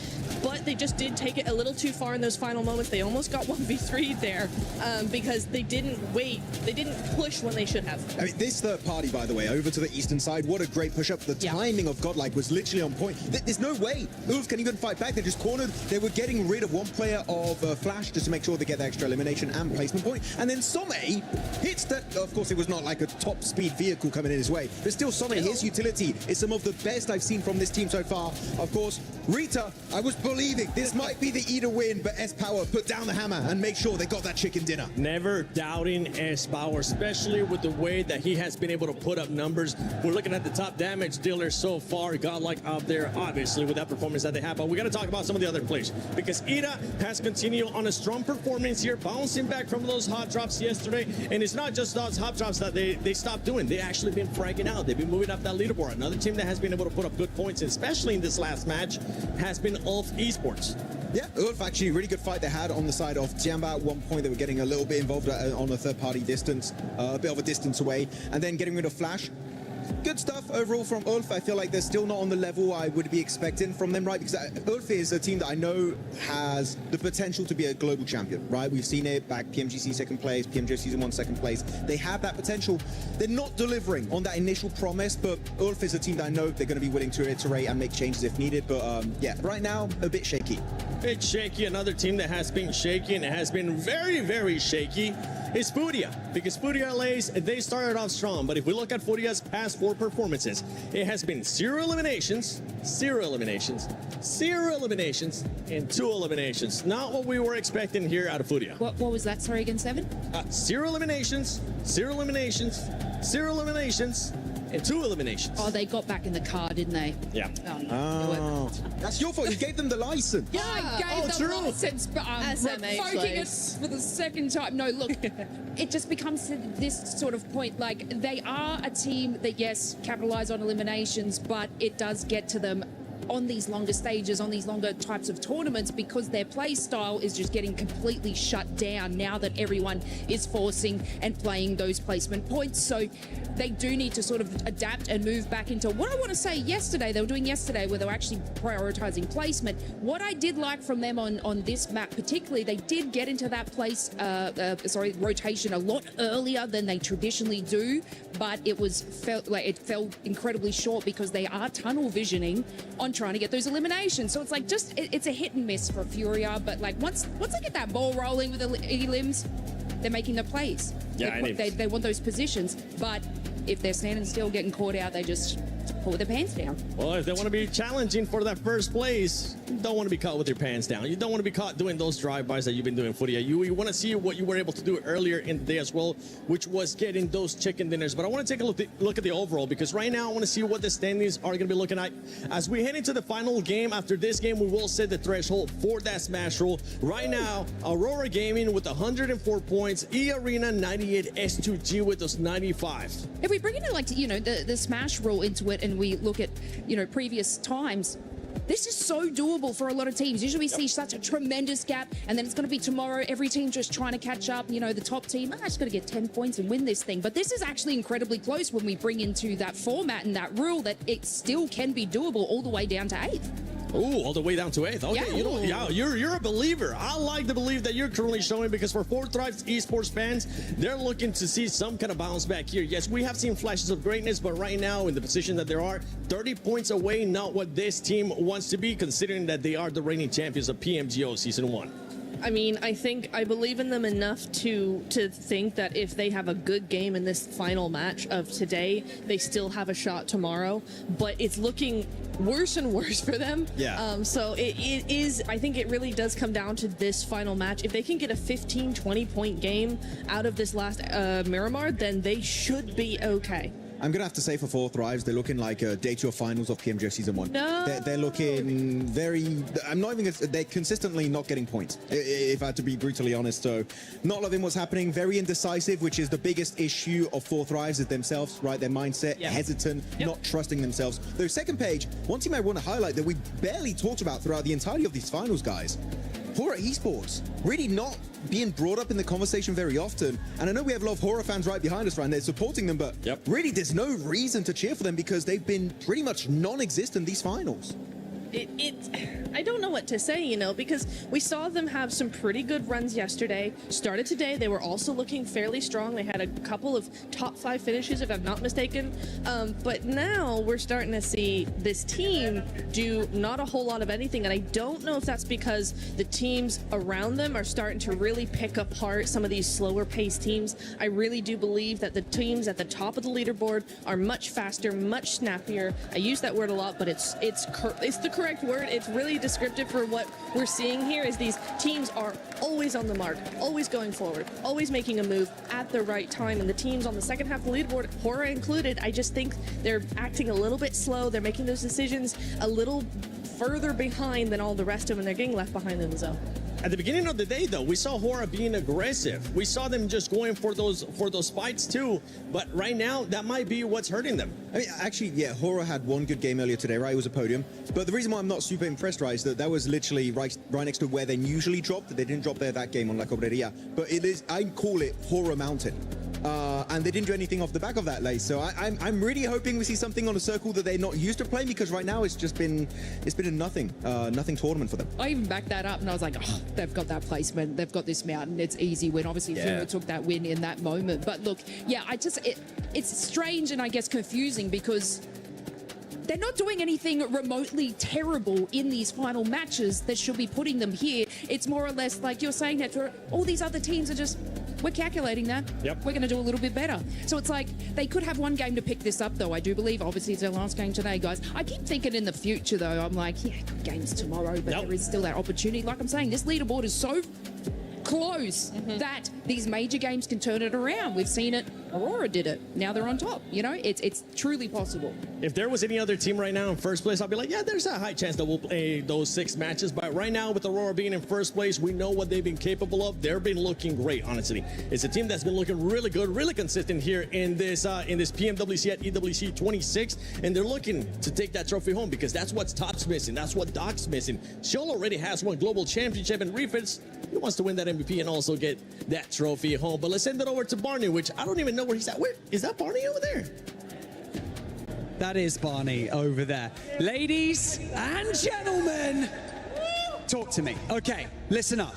but they just did take it a little too far in those final moments. They almost got 1v3'd there because they didn't wait. They didn't push when they should have. I mean, this third party, by the way, over to the eastern side, what a great push-up. The timing of Godlike was literally on point. There's no way Ulf can even fight back. They're just cornered. They were getting rid of one player of Flash just to make sure they get the extra elimination and placement point. And then Some hits that, of course, it was not like a top speed vehicle coming in his way, but still Some and his utility is some of the best I've seen from this team so far. Of course, Rita, I was believing this might be the Ida win, but S-Power put down the hammer and make sure they got that chicken dinner. Never doubting S-Power, especially with the way that he has been able to put up numbers. We're looking at the top damage dealer so far, Godlike out there, obviously, with that performance that they have. But we got to talk about some of the other players, because Ida has continued on a strong performance here, bouncing back from those hot drops yesterday. And it's not just those hot drops that they stopped doing. They actually been fragging out. They've been moving up that leaderboard. Another team that has been able to put up good points, especially in this last match, has been Ulf Esports. Yeah, Ulf actually, really good fight they had on the side of Tiamba. At one point, they were getting a little bit involved on a third-party distance, a bit of a distance away, and then getting rid of Flash. Good stuff overall from Ulf. I feel like they're still not on the level I would be expecting from them, right? Because Ulf is a team that I know has the potential to be a global champion, right? We've seen it back, PMGC second place, PMJ Season 1 second place. They have that potential. They're not delivering on that initial promise, but Ulf is a team that I know they're going to be willing to iterate and make changes if needed. But yeah, right now, a bit shaky. Bit shaky. Another team that has been shaky and has been very, very shaky is Furia, because Furia LAs, they started off strong, but if we look at Furia's past 4 performances, it has been 0 eliminations, 0 eliminations, 0 eliminations, and 2 eliminations. Not what we were expecting here out of Furia. What was that? Sorry, again, 7? 0 eliminations, 0 eliminations, 0 eliminations, and 2 eliminations. Oh, they got back in the car, didn't they? Yeah. Oh, that's your fault. You gave them the license. Yeah, I gave them the license, but revoking it for the second time. No, look, it just becomes this sort of point. Like, they are a team that, yes, capitalize on eliminations, but it does get to them on these longer stages, on these longer types of tournaments, because their play style is just getting completely shut down now that everyone is forcing and playing those placement points. So they do need to sort of adapt and move back into what I want to say yesterday, they were doing yesterday, where they were actually prioritizing placement. What I did like from them on this map particularly, they did get into that place, rotation a lot earlier than they traditionally do, but it fell incredibly short because they are tunnel visioning on trying to get those eliminations. So it's like it's a hit and miss for Furia, but like once they get that ball rolling with the elims, they're making the plays. Yeah, they want those positions, but if they're standing still, getting caught out, they just pull their pants down. Well, if they want to be challenging for that first place, you don't want to be caught with your pants down. You don't want to be caught doing those drive-bys that you've been doing, Furia. You want to see what you were able to do earlier in the day as well, which was getting those chicken dinners. But I want to take a look at the overall, because right now I want to see what the standings are going to be looking at. As we head into the final game, after this game, we will set the threshold for that Smash roll. Right now, Aurora Gaming with 104 points, E-Arena 98, S2G with those 95. If we bring in the Smash rule into it, and we look at previous times, this is so doable for a lot of teams. Usually we see such a tremendous gap, and then it's going to be tomorrow, every team just trying to catch up. The top team, I just got to get 10 points and win this thing. But this is actually incredibly close when we bring into that format and that rule, that it still can be doable all the way down to 8th. Oh, all the way down to 8th. Okay, yeah. You're a believer. I like the belief that you're currently showing, because for 4 Thrives esports fans, they're looking to see some kind of bounce back here. Yes, we have seen flashes of greatness, but right now, in the position that there are, 30 points away, not what this team wants to be, considering that they are the reigning champions of PMGO Season 1. I mean, I believe in them enough to think that if they have a good game in this final match of today, they still have a shot tomorrow. But it's looking worse and worse for them. Yeah. So it is, I think it really does come down to this final match. If they can get a 15-20 point game out of this last Miramar, then they should be okay. I'm going to have to say for 4 Thrives, they're looking like Day-2 of finals of PMJ Season 1. No. They're looking very... they're consistently not getting points, if I had to be brutally honest. So, not loving what's happening, very indecisive, which is the biggest issue of 4 Thrives, is themselves, right? Their mindset, hesitant, not trusting themselves. Though, second page, one team I want to highlight that we barely talked about throughout the entirety of these finals, guys. Horror Esports, really not being brought up in the conversation very often. And I know we have a lot of horror fans right behind us, right? And they're supporting them, but really there's no reason to cheer for them, because they've been pretty much non-existent these finals. I don't know what to say, you know, because we saw them have some pretty good runs yesterday. Started today, they were also looking fairly strong. They had a couple of top 5 finishes, if I'm not mistaken. But now we're starting to see this team do not a whole lot of anything, and I don't know if that's because the teams around them are starting to really pick apart some of these slower paced teams. I really do believe that the teams at the top of the leaderboard are much faster, much snappier. I use that word a lot, but it's the correct word. It's really descriptive for what we're seeing here. Is these teams are always on the mark, always going forward, always making a move at the right time. And the teams on the second half of the leaderboard, Hora included, I just think they're acting a little bit slow. They're making those decisions a little further behind than all the rest of them. They're getting left behind in the zone. At the beginning of the day, though, we saw Hora being aggressive. We saw them just going for those fights too. But right now, that might be what's hurting them. I mean, actually, yeah, Hora had one good game earlier today, right? It was a podium. But the reason why I'm not super impressed, right, is that was literally right next to where they usually dropped. They didn't drop there that game on La Cobreria. But it is, I call it Hora Mountain. And they didn't do anything off the back of that late. So I'm really hoping we see something on a circle that they're not used to playing, because right now it's been a nothing tournament for them. I even backed that up and I was like, oh, they've got that placement, they've got this mountain, it's easy win. Obviously, Fuma took that win in that moment. But look, yeah, it's strange and I guess confusing, because they're not doing anything remotely terrible in these final matches that should be putting them here. It's more or less like you're saying that all these other teams are just, we're calculating that. Yep. We're going to do a little bit better. So it's like they could have one game to pick this up, though. I do believe, obviously, it's their last game today, guys. I keep thinking in the future, though, I'm like, yeah, good games tomorrow, but there is still that opportunity. Like I'm saying, this leaderboard is so close that these major games can turn it around. We've seen it. Aurora did it. Now they're on top. You know, it's truly possible. If there was any other team right now in first place, I'd be like, yeah, there's a high chance that we'll play those 6 matches. But right now, with Aurora being in first place, we know what they've been capable of. They've been looking great, honestly. It's a team that's been looking really good, really consistent here in this PMWC at EWC 26, and they're looking to take that trophy home, because that's what Top's missing. That's what Doc's missing. Sheol already has one global championship, and Refits, he wants to win that MVP and also get that trophy home. But let's send it over to Barney, which I don't even know where he's at. Where is that? Barney over there? That is Barney over there. Ladies and gentlemen, talk to me. Okay, listen up.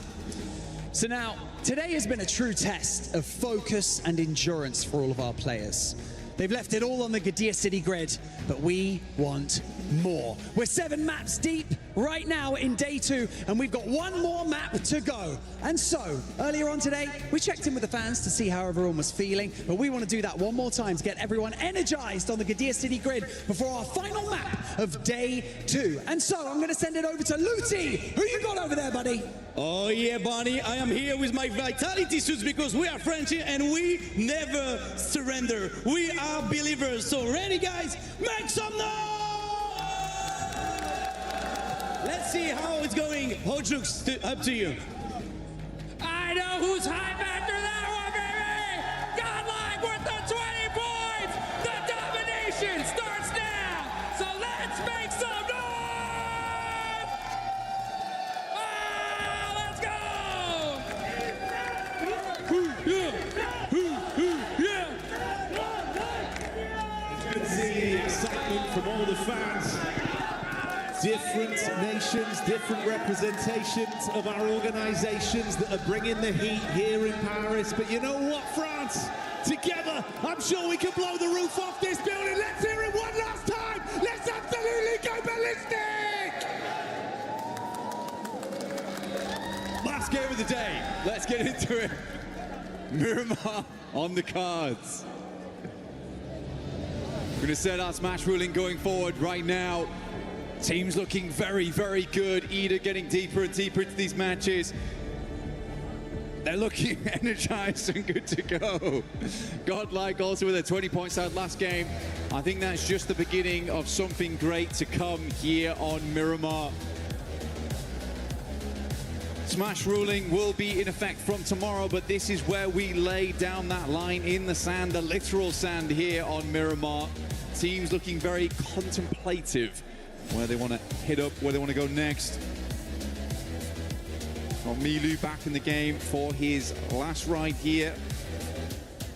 So now, today has been a true test of focus and endurance for all of our players. They've left it all on the Gadir City grid, but we want more. We're 7 maps deep right now in day 2, and we've got 1 more map to go. And so, earlier on today, we checked in with the fans to see how everyone was feeling, but we want to do that one more time to get everyone energized on the Gadir City grid before our final map of day 2. And so, I'm going to send it over to Luti. Who you got over there, buddy? Oh yeah, Barney, I am here with my vitality suits, because we are French and we never surrender. We are believers. So ready, guys? Make some noise! Let's see how it's going. Hojux, up to you. I know who's hype after that one, baby! Godlike with the 20 points! The domination starts now! So let's make some noise! Let's You can see the excitement from all the fans. Different nations, different representations of our organizations that are bringing the heat here in Paris. But you know what, France? Together, I'm sure we can blow the roof off this building. Let's hear it one last time. Let's absolutely go ballistic! Last game of the day. Let's get into it. Miramar on the cards. We're going to set our smash ruling going forward right now. Teams looking very, very good. Ida getting deeper and deeper into these matches. They're looking energized and good to go. Godlike also with a 20-point start last game. I think that's just the beginning of something great to come here on Miramar. Smash ruling will be in effect from tomorrow, but this is where we lay down that line in the sand, the literal sand here on Miramar. Teams looking very contemplative, where they want to hit up, where they want to go next. Got Milu back in the game for his last ride here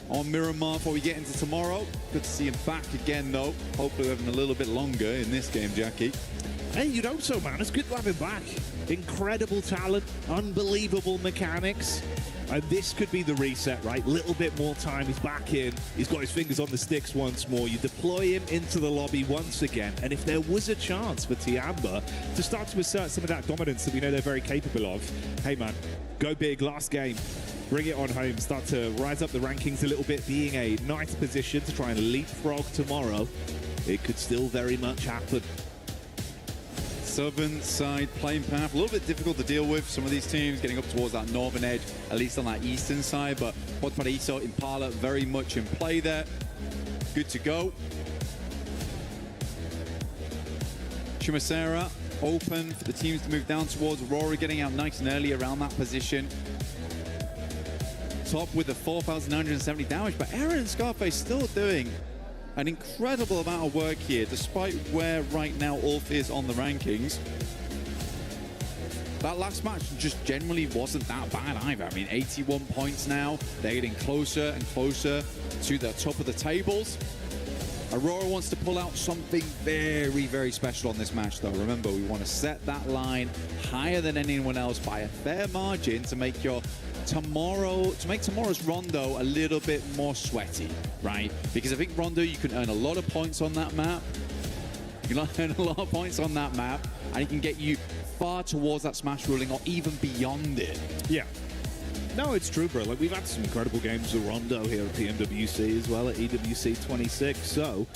on Miramar before we get into tomorrow. Good to see him back again, though. Hopefully we're having a little bit longer in this game, Jackie. Hey, you'd hope so, man. It's good to have him back. Incredible talent, unbelievable mechanics. And this could be the reset, right? Little bit more time. He's back in. He's got his fingers on the sticks once more. You deploy him into the lobby once again. And if there was a chance for Tiamba to start to assert some of that dominance that we know they're very capable of, hey, man, go big. Last game. Bring it on home. Start to rise up the rankings a little bit, being a nice position to try and leapfrog tomorrow. It could still very much happen. Southern side playing path, a little bit difficult to deal with. Some of these teams getting up towards that northern edge, at least on that eastern side, but watchparty, Impala very much in play there. Good to go. Chumasera open for the teams to move down towards Aurora, getting out nice and early around that position. Top with the 4,970 damage, but Aaron and Scarface still doing an incredible amount of work here, despite where right now Ulf is on the rankings. That last match just generally wasn't that bad either. I mean, 81 points now. They're getting closer and closer to the top of the tables. Aurora wants to pull out something very, very special on this match, though. Remember, we want to set that line higher than anyone else by a fair margin to make tomorrow's Rondo a little bit more sweaty, right? Because I think Rondo, you can earn a lot of points on that map. You can earn a lot of points on that map, and it can get you far towards that smash ruling or even beyond it. Yeah. No, it's true, bro. Like, we've had some incredible games with Rondo here at PMWC as well, at EWC 26. So,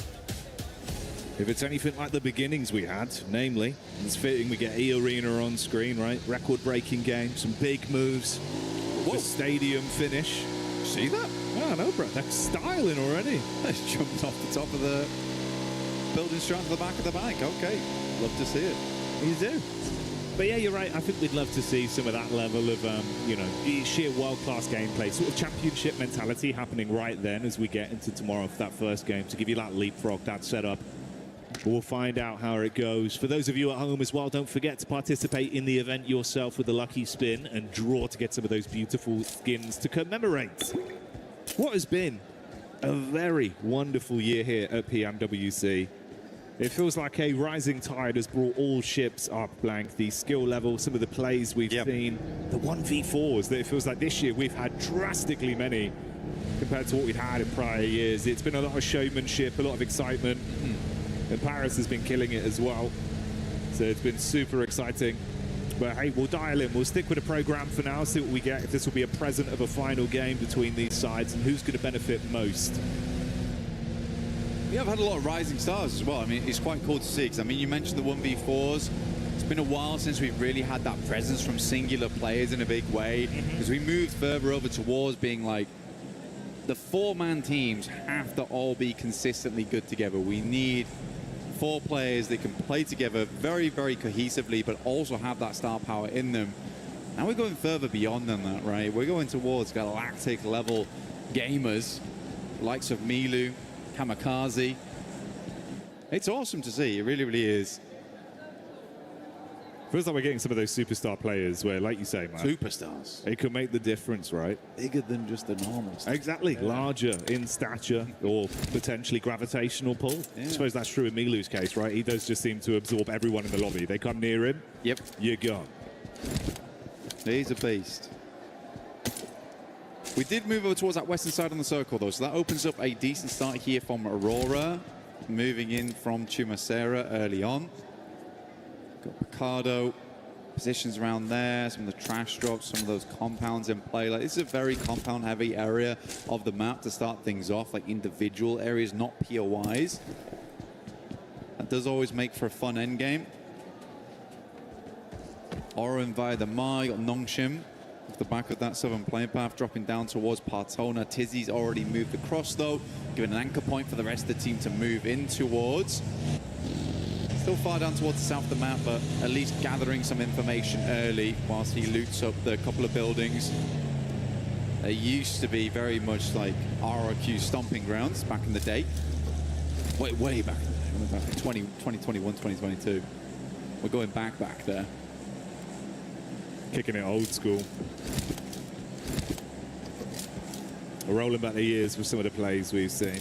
if it's anything like the beginnings we had, namely, it's fitting we get E-Arena on screen, right? Record-breaking game, some big moves. The stadium finish. See that? Oh, no, bro. They're styling already. They jumped off the top of the building straight to the back of the bike. Okay. Love to see it. You do. But yeah, you're right. I think we'd love to see some of that level of, sheer world-class gameplay, sort of championship mentality happening right then as we get into tomorrow for that first game to give you that leapfrog, that setup. We'll find out how it goes. For those of you at home as well, don't forget to participate in the event yourself with a lucky spin and draw to get some of those beautiful skins to commemorate what has been a very wonderful year here at PMWC. It feels like a rising tide has brought all ships up, Blank. The skill level, some of the plays we've seen, the 1v4s that it feels like this year we've had drastically many compared to what we'd had in prior years. It's been a lot of showmanship, a lot of excitement. And Paris has been killing it as well. So it's been super exciting. But hey, we'll dial in. We'll stick with the program for now, see what we get, if this will be a present of a final game between these sides and who's going to benefit most. We have had a lot of rising stars as well. I mean, it's quite cool to see, because I mean, you mentioned the 1v4s. It's been a while since we've really had that presence from singular players in a big way, because we moved further over towards being like, the four-man teams have to all be consistently good together. We need 4 players that can play together very, very cohesively, but also have that star power in them. Now we're going further beyond than that, right? We're going towards galactic level gamers, likes of Milu, Kamikaze. It's awesome to see. It really, really is. Feels like we're getting some of those superstar players where, like you say, man, superstars. It could make the difference, right? Bigger than just the normal stuff. Exactly. Yeah. Larger in stature or potentially gravitational pull. Yeah. I suppose that's true in Milu's case, right? He does just seem to absorb everyone in the lobby. They come near him. Yep. You're gone. He's a beast. We did move over towards that western side on the circle, though, so that opens up a decent start here from Aurora, moving in from Chumasera early on. Got Picardo, positions around there, some of the trash drops, some of those compounds in play. Like, this is a very compound-heavy area of the map to start things off, like individual areas, not POIs. That does always make for a fun endgame. Orin via the Ma, you got Nongshim off the back of that southern plane path, dropping down towards Partona. Tizzy's already moved across, though, giving an anchor point for the rest of the team to move in towards. Still far down towards the south of the map, but at least gathering some information early whilst he loots up the couple of buildings. They used to be very much like RRQ stomping grounds back in the day. Way back in the day. Back 2021, 2022. We're going back there. Kicking it old school. We're rolling back the years with some of the plays we've seen.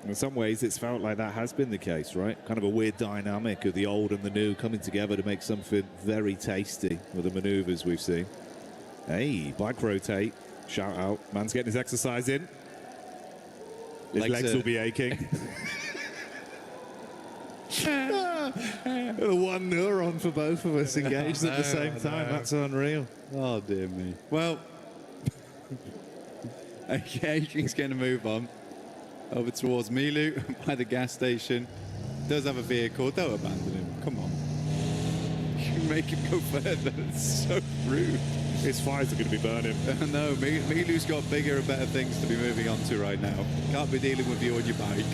In some ways, it's felt like that has been the case, right? Kind of a weird dynamic of the old and the new coming together to make something very tasty with the maneuvers we've seen. Hey, back rotate. Shout out. Man's getting his exercise in. His legs will be aching. The one neuron for both of us engaged at the same time. That's unreal. Oh, dear me. Well, okay, he's going to move on over towards Milu by the gas station. Does have a vehicle. Don't abandon him. Come on. You make him go further. It's so rude. His fires are going to be burning. No, Milu's got bigger and better things to be moving on to right now. Can't be dealing with you on your bike.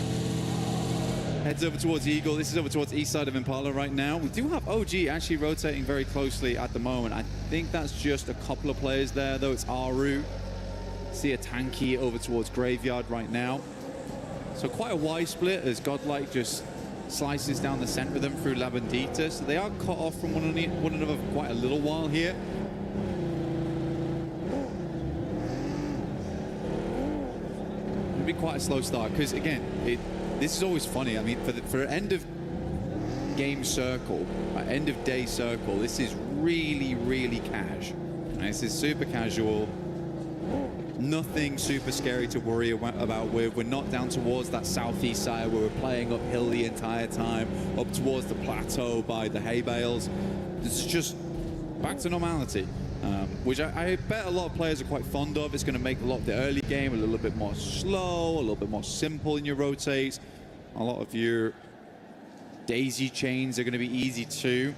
Heads over towards Eagle. This is over towards east side of Impala right now. We do have OG actually rotating very closely at the moment. I think that's just a couple of players there, though. It's Aru. See a Tanky over towards Graveyard right now. So quite a wide split as Godlike just slices down the center of them through La Bandita. So they are cut off from one another for quite a little while here. It'll be quite a slow start because, again, this is always funny. I mean, for an end of game circle, end of day circle, this is really, really cash. And this is super casual. Nothing super scary to worry about with. We're not down towards that southeast side where we're playing uphill the entire time, up towards the plateau by the hay bales. It's just back to normality, which I bet a lot of players are quite fond of. It's going to make a lot of the early game a little bit more slow, a little bit more simple in your rotates. A lot of your daisy chains are going to be easy too.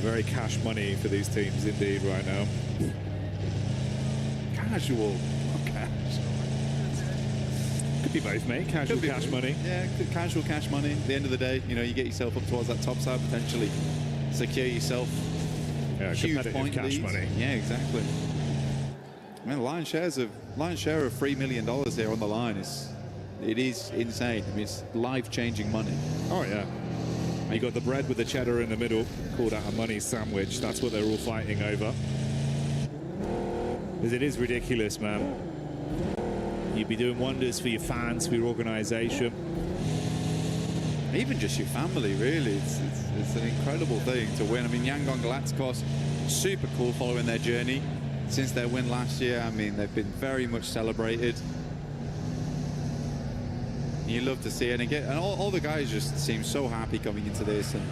Very cash money for these teams indeed right now. Casual, not cash. Could be both, mate. Casual cash money. Yeah, casual cash money. At the end of the day, you know, you get yourself up towards that top side, potentially secure yourself. Yeah, huge point cash leads. money. Yeah, exactly. I mean, lion's share of $3 million here on the line it is insane. I mean, it's life-changing money. Oh yeah. You got the bread with the cheddar in the middle, called out a money sandwich. That's what they're all fighting over. Because it is ridiculous, man. You'd be doing wonders for your fans, for your organization. Even just your family, really. It's an incredible thing to win. I mean, Yangon Galacticos, super cool following their journey. Since their win last year, I mean, they've been very much celebrated. You love to see it, and all the guys just seem so happy coming into this, and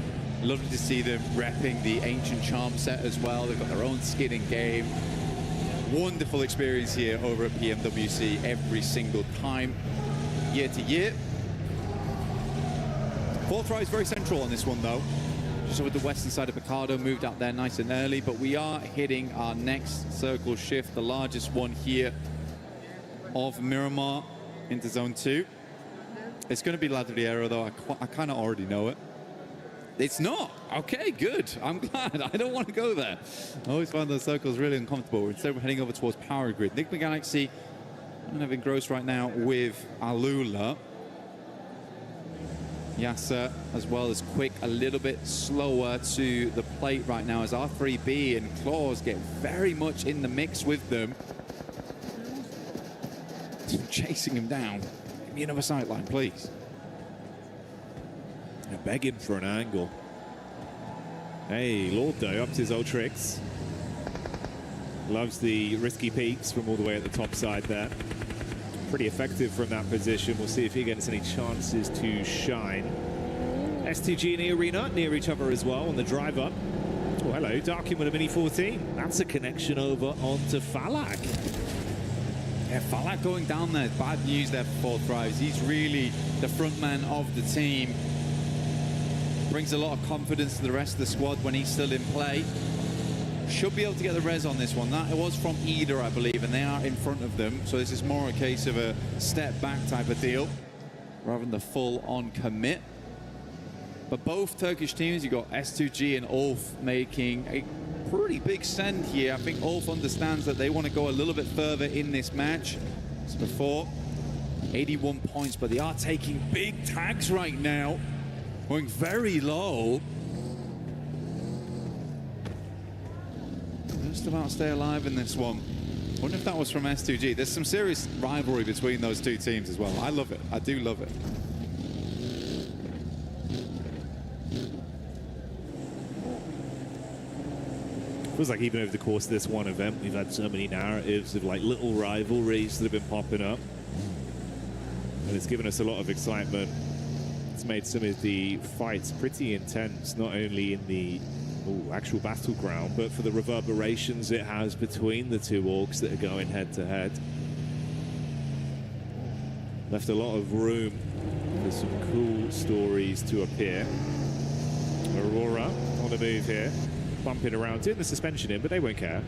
lovely to see them repping the Ancient Charm set as well. They've got their own skin in game. Wonderful experience here over at PMWC every single time, year to year. Fourth right is very central on this one though. Just over the western side of Picardo, moved out there nice and early, but we are hitting our next circle shift, the largest one here of Miramar into zone 2. It's going to be Ladriero, though. I kind of already know it. It's not. Okay, good. I'm glad. I don't want to go there. I always find those circles really uncomfortable. Instead, we're heading over towards Power Grid. Enigma Galaxy kind of engrossed right now with Alula. Yasser, as well as Quick, a little bit slower to the plate right now as R3B and Claws get very much in the mix with them. Chasing him down. Give me another sight line, please. They're begging for an angle. Hey, Lord though, up to his old tricks. Loves the risky peaks from all the way at the top side there. Pretty effective from that position. We'll see if he gets any chances to shine. S2G in the arena, near each other as well on the drive up. Oh, hello, Darkin with a Mini 14. That's a connection over onto Falak. Yeah, Falak going down there. Bad news there for Fourth Rise. He's really the front man of the team. Brings a lot of confidence to the rest of the squad when he's still in play. Should be able to get the res on this one. That it was from Eder, I believe, and they are in front of them. So this is more a case of a step back type of deal rather than the full-on commit. But both Turkish teams, you've got S2G and Ulf making a pretty big send here. I think Ulf understands that they want to go a little bit further in this match. As before, 81 points, but they are taking big tags right now. Going very low. Just about stay alive in this one. Wonder if that was from S2G. There's some serious rivalry between those two teams as well. I love it. I do love it. Feels like even over the course of this one event, we've had so many narratives of like little rivalries that have been popping up. And it's given us a lot of excitement. It's made some of the fights pretty intense, not only in the actual battleground, but for the reverberations it has between the two orgs that are going head to head. Left a lot of room for some cool stories to appear. Aurora on the move here, bumping around, doing the suspension in, but they won't care.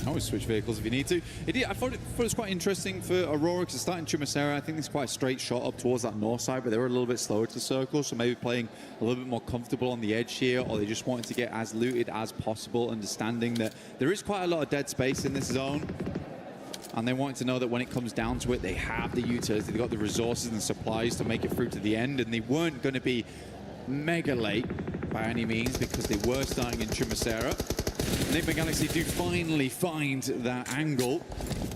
Always switch vehicles if you need to. I thought it was quite interesting for Aurora because starting Chumacera, I think it's quite a straight shot up towards that north side, but they were a little bit slower to the circle, so maybe playing a little bit more comfortable on the edge here, or they just wanted to get as looted as possible, understanding that there is quite a lot of dead space in this zone. And they wanted to know that when it comes down to it, they have the utility, they've got the resources and the supplies to make it through to the end, and they weren't going to be mega late by any means because they were starting in Chumacera. Enigma Galaxy do finally find that angle.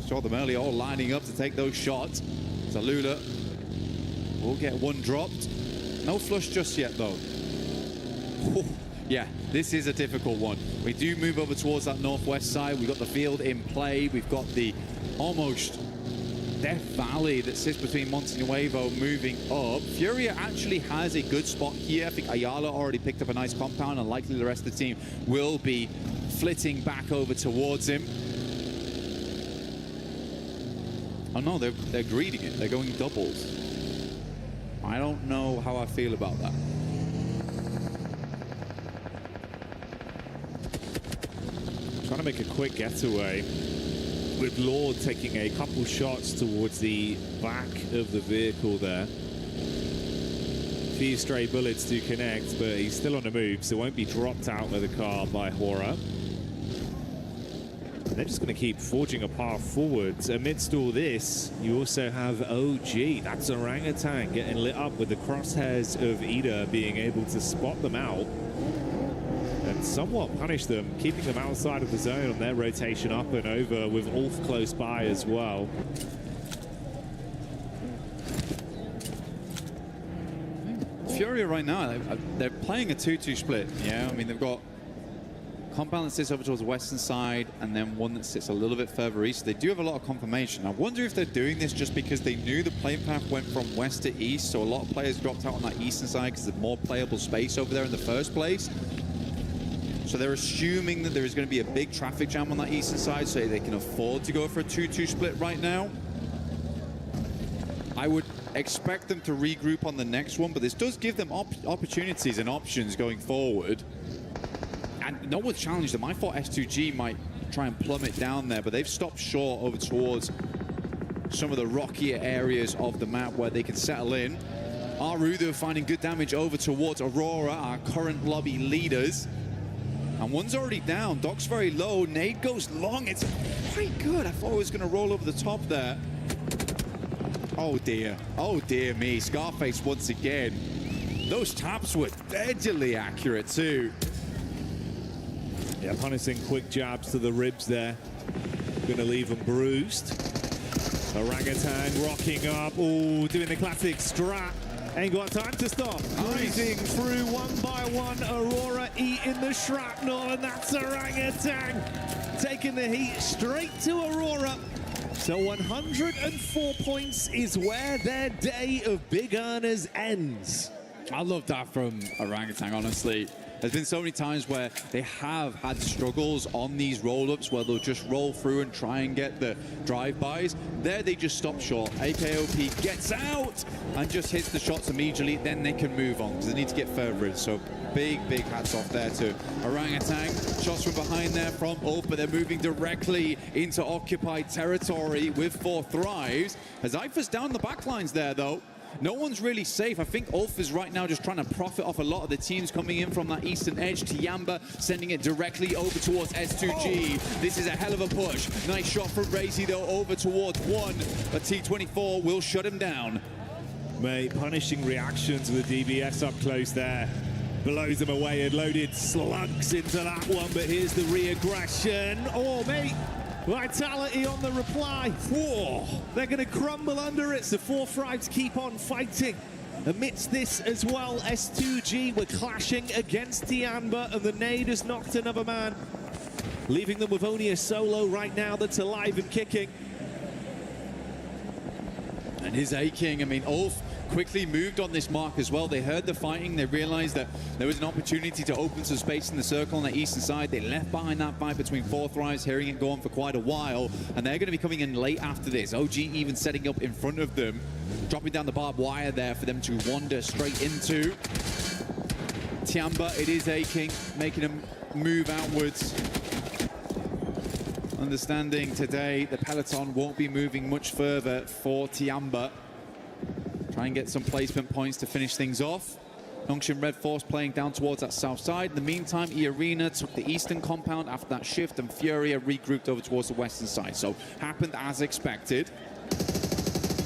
Saw them earlier all lining up to take those shots. Zalula will get one dropped. No flush just yet though. Yeah, this is a difficult one. We do move over towards that northwest side. We've got the field in play. We've got the almost Death Valley that sits between Monte Nuevo moving up. Furia actually has a good spot here. I think Ayala already picked up a nice compound, and likely the rest of the team will be flitting back over towards him. Oh no, they're greeting it. They're going doubles. I don't know how I feel about that. Trying to make a quick getaway, with Lord taking a couple shots towards the back of the vehicle there. A few stray bullets to connect, but he's still on the move, so won't be dropped out of the car by Hora. They're just going to keep forging a path forwards. Amidst all this, you also have OG. That's Orangutan getting lit up with the crosshairs of Ida being able to spot them out and somewhat punish them, keeping them outside of the zone on their rotation up and over, with Ulf close by as well. Furia right now, they're playing a 2-2 split. Yeah, I mean, they've got compound that sits over towards the western side and then one that sits a little bit further east. They do have a lot of confirmation. I wonder if they're doing this just because they knew the playing path went from west to east, so a lot of players dropped out on that eastern side because there's more playable space over there in the first place. So they're assuming that there is going to be a big traffic jam on that eastern side, so they can afford to go for a 2-2 split right now. I would expect them to regroup on the next one, but this does give them opportunities and options going forward. And no one's challenged them. I thought S2G might try and plummet down there, but they've stopped short over towards some of the rockier areas of the map where they can settle in. Aru, they're finding good damage over towards Aurora, our current lobby leaders. And one's already down. Doc's very low. Nade goes long. It's quite good. I thought it was going to roll over the top there. Oh dear. Oh dear me. Scarface once again. Those taps were deadly accurate too. Yeah, punishing quick jabs to the ribs there. Going to leave them bruised. Orangutan rocking up. Oh, doing the classic strat. Ain't got time to stop. Cruising through one by one. Aurora eating the shrapnel, and that's Orangutan taking the heat straight to Aurora. So 104 points is where their day of big earners ends. I love that from Orangutan, honestly. There's been so many times where they have had struggles on these roll-ups where they'll just roll through and try and get the drive-bys. There they just stop short. AKOP gets out and just hits the shots immediately. Then they can move on because they need to get further in. So big hats off there to Orangutan. Shots from behind there from Ulf, but they're moving directly into occupied territory with 4 Thrives. As Ifa's down the backlines there, though. No one's really safe. I think Ulf is right now just trying to profit off a lot of the teams coming in from that eastern edge. Tiamba sending it directly over towards S2G. This is a hell of a push. Nice shot from Brazy though over towards 1. But T24 will shut him down. Mate, punishing reactions with DBS up close there. Blows them away and loaded slugs into that one. But here's the re-aggression. Oh, mate. Vitality on the reply. Whoa. They're going to crumble under it, so 4-5s keep on fighting. Amidst this as well, S2G were clashing against Tiamba, and the nade has knocked another man, leaving them with only a solo right now that's alive and kicking. And his aching, I mean, Ulf quickly moved on this mark as well. They heard the fighting, they realized that there was an opportunity to open some space in the circle on the eastern side. They left behind that fight between 4-3s, hearing it go on for quite a while, and they're going to be coming in late after this. OG even setting up in front of them, dropping down the barbed wire there for them to wander straight into. Tiamba, it is aching, making them move outwards. Understanding today the peloton won't be moving much further for Tiamba. Try and get some placement points to finish things off. Nongshim Red Force playing down towards that south side. In the meantime, E-Arena took the eastern compound after that shift, and Furia regrouped over towards the western side. So happened as expected.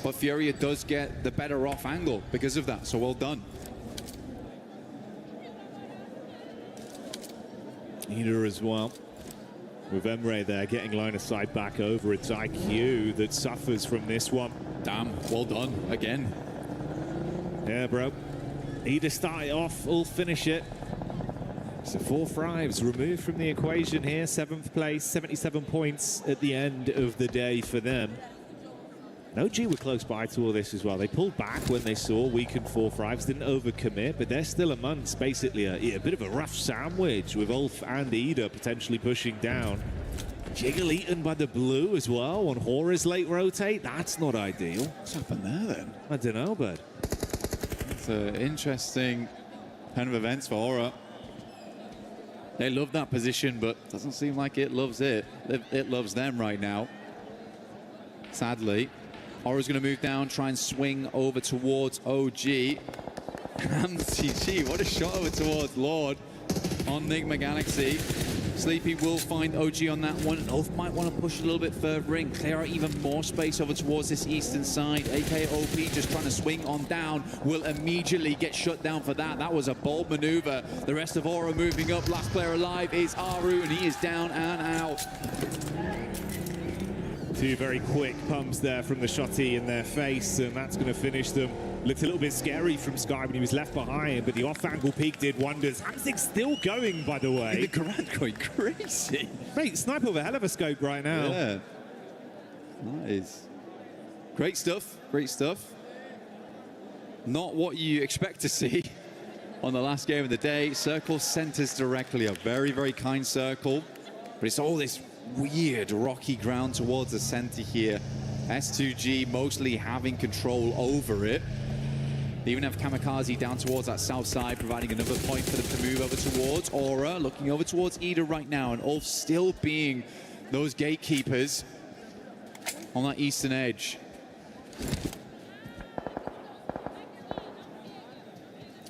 But Furia does get the better off angle because of that, so well done. Ida as well. With Emre there getting line of sight back over, it's IQ that suffers from this one. Damn, well done again. Yeah, bro. Ida start it off, Ulf finish it. So 4-5s removed from the equation here. 7th place, 77 points at the end of the day for them. OG were close by to all this as well. They pulled back when they saw weakened 4-5s, didn't overcommit, but they're still amongst basically a bit of a rough sandwich with Ulf and Ida potentially pushing down. Jiggle eaten by the blue as well on Hora's late rotate. That's not ideal. What's happened there then? I don't know, bud. It's an interesting kind of events for Hora. They love that position, but doesn't seem like it loves it. It loves them right now. Sadly. Hora's going to move down, try and swing over towards OG. MCG, what a shot over towards Lord on Enigma Galaxy. Sleepy will find OG on that one. Ulf might want to push a little bit further in, clear out even more space over towards this eastern side. AKOP just trying to swing on down, will immediately get shut down for that. That was a bold maneuver. The rest of Aura moving up. Last player alive is Aru, and he is down and out. Two very quick pumps there from the shotty in their face, and that's going to finish them. Looked a little bit scary from Sky when he was left behind, but the off-angle peak did wonders. Hamzig's still going, by the way. The Garant going crazy. Mate, sniper with a hell of a scope right now. Yeah. That is great stuff. Great stuff. Not what you expect to see on the last game of the day. Circle centers directly. A very, very kind circle. But it's all this weird rocky ground towards the center here. S2G mostly having control over it. They even have Kamikaze down towards that south side, providing another point for them to move over towards. Aura looking over towards Ida right now, and Ulf still being those gatekeepers on that eastern edge.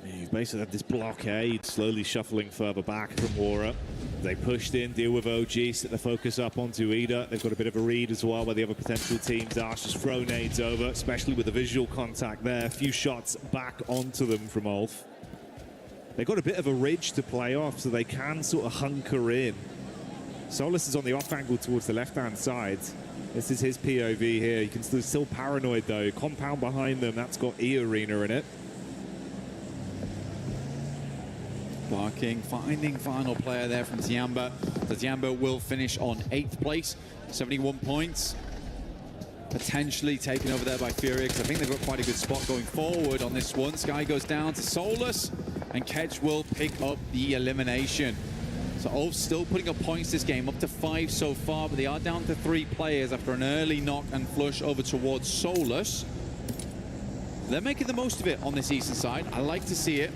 You've basically had this blockade slowly shuffling further back from Aura. They pushed in, deal with OG, set the focus up onto Ida. They've got a bit of a read as well where the other potential teams are. Just throw nades over, especially with the visual contact there. A few shots back onto them from Ulf. They've got a bit of a ridge to play off, so they can sort of hunker in. Solus is on the off angle towards the left-hand side. This is his POV here. You can still paranoid though. Compound behind them, that's got E-Arena in it. Barking, finding final player there from Tiamba. So Tiamba will finish on 8th place, 71 points. Potentially taken over there by Furia, because I think they've got quite a good spot going forward on this one. Sky goes down to Solus, and Kedge will pick up the elimination. So Ulf still putting up points this game, up to 5 so far, but they are down to 3 players after an early knock and flush over towards Solus. They're making the most of it on this eastern side. I like to see it.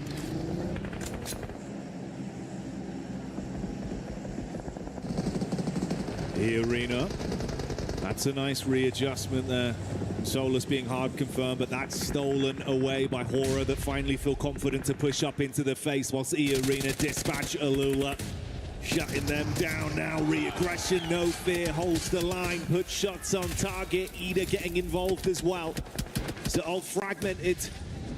E-Arena. That's a nice readjustment there. Solus being hard confirmed, but that's stolen away by Hora that finally feel confident to push up into the face whilst E-Arena dispatch Alula. Shutting them down now. Re-aggression, no fear, holds the line, puts shots on target. Ida getting involved as well. So all fragmented.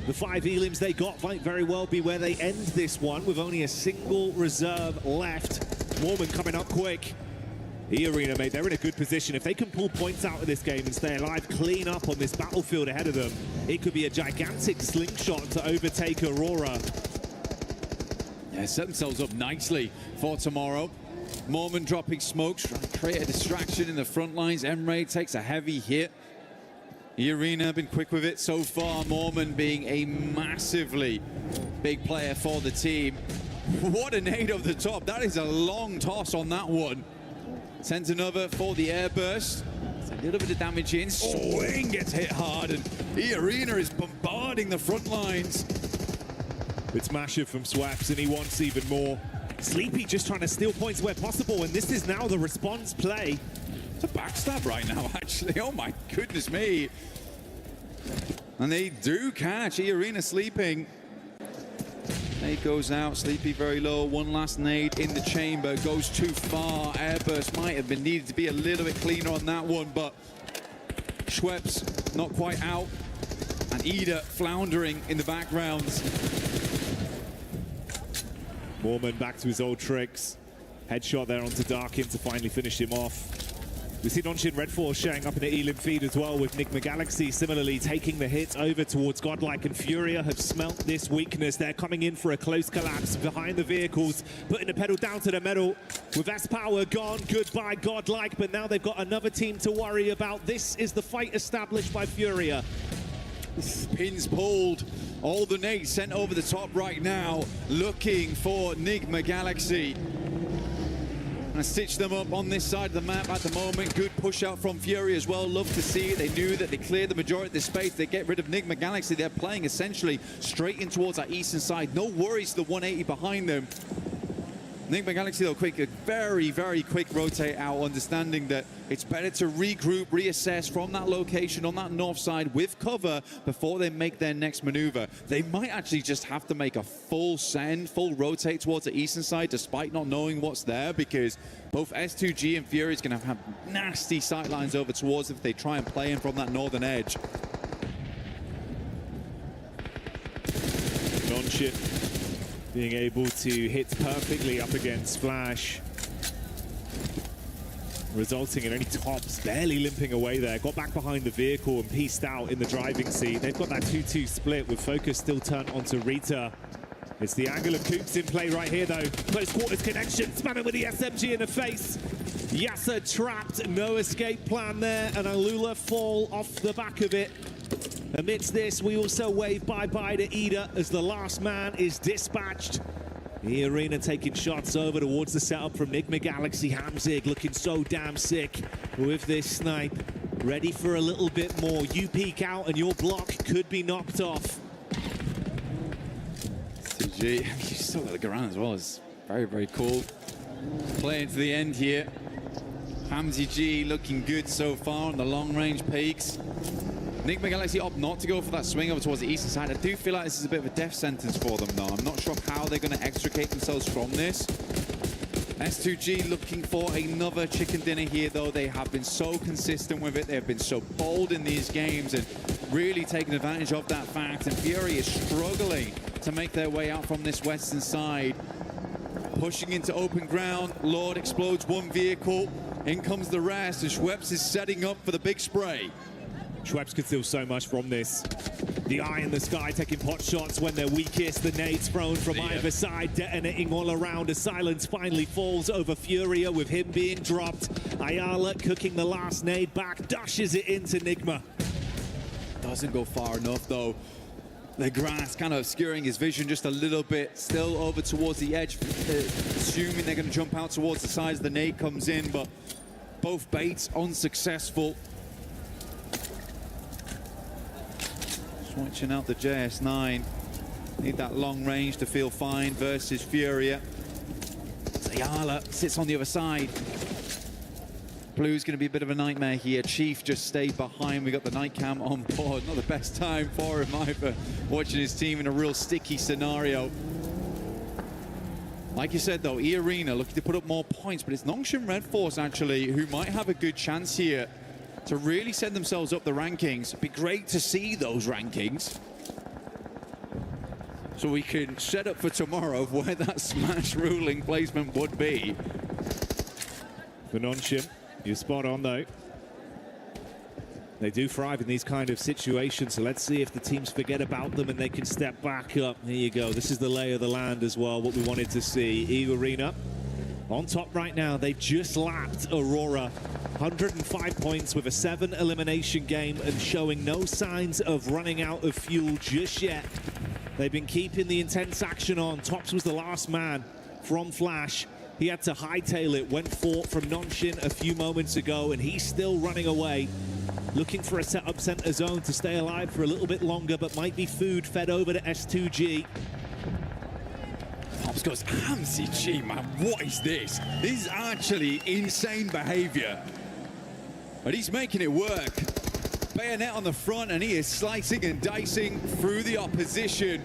The 5 elims they got might very well be where they end this one with only a single reserve left. Mormon coming up quick. E-Arena, mate, they're in a good position. If they can pull points out of this game and stay alive, clean up on this battlefield ahead of them, it could be a gigantic slingshot to overtake Aurora. Yeah, set themselves up nicely for tomorrow. Mormon dropping smokes, trying to create a distraction in the front lines. Emre takes a heavy hit. E-Arena have been quick with it so far. Mormon being a massively big player for the team. What a nade over the top. That is a long toss on that one. Sends another for the airburst. It's a little bit of damage in. Swing gets hit hard, and E-Arena is bombarding the front lines. It's Masher from Swaps, and he wants even more. Sleepy just trying to steal points where possible, and this is now the response play. It's a backstab right now, actually. Oh my goodness me. And they do catch E-Arena sleeping. Nade goes out, Sleepy very low. One last nade in the chamber, goes too far. Airburst might have been needed to be a little bit cleaner on that one, but Schweppes not quite out. And Ida floundering in the background. Mormon back to his old tricks. Headshot there onto Darkin to finally finish him off. We see Nongshim Red Force showing up in the Elim feed as well, with Nigma Galaxy similarly taking the hit over towards Godlike, and Furia have smelt this weakness. They're coming in for a close collapse behind the vehicles, putting the pedal down to the metal. With S-Power gone, goodbye Godlike, but now they've got another team to worry about. This is the fight established by Furia. Pins pulled, all the nades sent over the top right now, looking for Nigma Galaxy. And stitch them up on this side of the map at the moment. Good push out from Fury as well. Love to see it. They knew that they cleared the majority of the space. They get rid of Nigma Galaxy. They're playing essentially straight in towards that eastern side. No worries to the 180 behind them. Nigma Galaxy, though, quick, a very, very quick rotate out, understanding that it's better to regroup, reassess from that location on that north side with cover before they make their next maneuver. They might actually just have to make a full send, full rotate towards the eastern side, despite not knowing what's there, because both S2G and Fury is going to have nasty sightlines over towards if they try and play in from that northern edge. Nongshim being able to hit perfectly up against Flash, resulting in only Tops barely limping away there. Got back behind the vehicle and pieced out in the driving seat. They've got that 2-2 split with focus still turned onto Rita. It's the angle of Coops in play right here, though. Close quarters connection, spamming with the SMG in the face. Yasser trapped, no escape plan there, and Alula fall off the back of it. Amidst this, we also wave bye-bye to Ida as the last man is dispatched. E-Arena taking shots over towards the setup from Nigma Galaxy. Hamzig looking so damn sick with this snipe. Ready for a little bit more. You peek out and your block could be knocked off. CG, you still got the Garan as well. It's very, very cool. Playing to the end here. Hamzy G looking good so far on the long-range peaks. Nigma Galaxy opt not to go for that swing over towards the eastern side. I do feel like this is a bit of a death sentence for them, though. I'm not sure how they're going to extricate themselves from this. S2G looking for another chicken dinner here, though. They have been so consistent with it. They have been so bold in these games and really taking advantage of that fact. And Fury is struggling to make their way out from this western side. Pushing into open ground. Lord explodes one vehicle. In comes the rest, and Schweppes is setting up for the big spray. Schweppes could steal so much from this. The eye in the sky taking pot shots when they're weakest. The nades thrown from either side, detonating all around as silence finally falls over Furia with him being dropped. Ayala cooking the last nade back, dashes it into Nigma. Doesn't go far enough, though. The grass kind of obscuring his vision just a little bit. Still over towards the edge, assuming they're going to jump out towards the side as the nade comes in, but both baits unsuccessful. Switching out the JS9. Need that long range to feel fine versus Furia. Ayala sits on the other side. Blue's going to be a bit of a nightmare here. Chief just stayed behind. We got the night cam on board. Not the best time for him either. Watching his team in a real sticky scenario. Like you said, though, E-Arena looking to put up more points, but it's Nongshim Red Force, actually, who might have a good chance here to really set themselves up the rankings. It'd be great to see those rankings, so we can set up for tomorrow where that smash ruling placement would be. for Nonshim. You're spot on, though. They do thrive in these kind of situations, so let's see if the teams forget about them and they can step back up. Here you go. This is the lay of the land as well, what we wanted to see. EU Arena on top right now. They've just lapped Aurora. 105 points with a 7 elimination game and showing no signs of running out of fuel just yet. They've been keeping the intense action on. Tops was the last man from Flash. He had to hightail it, went fought from Nonshin a few moments ago, and he's still running away. Looking for a set-up center zone to stay alive for a little bit longer, but might be food fed over to S2G. Pops goes, MCG, man, what is this? This is actually insane behavior. But he's making it work. Bayonet on the front, and he is slicing and dicing through the opposition.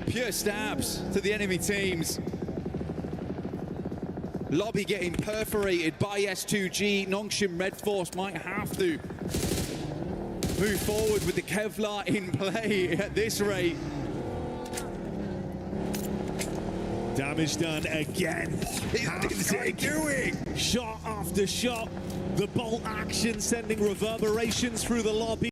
Pure stabs to the enemy teams. Lobby getting perforated by S2G. Nongshim Red Force might have to move forward with the Kevlar in play at this rate. Damage done again. What is he doing? Shot after shot. The bolt action sending reverberations through the lobby.